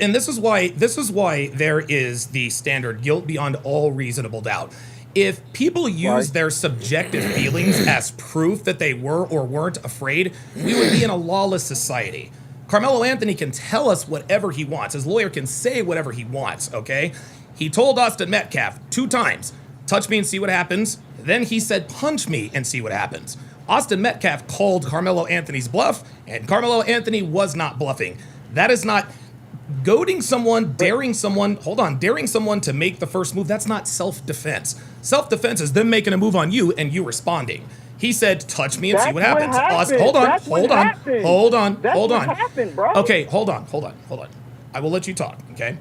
And this is why there is the standard guilt beyond all reasonable doubt. If people use their subjective feelings as proof that they were or weren't afraid, we would be in a lawless society. Karmelo Anthony can tell us whatever he wants. His lawyer can say whatever he wants, okay? He told Austin Metcalf 2 times, touch me and see what happens. Then he said, punch me and see what happens. Austin Metcalf called Karmelo Anthony's bluff, and Karmelo Anthony was not bluffing. That is not goading someone, daring someone to make the first move. That's not self-defense. Self-defense is them making a move on you and you responding. He said, touch me and see what happens. Hold on. Okay, hold on. I will let you talk, okay?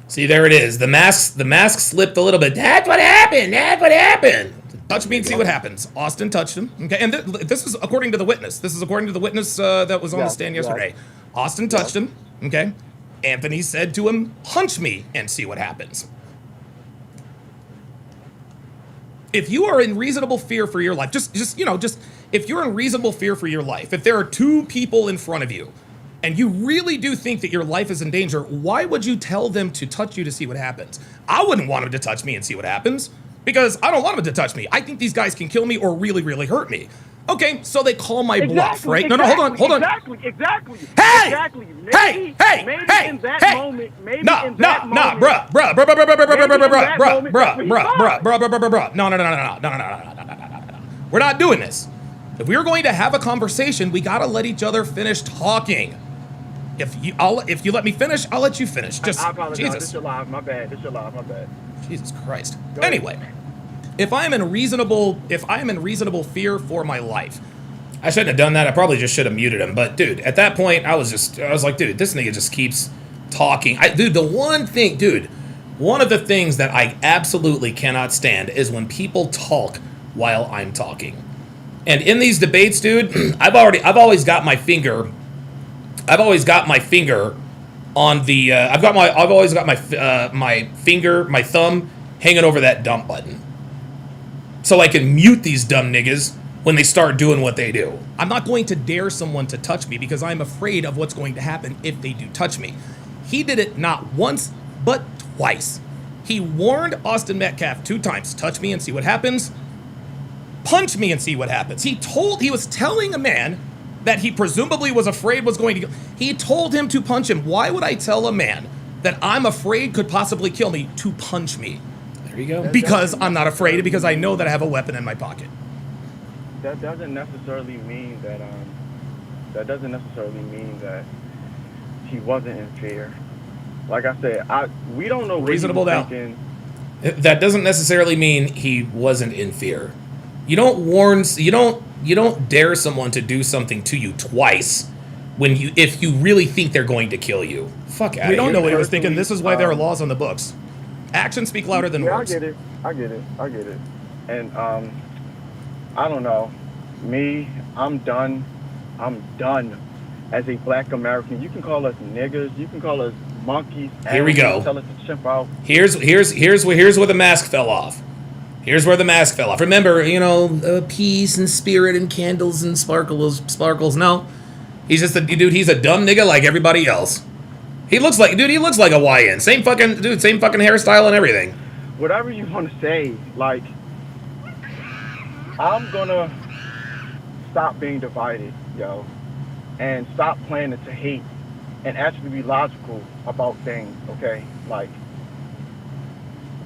See, there it is. The mask slipped a little bit. That's what happened. Touch me and see what happens. Austin touched him, okay? And this is according to the witness. That was on the stand yesterday. Austin touched him, okay? Anthony said to him, punch me and see what happens. If you are in reasonable fear for your life, just if you're in reasonable fear for your life, if there are 2 people in front of you and you really do think that your life is in danger, why would you tell them to touch you to see what happens? I wouldn't want them to touch me and see what happens because I don't want them to touch me. I think these guys can kill me or really, really hurt me. Okay, so they call my bluff, right? No, hold on. Exactly. Hey! Maybe in that moment, No. We're not doing this. If we're going to have a conversation, we gotta let each other finish talking. If you let me finish, I'll let you finish. I apologize. Jesus. This is your live. My bad. Jesus Christ. Anyway, if I am in reasonable fear for my life, I shouldn't have done that. I probably just should have muted him. But dude, at that point, I was like, dude, this nigga just keeps talking. One of the things that I absolutely cannot stand is when people talk while I'm talking. And in these debates, dude, I've always got my finger on the I've always got my thumb hanging over that dump button. So I can mute these dumb niggas when they start doing what they do. I'm not going to dare someone to touch me because I'm afraid of what's going to happen if they do touch me. He did it not once, but twice. He warned Austin Metcalf 2 times, touch me and see what happens. Punch me and see what happens. He was telling a man that he presumably was afraid was going to kill. He told him to punch him. Why would I tell a man that I'm afraid could possibly kill me to punch me? There you go. Because I'm not afraid, because I know that I have a weapon in my pocket. That doesn't necessarily mean that he wasn't in fear. Like I said, we don't know. Reasonable doubt. That doesn't necessarily mean he wasn't in fear. You don't dare someone to do something to you twice if you really think they're going to kill you. Fuck out of here. We don't know what he was thinking. This is why there are laws on the books. Actions speak louder than words. I get it. And I don't know. Me, I'm done. As a black American, you can call us niggers, you can call us monkeys. Here we go. Tell us to chimp out. Here's where the mask fell off. Remember, peace and spirit and candles and sparkles. No, he's just he's a dumb nigga like everybody else. He looks like a YN. Same fucking hairstyle and everything. Whatever you want to say, like, I'm gonna stop being divided, yo, and stop planning to hate and actually be logical about things, okay? Like,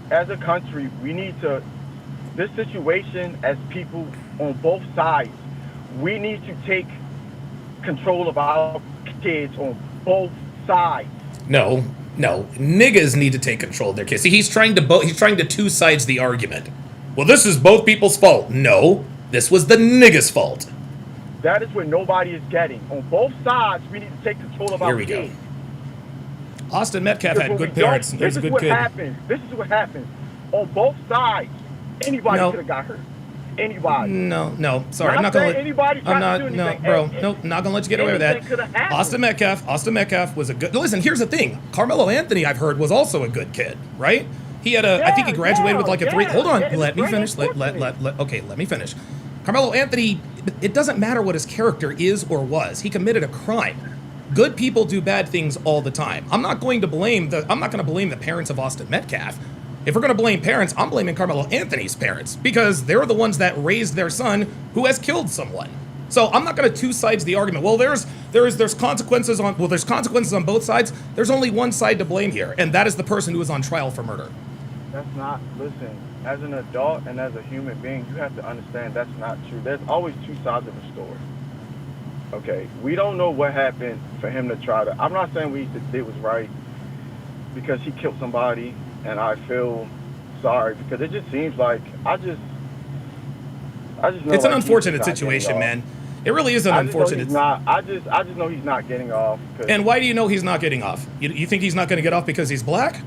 as a country, we need to, this situation, as people on both sides, we need to take control of our kids on both sides. No, niggas need to take control of their kids. See, he's trying to 2 sides the argument. Well, this is both people's fault. No, this was the niggas' fault. That is what nobody is getting. On both sides, we need to take control of our kids. Austin Metcalf Because had when good we don't- parents. He was a good kid. This is what happens. On both sides, anybody No. could have got hurt. Anybody. No. Sorry, I'm not gonna saying let. anybody I'm tried to not. do No, anything. bro. Nope. Not gonna let you get away with that. Anything could have happened. Austin Metcalf was a good. Listen, here's the thing. Carmelo Anthony, I've heard, was also a good kid, right? He had a. I think he graduated with like a 3. Hold on. Let me finish. Okay, let me finish. Carmelo Anthony. It doesn't matter what his character is or was. He committed a crime. Good people do bad things all the time. I'm not going to blame the parents of Austin Metcalf. If we're going to blame parents, I'm blaming Carmelo Anthony's parents because they're the ones that raised their son who has killed someone. So I'm not going to two sides the argument. Well, there's consequences on both sides. There's only one side to blame here, and that is the person who is on trial for murder. That's not, listen, as an adult and as a human being, you have to understand that's not true. There's always two sides of the story. Okay, we don't know what happened for him to try to, I'm not saying what he did was right because he killed somebody, and I feel sorry because it just seems like, I just know It's an like unfortunate he's not situation, getting man. It really is an unfortunate. I just know he's not getting off. And why do you know he's not getting off? You think he's not going to get off because he's black?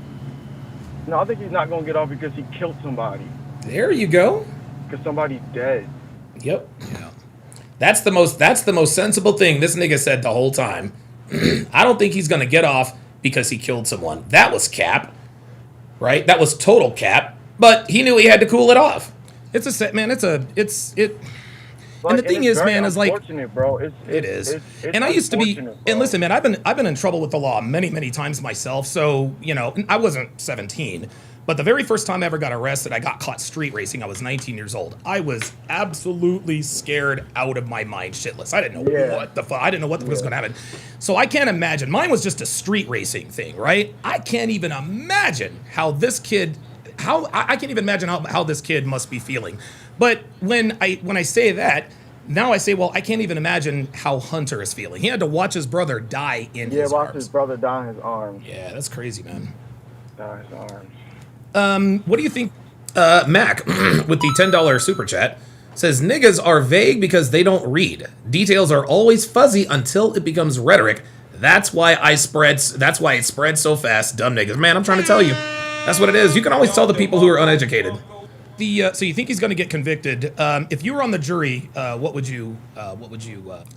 No, I think he's not going to get off because he killed somebody. There you go. Because somebody's dead. Yep. Yeah. That's the most sensible thing this nigga said the whole time. I don't think he's going to get off because he killed someone. That was cap. Right? That was total cap. But he knew he had to cool it off. It's a set, man. And the thing is, man, is like, bro. It is. And I used to be, and listen, man, I've been in trouble with the law many times myself. So, you know, I wasn't 17, but the very first time I ever got arrested, I got caught street racing. I was 19 years old. I was absolutely scared out of my mind, shitless. I didn't know what the fuck. I didn't know what was going to happen. So I can't imagine. Mine was just a street racing thing, right? I can't even imagine how this kid. I can't even imagine how this kid must be feeling. But when I say that, now I say, well, I can't even imagine how Hunter is feeling. He had to watch his brother die in his arms. Yeah, watch his brother die in his arms. Yeah, that's crazy, man. Die in his arms. What do you think? Mac, with the $10 super chat, says niggas are vague because they don't read. Details are always fuzzy until it becomes rhetoric. That's why it spreads so fast. Dumb niggas. Man, I'm trying to tell you. That's what it is. You can always tell the people who are uneducated. So you think he's going to get convicted? If you were on the jury, what would you?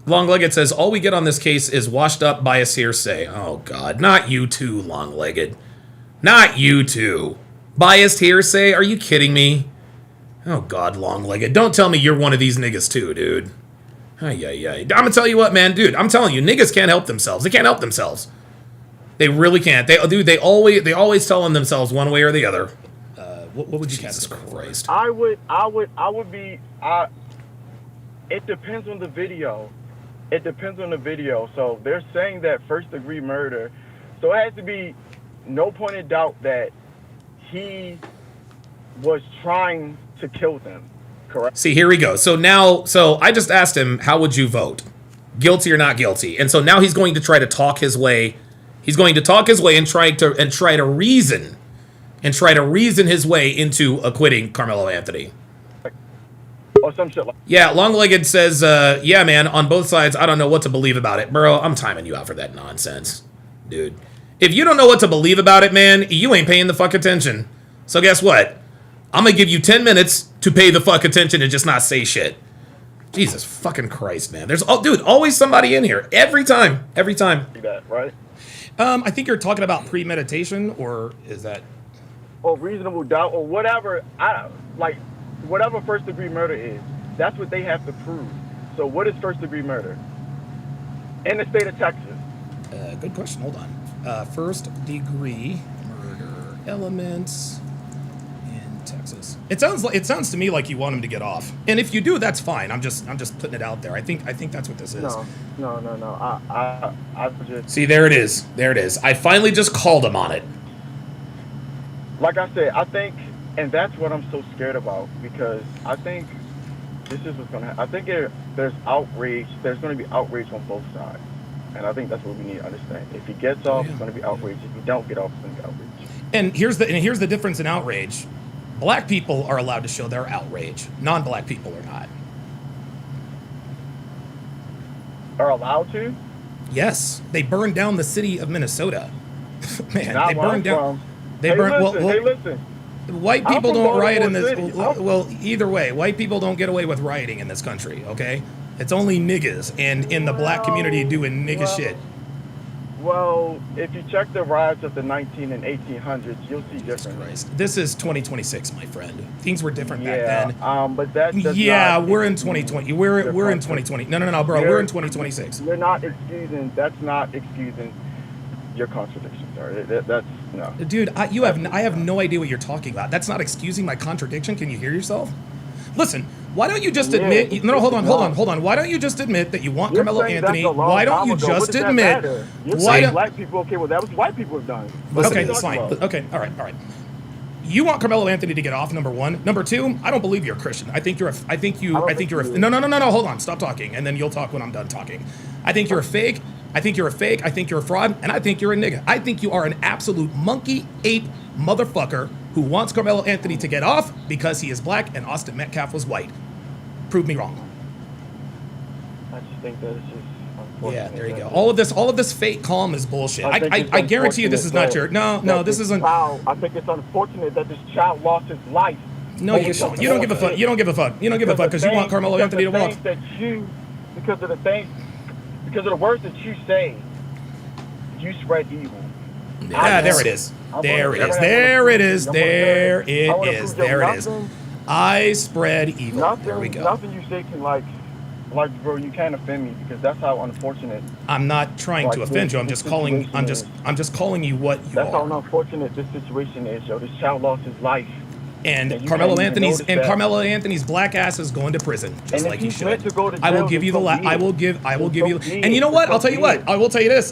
Long-legged says all we get on this case is washed up bias hearsay. Oh God, not you too, long-legged. Not you too. Biased hearsay? Are you kidding me? Oh God, long-legged. Don't tell me you're one of these niggas too, dude. I'm gonna tell you what, man, dude. I'm telling you, niggas can't help themselves. They can't help themselves. They really can't. They always telling themselves one way or the other. What would you Jesus Christ? I would be. It depends on the video. It depends on the video. So they're saying that first degree murder. So it has to be no point in doubt that he was trying to kill them. Correct. See, here we go. So I just asked him, how would you vote? Guilty or not guilty? And so now he's going to try to talk his way. He's going to talk his way and try to reason his way into acquitting Karmelo Anthony. Or some shit like. Yeah, long-legged says, yeah, man, on both sides, I don't know what to believe about it. Bro, I'm timing you out for that nonsense, dude. If you don't know what to believe about it, man, you ain't paying the fuck attention. So guess what? I'm gonna give you 10 minutes to pay the fuck attention and just not say shit. Jesus fucking Christ, man. There's, dude, always somebody in here. Every time. That, right? I think you're talking about premeditation, or is that? Or reasonable doubt, or whatever. Whatever first degree murder is, that's what they have to prove. So what is first degree murder in the state of Texas? Good question. Hold on. First degree murder elements in Texas. It sounds to me like you want him to get off. And if you do, that's fine. I'm just putting it out there. I think that's what this is. No. I just see. There it is. I finally just called him on it. Like I said, I think. And that's what I'm so scared about, because I think this is what's going to happen. I think there's outrage. There's going to be outrage on both sides. And I think that's what we need to understand. If he gets off, it's going to be outrage. If he don't get off, it's going to be outrage. And here's the difference in outrage. Black people are allowed to show their outrage. Non-black people are not. Are allowed to? Yes. They burned down the city of Minnesota. Man, Not they where burned I'm down. from. They Hey, burned. listen, hey, listen. White I'm people from don't riot in Baltimore this. City. Well, either way, white people don't get away with rioting in this country. Okay, it's only niggas and in the black community doing nigga shit. Well, if you check the riots of the 19 and 1800s, you'll see differently. This is 2026, my friend. Things were different back Yeah, then. but that does Yeah, not we're in excuse 2020. We're the in country. 2020. No, bro. We're in 2026. You're not excusing. That's not excusing your contradiction, sir. That's no. Dude, I have no idea what you're talking about. That's not excusing my contradiction. Can you hear yourself? Listen, why don't you just admit? No, hold on. Why don't you just admit that you want You're Carmelo saying Anthony? that's a long Why don't time you ago. What just does that admit? matter? You're Why saying don't? black people? Okay, well that was white people have done. Okay, that's fine. Okay, all right. You want Carmelo Anthony to get off, number one. Number two, I don't believe you're a Christian. I think you're a. No. Hold on. Stop talking, and then you'll talk when I'm done talking. I think you're a fake. I think you're a fraud, and I think you're a nigga. I think you are an absolute monkey ape motherfucker who wants Carmelo Anthony to get off because he is black and Austin Metcalf was white. Prove me wrong. I just think that it's just. Yeah, there you go. All of this fake calm is bullshit. I guarantee you this is not your. No, this isn't. I think it's unfortunate that this child lost his life. No, you don't. You don't give a fuck. You don't give a fuck. You don't give a fuck because you want Carmelo Anthony to walk. Because of the words that you say, you spread evil. Yeah, there it is. There it is. I spread evil. There we go. Nothing you say can like, bro, you can't offend me because that's how unfortunate. I'm not trying to offend you. I'm just calling. I'm just calling you what you That's are. how unfortunate this situation is, yo. This child lost his life. And Carmelo Anthony's black ass is going to prison, just like he should. I will give you the. I will give you. And you know what? I'll tell you what. I will tell you this.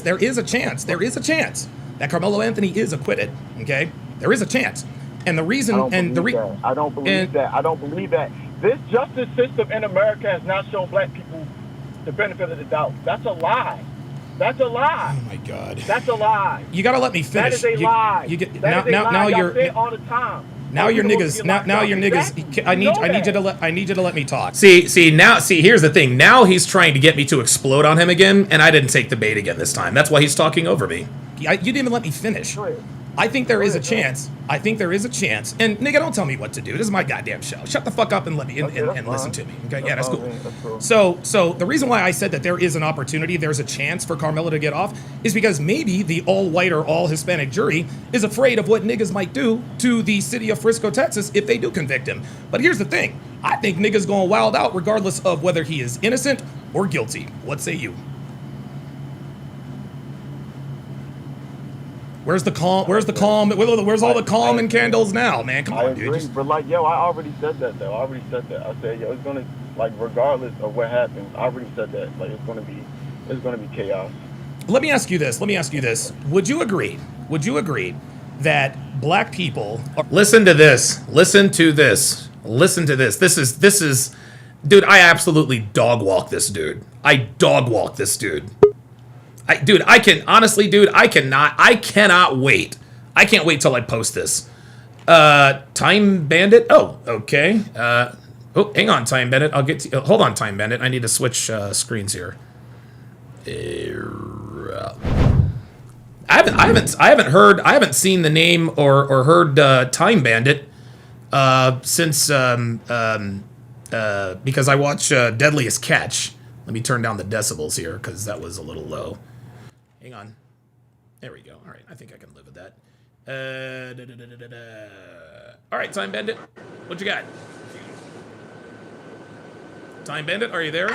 There is a chance that Carmelo Anthony is acquitted. Okay, there is a chance. And the reason I don't believe that. This justice system in America has not shown black people the benefit of the doubt. That's a lie. Oh my God. That's a lie. You gotta let me finish. That is a lie. Now you're say it all the time. Now you're niggas. Now you're niggas. I need you to let me talk. See. Here's the thing. Now he's trying to get me to explode on him again, and I didn't take the bait again this time. That's why he's talking over me. You didn't even let me finish. I think there is a chance. And nigga, don't tell me what to do. This is my goddamn show. Shut the fuck up and let me and listen to me. Okay, yeah, that's cool. So the reason why I said that there is an opportunity, there's a chance for Carmelo to get off, is because maybe the all-white or all-Hispanic jury is afraid of what niggas might do to the city of Frisco, Texas, if they do convict him. But here's the thing. I think niggas going wild out regardless of whether he is innocent or guilty. What say you? Where's the calm? Where's all the calm and candles now, man? Come on, dude. But I already said that though. I said, yo, it's gonna regardless of what happens. I already said that. It's gonna be chaos. Let me ask you this. Would you agree that black people listen to this. This is dude, I absolutely dog walk this dude. I cannot wait. I can't wait till I post this. Time Bandit. Oh, okay. Hang on, Time Bandit. I'll get to. Hold on, Time Bandit. I need to switch screens here. I haven't seen the name or heard Time Bandit since because I watch Deadliest Catch. Let me turn down the decibels here because that was a little low. Hang on. There we go. All right, I think I can live with that. All right, Time Bandit, what you got? Time Bandit, are you there?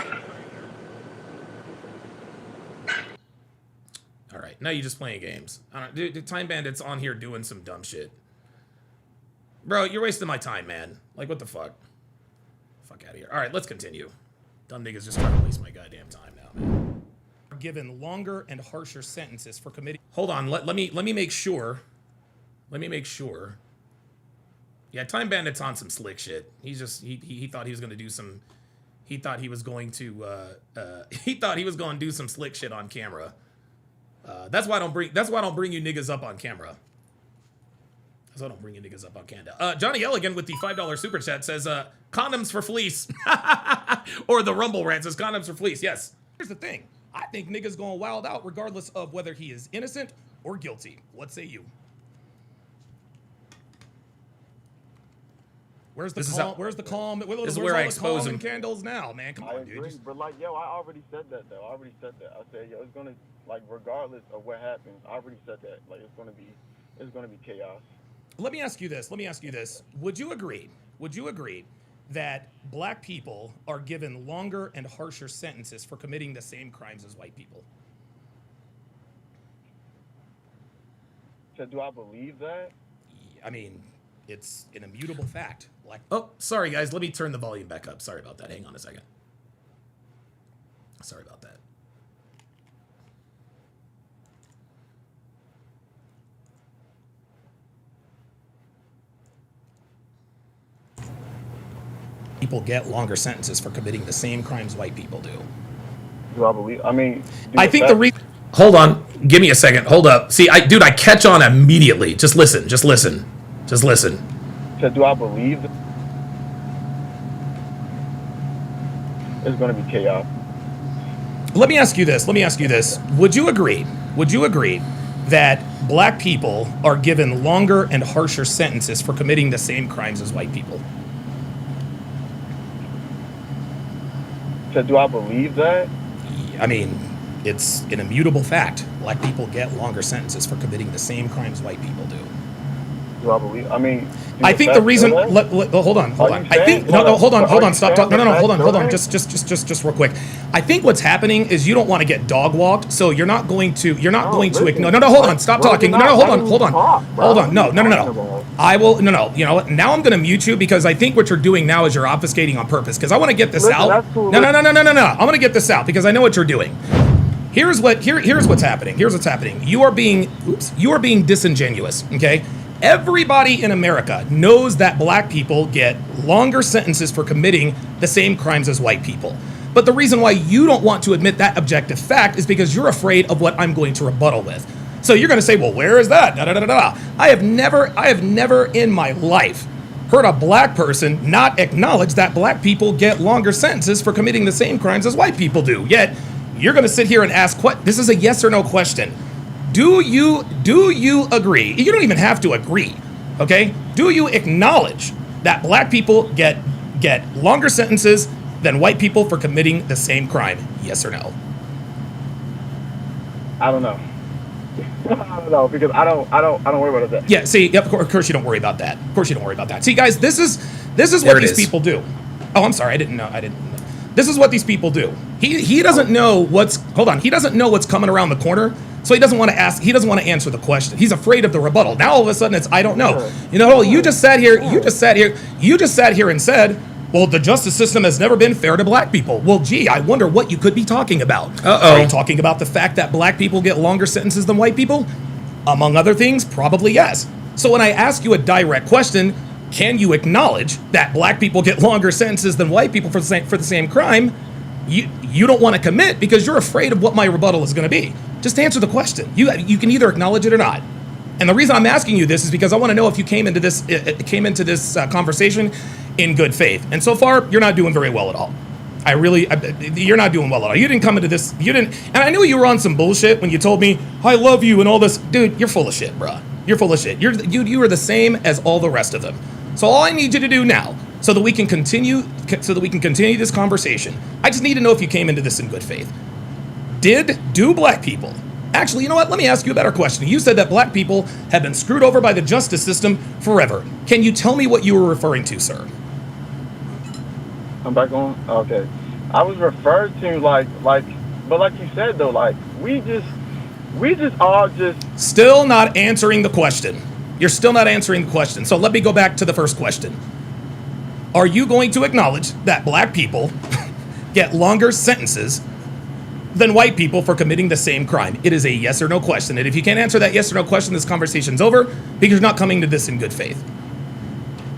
All right, now you're just playing games. Dude, Time Bandit's on here doing some dumb shit. Bro, you're wasting my time, man. Like, what the fuck? Fuck out of here. All right, let's continue. Dumb niggas just trying to waste my goddamn time now, man. Given longer and harsher sentences for committing. Hold on, let me make sure. Yeah, Time Bandit's on some slick shit. He's just he thought he was gonna do some. He thought he was going to do some slick shit on camera. That's why I don't bring you niggas up on camera. Johnny Elligan with the $5 super chat says, condoms for fleece. Or the Rumble rant says condoms for fleece. Yes. Here's the thing. I think niggas going wild out regardless of whether he is innocent or guilty? What say you? Where's the calm? Where's the calm? This is where I expose him. Candles now, man. Come on, agree, dude. but like, yo, I already said that though. I already said that. I said, yo, it's gonna, like, regardless of what happens, I already said that. Like, it's gonna be chaos. Let me ask you this. Would you agree that black people are given longer and harsher sentences for committing the same crimes as white people? So do I believe that? I mean, it's an immutable fact. Like, oh, sorry guys, let me turn the volume back up. Sorry about that. Hang on a second. Sorry about that. People get longer sentences for committing the same crimes white people do. Do I believe? I mean, I think the reason. Hold on. Give me a second. Hold up. See, dude, I catch on immediately. Just listen. So do I believe that it's going to be chaos? Let me ask you this. Would you agree that black people are given longer and harsher sentences for committing the same crimes as white people? So do I believe that? I mean, it's an immutable fact. Black people get longer sentences for committing the same crimes white people do. Do I believe? I mean, I think the reason. Hold on. I think hold on. Stop talking. No. Hold on. Just real quick. I think what's happening is you don't want to get dog walked, so you're not going to ignore. No. Hold on. Stop talking. No. Hold on. No. I will. No. You know what? Now I'm going to mute you because I think what you're doing now is you're obfuscating on purpose. Because I want to get this out. No. I'm going to get this out because I know what you're doing. Here's what's happening. You are being disingenuous. Okay. Everybody in America knows that black people get longer sentences for committing the same crimes as white people. But the reason why you don't want to admit that objective fact is because you're afraid of what I'm going to rebuttal with. So you're going to say, well, where is that? I have never in my life heard a black person not acknowledge that black people get longer sentences for committing the same crimes as white people do. Yet you're going to sit here and ask, this is a yes or no question. Do you agree? You don't even have to agree, okay? Do you acknowledge that black people get longer sentences than white people for committing the same crime? Yes or no? I don't know. I don't know because I don't worry about that. Yeah, see, of course you don't worry about that. See, guys, this is what these people do. Oh, I'm sorry, I didn't know. This is what these people do. He doesn't know what's coming around the corner. So he doesn't want to ask. He doesn't want to answer the question. He's afraid of the rebuttal. Now all of a sudden it's I don't know. You just sat here and said, well, the justice system has never been fair to black people. Well, gee, I wonder what you could be talking about. Are you talking about the fact that black people get longer sentences than white people? Among other things, probably yes. So when I ask you a direct question, can you acknowledge that black people get longer sentences than white people for the same crime? You don't want to commit because you're afraid of what my rebuttal is going to be. Just answer the question. You can either acknowledge it or not. And the reason I'm asking you this is because I want to know if you came into this conversation in good faith. And so far, you're not doing very well at all. You're not doing well at all. You didn't come into this. And I knew you were on some bullshit when you told me I love you and all this. Dude, you're full of shit, bro. You're full of shit. You are the same as all the rest of them. So all I need you to do now, so that we can continue this conversation, I just need to know if you came into this in good faith. Do black people? Actually, you know what? Let me ask you a better question. You said that black people have been screwed over by the justice system forever. Can you tell me what you were referring to, sir? I'm back on. Okay, I was referred to but like you said though, like we just all still not answering the question. You're still not answering the question. So let me go back to the first question. Are you going to acknowledge that black people get longer sentences than white people for committing the same crime? It is a yes or no question. And if you can't answer that yes or no question, this conversation's over because you're not coming to this in good faith.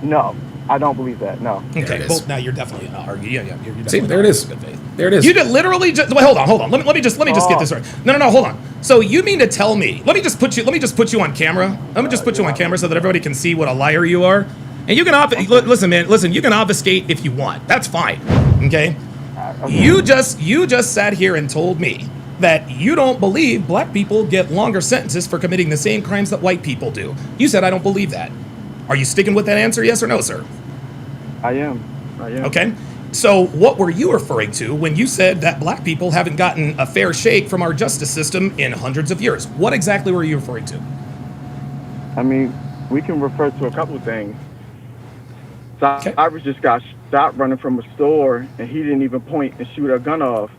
No, I don't believe that. No. Okay. Well, now you're definitely arguing. Yeah. You're definitely See, there it is. Good faith. There it is. You did literally just wait. Hold on. Let me just get this right. No. Hold on. So you mean to tell me? Let me just put you on camera. Let me just put you on camera so that everybody can see what a liar you are. And you can listen, man. Listen, you can obfuscate if you want. That's fine. Okay. You just sat here and told me that you don't believe black people get longer sentences for committing the same crimes that white people do. You said I don't believe that. Are you sticking with that answer, yes or no, sir? I am. Okay. So what were you referring to when you said that black people haven't gotten a fair shake from our justice system in hundreds of years? What exactly were you referring to? I mean, we can refer to a couple of things. Cyrus just got stopped running from a store, and he didn't even point and shoot a gun off,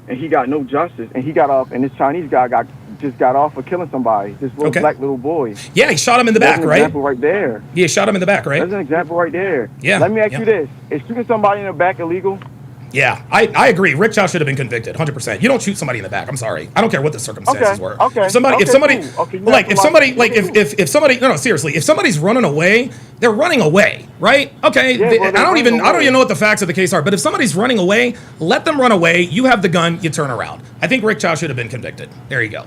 and he got no justice. And he got off, and this Chinese guy just got off for killing somebody. This little black little boy. Yeah, he shot him in the back, That's an right? example right there. Yeah, shot him in the back, right? That's an example right there. Yeah. Let me ask you this: is shooting somebody in the back illegal? Yeah, I agree. Rick Chow should have been convicted, 100%. You don't shoot somebody in the back. I'm sorry. I don't care what the circumstances were. Okay. If somebody, no, seriously, if somebody's running away, they're running away, right? Okay. Yeah, I don't even know what the facts of the case are. But if somebody's running away, let them run away. You have the gun. You turn around. I think Rick Chow should have been convicted. There you go.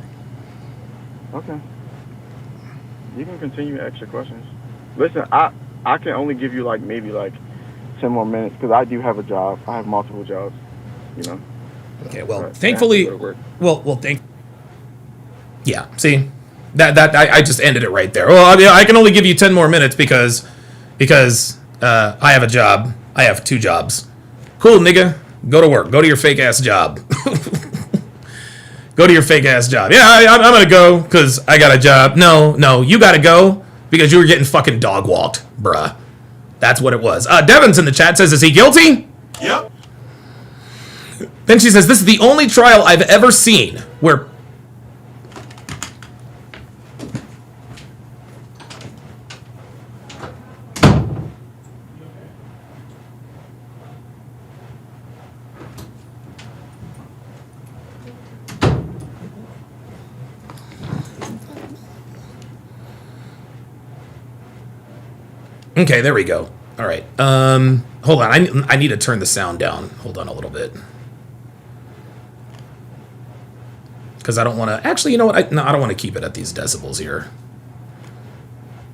Okay. You can continue to ask your questions. Listen, I can only give you maybe 10 more minutes because I do have a job. I have multiple jobs, you know. Okay, well, But thankfully, I have to go to work. Yeah, see, I just ended it right there. Well, I mean, I can only give you 10 more minutes because I have a job. I have 2 jobs. Cool, nigga. Go to work. Go to your fake ass job. Go to your fake ass job. Yeah, I'm gonna go because I got a job. No, you gotta go because you were getting fucking dog walked, bruh. That's what it was. Devin's in the chat says, is he guilty? Yep. Then she says, this is the only trial I've ever seen where... Okay, there we go. All right. Hold on. I need to turn the sound down. Hold on a little bit. Because I don't want to... Actually, you know what? I don't want to keep it at these decibels here.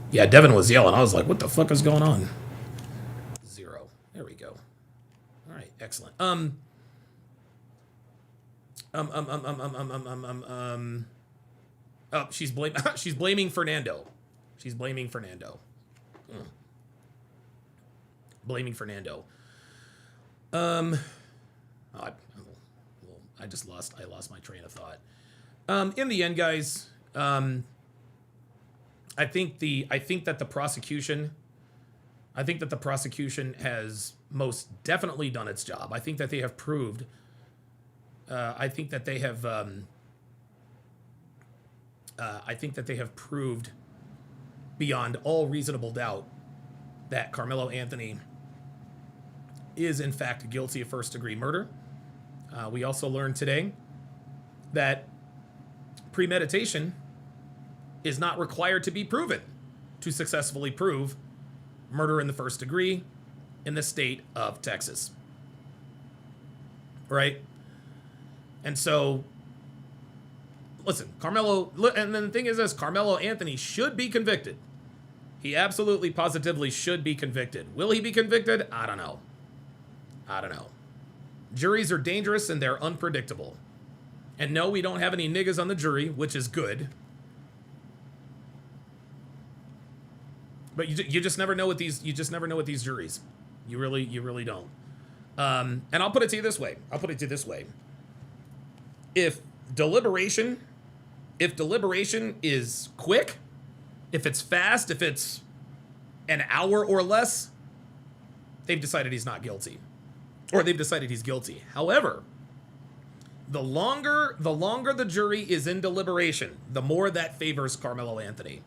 Yeah, Devin was yelling. I was like, what the fuck is going on? 0. There we go. All right. Excellent. Oh, she's blaming Fernando. She's blaming Fernando. Blaming Fernando. I lost my train of thought. In the end, guys, I think that the prosecution has most definitely done its job. I think that they have proved. I think that they have proved beyond all reasonable doubt that Karmelo Anthony is in fact guilty of first-degree murder. We also learned today that premeditation is not required to be proven to successfully prove murder in the first degree in the state of Texas. Right? And so, listen, Karmelo, and then the thing is this, Karmelo Anthony should be convicted. He absolutely, positively should be convicted. Will he be convicted? I don't know. Juries are dangerous and they're unpredictable. And no, we don't have any niggas on the jury, which is good. But you just never know with these. You just never know with these juries. You really don't. And I'll put it to you this way. If deliberation is quick, if it's fast, if it's an hour or less, they've decided he's not guilty. Or they've decided he's guilty. However, the longer the jury is in deliberation, the more that favors Karmelo Anthony.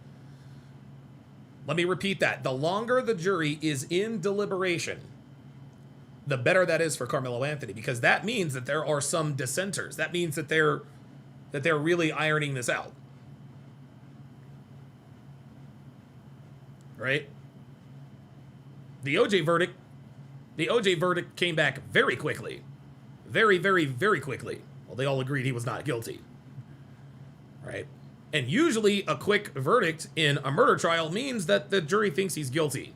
Let me repeat that. The longer the jury is in deliberation, the better that is for Karmelo Anthony, because that means that there are some dissenters. That means that they're really ironing this out. Right? The OJ verdict came back very quickly. Very, very, very quickly. Well, they all agreed he was not guilty. Right? And usually a quick verdict in a murder trial means that the jury thinks he's guilty.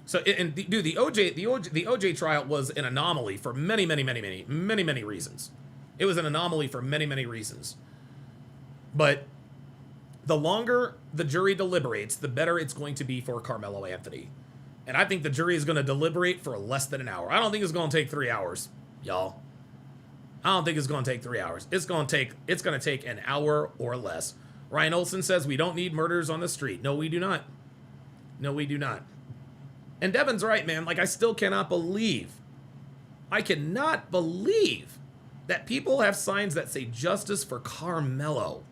So, dude, the OJ trial was an anomaly for many reasons. It was an anomaly for many, many reasons. But the longer the jury deliberates, the better it's going to be for Karmelo Anthony. And I think the jury is going to deliberate for less than an hour. I don't think it's going to take 3 hours, y'all. I don't think it's going to take 3 hours. It's going to take an hour or less. Ryan Olson says we don't need murders on the street. No, we do not. No, we do not. And Devin's right, man. Like, I still cannot believe. I cannot believe that people have signs that say justice for Karmelo.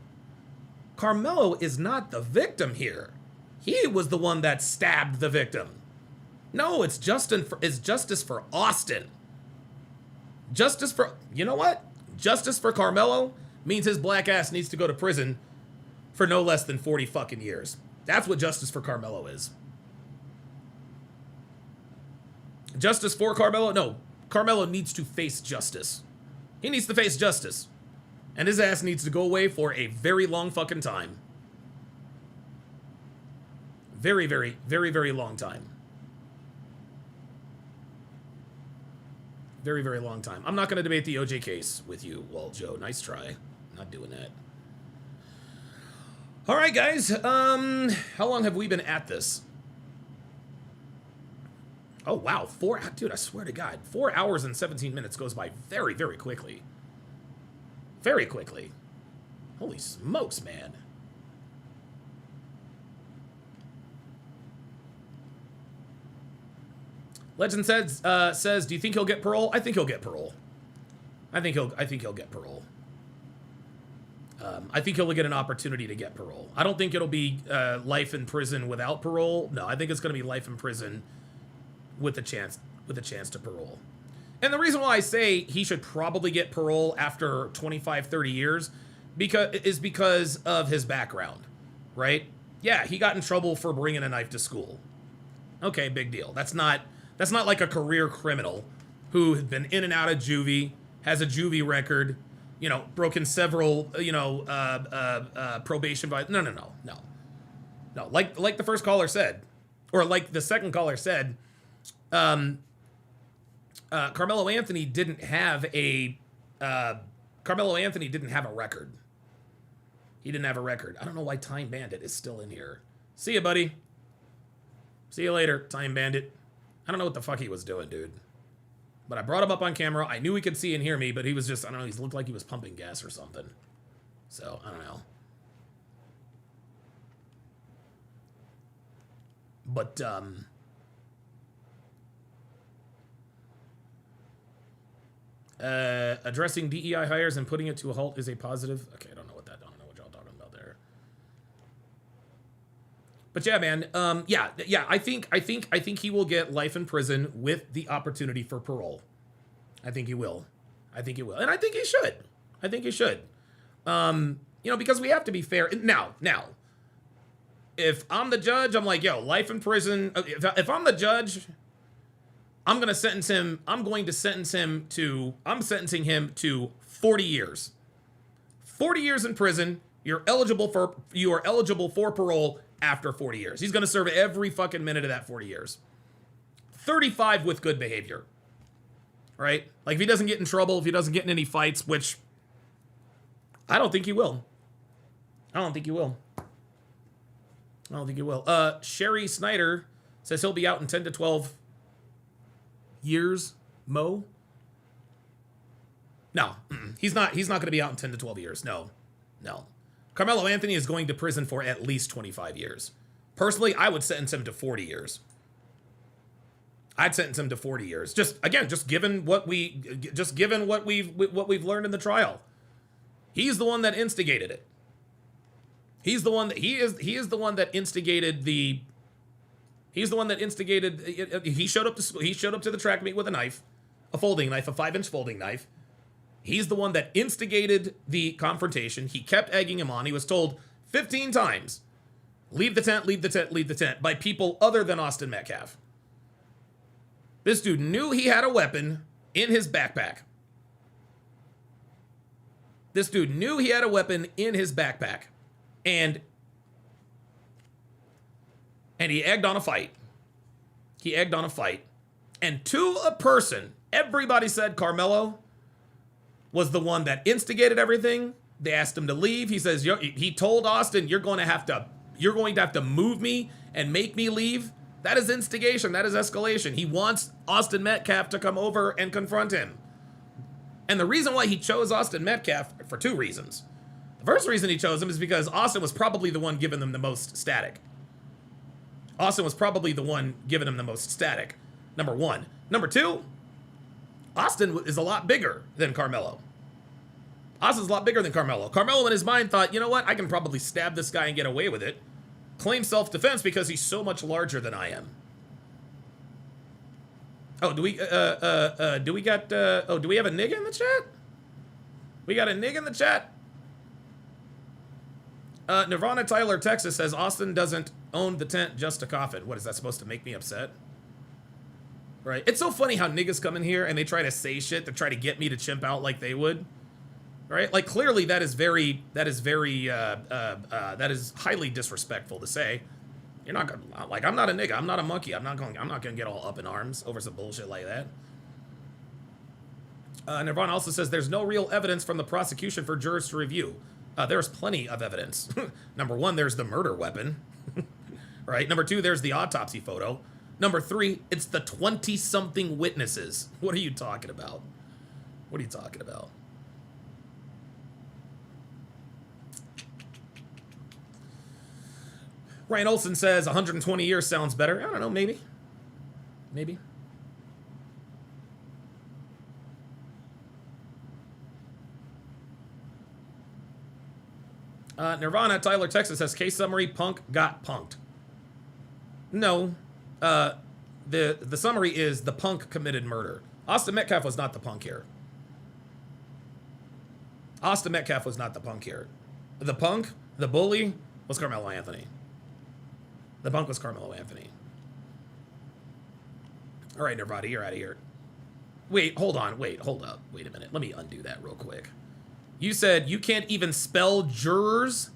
Karmelo is not the victim here. He was the one that stabbed the victim. No, it's justice for Austin. Justice for, you know what? Justice for Karmelo means his black ass needs to go to prison for no less than 40 fucking years. That's what justice for Karmelo is. Justice for Karmelo? No, Karmelo needs to face justice. He needs to face justice. And his ass needs to go away for a very long fucking time. Very, very, very, very long time. Very, very long time. I'm not going to debate the OJ case with you, Wall Joe. Nice try. Not doing that. All right, guys. How long have we been at this? Oh, wow. Dude, I swear to God. 4 hours and 17 minutes goes by very, very quickly. Very quickly. Holy smokes, man. Legend says, do you think he'll get parole? I think he'll get parole. I think he'll get parole. I think he'll get an opportunity to get parole. I don't think it'll be life in prison without parole. No, I think it's going to be life in prison with a chance to parole. And the reason why I say he should probably get parole after 25, 30 years is because of his background, right? Yeah, he got in trouble for bringing a knife to school. Okay, big deal. That's not like a career criminal who has been in and out of juvie, has a juvie record, you know, broken several, probation by. No. Like the first caller said, or like the second caller said, Karmelo Anthony didn't have a record. He didn't have a record. I don't know why Time Bandit is still in here. See ya, buddy. See you later, Time Bandit. I don't know what the fuck he was doing, dude. But I brought him up on camera. I knew he could see and hear me, but he was just, I don't know, he looked like he was pumping gas or something. So, I don't know. But, addressing DEI hires and putting it to a halt is a positive. Okay, I don't know what y'all talking about there. But yeah, man. Yeah. I think he will get life in prison with the opportunity for parole. I think he will. And I think he should. Because we have to be fair. Now, if I'm the judge, I'm like, yo, life in prison. If I'm the judge, I'm sentencing him to 40 years. 40 years in prison. You are eligible for parole after 40 years. He's going to serve every fucking minute of that 40 years. 35 with good behavior. Right? Like, if he doesn't get in trouble, if he doesn't get in any fights, which I don't think he will. Sherry Snyder says he'll be out in 10 to 12 years, Mo? No, he's not going to be out in 10 to 12 years. No. Karmelo Anthony is going to prison for at least 25 years. Personally, I would sentence him to 40 years. Just given what we've learned in the trial. He's the one that instigated it. He is the one that instigated the. He's the one that instigated. He showed up to the track meet with a knife, a folding knife, a 5-inch folding knife. He's the one that instigated the confrontation. He kept egging him on. He was told 15 times, leave the tent by people other than Austin Metcalf. This dude knew he had a weapon in his backpack. And he egged on a fight. And to a person, everybody said, Karmelo, was the one that instigated everything. They asked him to leave. He says, he told Austin, you're going to have to move me and make me leave. That is instigation. That is escalation. He wants Austin Metcalf to come over and confront him. And the reason why he chose Austin Metcalf, for two reasons. The first reason he chose him is because Austin was probably the one giving them the most static. Austin was probably the one giving him the most static. Number one. Number two, Austin is a lot bigger than Karmelo. Austin's a lot bigger than Karmelo. Karmelo in his mind thought, you know what? I can probably stab this guy and get away with it. Claim self-defense because he's so much larger than I am. Oh, do we have a nigga in the chat? We got a nigga in the chat? Nirvana Tyler, Texas says Austin doesn't own the tent, just a coffin. What, is that supposed to make me upset? Right. It's so funny how niggas come in here and they try to say shit to try to get me to chimp out like they would. Right? Like, clearly that is highly disrespectful to say. You're not gonna, like, I'm not a nigga. I'm not a monkey. I'm not gonna get all up in arms over some bullshit like that. Nirvana also says there's no real evidence from the prosecution for jurors to review. There's plenty of evidence. Number one, there's the murder weapon. Right? Number two, there's the autopsy photo. Number three, it's the 20-something witnesses. What are you talking about? What are you talking about? Ryan Olson says 120 years sounds better. I don't know, maybe. Maybe. Nirvana, Tyler, Texas says case summary, Punk got punked. No. The summary is the Punk committed murder. Austin Metcalf was not the punk here. Austin Metcalf was not the punk here. The punk, the bully, was Karmelo Anthony. The punk was Karmelo Anthony. All right, Nirvana, you're out of here. Wait, hold on. Wait, hold up. Wait a minute. Let me undo that real quick. You said you can't even spell jurors?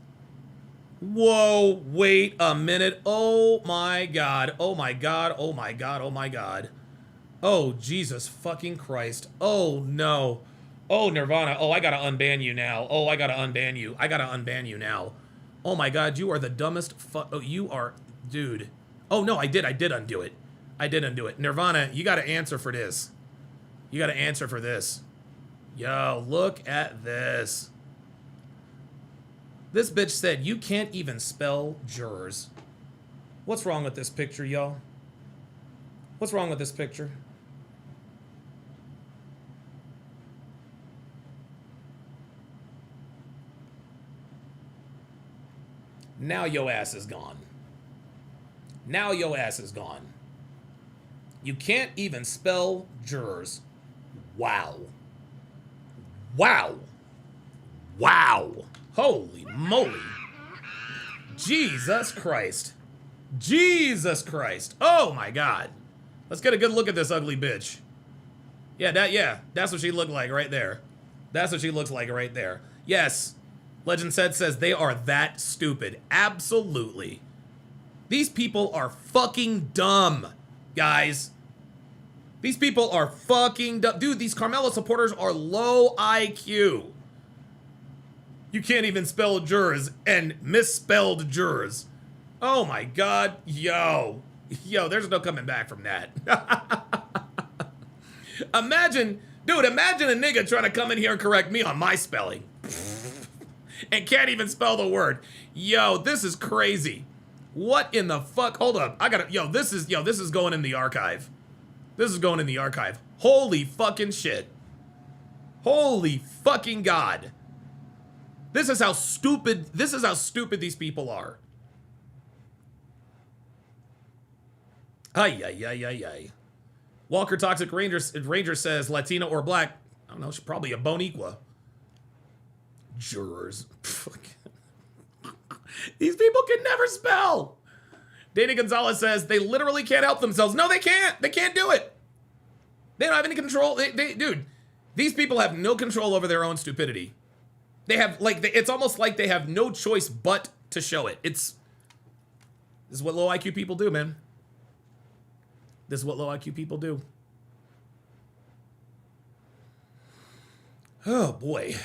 Whoa, wait a minute. Oh my God. Oh my God. Oh my God. Oh my God. Oh, Jesus fucking Christ. Oh no. Oh, Nirvana. Oh, I gotta unban you now. Oh, I gotta unban you. I gotta unban you now. Oh my God, you are the dumbest oh, you are, dude. Oh no, I did undo it. I did undo it. Nirvana, you gotta answer for this. You gotta answer for this. Yo, look at this. This bitch said you can't even spell jurors. What's wrong with this picture, y'all? What's wrong with this picture? Now your ass is gone. Now your ass is gone. You can't even spell jurors. Wow. Wow. Wow. Holy moly. Jesus Christ. Jesus Christ. Oh my God. Let's get a good look at this ugly bitch. Yeah, that's what she looked like right there. That's what she looks like right there. Yes. Legend says they are that stupid. Absolutely. These people are fucking dumb, guys. These people are fucking dumb. Dude, these Karmelo supporters are low IQ. You can't even spell jurors and misspelled jurors. Oh my God. Yo, there's no coming back from that. Imagine a nigga trying to come in here and correct me on my spelling. And can't even spell the word. Yo, this is crazy. What in the fuck? Hold up. This is going in the archive. This is going in the archive. Holy fucking shit. Holy fucking God. This is how stupid these people are. Ay. Walker Toxic Ranger says Latina or black. I don't know, she's probably a Boniqua. Jurors. These people can never spell. Dana Gonzalez says they literally can't help themselves. No, they can't. They can't do it. They don't have any control. Dude, these people have no control over their own stupidity. They have, it's almost like they have no choice but to show it. This is what low IQ people do, man. This is what low IQ people do. Oh boy.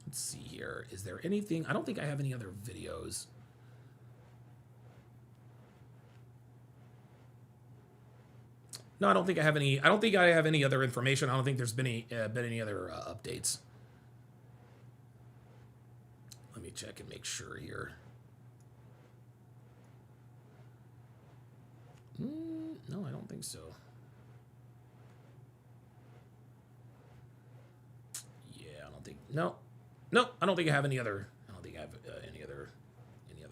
Let's see here. Is there anything? I don't think I have any other videos. No, I don't think I have any. I don't think I have any other information. I don't think there's been any other updates. Let me check and make sure here. No, I don't think so. Yeah, I don't think. No, I don't think I have any other. I don't think I have any other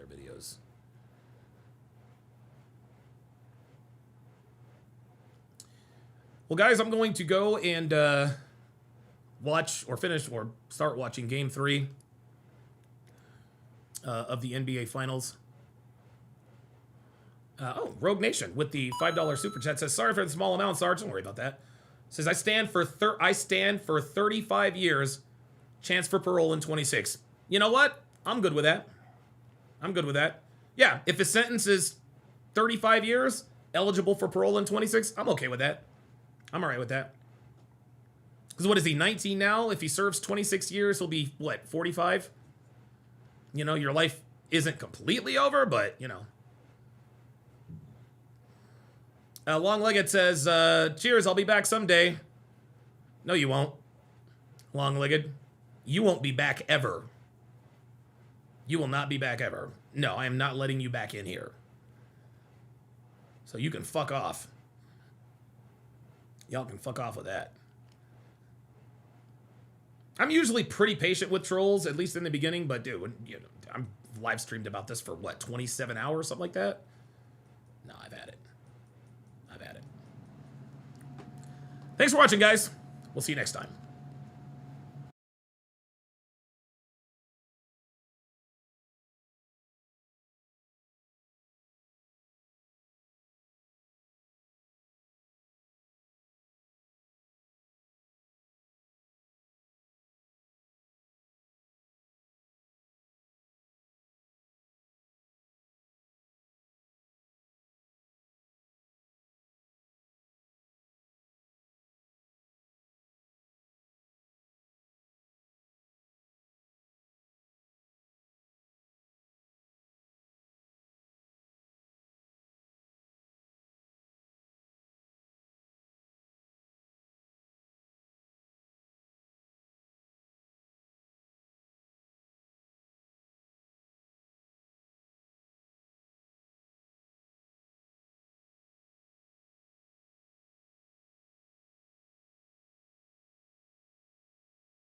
videos. Well, guys, I'm going to go and watch or finish or start watching Game 3 of the NBA Finals. Oh, Rogue Nation with the $5 super chat says, "Sorry for the small amount, Sarge. Don't worry about that." Says, I stand for 35 years, chance for parole in 26. You know what? I'm good with that. I'm good with that. Yeah, if his sentence is 35 years, eligible for parole in 26, I'm okay with that. I'm all right with that. Because what is he, 19 now? If he serves 26 years, he'll be, what, 45? You know, your life isn't completely over, but, you know. Long-Legged says, cheers, I'll be back someday. No, you won't. Long-Legged, you won't be back ever. You will not be back ever. No, I am not letting you back in here. So you can fuck off. Y'all can fuck off with that. I'm usually pretty patient with trolls, at least in the beginning, but dude, you know, I'm live streamed about this for what, 27 hours, something like that? No, I've had it. I've had it. Thanks for watching, guys. We'll see you next time.